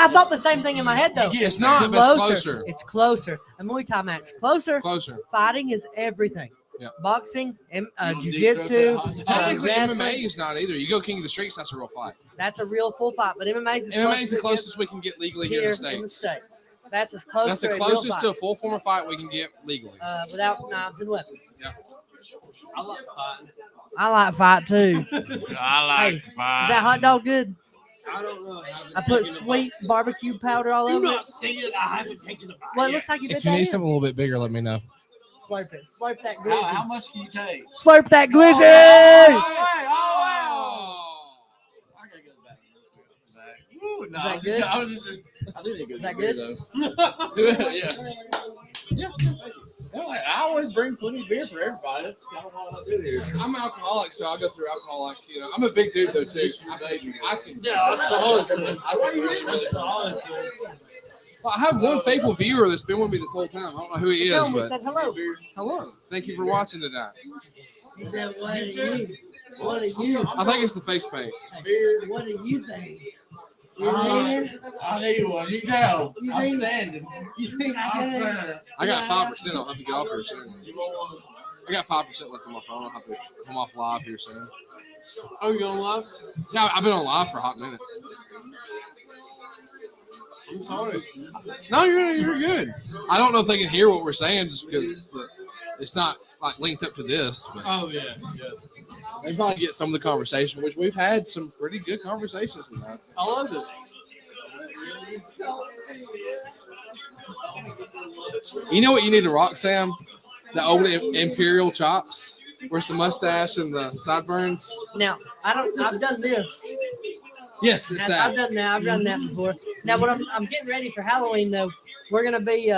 thought the same thing in my head though. It's not, but it's closer. It's closer. A Muay Thai match, closer. Closer. Fighting is everything. Yeah. Boxing, You jiu-jitsu, don't deep Technically, wrestling. MMA is not either. You go King of the Streets, that's a real fight. That's a real full fight. But MMA is MMA is the closest we can get legally here in the States. That's as close That's to the a real closest fight, to a full form of fight we can get legally. without knives and weapons. I like fighting. I like fight too. I like Hey, fight. Is that hot dog good? I don't know. I put sweet barbecue powder all Do over not it. say it. I haven't taken a bite. Well, it looks like you bit If you that need in. something a little bit bigger, let me know. Slurp it. Slurp that How glizzy. much can you take? Slurp that glizzy. I gotta get it back. Ooh, no, that good? I was just I do think it's Is that beer, good? though. yeah. Yeah. Thank you. I always bring plenty of beer for everybody. That's kind of what I do here. I'm alcoholic, so I'll go through alcohol. Like, you know, I'm a big dude though too. I can. Yeah, I saw it. I really. Well, I have one faithful viewer that's been with me this whole time. I don't know who he Tell is, him we but said hello. hello. Thank you for watching tonight. He said, "What are you? What are you? I think it's the face paint. What do you think? I need one. You go. You I'm think- standing. You think I I'm can?" standing. I got 5%. I'll have to get off here soon. I got 5% left on my phone. I'll have to come off live here soon. Oh, you on live? Yeah, I've been on live for a hot minute. I'm sorry. No, you're good. I don't know if they can hear what we're saying just because it's not like linked up to this. But Oh yeah. they probably get some of the conversation, which we've had some pretty good conversations tonight. I love it. You know what you need to rock, Sam? The old Imperial chops. Where's the mustache and the sideburns? Now, I've done this. Yes, it's I've that. done that. I've done that before. Now, what I'm getting ready for Halloween though, we're gonna be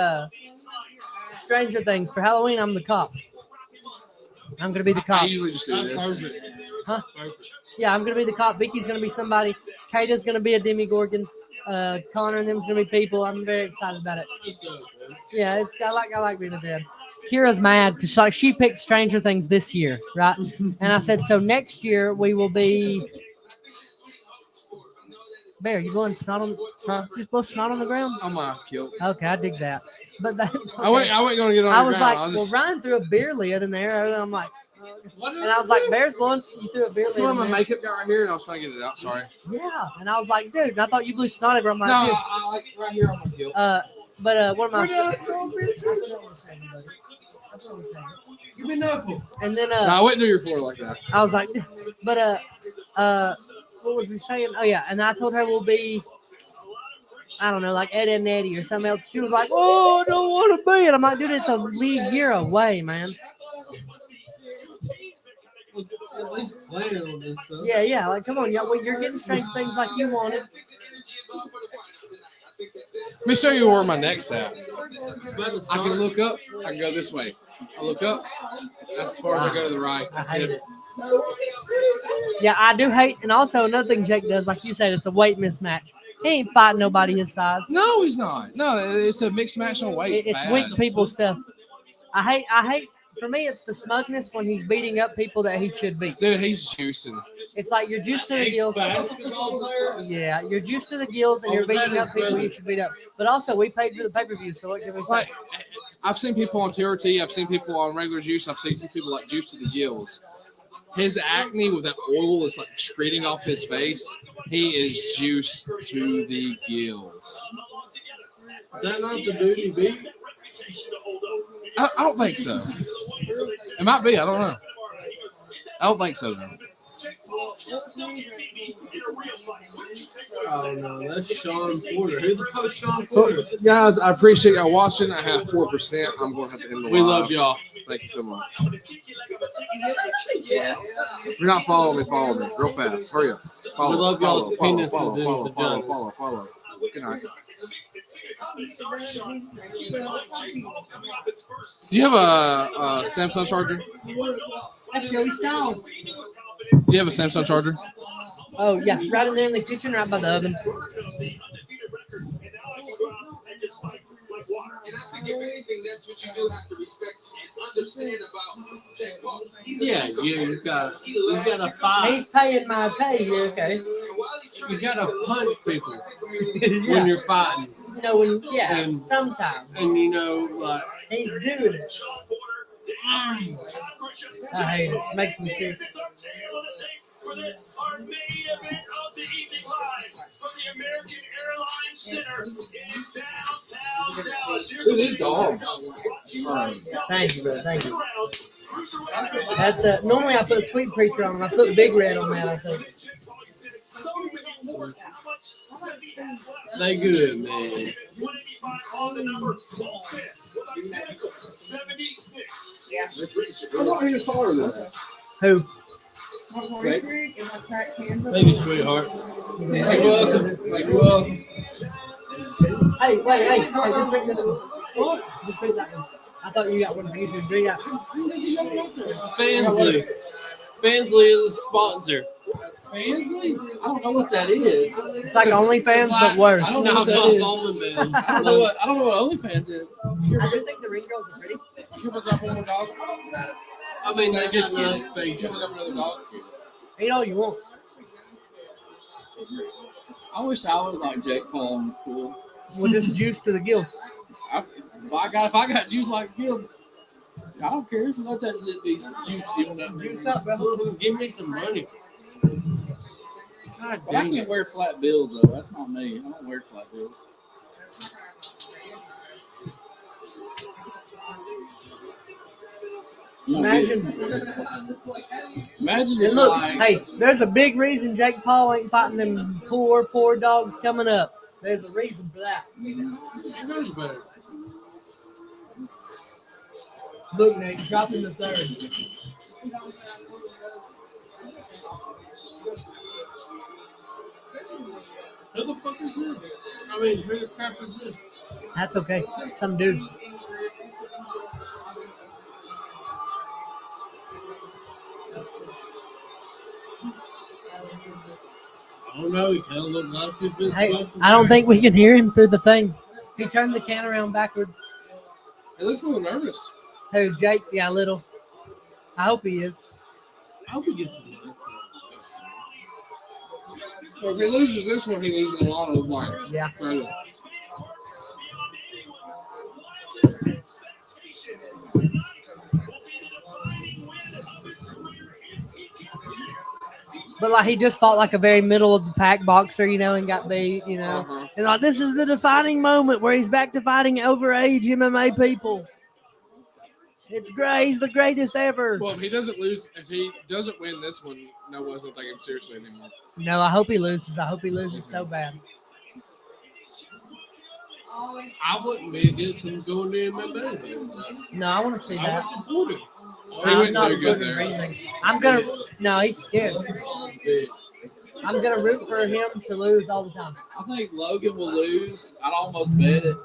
Stranger Things for Halloween. I'm the cop. I'm gonna be the I cop. usually just do this. Perfect. Huh? Perfect. Yeah, I'm gonna be the cop. Vicky's gonna be somebody. Kata's gonna be a Demogorgon. Connor and them's gonna be people. I'm very excited about it. Yeah, I like being a dad. Kira's mad because she picked Stranger Things this year, right? And I said, so next year we will be. Bear, you blowing snot on? Huh? Just blow snot on the ground? On my kilt. Okay, I dig that. But that. Okay. I wasn't gonna get on I the was ground. like, I'll well, just, Ryan threw a beer lid in there, and I'm like, and I was like, Bear's blowing. You threw a beer some lid of in my there. makeup got right here, and I was trying to get it out. Sorry. Yeah, and I was like, dude, I thought you blew snot over. I'm No, like, dude. I like right here on my kilt. But what am I saying? Give me knuckle. And then No, I wouldn't do your floor like that. I was like, but what was we saying? Oh yeah, and I told her we'll be, I don't know, like Ed and Eddie or something else. She was like, oh, I don't want to be. And I'm like, dude, it's a league year away, man. At least planning on this stuff. Yeah, like come on, y'all, you're getting Strange Things like you wanted. Let me show you where my neck's at. About to I can start. look up. I can go this way. I look up. That's as far as I go to the right. I That's hate it. it. Yeah, I do hate, and also another thing Jake does, like you said, it's a weight mismatch. He ain't fighting nobody his size. No, he's not. No, it's a mixed match on weight. It's Bad. weak people stuff. I hate. For me, it's the smugness when he's beating up people that he should beat. Dude, he's juicing. It's like you're juiced to the gills. Basketball player. Yeah, you're juiced to the gills, and you're beating up people you should beat up. But also, we paid for the pay-per-view, so what can we say? Like, I've seen people on TRT. I've seen people on regular juice. I've seen some people like juice to the gills. His acne with that oil is like screaming off his face. He is juiced to the gills. Is that not the dude he beat? I don't think so. It might be. I don't know. I don't think so, though. Oh no, that's Sean Porter. Who the fuck's Sean So, Porter? guys, I appreciate y'all watching. I have 4%. I'm going to have to end the We live. love y'all. Thank you so much. If you're not following me, follow me real fast. Hurry up. Follow, We love y'all's follow, penises follow, and follow, follow, vaginas. follow, follow. Good night. Do you have a Samsung charger? That's Joey Styles. Do you have a Samsung charger? Oh yeah, right in there in the kitchen, right by the oven. Yeah, you gotta fight. He's paying my pay here, okay? You gotta punch people Yeah. when you're fighting, You know when? Yeah, And- sometimes and you know, like he's doing it. I hate it. Makes me sick. Dude, these dogs. Thank you, brother. Thank you. That's normally I put Sweet Preacher on. I put Big Red on that. I think. they good, man. I want to hear taller than that. Who? Thank you, sweetheart. You're welcome. You're welcome. Hey, wait, hey, just drink this one. What? Just drink that one. I thought you got one for you to drink that. Fansley. Fansley is a sponsor. Fansley? I don't know what that is. It's like OnlyFans, but worse. I don't know what that is. I don't know what OnlyFans is. I do think the ring girls are pretty. You look up one more dog. I mean, they just You love face. look up another dog. Eat all you want. I wish I was like Jake Paul and was cool. We'll just juice to the gills. If I got juice like him, I don't care. Let that zit be juicy on that. Juice up, bro. Give me some money. God But I dang can't it. wear flat bills though. That's not me. I don't wear flat bills. Imagine. Imagine And if look, like hey, there's a big reason Jake Paul ain't fighting them poor dogs coming up. There's a reason for that. Look, Nate, dropping the third. Who the fuck is this? I mean, who the crap is this? That's okay. Some dude. I don't know. He kind of looked like he's been Hey, smoked. I don't think we can hear him through the thing. He turned the can around backwards. He looks a little nervous. Who, Jake? Yeah, a little. I hope he is. I hope he gets some nice. So if he loses this one, he loses a lot of like Yeah. credit. But like he just fought like a very middle of the pack boxer, you know, and got beat, you know. Uh-huh. And like this is the defining moment where he's back to fighting overage MMA people. It's great. He's the greatest ever. Well, if he doesn't win this one, no one's gonna take him seriously anymore. No, I hope he loses. I hope he loses so bad. I wouldn't be against him going to MMA. No, I want to see I that. would support him. He I'm wouldn't not do good rooting for there. anything. I'm gonna. No, he's scared. I'm gonna root for him to lose all the time. I think Logan will lose. I'd almost bet it.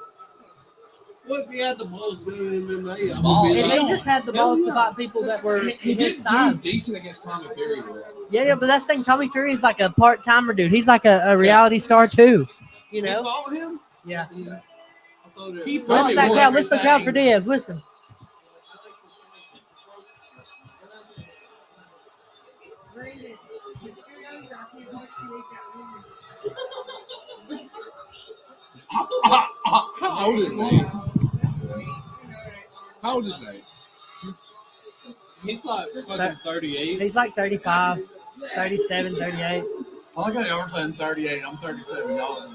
What if he had the balls doing MMA? I Balls. would be If like, he just had the balls to fight people that were He did his do size. decent against Tommy Fury. Though. Yeah, but that's the thing. Tommy Fury is like a part timer dude. He's like a reality star too. You he know? fought him? Yeah. I thought it Keep Listen to that won crowd. Listen to the crowd for everything. Diaz. Listen. How old is Nate? How old is Nate? He's like fucking 38. He's like 35, 37, 38. I got y'all saying 38. I'm 37. Y'all.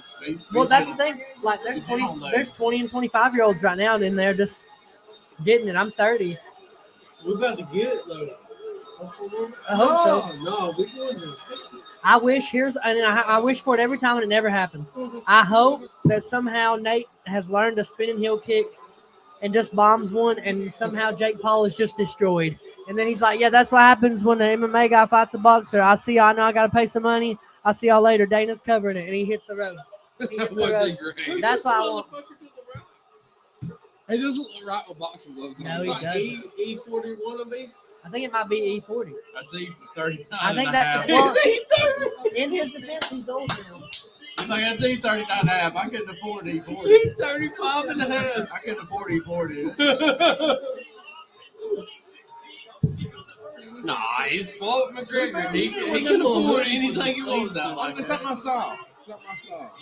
Well, that's the thing. Like, there's 20 and 25 year olds right now in there just getting it. I'm 30. We about to get it though. I hope so. No, we going to. I wish I wish for it every time, and it never happens. I hope that somehow Nate has learned a spinning heel kick and just bombs one, and somehow Jake Paul is just destroyed. And then he's like, "Yeah, that's what happens when an MMA guy fights a boxer. I see y'all. I know I got to pay some money. I'll see y'all later." Dana's covering it, and he hits the road. He hits That the would be road. great. That's why I want. He doesn't look right with boxing gloves on. No, It's he like doesn't. E40 wannabe. I think it might be E40. That's even 39. I think and a that. half. Well, in his defense, he's old now. He's like, that's E39 and a half. I couldn't afford E40. He's 35 and a half. I couldn't afford E40. Nah, he's fought McGregor. He can afford anything he wants. It's not my style. It's not my style.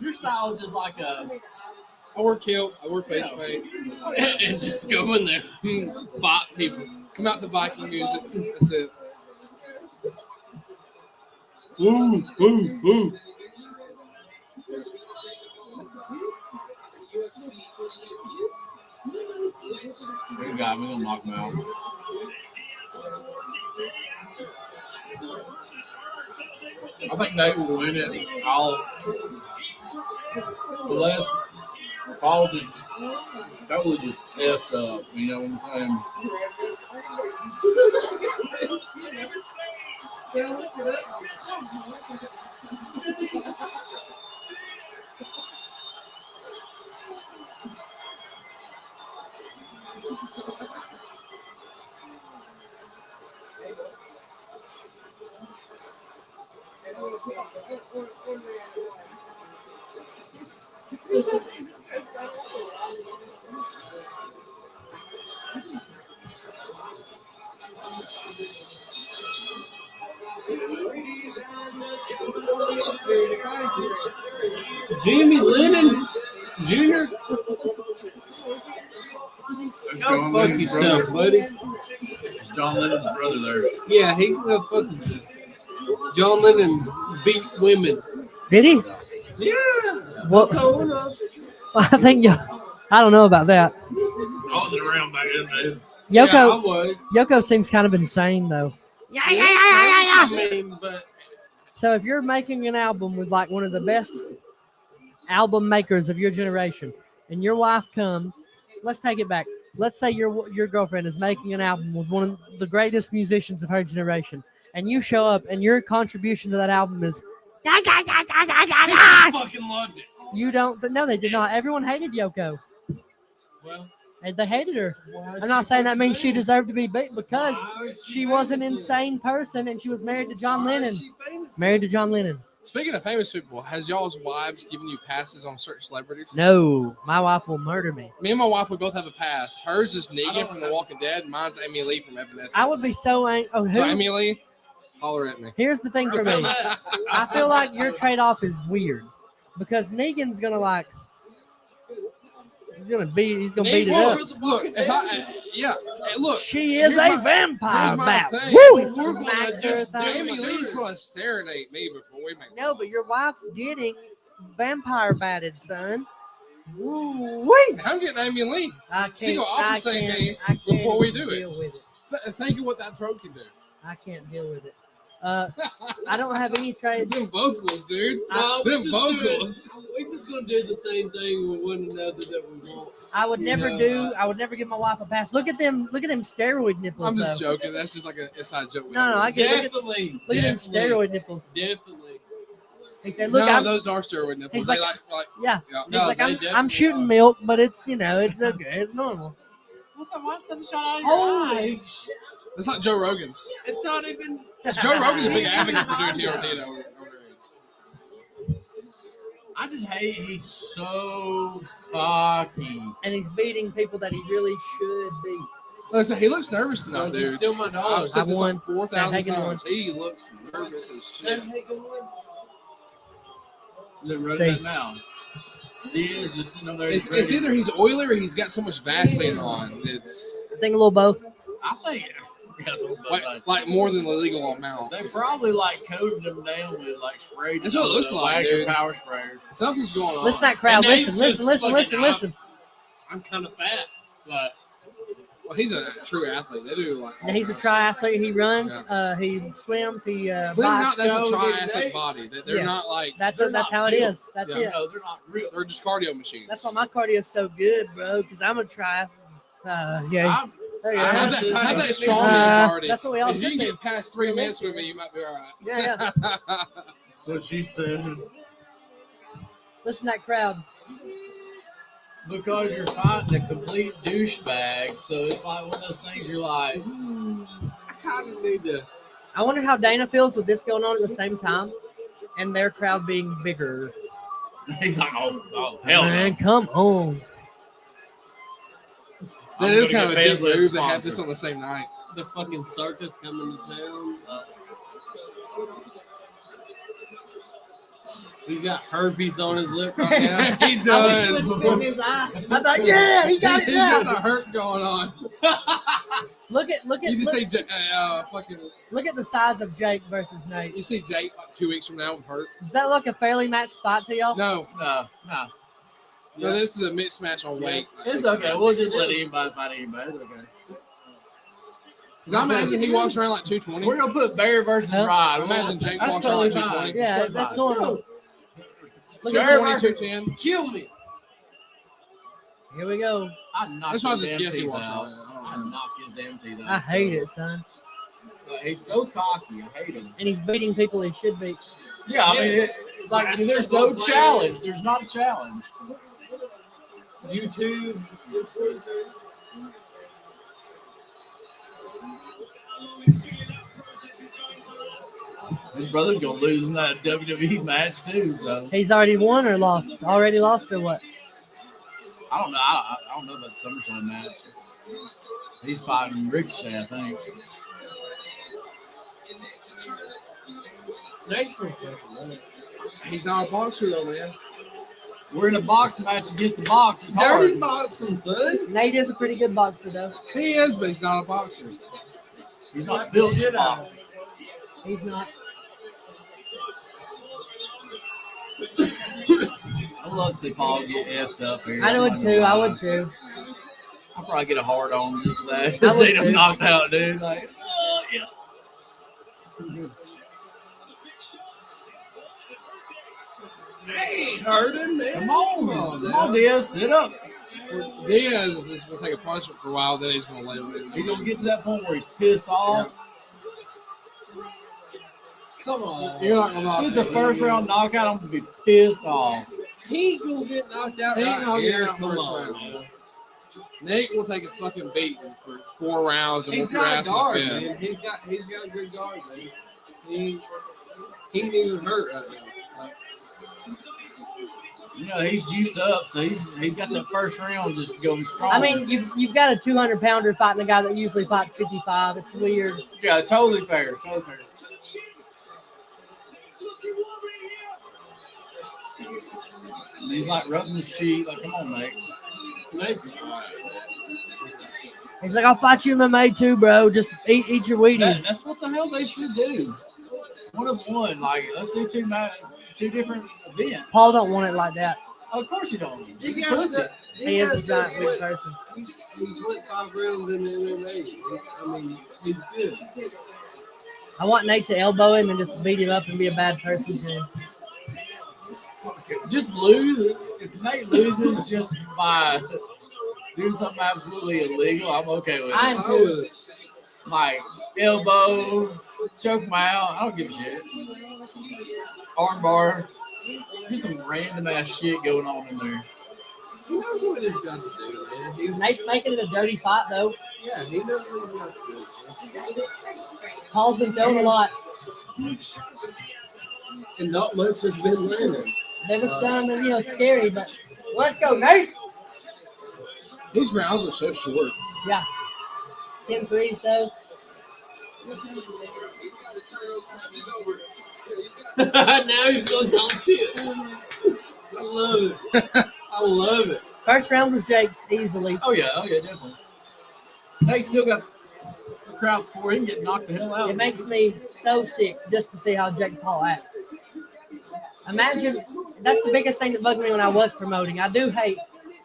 Your style is just like a. I wear kilt. I wear face paint. And just go in there, fight people. Come out to Viking music. That's it. Ooh, ooh, ooh. Good guy. We're going to knock him out. I think Nate will win it. Unless Paul just totally just F'd up. You know what I'm saying? Jimmy Lennon Jr. There's Go John fuck Lennon's yourself, brother. buddy. There's John Lennon's brother there. Yeah, he can go fuck himself. John Lennon beat women. Did he? Yeah. Well, Yoko Ono. I think I don't know about that. I wasn't around back then, man. Yeah, I Yoko was. Yoko seems kind of insane though. I mean, but So if you're making an album with like one of the best album makers of your generation, and your wife comes, let's take it back. Let's say your girlfriend is making an album with one of the greatest musicians of her generation, and you show up, and your contribution to that album is I fucking loved it. you don't. No, they did not. Everyone hated Yoko, Well, and they hated her. I'm not saying that means she deserved to be beat because she was an insane person, and she was married to John Lennon. Married to John Lennon. Speaking of famous people, has y'all's wives given you passes on certain celebrities? No, my wife will murder me. Me and my wife, we both have a pass. Hers is Negan from The Walking Dead. Mine's Amy Lee from Evanescence. I would be so angry. Oh, So who? Amy Lee, holler at me. Here's the thing for me. I feel like your trade-off is weird because Negan's gonna like. He's gonna beat it up. Look, if look. She is here's a my- vampire here's my bat. thing. Woo! We're gonna Smacks her just, aside. Amy Lee's gonna serenade me before we make. No, but your wife's getting vampire batted, son. Woo wee! I'm getting Amy Lee. I can't. She gonna opposite me I can't before we do deal it. with it. Think of what that throat can do. I can't deal with it. I don't have any trades. Them vocals, dude. No, Them we vocals. just gonna do the same thing with one another that we want. I would never know, do. I would never give my wife a pass. Look at them. Look at them steroid nipples. I'm just though. joking. That's just like an inside joke. No, I get. Definitely. Look at them steroid nipples. Definitely. He said, "Look, no, I'm, those are steroid nipples. He's They like- like yeah." yeah. He's No, like, they I'm definitely shooting are. milk, but it's it's okay. It's normal. What's that shot out of your Holy eye? shit. It's not Joe Rogan's. It's not even. Joe Rogan's a big advocate for doing TRT over AIDS. I just hate he's so cocky. And he's beating people that he really should beat. Listen, he looks nervous tonight, No, he's dude. still my I've dog. said this won. like 4,000 Sam Hagen times. He looks nervous as shit. Then run See. that now. Diaz just sitting over there. It's either he's oily or he's got so much Vaseline on. It's I think a little both. I think. Yeah, that's what I was about to say. like more than the legal amount. They probably like coated them down with like spray. That's what it looks like, Wagner dude. Power sprayer. Something's going on. Listen to that crowd. And Nate's Listen, listen, just listen, listen, fucking listen. I'm kind of fat, but Well, he's a true athlete. They do like. Now, he's a triathlete. He runs. He swims. He Believe it or not, that's a Bicycle, triathlete body. They're Yeah. not like. That's They're that's not how it real. is. That's Yeah. it. No, they're not real. They're just cardio machines. That's why my cardio is so good, bro. Because I'm a triathlete. Yeah. I'm, There you I go. have that strongman party. That's what we all If you should can be. get past 3 minutes with me, you might be all right. Yeah, that's what she said. Listen to that crowd. Because you're fighting a complete douchebag, so it's like one of those things you're like, I kind of need to. I wonder how Dana feels with this going on at the same time, and their crowd being bigger. he's like, oh hell no. Man, come on. That I'm is gonna kind of a get dick Fayetteville move to have sponsored. this on the same night. The fucking circus coming to town. He's got herpes on his lip right now. He does. His eye. I thought, yeah, he got it He's got now. the hurt going on. Look at You just see fucking. look at the size of Jake versus Nate. You see Jake like 2 weeks from now with hurt. Does that look a fairly matched fight to y'all? No, No. this is a mixed match on weight. It's okay. We'll just let anybody fight anybody. It's okay. 'Cause I imagine he walks around like 220. We're gonna put Barry versus Huh? Rod. Imagine Jake That's walks around like totally fine. 220. Yeah, Totally that's fine. normal. Look at Jared 220, Murphy. 210. Kill me. Here we go. I'd knock That's why I his just damn guess he teeth walks out. around. I don't know. I'd knock his damn teeth out. I hate it, son. He's so cocky. I hate him. And he's beating people he should beat. Yeah, I mean, there's no challenge. There's not a challenge. YouTube influencers. His brother's gonna lose in that WWE match too. So He's already won or lost? Already lost or what? I don't know. I don't know about the SummerSlam match. He's fighting Ricochet, I think. Nate's gonna fucking win. He's not a boxer though, man. We're in a boxing match against the boxers. Dirty Hard. boxing, son. Nate is a pretty good boxer, though. He is, but he's not a boxer. He's not built to box. He's not. I love to see Paul get effed up here. I would too. I would too. I'll probably get a hard on just for that. I Just would see too. him knocked out, dude. Like, oh, yeah. Hey, hurting, man. Come on, Diaz, sit up. Well, Diaz is just gonna take a punishment for a while, then he's gonna lay with him. He's gonna get to that point where he's pissed off. Come on. You're not gonna knock If it's a him. first round knockout, I'm gonna be pissed off. He gonna get knocked out He ain't right gonna get here. out Come first on, round. man. Nate will take a fucking beating for 4 rounds and He's whoop your got a ass in guard, the fifth. man. He's got a good guard, man. He ain't even hurt right now. You know, he's juiced up, so he's got that first round just going strong. I mean, you've got a 200-pounder fighting a guy that usually fights 55. It's weird. yeah, totally fair, totally fair. And he's like rubbing his cheek, like, come on, mate. Nate's He's like, I'll fight you MMA too, bro. Just eat your Wheaties. That's what the hell they should do. 1-of-1, like let's do two different events. Paul don't want it like that. Of course you don't. He's a He pussy. has He is a giant went- weak person. He's went 5 rounds in MMA. I mean, he's good. I want Nate to elbow him and just beat him up and be a bad person too. Just lose. If Nate loses just by doing something absolutely illegal, I'm okay with it. I am too. Like elbow, choke him out. I don't give a shit. Arm bar. There's some random ass shit going on in there. He knows what he's got to do, man. Nate's making it a dirty fight though. Yeah, he knows what he's got to do. Paul's been throwing a lot. And not much has been landing. There was some, scary, but let's go, Nate. These rounds are so short. Yeah. 10 threes though. Now he's gonna talk shit. I love it. I love it. First round was Jake's easily. Oh yeah, definitely. Nate still got the crowd score. He can get knocked the hell out. It makes me so sick just to see how Jake Paul acts. Imagine, that's the biggest thing that bugged me when I was promoting. I do hate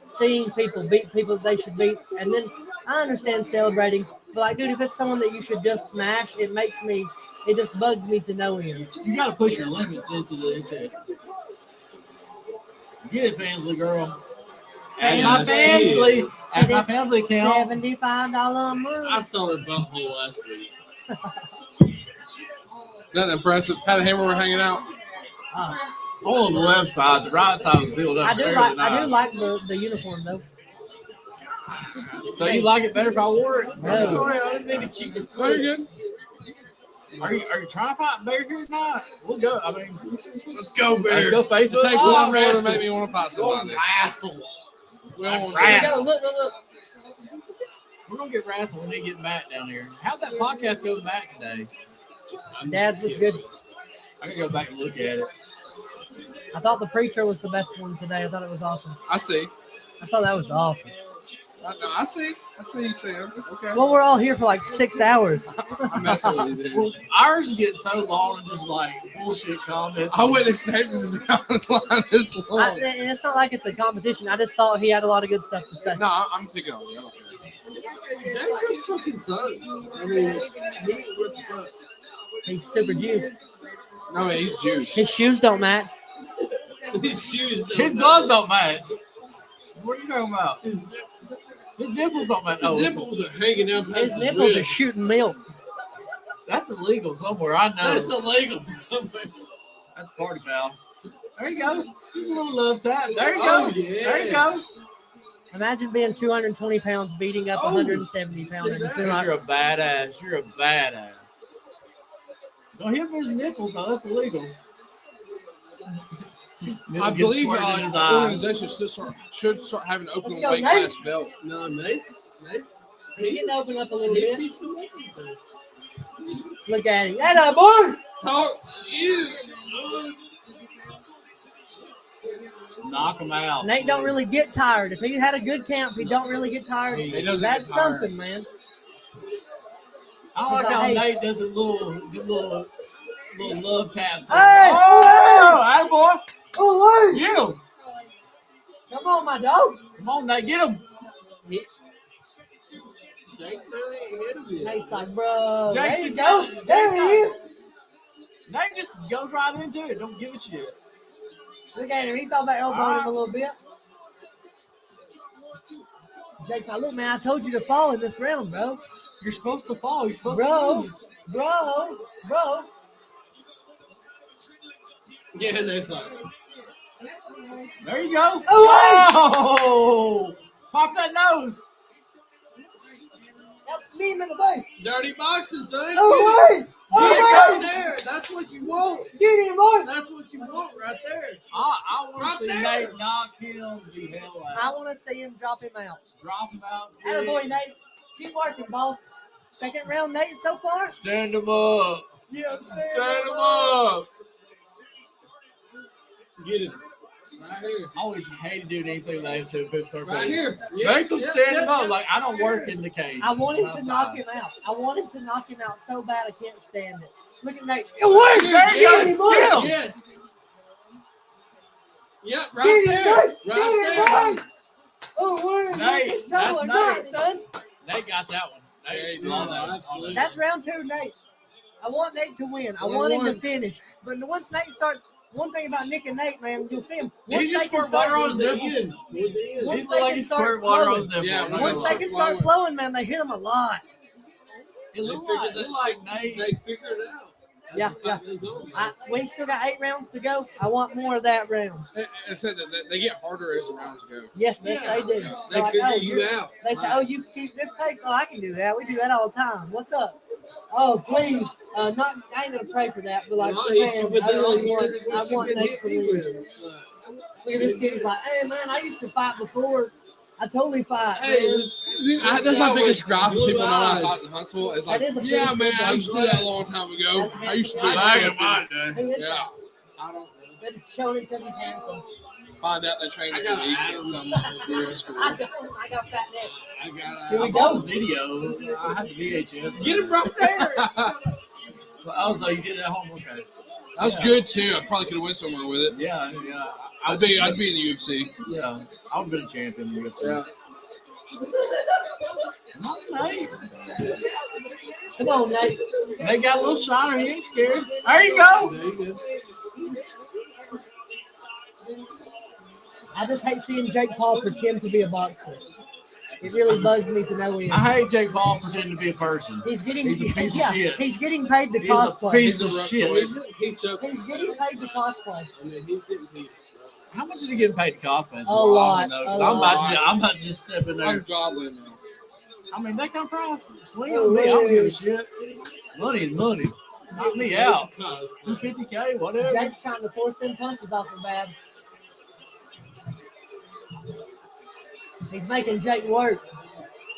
seeing people beat people that they should beat. And then I understand celebrating. But like, dude, if it's someone that you should just smash, it just bugs me to no end. You got to push your limits into it. Get it, Fansley girl. At my Fansley. At my Fansley count. $75 a month. I saw her butthole last week. Nothing impressive. Had a hammer hanging out. On the left side, the right side was sealed up. I do like the uniform though. So you like it better if I wore it? No. I'm sorry, I didn't mean to keep your Very good. Are you trying to fight Bear here tonight? We'll go. I mean, Let's go, Bear. let's go Facebook. It takes a lot more to wrestle. make me want to fight somebody. Wrestle. We don't want Right. You to gotta look. We're gonna get wrestling when they get Matt down here. How's that podcast go with Matt today? Dad's was good. I can go back and look at it. I thought the preacher was the best one today. I thought it was awesome. I see. I thought that was awesome. I see you, Sam. Okay. Well, we're all here for like 6 hours. I'm messing with you, dude. Ours get so long and just like bullshit comments. I wouldn't expect it to be on the line this long. And it's not like it's a competition. I just thought he had a lot of good stuff to say. No, I'm picking on you. I don't care. That just fucking sucks. I mean, what the fuck? He's super juiced. No, man, he's juice. His shoes don't match. His shoes don't His gloves don't match. What are you talking about? His nipples don't match. Oh, nipples are hanging out past His nipples are ribs. shooting milk. that's illegal somewhere. I know. That's illegal somewhere. That's a party foul. There you go. Just a little love tap. There you Oh, go. yeah. There you go. Imagine being 220 pounds beating up 170 see pounders. that? Be like, You're a badass. You're a badass. Don't hit his nipples, though. That's illegal. I believe the the organization should start having an open Let's go, weight Nate. class belt. No, Nate's He's getting to open up a little he bit. pieced him up a bit. Look at him. That boy. Talk shit. Knock him out. Nate don't really get tired. If he had a good camp, he don't really get tired. He doesn't That's get tired. something, man. I like He's how like, Nate does a little love taps. Hey! Oh, hey, boy. Oh, wait. Get him. Come on, my dog. Come on, Nate. Get him. Jake's really ahead of you. Nate's like, bro. Jake's There you just go. got- There he is. Nate just goes right into it. Don't give a shit. Look at him. He thought about elbowing him a little bit. Jake's like, look, man, I told you to fall in this round, bro. You're supposed to fall. You're supposed Bro. to lose. Bro. Yeah, Nate's like, There you go. Oh, Pop that nose. knee him in the face. dirty boxing, son. Oh, wait. Get it Oh, right there. That's what you want. wait. Get him, boy. That's what you want right there. I want Right to see there. Nate knock him the hell I out. want to see him drop him out. Drop him out. Atta boy, Nate. Keep working, boss. Second round, Nate, so far. Stand him up. Yeah, Stand him up. Get it. Right here. I always hated doing anything with AFC when people start Right saying, here. make him stand him up. Like, I don't work in the cage. I want him to Outside. knock him out. I want him to knock him out so bad I can't stand it. Look at Nate. Wait, there you Get him, go. boy. Get him. Yes. Yep, Get right him, there. Nate. Right Get there. him, boy. Oh, wait. Nate, It's trouble or that's not, Nate. son. Nate got that one. Nate, Yeah, all that. absolutely. That's round 2, Nate. I want Nate to win. I One want him to one. finish. But once Nate starts, one thing about Nick and Nate, man, you'll see him. Once He just they can squirt water on start, his nipple. once He's they like can he start squirt water on his flowing, nipple. Yeah, I'm once not once gonna they lie. can start flowing, man, they hit him a lot. It looked They like, figured that Nate. They figured it out. Yeah. We still got 8 rounds to go. I want more of that round. I said that they get harder as the rounds go. Yes, they do. They They're like, figure oh, you you're- out. They say, oh, you keep this pace? Oh, I can do that. We do that all the time. What's up? Oh, please. Not. I ain't going to pray for that, but like, I'll hit you man, with I that really on want, I want Nate to win. Look at this kid. He's like, hey, man, I used to fight before. I totally fight, Hey, man. That's my biggest gripe with blue people knowing I eyes. fought in Huntsville. It's like, That is a yeah, pretty man, good I used to do that a long time ago. I used to be Back a in my day. Who is Yeah. that? I don't know. They're showing him because he's handsome. Find out they trained I in got the league Adam. at some weird school. I don't. I got fat neck. I got Here we I go. bought the video. I had the VHS. Get him right there. I was like, you did it at home, okay? That was good too. I probably could have went somewhere with it. Yeah. I'd be in the UFC. Yeah, I would have been a champion in the UFC. Yeah. Come on, Nate. Come on, Nate. They got a little shiner. He ain't scared. There you go. There you go. I just hate seeing Jake Paul pretend to be a boxer. It really bugs me to no end. I hate Jake Paul pretending to be a person. He's getting He's a piece of shit. He's getting paid to He's a cosplay. piece of He's shit. He's so. He's getting paid to cosplay. I mean, he's getting paid. How much is he getting paid to cosplay? A lot, a I'm about to just step in there. Ungodly man. I mean, that kind of price. Swing on me. I don't give a shit. Money is money. Knock me out. $250K, whatever. Jake's trying to force them punches off of Bab. He's making Jake work.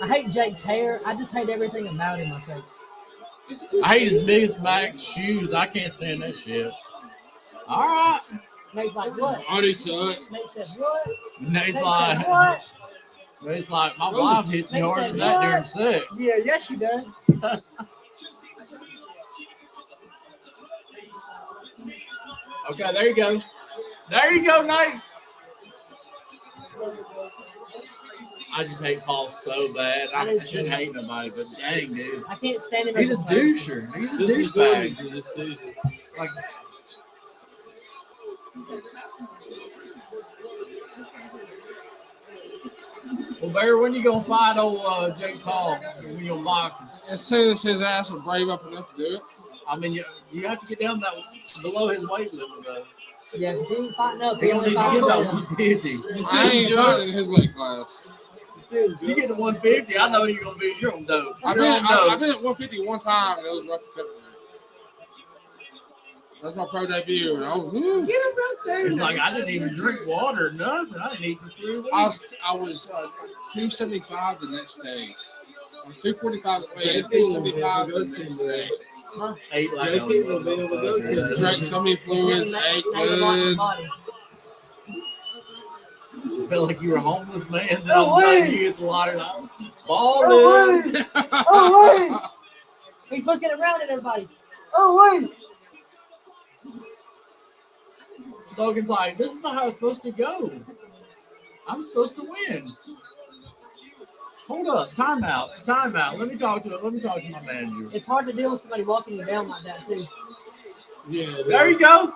I hate Jake's hair. I just hate everything about him, I think. I hate his biggest Mac shoes. I can't stand that shit. All right. Nate's like, what? Already son. Nate said, what? Nate's Nate like, said, what? Nate's like, my wife hits me Nate harder said, than that what? during sex. Yeah, yes, she does. Okay, there you go. There you go, Nate. I just hate Paul so bad. I shouldn't hate nobody, but dang, dude. I can't stand him He's a as person. doucher. He's a This is douchebag. good. This is- Like, well, Bear, when you gonna fight old Jake Paul? When you gonna box him? As soon as his ass will brave up enough to do it. I mean, you have to get down that below his weight limit, though. Yeah, because he ain't fighting up. He don't need to fights get that down. 150. I ain't fighting in his weight class. You get to 150, I know you're gonna be. You're on dope. I've You're been on dope. I've been at 150 one time and it was rough to cut. That's my pro debut. And I was, woo. Get him right there. It's like I didn't even drink water, nothing. I didn't eat for 3 weeks. I was 275 the next day. I was 245. Wait, JP 275 the will be able to next go to day. Ate like JP will be able to go to Drank so many fluids, ate Native lock his good. body. Felt like you were a homeless man. Then Oh, all of a sudden wait. you get the water now. Oh, Balling. wait. Oh, wait. He's looking around at everybody. Oh, wait. Logan's like, this is not how it's supposed to go. I'm supposed to win. Hold up, timeout. Let me talk to my manager. It's hard to deal with somebody walking you down like that, too. Yeah. There you go.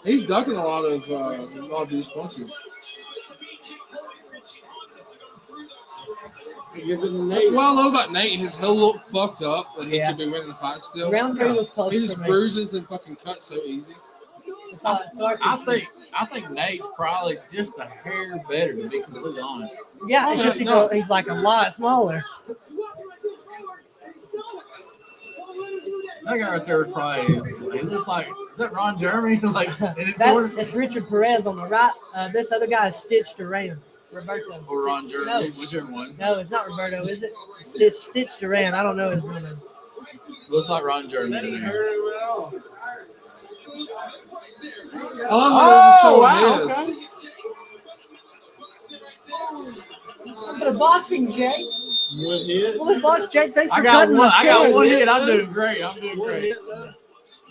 He's ducking a lot of these punches. Give it to Nate. What I love about Nate, he'll look fucked up, but he Yeah. could be winning the fight still. Round 3 was close He for just me. bruises and fucking cuts so easy. It's all- it's hard to- I think Nate's probably just a hair better, to be completely honest. Yeah, it's Okay, just no. he's like a lot smaller. That guy right there is probably, he looks like, is that Ron Jeremy? Like, in his That's corner? it's Richard Perez on the right. This other guy is Stitch Duran. Roberto. Or Ron Jeremy, No. whichever one. No, it's not Roberto, is it? Stitch Duran. I don't know his real name. Looks like Ron Jeremy to me. I love how Oh, they're wow, showing his. A bit of boxing, Jake. One hit. Well, the box, Jake. Thanks for I got cutting one. my I got chair. one hit. I'm doing great. I'm doing One great. hit, though.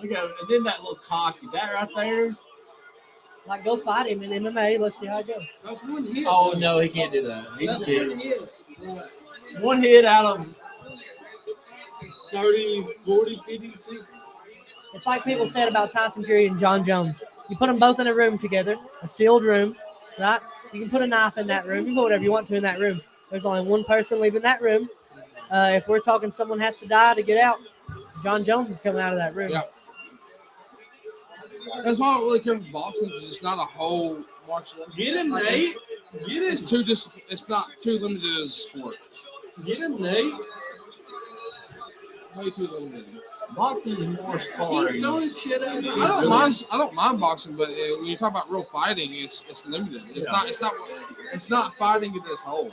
Look at, and then that little cocky, that right there. Like, go fight him in MMA. Let's see how it goes. That's one hit. Oh no, he can't do that. He's That's a one kid. hit. One hit out of 30, 40, 50, 60. It's like people said about Tyson Fury and John Jones. You put them both in a room together, a sealed room, right? You can put a knife in that room. You can put whatever you want to in that room. There's only one person leaving that room. If we're talking someone has to die to get out, John Jones is coming out of that room. Yeah. That's why I don't really care for boxing because it's not a whole martial art. Get him, Like, Nate. Get him. It's not too limited as a sport. Get him, Nate. Way too limited. boxing is more Keep sparring. throwing shit at me. I don't mind boxing, but when you talk about real fighting, it's limited. It's not fighting in this whole.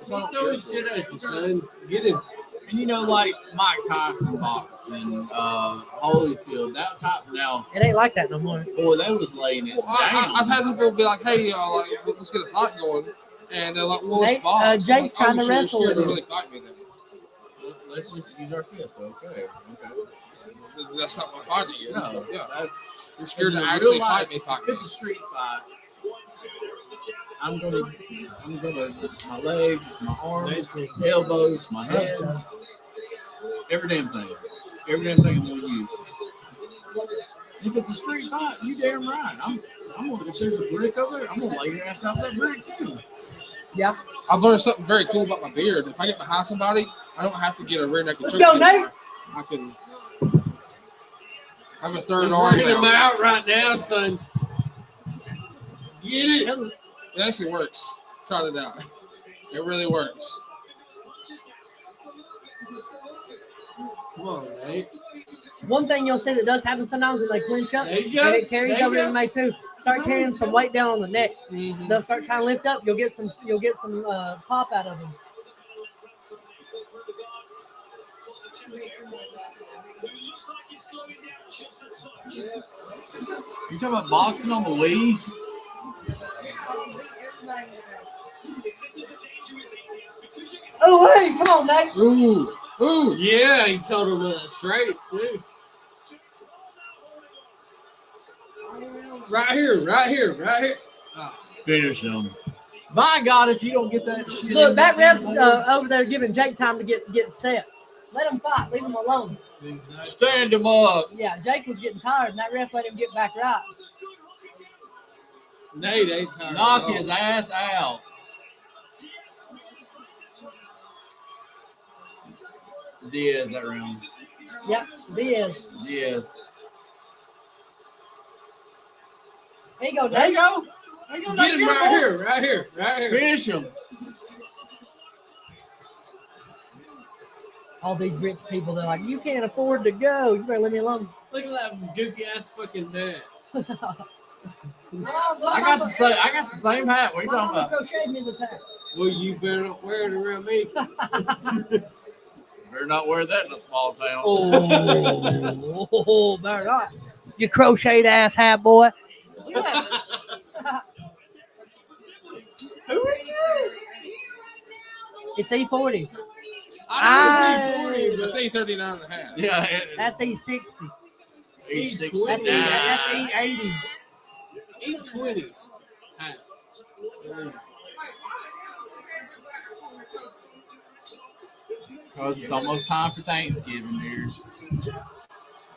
It's Keep not throwing shit at you, son. Get him. And you know, like Mike Tyson boxing, Holyfield, that type now. It ain't like that no more. Boy, they was laying it down. I've had people be like, "Hey, let's get a fight going," and they're like, "Well, let's Nate, box." Jake's I'm trying to like, "Oh, you're wrestle scared to with really fight me then." Let's just use our fist. Okay. That's not what fighting is. No, but yeah, that's you're scared in to real actually life, fight me. Fight if me. it's a street fight. I'm gonna my legs, my arms, my elbows, my hands, every damn thing I'm gonna use. If it's a street fight, you damn right. I'm gonna, if there's a brick over there, I'm gonna lay your ass out that brick too. Yeah. I've learned something very cool about my beard. If I get behind somebody, I don't have to get a rear naked Let's choke go, anymore. Nate. I can have a third He's arm working him now. out right now, son. Get it. It actually works. Tried it out. It really works. Come on, Nate. One thing you'll see that does happen sometimes when they clinch up, There you go. and it carries There you over to go. MMA too. Start carrying some weight down on the neck. Mm-hmm. They'll start trying to lift up. You'll get some pop out of them. You talking about boxing on the Wii? Oh, hey, come on, Nate. Ooh. Yeah, he told him straight, too. Right here. Finish him. My God, if you don't get that shit. Look, that ref's over there giving Jake time to get set. Let him fight. Leave him alone. Stand him up. Yeah, Jake was getting tired, and that ref let him get back right. Nate ain't tired. Knock at all. his ass out. Diaz that round. Yep, Diaz. Diaz. There you go, There you Nate. go. There you go. Get him right here. Finish him. All these rich people, they're like, you can't afford to go. You better leave me alone. Look at that goofy ass fucking hat. I got the same hat. What are you My talking mama about? crocheted me this hat. Well, you better not wear it around me. Better not wear that in a small town. Oh, better not. You crocheted ass hat, boy. Who is this? It's E40. I know it's I say 39 and a half. Yeah, That's E60. he's That's 69. That's E80. E20. Hat. Because it's almost time for Thanksgiving here.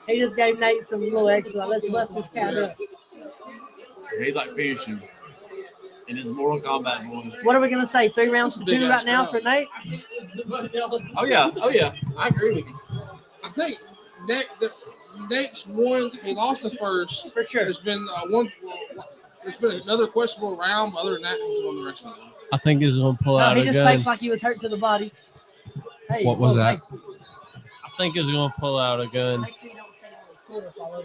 He just gave Nate some little extra. Like, let's bust this cat up. He's like finishing in his Mortal Kombat voice. What are we gonna say? 3 rounds to 2 Big right ass now crowd. for Nate. Oh yeah. I agree with you. I think Nate's won. He lost the first. For sure. There's been there's been another questionable round, but other than that, he's won the rest of them. I think he's gonna pull No, he just fakes like he was hurt to the body. Hey, What was whoa, that? hey, I think he's gonna pull out a gun. make sure you don't say it was cool to follow.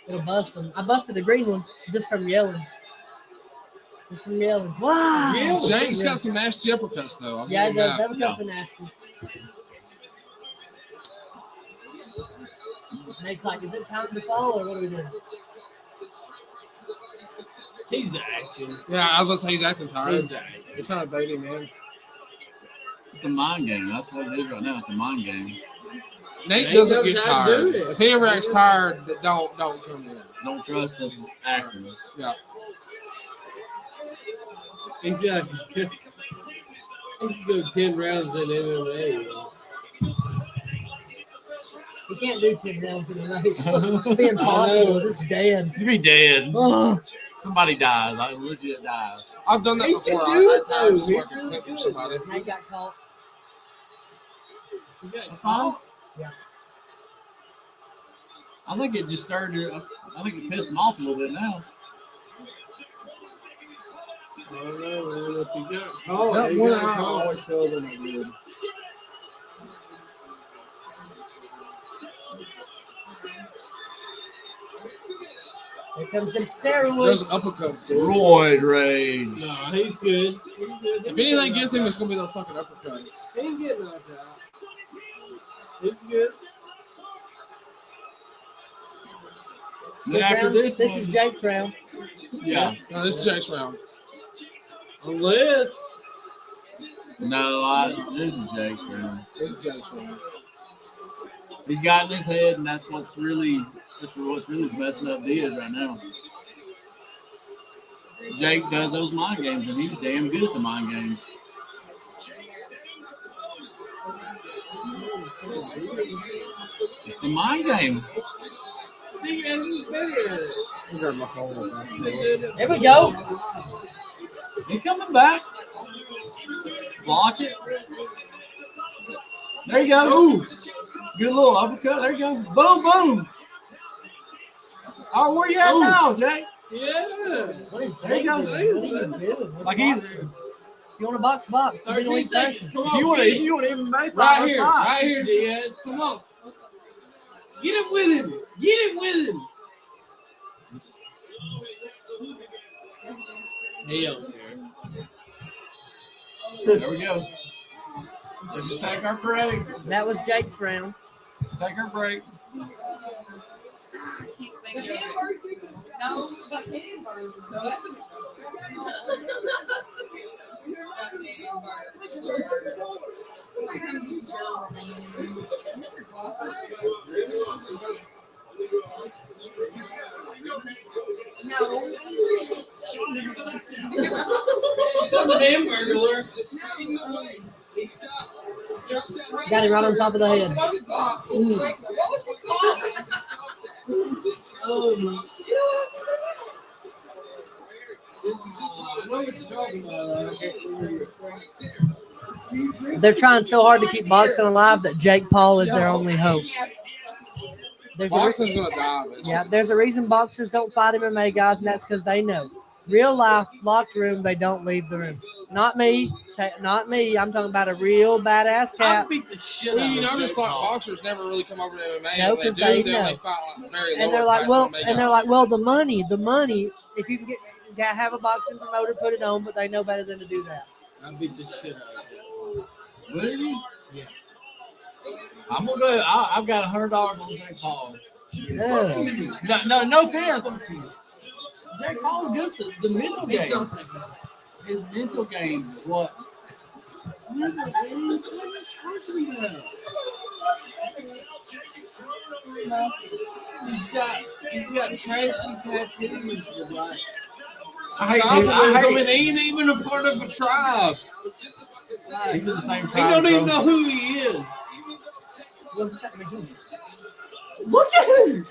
It'll bust them. I busted a green one just from yelling. Just from yelling. Wow. Yeah. Jake's got some nasty uppercuts though. I'll Yeah, give he him does. that. That becomes a nasty. Nate's like, is it time to fall or what are we doing? He's acting. Yeah, I was gonna say he's acting tired. He's acting. You're trying to bait him in. It's a mind game. That's what it is right now. It's a mind game. Nate Nate doesn't knows get how to do tired. it. If he ever acts tired, don't come in. Don't trust the actors. Yeah. He's got. He can go 10 rounds in MMA. You can't do 10 rounds in a night. It'd be impossible. Just dead. You'd be dead. Oh, Somebody dies. I legit dies. I've done that He before. can do I it, though. just He so I can really clip can. somebody. Nate got caught. That's fine. Yeah. I think it just started. I think it pissed him off a little bit now. I don't know, man. If you got caught, That you one got eye caught. always feels in my good. Here comes them Those steroids. uppercuts, dude. Roid rage. No, he's good. He's good. If anything gets him, it's gonna be those fucking uppercuts. He ain't getting knocked out. He's good. Then after round, this, this one, is Jake's round. yeah. No, this is Jake's round. Unless. No, this is Jake's round. This is Jake's round. He's got in his head, and that's what's really messing up Diaz right now. Jake does those mind games, and he's damn good at the mind games. It's the mind game. He has better at it. I'll grab my phone real fast. There we go. He coming back. Block it. There you go. Ooh. Good little uppercut. There you go. Boom, boom. Oh, where you at now, Jake? Yeah. What is There Jake you go. doing? What are you doing? What Like box? he's If you want a box, box. 13 seconds. Come on. you want get it. even make Right here, Diaz. Come on. Get it with him. Get it with him. Hell, There we go. Let's just take our break. That was Jake's round. Let's take our break. The hamburger. No, the hamburger. No, that's It's on the hamburger. Got him right on top of the head. Oh my. I know what you're talking about. They're trying so hard to keep boxing alive that Jake Paul is their only hope. There's a, Boston's gonna die. But yeah, there's a reason boxers don't fight MMA guys, and that's because they know Real life locked room, they don't leave the room. Not me. Not me. I'm talking about a real badass I cat. beat the shit Well, out you of notice Jake like Paul. boxers never really come over to MMA. No, And when 'cause they they do, they only know. fight like very lower And they're like, class well, MMA and they're guys. like, well, the money. If you can have a boxing promoter, put it on, but they know better than to do that. I beat the shit out of Jake Paul. Will you? Yeah. I'm gonna go. I've got $100 on Jake Paul. Yeah. No offense. Jake Paul's good at the mental games. His mental games is what. He's got trashy tattoos with like I tribalism, hate and he ain't even a part of a tribe. He's in the same He time. don't even zone. know who he is. What's that mean? Look at him.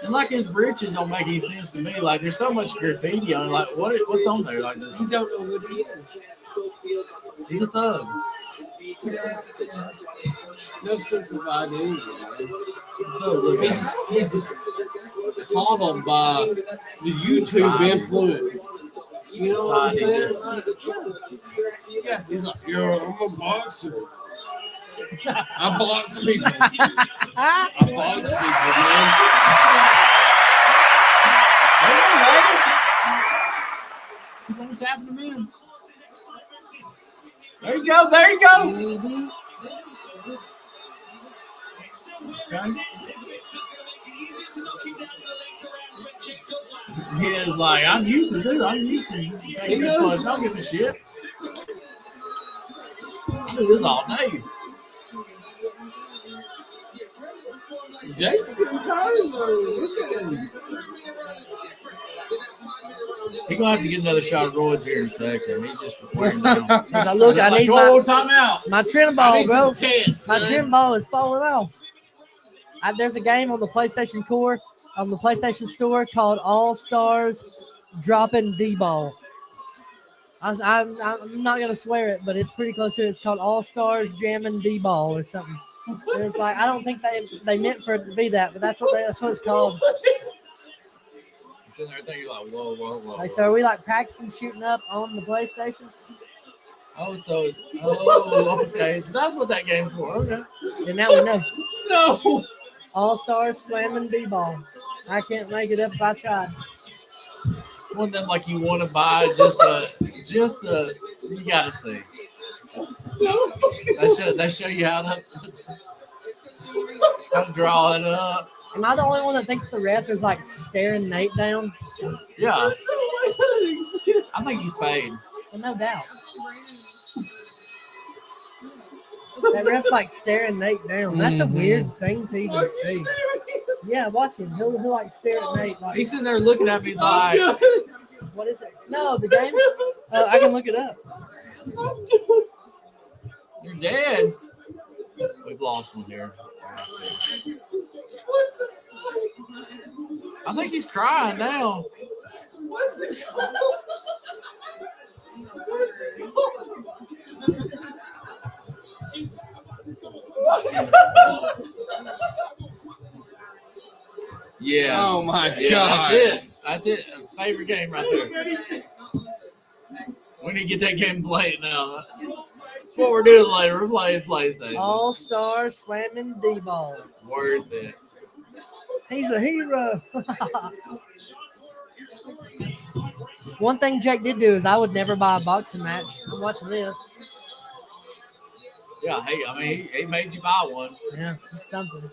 And like his britches don't make any sense to me. Like there's so much graffiti on. Like what's on there? Like this? He don't know what he is. He's a thug. No sense of identity. Look at him. He's just coddled by the YouTube influence. You know what I'm saying? Yeah, he's like, yo, I'm a boxer. I box people. I box people, man. He's on tapping him in. There you go. There you go. Okay. He is like, I'm used to this. I'm used to taking that punch. I don't give a shit. Do this all day. Jake's getting tired though. Look at him. He's gonna have to get another shot of roids here in a second. He's just wearing down. I look, I need Joel, time out. my trim I ball, need bro. some tests, My son. trim ball is falling off. There's a game on the PlayStation Core, on the PlayStation Store called All Stars Dropping D-Ball. I'm not gonna swear it, but it's pretty close to it. It's called All Stars Jamming D-Ball or something. And it's like I don't think they meant for it to be that, but that's what it's called. Sitting there thinking like, whoa. Like, so are we like practicing shooting up on the PlayStation? Okay. So that's what that game's for. Okay. And now we know. No. All Stars slamming D-Ball. I can't make it up if I tried. It's one of them like you want to buy just a. You gotta see. They show you how to draw it up. Am I the only one that thinks the ref is like staring Nate down? Yeah. I think he's paid. Well, no doubt. That ref's like staring Nate down. That's a weird thing to even see. Yeah, watch him. He'll like stare at Nate. Like, He's sitting there looking at me. He's like, what is it? No, the game. I can look it up. "You're dead." We've lost one here. I think he's crying now. What's it called? Yeah. Oh my Yeah, God. That's it. Favorite game right there. We need to get that game played now. What we're doing later, we're playing PlayStation. All Stars slamming D-Ball. Worth it. He's a hero. One thing Jake did do is I would never buy a boxing match. I'm watching this. Yeah, hey, I mean, he made you buy one. Yeah, it's something.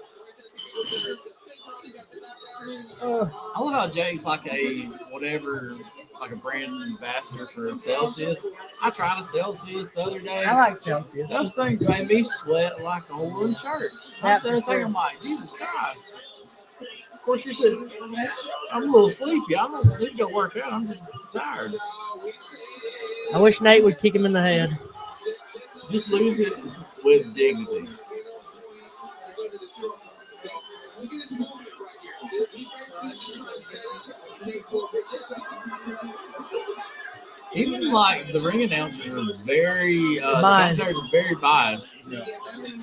I love how Jake's like a whatever, like a brand ambassador for Celsius. I tried a Celsius the other day. I like Celsius. Those things made me sweat like a whole in church. I'm sitting there thinking, I'm like, Jesus Christ. Of course, you're sitting, I'm a little sleepy. I don't need to go work out. I'm just tired. I wish Nate would kick him in the head. Just lose it with dignity. Even like the ring announcers are very, the Biased. commentators are very biased.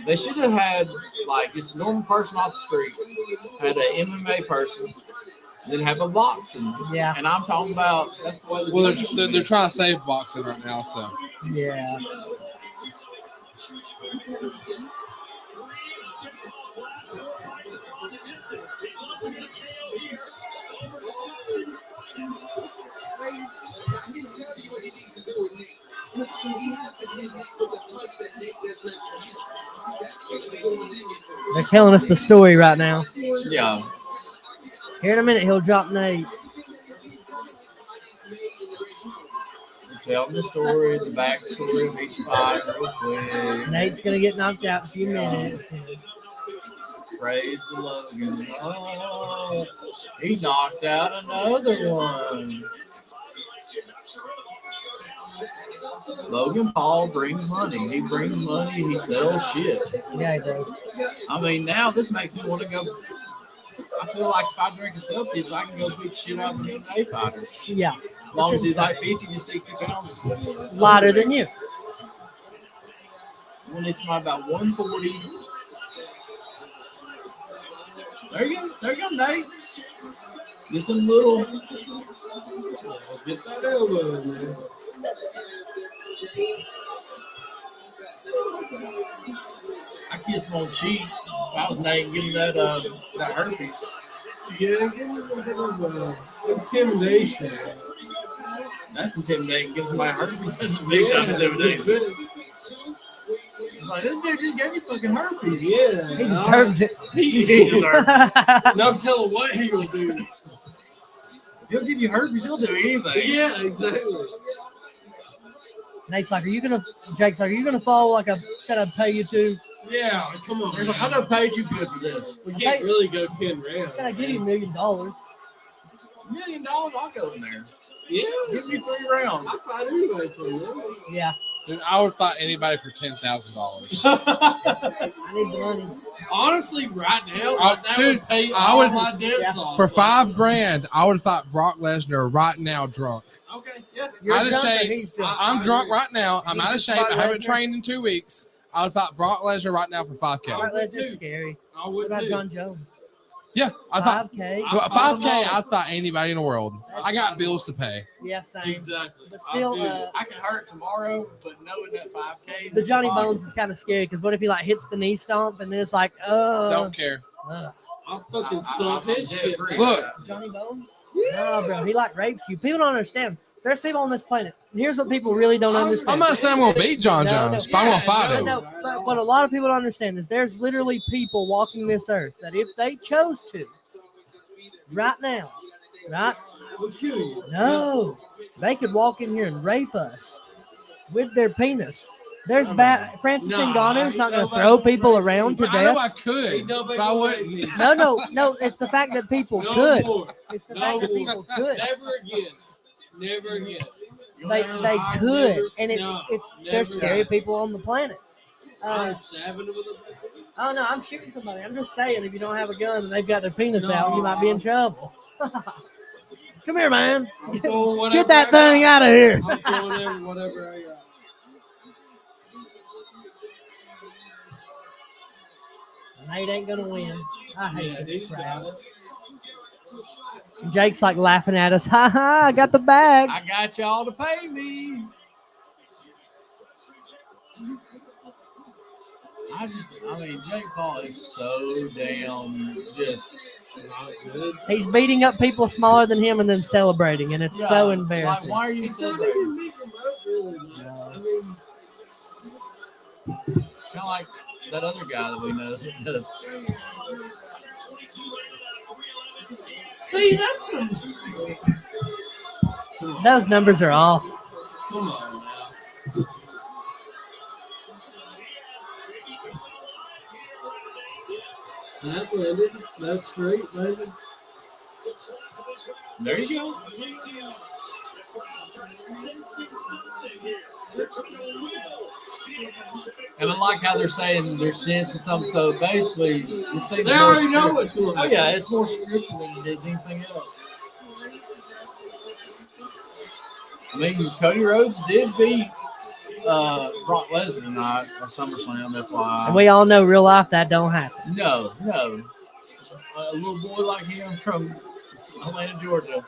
They should have had like just a normal person off the street, had an MMA person, then have a boxing. Yeah. And I'm talking about that's what. Well, they're trying to save boxing right now, so. Yeah. They're telling us the story right now. Yeah. Here in a minute, he'll drop Nate. Tell them the story, the backstory of each fight real quick. Nate's gonna get knocked out in a few minutes. Praise the Logan. Oh, he knocked out another one. Logan Paul brings money. He brings money. He sells shit. Yeah, he does. I mean, now this makes me want to go. I feel like if I drink a Celsius, I can go beat the shit out of an MMA fighter. Yeah. As long as he's like 50 to 60 pounds lighter than you. When it's about 140. There you go, Nate. Get some little. Get that elbow, man. I kiss him on the cheek. If I was Nate, give him that herpes. Yeah, give me a bit of intimidation. That's intimidating. Gives him my herpes. That's a big time intimidation. It's like, this dude just gave me fucking herpes. Yeah. He deserves it. He deserves it. No telling what he will do. If he'll give you herpes, he'll do anything. Yeah, exactly. Nate's like, Jake's like, are you gonna follow like I said I'd pay you to? Yeah, come on. He's like, I done paid you good for this. We can't really go 10 I rounds. said I'd give you $1 million. $1 million, I'll go in there. Yeah. Give me 3 rounds. I fight anybody for you. Yeah. Dude, I would fight anybody for $10,000. I need the money. Honestly, right now, that dude, would pay I all would- my debts yeah. off. For $5,000, I would fight Brock Lesnar right now drunk. Okay, yeah. You're Out of drunk or shape. he's drunk? I'm drunk right now. I'm He's out of just shape. Brock I haven't Lesnar? trained in 2 weeks. I would fight Brock Lesnar right now for $5K. Brock would Lesnar's too. scary. I What would about too. John Jones? Yeah, I thought 5K. I'll fight 5K. them all. I'd fight anybody in the world. I got bills to pay. Yeah, same. Exactly. But still, I feel you. I can hurt tomorrow, but knowing that 5K is the Johnny Bones is kind of scary because what if he like hits the knee stomp and then it's like, Don't care. I'll fucking stomp his shit. Look, Johnny Bones? No, bro, he like rapes you. People don't understand. There's people on this planet. Here's what people really don't understand. I'm not saying I'm going to beat John No, Jones, no. but I'm going to fight No, him. no, but what a lot of people don't understand is there's literally people walking this earth that if they chose to, right now, right? We'll kill you. No, they could walk in here and rape us with their penis. There's bad. Francis Nah, Ngannou's not going to nobody throw will people rape around to I know death. I could, Ain't nobody but I gonna wouldn't. rape me. No. It's the fact that people No could. more. It's the No fact that more. people could. Never again. Never again. They I could, never- and no, it's never. they're scary people on the planet. I'm stabbing him with a Oh no, I'm shooting somebody. I'm just saying, if you don't have a gun and they've got their penis No. out, you might be in trouble. Come here, man. I'm throwing whatever Get that I thing got. out of here. I'm throwing whatever I got. Nate ain't gonna win. I hate Yeah, this he's crowd. got it. Jake's like laughing at us. Ha ha! I got the bag. I got y'all to pay me. I mean, Jake Paul is so damn just. Not good. He's beating up people smaller than him and then celebrating, and it's so Like, embarrassing. why are you He's not celebrating? even making up really. I mean, Kind of like that other guy that we know. Does. see, that's some. Those numbers are off. Come on now. That landed. That's straight landed. There you go. And I like how they're saying their sense and something. So basically, this seems They more already know scripted. what's going on. Oh yeah, it's more scripted than it is anything else. I mean, Cody Rhodes did beat Brock Lesnar tonight at SummerSlam, FYI. And we all know real life that don't happen. No. A little boy like him from Atlanta, Georgia,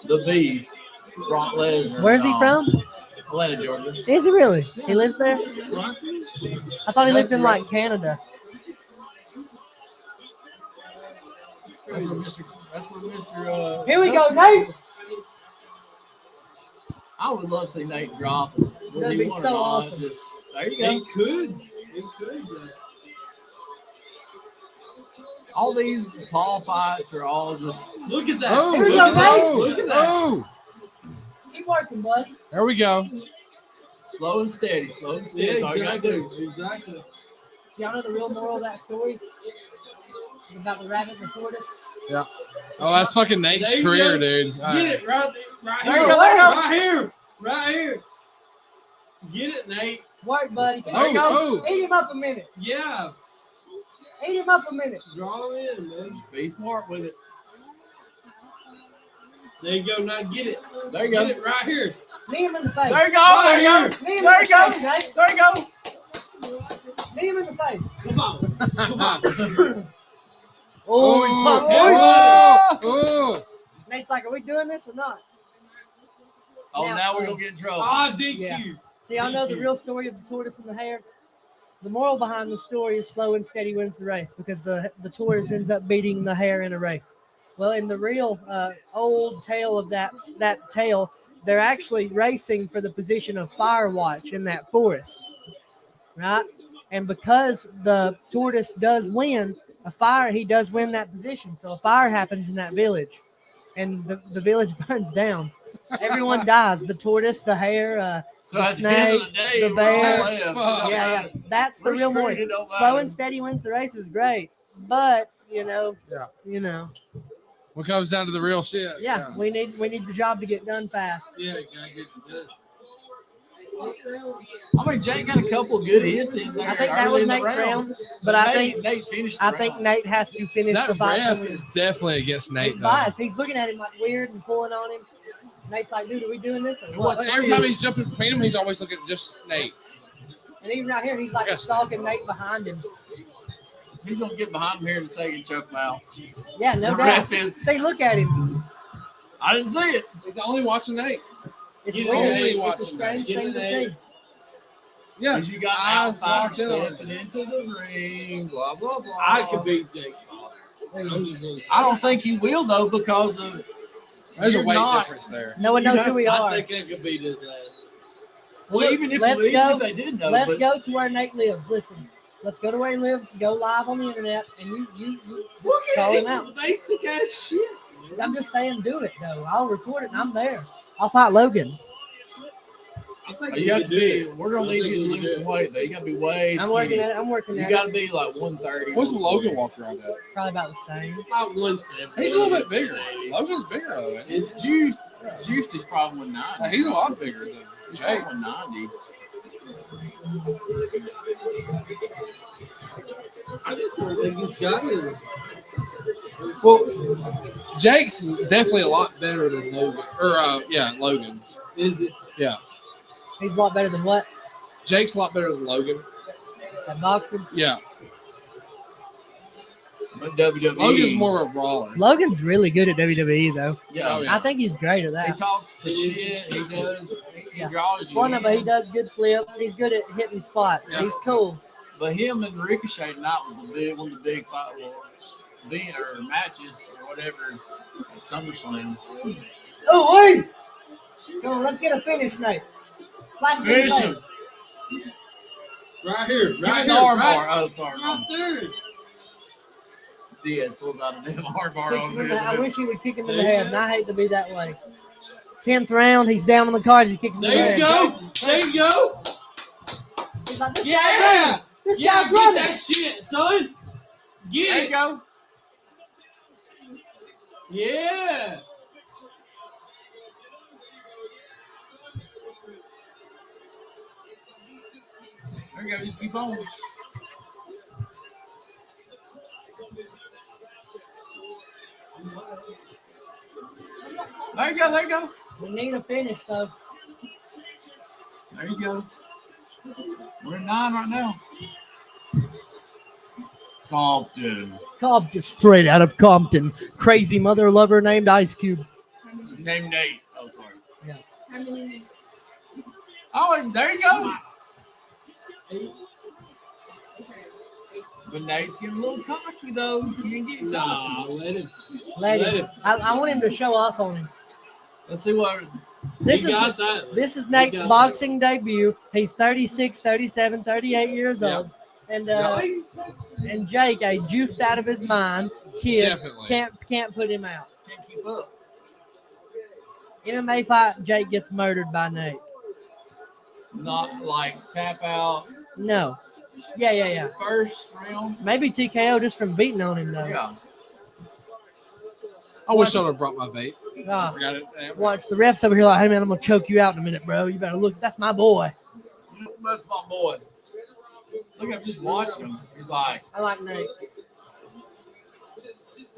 the Beast, Brock Lesnar. Where's he from? Atlanta, Georgia. Is he really? He lives there? I thought he lived in like Rhodes. Canada. That's where Mr. Here we go, Dusty- Nate. I would love to see Nate drop. Whether That'd he be won or so not, awesome. just- there you go. He could. All these Paul fights are all just Look at that. Oh, Here we look go, at Nate. that. Look at that. Oh, Keep working, buddy. there we go. slow and steady. Yeah, That's all you gotta do. exactly. Y'all know the real moral of that story? About the rabbit and the tortoise? Oh, that's fucking Nate's There you career, go. dude. Get it right There here. you go, Right here. Right here. Get it, Nate. Work, buddy. Oh, Eat him up a minute. Yeah. Eat him up a minute. Draw him in, man. Just be smart with it. There you go. Now get it. There you Get go. it right here. Knee him in the face. There you go. There you go. Knee him There in you go. the face, Nate. There you go. Knee him in the face. Come on. Come on. Oh, he oh, pumped. oh. Nate's like, are we doing this or not? Oh, now we're gonna get in trouble. Ah, DQ. Yeah. See, y'all know the real story of the tortoise and the hare? The moral behind the story is slow and steady wins the race because the tortoise ends up beating the hare in a race. Well, in the real old tale of that tale, they're actually racing for the position of fire watch in that forest, right? And because the tortoise does win he does win that position. So a fire happens in that village, and the village burns down. Everyone dies. The tortoise, the hare, So the at the end of snake, the day, the we're all bear. left. Fuck. yeah. That's the We're real screwed, moral. it don't Slow matter. and steady wins the race is great, but you know, What comes down to the real shit? we need the job to get done fast. Yeah, you gotta get it done. I mean, Jake got a couple of good hits in there. I think that early was in the Nate's round, but But I Nate- think Nate finished. The I think round. Nate has to finish the That fight. ref is definitely against Nate, He's though. biased. He's looking at him like weird and pulling on him. Nate's like, dude, are we doing this or what? Like, every time he's jumping between them, he's always looking at just Nate. And even right here, he's like Yes. stalking Nate behind him. He's gonna get behind him here in a second and choke him out. Yeah, no The doubt. ref is. Say, look at him. I didn't see it. He's only watching Nate. It's You weird. only It's a watching strange Nate. thing to Get it, see. Yeah, Because you got eyes outsiders locked in on stepping into the ring. Blah blah blah. I could beat Jake Paul. I'm just gonna say. I don't think he will though because of there's a You're weight not- difference there. No one knows who we I are. think I could beat his ass. well, Look, even if they did know. Let's but go to where Nate lives. Listen, let's go to where he lives. Go live on the internet, and you Look call at him out. it. It's basic ass shit. I'm just saying, do it though. I'll record it, and I'm there. I'll fight Logan. I think You have to we can do be. it. We're gonna I need think you to we can lose do some it. weight. Though you gotta be way. I'm working skinny. at it. I'm working You at gotta it. be like 130. What's Logan walk around at? Probably about the same. About 170. He's a little bit bigger. Logan's bigger though. Isn't he? It's juiced. Juiced is probably 190. He's a lot bigger than He's Jake. probably 190. I just don't think this guy is. Well, Jake's definitely a lot better than Logan. Logan's. Is it? Yeah, He's a lot better than what? Jake's a lot better than Logan. At boxing. Yeah, But WWE. Logan's more of a brawler. Logan's really good at WWE though. Yeah. Oh, yeah. I think he's great at He that. talks the shit. He does. He Yeah. draws you. One of them, he in. does good flips. He's good at hitting spots. Yeah. He's cool. But him and Ricochet tonight was one of the big fight or matches or whatever at SummerSlam. Oh wait! Come on, let's get a finish, Nate. Slap him in the Finish him. face. Right here. Give Right him the here. arm Right, bar. Oh, sorry. right there. Diaz pulls out a damn arm bar Kicks him over in the, I here. wish he would kick him in the head, and I hate to be that way. 10th round, he's down on the cards. He kicks him in the There head. you go. There you go. He's like, this guy, Yeah. this Yeah, guy's get running. that shit, son. Get There you it. go. Yeah. There you go. Just keep on. There you go. There you go. We need a finish, though. There you go. We're at 9 right now. Compton. Compton, straight out of Compton. Crazy mother lover named Ice Cube. Name Nate. Oh, sorry. Yeah. How many minutes? Oh, and there you go. Okay. But Nate's getting a little cocky, though. He can't get Nah, cocky. let him. Let Let him. him. I want him to show off on him. Let's see what. This He is got that. this is He Nate's got boxing debut. He's 36, 37, 38 years Yeah. old. And Jake, a juiced out of his mind kid, Definitely. can't put him out. Can't keep up. MMA fight, Jake gets murdered by Nate. Not like tap out No. Yeah. first round. Maybe TKO just from beating on him though. Yeah. I wish I would have brought my vape. I Ah, forgot it. watch the refs over here like, hey man, I'm gonna choke you out in a minute, bro. You better look. That's my boy. That's my boy. Look, I'm just watching him. He's like, I like Nate.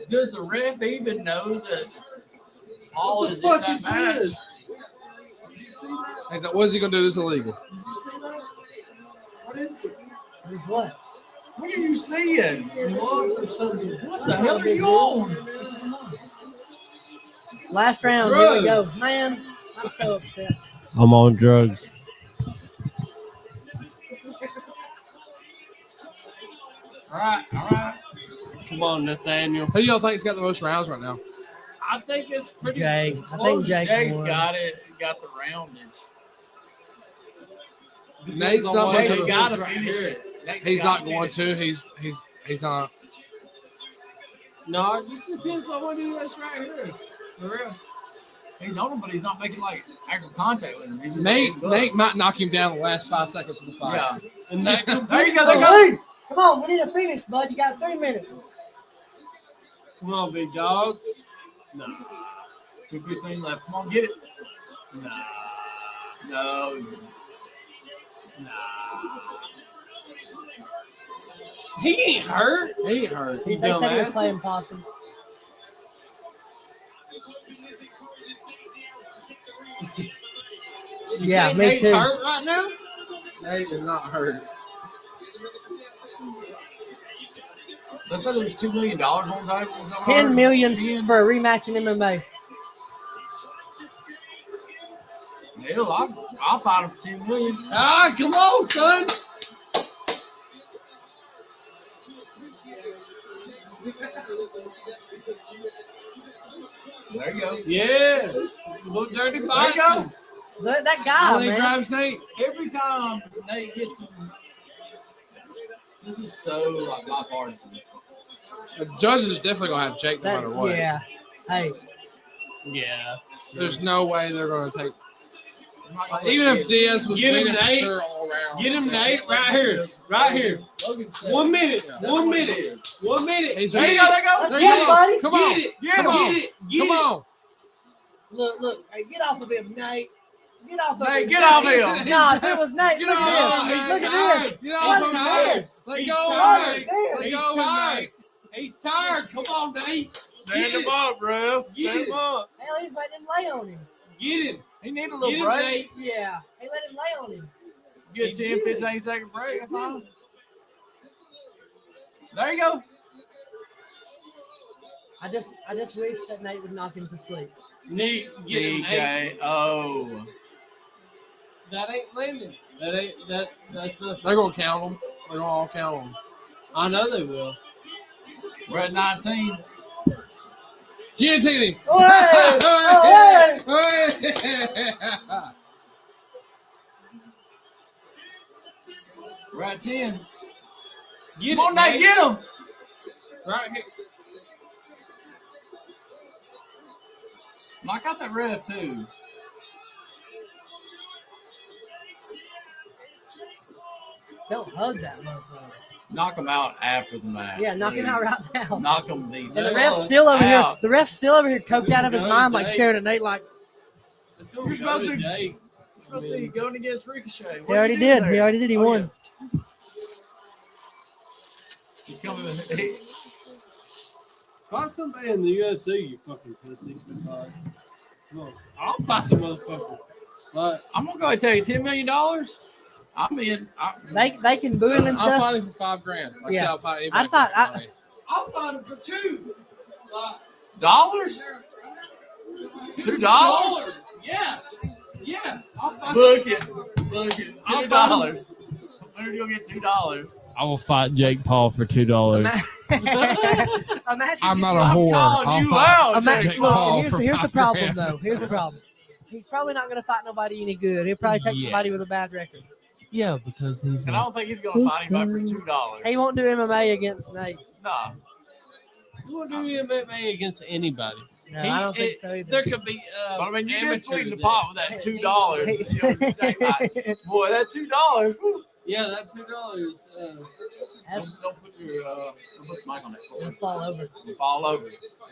does the ref even know that all What is the in fuck that is match? this? Did you see that? Hey, what is he gonna do? This is illegal. Did you see that? What is it? Who's what? What are you seeing? Moth or something? What the hell are you on? Last round. Here we go. Drugs. Man, I'm so upset. I'm on drugs. All right. Come on, Nathaniel. Who do y'all think's got the most rounds right now? I think it's pretty Jake. I close. think Jake Jake's won. got it. Got the roundage. Nate's not much Nate's of got a. to finish it. Nate's He's gotta not going finish to. it. He's not. No, it just depends on what he does right here. For real. He's on him, but he's not making like actual contact with him. He's just Nate. letting him go. Nate might knock him down the last 5 seconds of the fight. Yeah. And that could There you go. Hey, There you go. Lee, come on, we need to finish, bud. You got 3 minutes. Come on, big dog. No. 2:15 left. Come on, get it. Nah. No. Nah. He ain't hurt. He ain't hurt. He They said he was dumbasses. playing possum. You Yeah, think me Nate's too. hurt right now? Nate is not hurt. They said there was $2 million on the table. Was that $10 right? million 10? for a rematch in MMA. Hell, I'll fight him for $10 million. Ah, come on, son. There you go. Yes. Little dirty There you boxing. go. That guy, He man. grabs Nate. Every time Nate gets him, this is so like bipartisan. The judges is definitely gonna have Jake no matter what. Yeah. Hey, Yeah. There's no way they're gonna take. I'm not gonna Like, even let if Diaz was Get him, winning for Nate. sure all around. Get him, Nate, right here. Right here. Logan said 1 minute. Yeah. that's 1 what it minute. is. 1 minute. He's There ready. you go. There you go. Let's There get you it, go. buddy. Come Get on. it. Get Come him. on. Get it. Get Come it. on. look. Hey, get off of him, Nate. Get off of Nate, him. get off of him. Nah, if it was Nate, Get look off at of this. him, Look Nate. at this. Get off of What Nate. is Let He's go of tired. Nate. Let He's go of tired. Nate. He's tired. Come on, Nate. Stand Get him it. up, bro. Get Stand it. him up. Hell, he's letting him lay on him. Get him. He need a Get little him, break. Nate. Yeah. He let him lay on him. Get a He 10, did. 15 second break. That's fine. There you go. I just wish that Nate would knock him to sleep. Nate, get him, Nate. TKO. That ain't landing. That's the. They're gonna count them. They're gonna all count them. I know they will. We're at 19. Guillotine him. Hey! We're at 10. Get Come on, Nate. Get him. Right here. Knock out that ref, too. Don't hug that motherfucker. Knock him out after the match. Yeah, knock him out please. right now. Knock him the And the ref's still over here. The ref's still over here coked out of his mind, like staring at Nate like It's You're supposed to- Nate. You're supposed to be going against Ricochet. he already did. He already did. He won. Yeah. He's coming. Fight somebody in the UFC, you fucking pussy. Come on. I'll fight the motherfucker. But I'm gonna go ahead and tell you $10 million. I'm in. They can boo him and I'll stuff. fight him for $5,000. Like Yeah. I'll fight I anybody thought for money. I'll fight him for $2. $2? $2? Yeah. Yeah. I'll fight Look it. I'll fight $2. Where'd you get $2? I will fight Jake Paul for $2. Imagine I'm not a I'm whore. calling I'll you fight out, Imagine, Jake look, Paul. here's the problem, $5,000. though. Here's the problem. He's probably not going to fight nobody any good. He'll probably take Yeah. somebody with a bad record. Yeah, because he's And I don't think he's gonna fight anybody for $2. He won't do MMA against Nate. Nah. he won't do MMA against anybody. No, I don't think so either. There could be But I mean, you amateur can sweeten the that- pot with that $2. You know, Jake's like, boy, that $2. whew. Yeah, that $2. Don't put your don't put the mic on that. We'll fall over. You'll fall over.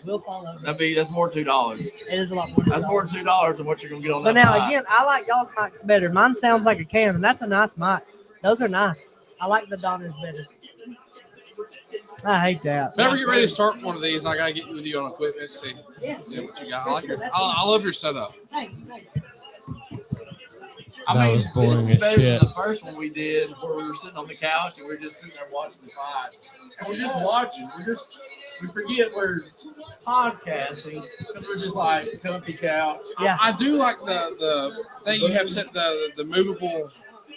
We'll fall over. That's more than $2. It is a lot more. That's more than $2 than what you're gonna get on But that. now pot. again, I like y'all's mics better. Mine sounds like a can, and that's a nice mic. Those are nice. I like the Donners better. I hate that. Whenever you get ready to start one of these, I gotta get with you on equipment. See Yes. what you got. I like Sure, your, that's I love your setup. Thanks. That was boring this is as better shit. than the first one we did, where we were sitting on the couch and we were just sitting there watching the fights. And we're just watching. We forget we're podcasting because we're just like comfy couch. Yeah. I do like the thing you have set the movable.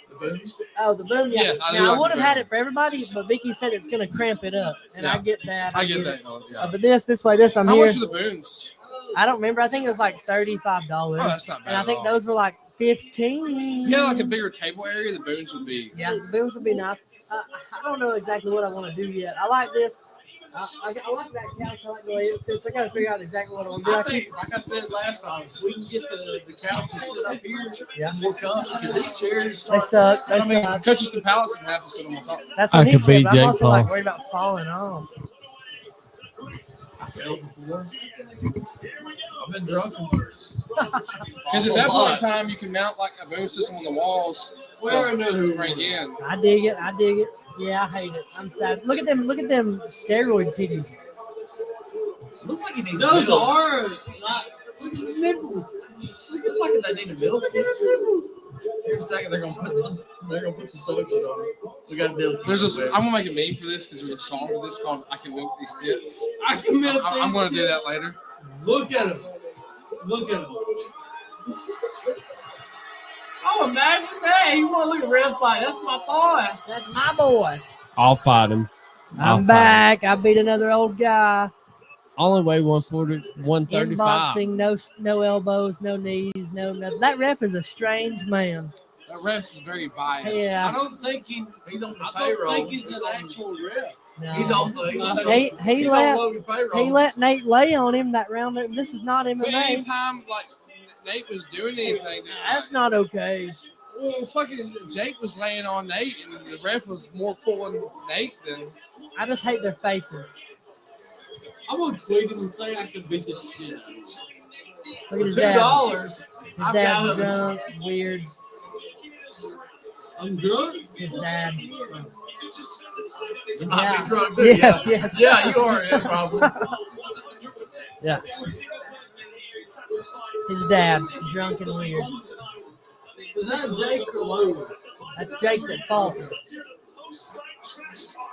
The boom. Oh, the boom. Yeah. Yeah, I do now, I like would the have had boom. it for everybody, but Vicky said it's going to cramp it up, and Yeah. I get that. I get it. that. Yeah. But this way, I'm How here. much are the boons? I don't remember. I think it was like $35. Oh, that's not bad. And I think at all. those were like 15. If you had like a bigger table area, the boons would be. Yeah, the booms would be nice. I don't know exactly what I want to do yet. I like this. I like that couch. I like the way it sits. I got to figure out exactly what I want to do. I think, like I said last time, if we can get the couches sit up here, Yeah. more comfy because these chairs They suck. They I mean, suck. cut you some pallets and have to sit on top. That's I what he could said. be But I'm Jake also like Paul. worried about falling off. I fell before. I've been drunk. Because at that point in time, you can mount like a boom system on the walls Where I know who to bring in. I dig it. Yeah, I hate it. I'm sad. Look at them steroid titties. Looks like you need Those milk. are like nipples. Looks like they need a milk. Here in a second, they're gonna put the soldiers on it. We gotta build. I'm gonna make a meme for this because there's a song for this called "I Can Milk These Tits." I can milk I'm these gonna do tits. that later. Look at him. Look at him. Oh, imagine that! You want to look at refs like that's my boy. That's my boy. I'll fight him. I'll I'm fight back. I beat another old guy. him. Only weigh 140, In 135. boxing, no elbows, no knees, no nothing. That ref is a strange man. That ref is very biased. Yeah. I don't think he's on the payroll. I don't think he's an actual ref. No. He's on the. He let Logan payroll. he let Nate lay on him that round. This is not But MMA. anytime like Nate was doing anything, That's not okay. well, fucking Jake was laying on Nate, and the ref was more pulling Nate than. I just hate their faces. I'm gonna tweet him and say I can beat this shit. Look at his $2. dad. His I've dad's got him. drunk, weird. I'm drunk. His dad. You might Yeah. be drunk too. Yes, yeah. yes. Yeah, you are. Yeah, probably. Yeah. His dad, drunk and weird. Is that Jake or Logan? That's Jake that fought.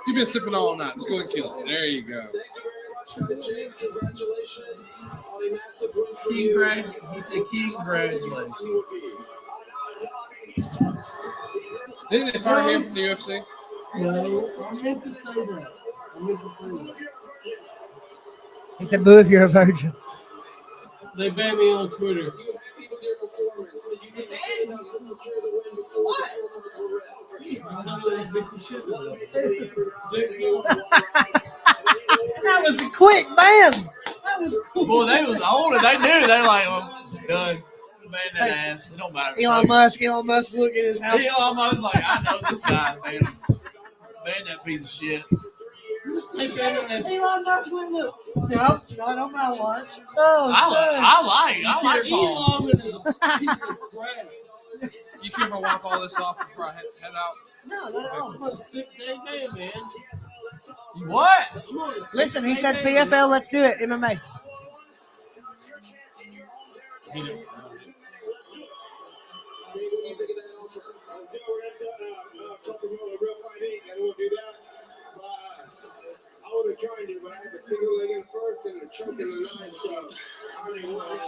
You've been sipping all night. Let's go and kill it. There you go. He said congratulations. Didn't they fire him from the UFC? No, I meant to say that. He said, "Boo if you're a virgin." They banned me on Twitter. That was a quick ban. That was cool. Boy, they was on it. They knew. They like, well, done. Man, that ass. It don't matter. Elon Musk look at his house. Elon Musk like, I know this guy, man. Man, that piece of shit. Elon Musk went look. Nope, not on my watch. Oh, I like Paul. Elon is a piece of crap. You care if I wipe all this off before I head out? No, not at all. I'm a sick day man, man. What? I'm on a Listen, he 6 said day man. PFL. Let's do it. MMA. I would have joined you, but I had a single leg in first and a choke in the ninth, so I already won. I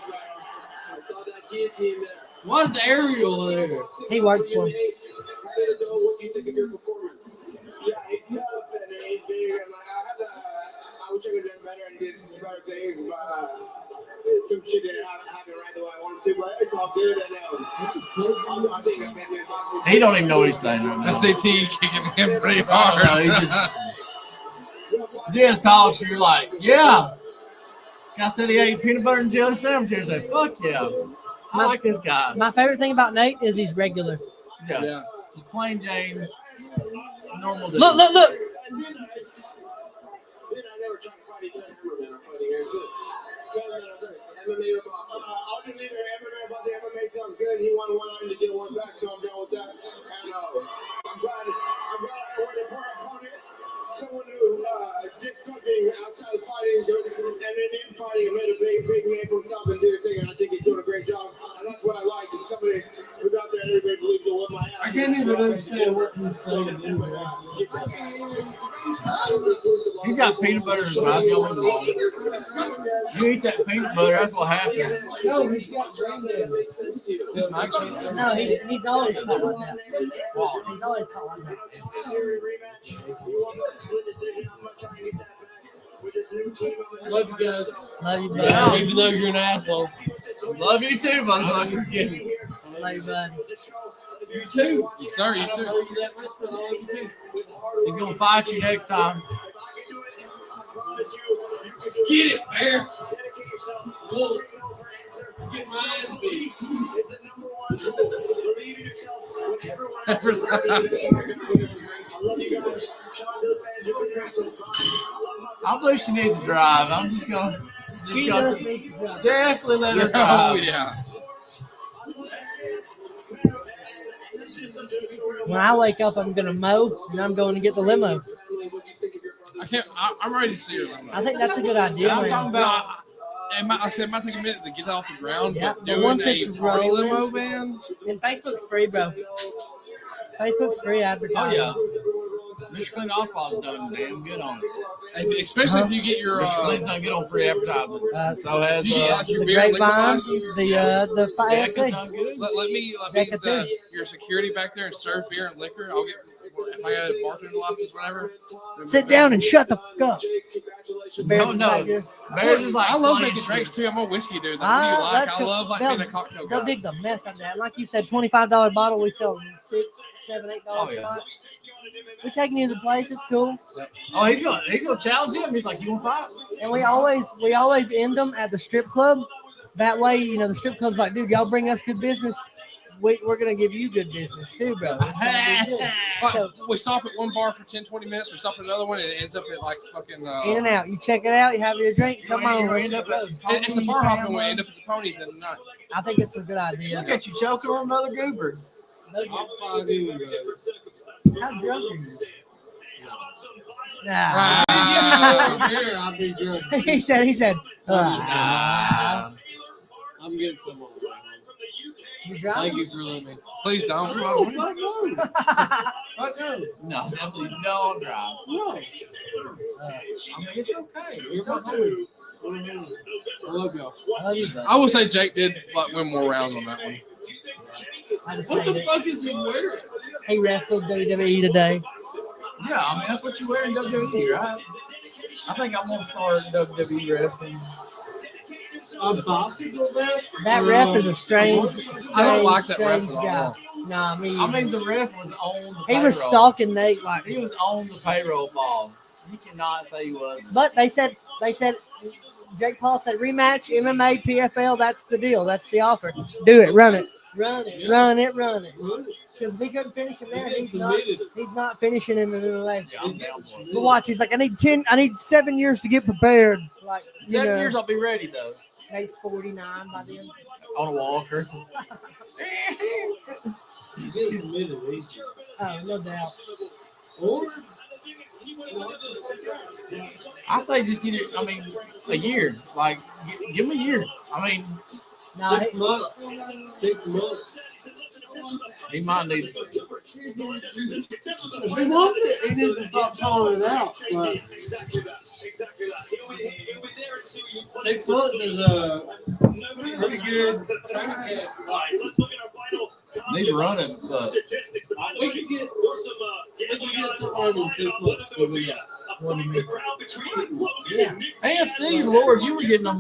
saw that guillotine there. Why's Ariel there? He works for him. What do you think of your performance? Yeah, it's tough and he's big, and I wish I could have done better and did better things, but some shit didn't happen right the way I wanted to, but it's all good. And I think I've been doing boxing. He don't even know what he's saying. Right now. SAT kicking him pretty hard. No, he's just Diaz talks, and you're like, yeah. Guy said he ate peanut butter and jelly sandwiches. I say, fuck yeah. I like this guy. My favorite thing about Nate is he's regular. Yeah. He's plain Jane, normal dude. Look. Then I never tried to fight each other ever, man. I'm fighting here too. MMA or boxing? I'll do neither MMA, but the MMA sounds good. He won one, I need to get one back, so I'm done with that. And I'm glad I won it for an opponent. Someone who did something outside of fighting, and then in fighting, and made a big name for himself and did a thing, and I think he's doing a great job. And that's what I like. Is somebody who's out there, everybody believes in what my ass. I can't even understand what he's saying. He's got peanut butter in his mouth. You eat that peanut butter, that's what happens. No, he's got brain damage. This mic's right there. No, he's always taught like that. He's always taught like that. Love you guys. Love you, buddy. Yeah. Even though you're an asshole. Love you too, I'm motherfucker. just kidding. Love you, buddy. You too. Yes, sir, you I don't too. know you that much, but I love you too. He's gonna fight you next time. Get it, bear. Whoa. Get my ass beat. I believe she needs to drive. I'm just gonna She does need to drive. definitely let her Oh, drive. yeah. When I wake up, I'm gonna mow and I'm going to get the limo. I'm ready to see her. I think that's a good idea, I'm man. talking about I said it might take a minute to get off the ground, Yeah, but but doing once it's a party rolling- limo, man. And Facebook's free, bro. Facebook's free oh advertising. yeah. Mr. Clint Oswald's done damn good on it. Especially if you get your Mr. Clint's done good on free advertisement. So has if you get like your The beer and liquor grapevine, license, the Decca's AFC. done good. let me Decca too. your security back there and serve beer and liquor. I'll get if I got a bartender license, whatever. Sit down and shut the fuck up. No, no. Bears is like I love slaying making shit. drinks too. I'm a whiskey dude. Like, what do you like? That's I love like being a cocktail They'll guy. dig the mess out of that. Like you said, $25 bottle, we sell $6, $7, $8 Oh, yeah. shot. We're taking you to the place. It's cool. Oh, he's gonna challenge him. He's like, you want to fight? And we always end them at the strip club. That way, you know, the strip club's like, dude, y'all bring us good business. We're gonna give you good business too, bro. It's gonna be good. So, But we stop at one bar for 10, 20 minutes. We stop at another one, and it ends up at like fucking. in and out. You check it out. You have your drink. Come on. You let's end up go. It's the bar hopping. We end up at the pony the night. I think it's a good idea. Look at you choking on another goober. Those I'm are- fine anyway. How drunk are you? Nah. Here, I'll be drunk. he said, Nah. I'm getting some more. you Thank drunk? you for letting me. Please don't. No, fuck no. Fuck no. No, definitely don't drive. No. I mean, it's okay. You're It's my okay. dude. I love y'all. I love you, bro. I will say Jake did like win more rounds on that one. I just What hate the it. fuck is he wearing? He wrestled WWE today. Yeah, I mean, that's what you wear in WWE, right? I think I'm going to start WWE wrestling. A bicycle vest? That ref is a strange. I don't like that ref strange at guy. all. Nah, me. I mean, the ref was on the he payroll. was stalking Nate like. He was on the payroll ball. You cannot say he wasn't. But they said Jake Paul said rematch MMA PFL. That's the deal. That's the offer. Do it. Run it. Run it. Run it. Run it. Because if he couldn't finish him there, he's not finishing him in the leg. Yeah, I'm down for it. But watch, he's like, I need 7 years to get prepared. Like, 7 years, I'll be ready, though. Nate's 49 by then. On a walker. You get submitted, ain't you? Oh, no doubt. Or I say just get it, I mean, a year. Like, give him a year. I mean, No, 6 months. 6 months. He might need. He wants it. He needs to stop calling it out. But 6 months is a pretty good training camp. Need to run it, but We could get somewhere in 6 months. What do we got? What do you mean? Yeah. AFC, Lord, you were getting them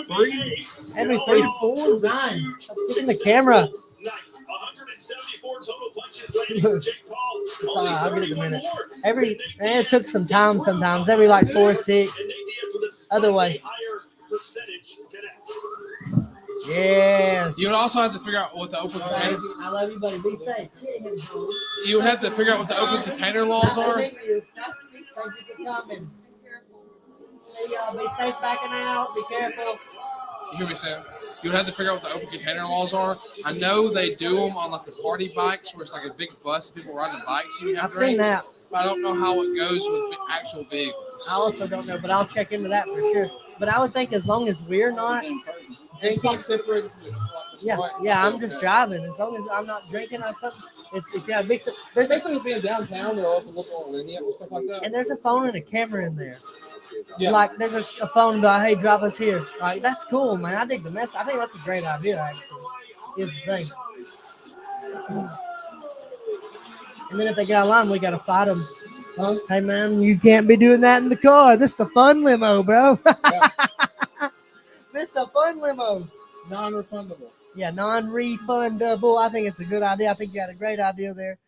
3. Every 3 to 4, Ryan. Look in the camera. It's all right, I'll get it in a minute. It took some time sometimes. Every like 4 6. Other way. Yes. You would also have to figure out what the open container. I love you, buddy. Be safe. You would have to figure out what the open container laws are. Thank you for coming. See y'all. Be safe backing out. Be careful. You hear me, Sam? You would have to figure out what the open container laws are. I know they do them on like the party bikes, where it's like a big bus of people riding the bikes. You have I've seen drinks. that. But I don't know how it goes with actual vehicles. I also don't know, but I'll check into that for sure. But I would think as long as we're not It's drinking, like separated from the yeah, I'm just driving. As long as I'm not drinking or something, it's yeah, big. There's Especially with being downtown, they're open, look more lenient and stuff like that. and there's a phone and a camera in there. Yeah. Like there's a phone like, hey, drop us here. Like that's cool, man. I dig the mess. I think that's a great idea, actually. Is the thing. And then if they get out of line, we gotta fight them. Huh? Hey man, you can't be doing that in the car. This is the fun limo, bro. Yeah. This is the fun limo. Non-refundable. Yeah, non-refundable. I think it's a good idea. I think you got a great idea there.